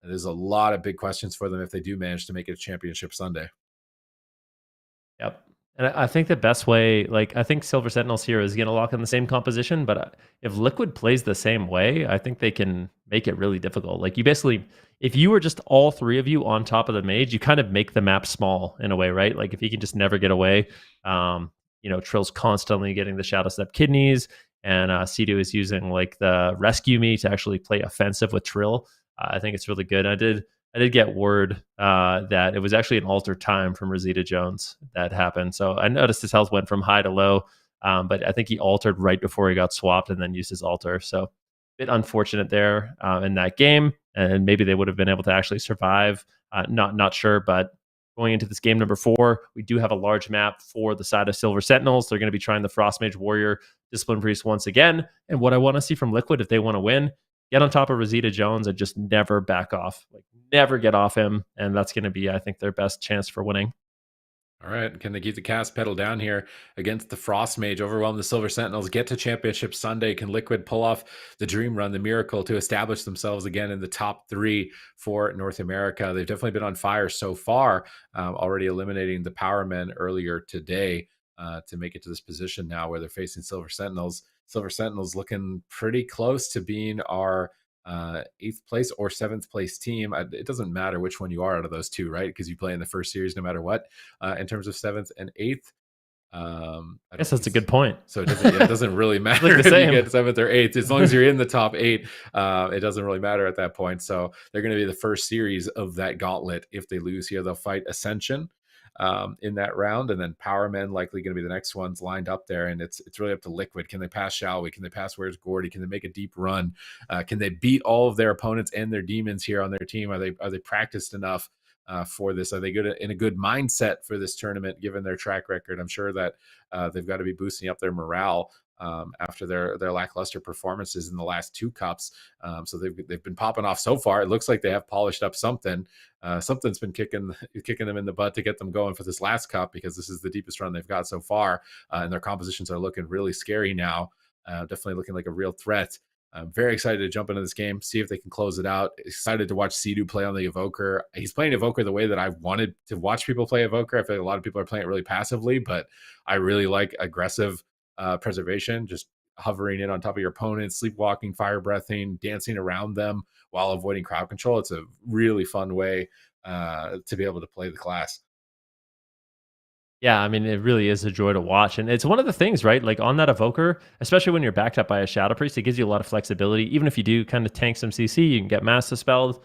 there's a lot of big questions for them if they do manage to make it a championship Sunday. Yep. And I think the best way, I think Silver Sentinels here is going to lock in the same composition, but if Liquid plays the same way, I think they can make it really difficult. Like, you basically, if you were just all three of you on top of the mage, you kind of make the map small in a way, right? Like, if you can just never get away, Trill's constantly getting the Shadow Step kidneys, and Sido is using the Rescue Me to actually play offensive with Trill. I think it's really good. I did get word that it was actually an altered time from Rosita Jones that happened. So I noticed his health went from high to low, but I think he altered right before he got swapped and then used his alter. So a bit unfortunate there in that game, and maybe they would have been able to actually survive. Not sure, but going into this game number 4, we do have a large map for the side of Silver Sentinels. They're going to be trying the Frost Mage Warrior Discipline Priest once again. And what I want to see from Liquid, if they want to win, get on top of Rosita Jones and just never back off. Never get off him. And that's going to be, I think, their best chance for winning. All right, can they keep the gas pedal down here against the Frost Mage, overwhelm the Silver Sentinels, get to Championship Sunday? Can Liquid pull off the dream run, the miracle to establish themselves again in the top 3 for North America? They've definitely been on fire so far, already eliminating the Power Men earlier today to make it to this position now where they're facing Silver Sentinels. Silver Sentinels looking pretty close to being our 8th place or 7th place team. It doesn't matter which one you are out of those two, right? Because you play in the first series no matter what. In terms of 7th and 8th, I guess that's a good point. So it doesn't really matter like if you get 7th or 8th. As long as you're in the top 8, it doesn't really matter at that point. So they're going to be the first series of that gauntlet. If they lose here, they'll fight Ascension in that round, and then Power Men likely going to be the next ones lined up there. And it's really up to Liquid. Can they pass Shall We? Can they pass Where's Gordy? Can they make a deep run? Can they beat all of their opponents and their demons here on their team? Are they practiced enough for this? Are they good in a good mindset for this tournament given their track record? I'm sure that they've got to be boosting up their morale after their lackluster performances in the last 2 cups. So they've been popping off so far. It looks like they have polished up something. Something's been kicking them in the butt to get them going for this last cup, because this is the deepest run they've got so far, and their compositions are looking really scary now. Definitely looking like a real threat. I'm very excited to jump into this game, see if they can close it out. Excited to watch Sea-Doo play on the Evoker. He's playing Evoker the way that I've wanted to watch people play Evoker. I feel like a lot of people are playing it really passively, but I really like aggressive preservation, just hovering in on top of your opponent, sleepwalking, fire breathing, dancing around them while avoiding crowd control. It's a really fun way to be able to play the class. Yeah, I mean, it really is a joy to watch. And it's one of the things, right? Like on that Evoker, especially when you're backed up by a Shadow Priest, it gives you a lot of flexibility. Even if you do kind of tank some CC, you can get Mass Dispelled.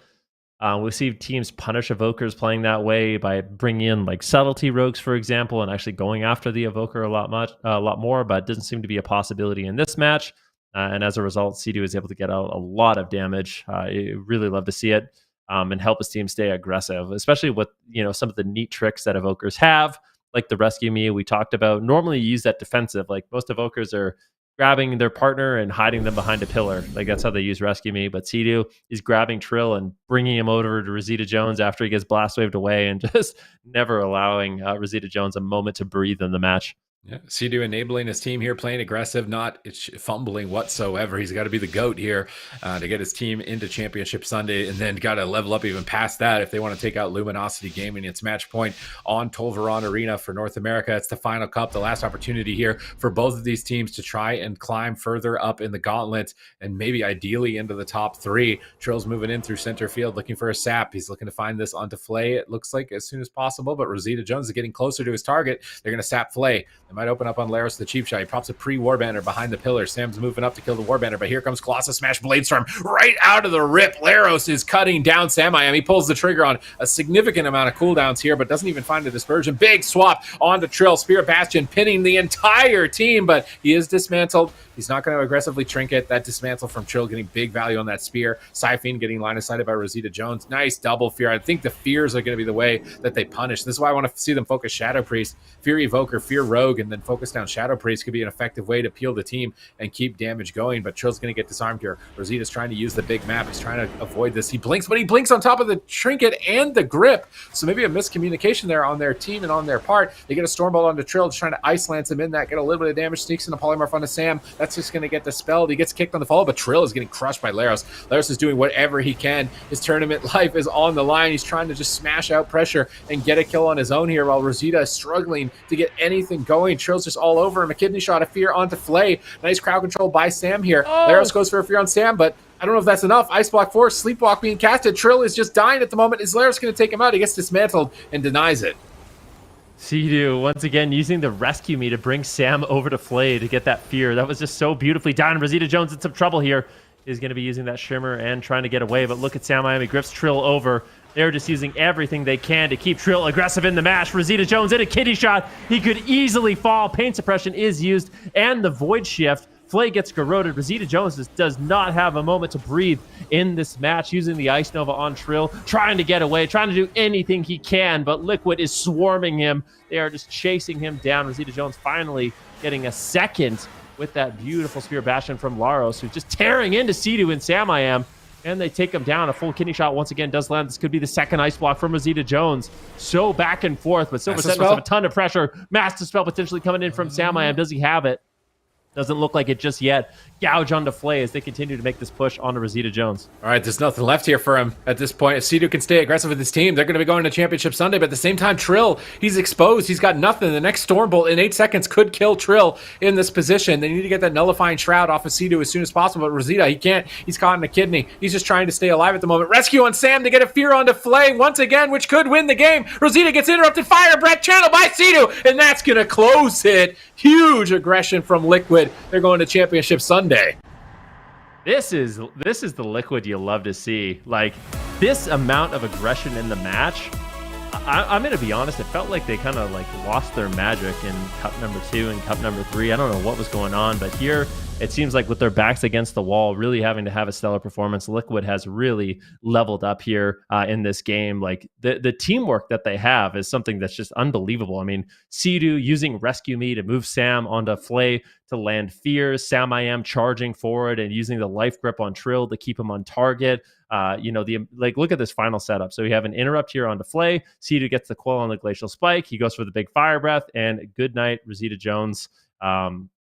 We see teams punish Evokers playing that way by bringing in like Subtlety Rogues, for example, and actually going after the Evoker a lot more, but it doesn't seem to be a possibility in this match. And as a result, Sea-Doo is able to get out a lot of damage. Really love to see it and help his team stay aggressive, especially with some of the neat tricks that Evokers have, like the Rescue Me we talked about. Normally you use that defensive. Like most Evokers are grabbing their partner and hiding them behind a pillar. Like that's how they use Rescue Me. But Sea-Doo is grabbing Trill and bringing him over to Rosita Jones after he gets blast waved away, and just never allowing Rosita Jones a moment to breathe in the match. Yeah, Sea-Doo enabling his team here, playing aggressive, not fumbling whatsoever. He's got to be the GOAT here to get his team into Championship Sunday, and then got to level up even past that if they want to take out Luminosity Gaming. It's match point on Tolvaron Arena for North America. It's the final cup, the last opportunity here for both of these teams to try and climb further up in the gauntlet and maybe ideally into the top 3. Trill's moving in through center field looking for a sap. He's looking to find this onto Flay, it looks like, as soon as possible, but Rosita Jones is getting closer to his target. They're going to sap Flay. Might open up on Laros the cheap shot. He props a pre-Warbanner behind the pillar. Sam's moving up to kill the Warbanner, but here comes Colossus Smash Bladestorm right out of the rip. Laros is cutting down Sam I Am. He pulls the trigger on a significant amount of cooldowns here, but doesn't even find a dispersion. Big swap onto Trill. Spirit Bastion pinning the entire team, but he is dismantled. He's not going to aggressively trinket. That dismantle from Trill getting big value on that spear. Siphon getting line of sighted by Rosita Jones. Nice double fear. I think the fears are going to be the way that they punish. This is why I want to see them focus Shadow Priest, Fear Evoker, Fear Rogue, and then focus down Shadow Priest. Could be an effective way to peel the team and keep damage going, but Trill's going to get disarmed here. Rosita's trying to use the big map. He's trying to avoid this. He blinks, but he blinks on top of the trinket and the grip. So maybe a miscommunication there on their team and on their part. They get a Stormbolt onto Trill, just trying to ice lance him in that, get a little bit of damage, sneaks in a polymorph onto Sam. That's just going to get dispelled. He gets kicked on the follow, but Trill is getting crushed by Laros. Laros is doing whatever he can. His tournament life is on the line. He's trying to just smash out pressure and get a kill on his own here while Rosita is struggling to get anything going. Trill's just all over him. A kidney shot of fear onto Flay. Nice crowd control by Sam here. Laros goes for a fear on Sam, but I don't know if that's enough. Ice Block 4, Sleepwalk being casted. Trill is just dying at the moment. Is Laros going to take him out? He gets dismantled and denies it. Sea-Doo, once again, using the Rescue Me to bring Sam over to Flay to get that fear. That was just so beautifully done. Rosita Jones in some trouble here. Is going to be using that Shimmer and trying to get away, but look at Sam Miami. Grips Trill over. They're just using everything they can to keep Trill aggressive in the match. Rosita Jones in a kitty shot. He could easily fall. Pain Suppression is used, and the Void Shift. Flay gets corroded. Rosita Jones does not have a moment to breathe in this match, using the Ice Nova on Trill, trying to get away, trying to do anything he can, but Liquid is swarming him. They are just chasing him down. Rosita Jones finally getting a second with that beautiful Spear Bastion from Laros, who's just tearing into Sea-Doo and Sam I Am. And they take him down. A full kidney shot once again does land. This could be the second ice block from Rosita Jones. So back and forth, but Silver Sentinels have a ton of pressure. Master Spell potentially coming in from Samayam. Does he have it? Doesn't look like it just yet. Gouge onto Flay as they continue to make this push onto Rosita Jones. All right, there's nothing left here for him at this point. If Sidu can stay aggressive with his team, they're going to be going to Championship Sunday, but at the same time, Trill, he's exposed. He's got nothing. The next Stormbolt in 8 seconds could kill Trill in this position. They need to get that nullifying shroud off of Sidu as soon as possible, but Rosita, he can't. He's caught in a kidney. He's just trying to stay alive at the moment. Rescue on Sam to get a fear onto Flay once again, which could win the game. Rosita gets interrupted. Fire breath channel by Sidu, and that's going to close it. Huge aggression from Liquid. They're going to Championship Sunday. This is the Liquid you love to see. Like, this amount of aggression in the match, I'm going to be honest, it felt like they kind of like lost their magic in Cup number 2 and Cup number 3. I don't know what was going on, but here it seems like with their backs against the wall, really having to have a stellar performance, Liquid has really leveled up here in this game. Like, the teamwork that they have is something that's just unbelievable. I mean, Sidu using Rescue Me to move Sam onto Flay to land fears, Samayam charging forward and using the life grip on Trill to keep him on target. Look at this final setup. So we have an interrupt here onto Flay. Sidu gets the coil on the Glacial Spike. He goes for the big fire breath, and good night, Rosita Jones.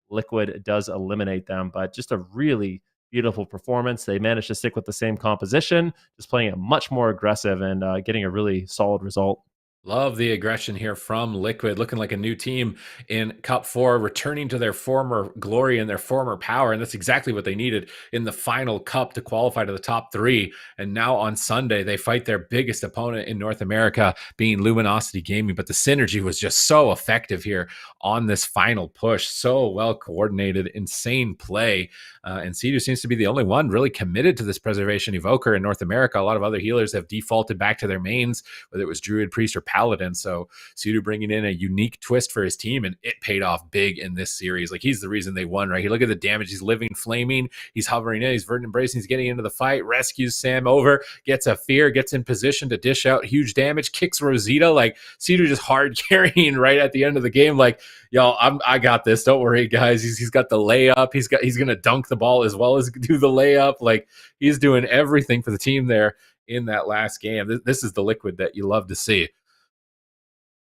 Liquid does eliminate them, but just a really beautiful performance. They managed to stick with the same composition, just playing it much more aggressive and getting a really solid result. Love the aggression here from Liquid, looking like a new team in Cup 4, returning to their former glory and their former power, and that's exactly what they needed in the final Cup to qualify to the top 3. And now on Sunday, they fight their biggest opponent in North America, being Luminosity Gaming, but the synergy was just so effective here on this final push. So well coordinated, insane play, and Sidu seems to be the only one really committed to this Preservation Evoker in North America. A lot of other healers have defaulted back to their mains, whether it was Druid, Priest, or Paladin. So Sidu bringing in a unique twist for his team, and it paid off big in this series. Like, he's the reason they won, right? He look at the damage. He's living, flaming. He's hovering in. He's verdant embracing. He's getting into the fight. Rescues Sam over. Gets a fear. Gets in position to dish out huge damage. Kicks Rosita. Like, Sidu just hard carrying right at the end of the game. Like, y'all, I got this. Don't worry, guys. He's got the layup. He's gonna dunk the ball as well as do the layup. Like, he's doing everything for the team there in that last game. This is the Liquid that you love to see.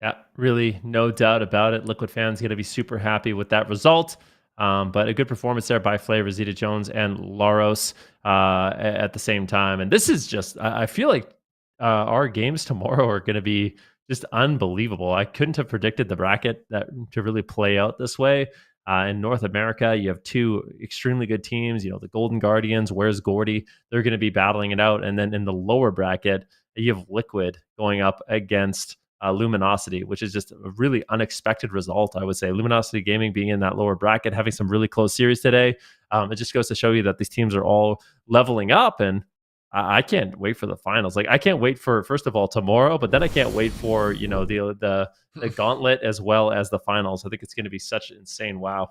Yeah, really, no doubt about it. Liquid fans going to be super happy with that result. But a good performance there by Flay, Rosita Jones, and Laros at the same time. And this is just, I feel like our games tomorrow are going to be just unbelievable. I couldn't have predicted the bracket to really play out this way. In North America, you have 2 extremely good teams. You know, the Golden Guardians, where's Gordy? They're going to be battling it out. And then in the lower bracket, you have Liquid going up against Luminosity, which is just a really unexpected result, I would say. Luminosity Gaming being in that lower bracket, having some really close series today. It just goes to show you that these teams are all leveling up, and I can't wait for the finals. Like, I can't wait for, first of all, tomorrow, but then I can't wait for, you know, the gauntlet as well as the finals. I think it's going to be such an insane wow.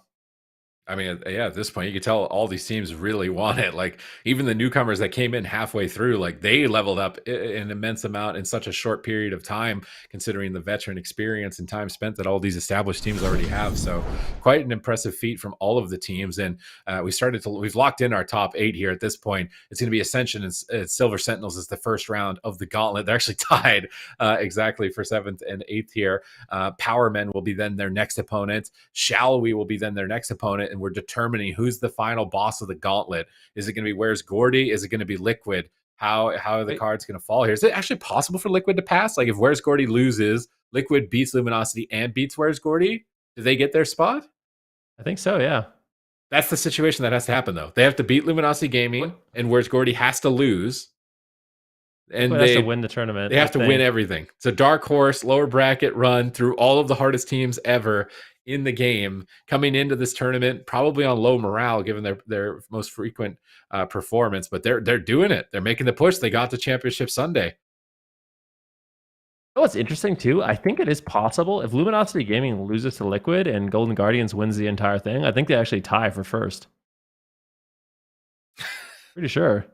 I mean, yeah, at this point, you could tell all these teams really want it. Like, even the newcomers that came in halfway through, like, they leveled up an immense amount in such a short period of time, considering the veteran experience and time spent that all these established teams already have. So quite an impressive feat from all of the teams. And we've locked in our top 8 here at this point. It's going to be Ascension and Silver Sentinels is the first round of the gauntlet. They're actually tied exactly for 7th and 8th here. Power Men will be then their next opponent. Shall We will be then their next opponent. And we're determining who's the final boss of the gauntlet. Is it going to be Where's Gordy? Is it going to be Liquid? How are the cards going to fall here? Is it actually possible for Liquid to pass? Like, if Where's Gordy loses, Liquid beats Luminosity and beats Where's Gordy, do they get their spot? I think so, yeah. That's the situation that has to happen, though. They have to beat Luminosity Gaming, and Where's Gordy has to lose. And they have to win the tournament. They have to win everything. It's a dark horse, lower bracket run through all of the hardest teams ever in the game, coming into this tournament probably on low morale given their most frequent performance, but they're doing it. They're making the push. They got the Championship Sunday. Oh, what's interesting too, I think it is possible if Luminosity Gaming loses to Liquid and Golden Guardians wins the entire thing, I think they actually tie for first. Pretty sure.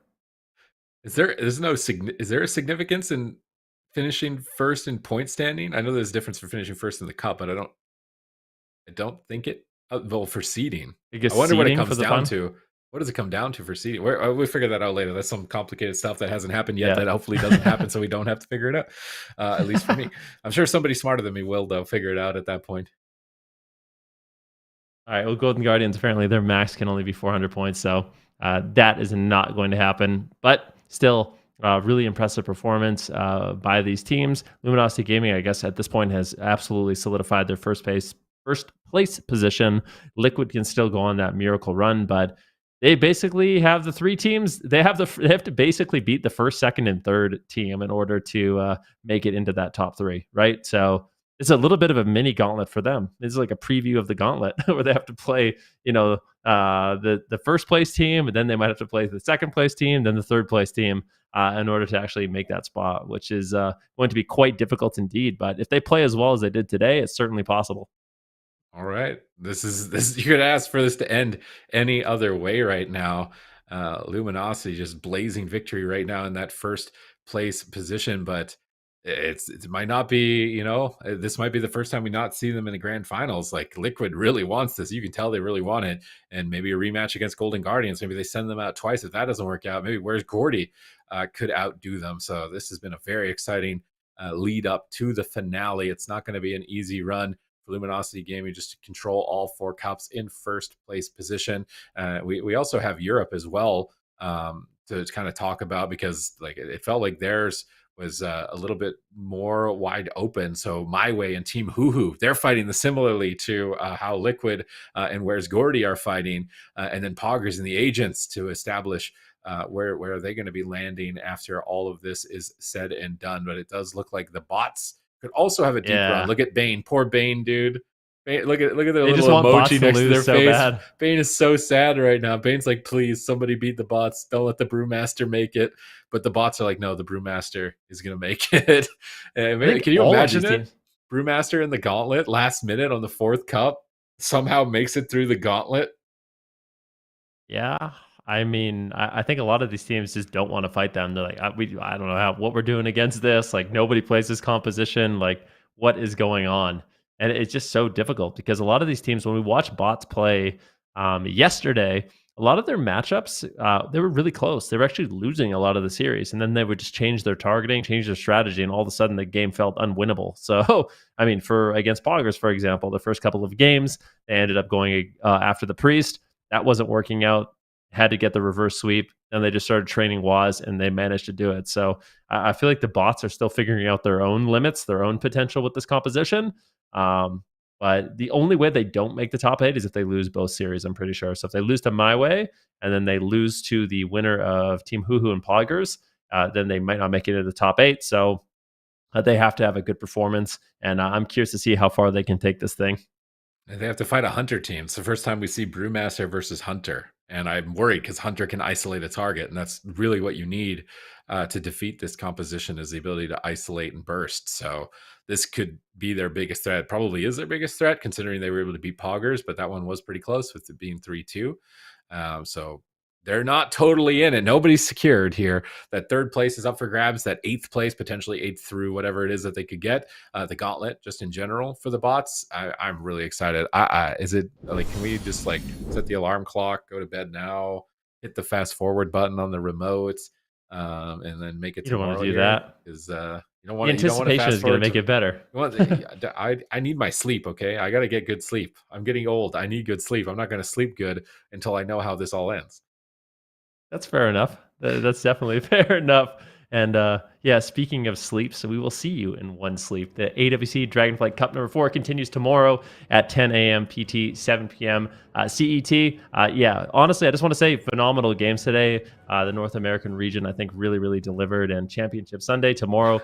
Is there a significance in finishing first in point standing? I know there's a difference for finishing first in the cup, but I don't think it. Well, for seeding, I wonder what it comes down to. what does it come down to for seeding? We'll figure that out later. That's some complicated stuff that hasn't happened yet Yeah. that hopefully doesn't happen, so we don't have to figure it out. At least for me. I'm sure somebody smarter than me will, though, figure it out at that point. All right, well, Golden Guardians, apparently their max can only be 400 points, so that is not going to happen. But still, really impressive performance by these teams. Luminosity Gaming, I guess, at this point has absolutely solidified their first place position. Liquid can still go on that miracle run, but they basically have the three teams. They have to basically beat the first, second, and third team in order to make it into that top three, right? So it's a little bit of a mini gauntlet for them. It's like a preview of the gauntlet where they have to play, the first place team, and then they might have to play the second place team, then the third place team in order to actually make that spot, which is going to be quite difficult indeed. But if they play as well as they did today, it's certainly possible. All right. This you could ask for this to end any other way right now. Luminosity just blazing victory right now in that first place position, but it might not be, this might be the first time we not see them in the grand finals. Like Liquid really wants this. You can tell they really want it. And maybe a rematch against Golden Guardians. Maybe they send them out twice. If that doesn't work out, maybe where's Gordy could outdo them. So this has been a very exciting lead up to the finale. It's not going to be an easy run for Luminosity Gaming just to control all 4 cups in first place position. We also have Europe as well to kind of talk about, because like it felt like theirs was a little bit more wide open. So My Way and Team Hoo, they're fighting similarly to how Liquid and Where's Gordy are fighting, and then Poggers and the Agents to establish where are they going to be landing after all of this is said and done. But it does look like the bots could also have a deep run. Look at Bane, poor Bane, dude. Bane, look at their They just little want emoji bots to next to their lose so face. bad. Bane is so sad right now. Bane's like, please, somebody beat the bots. Don't let the Brewmaster make it. But the bots are like, no, the Brewmaster is going to make it. And man, can you imagine it? Brewmaster in the gauntlet last minute on the 4th cup somehow makes it through the gauntlet. Yeah, I mean, I think a lot of these teams just don't want to fight them. They're like, I don't know what we're doing against this. Like, nobody plays this composition. Like, what is going on? And it's just so difficult because a lot of these teams, when we watch bots play yesterday, a lot of their matchups, they were really close. They were actually losing a lot of the series, and then they would just change their targeting, change their strategy, and all of a sudden the game felt unwinnable. So, I mean, against Poggers, for example, the first couple of games, they ended up going after the Priest. That wasn't working out. Had to get the reverse sweep, and they just started training Waz, and they managed to do it. So I feel like the bots are still figuring out their own limits, their own potential with this composition. But the only way they don't make the top 8 is if they lose both series, I'm pretty sure. So if they lose to My Way, and then they lose to the winner of Team Hoo and Poggers, then they might not make it into the top 8. So they have to have a good performance, and I'm curious to see how far they can take this thing. And they have to fight a Hunter team. It's the first time we see Brewmaster versus Hunter. And I'm worried because Hunter can isolate a target. And that's really what you need to defeat this composition, is the ability to isolate and burst. So this could be their biggest threat. Probably is their biggest threat, considering they were able to beat Poggers. But that one was pretty close with it being 3-2. So they're not totally in it. Nobody's secured here. That 3rd place is up for grabs. That 8th place, potentially 8th through whatever it is that they could get. The gauntlet, just in general for the bots. I'm really excited. Is it like, can we just like set the alarm clock, go to bed now, hit the fast forward button on the remote, and then make it You don't tomorrow? Want to do that? Because you don't want anticipation is going to make it better. I need my sleep. Okay, I got to get good sleep. I'm getting old. I need good sleep. I'm not going to sleep good until I know how this all ends. That's fair enough. That's definitely fair enough. And yeah, speaking of sleep, so we will see you in one sleep. The AWC Dragonflight Cup number 4 continues tomorrow at 10 a.m. PT, 7 p.m. CET. Yeah, honestly, I just want to say phenomenal games today. The North American region, I think, really, really delivered. And Championship Sunday tomorrow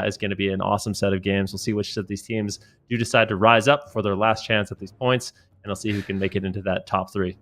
is going to be an awesome set of games. We'll see which of these teams do decide to rise up for their last chance at these points, and I'll see who can make it into that top 3.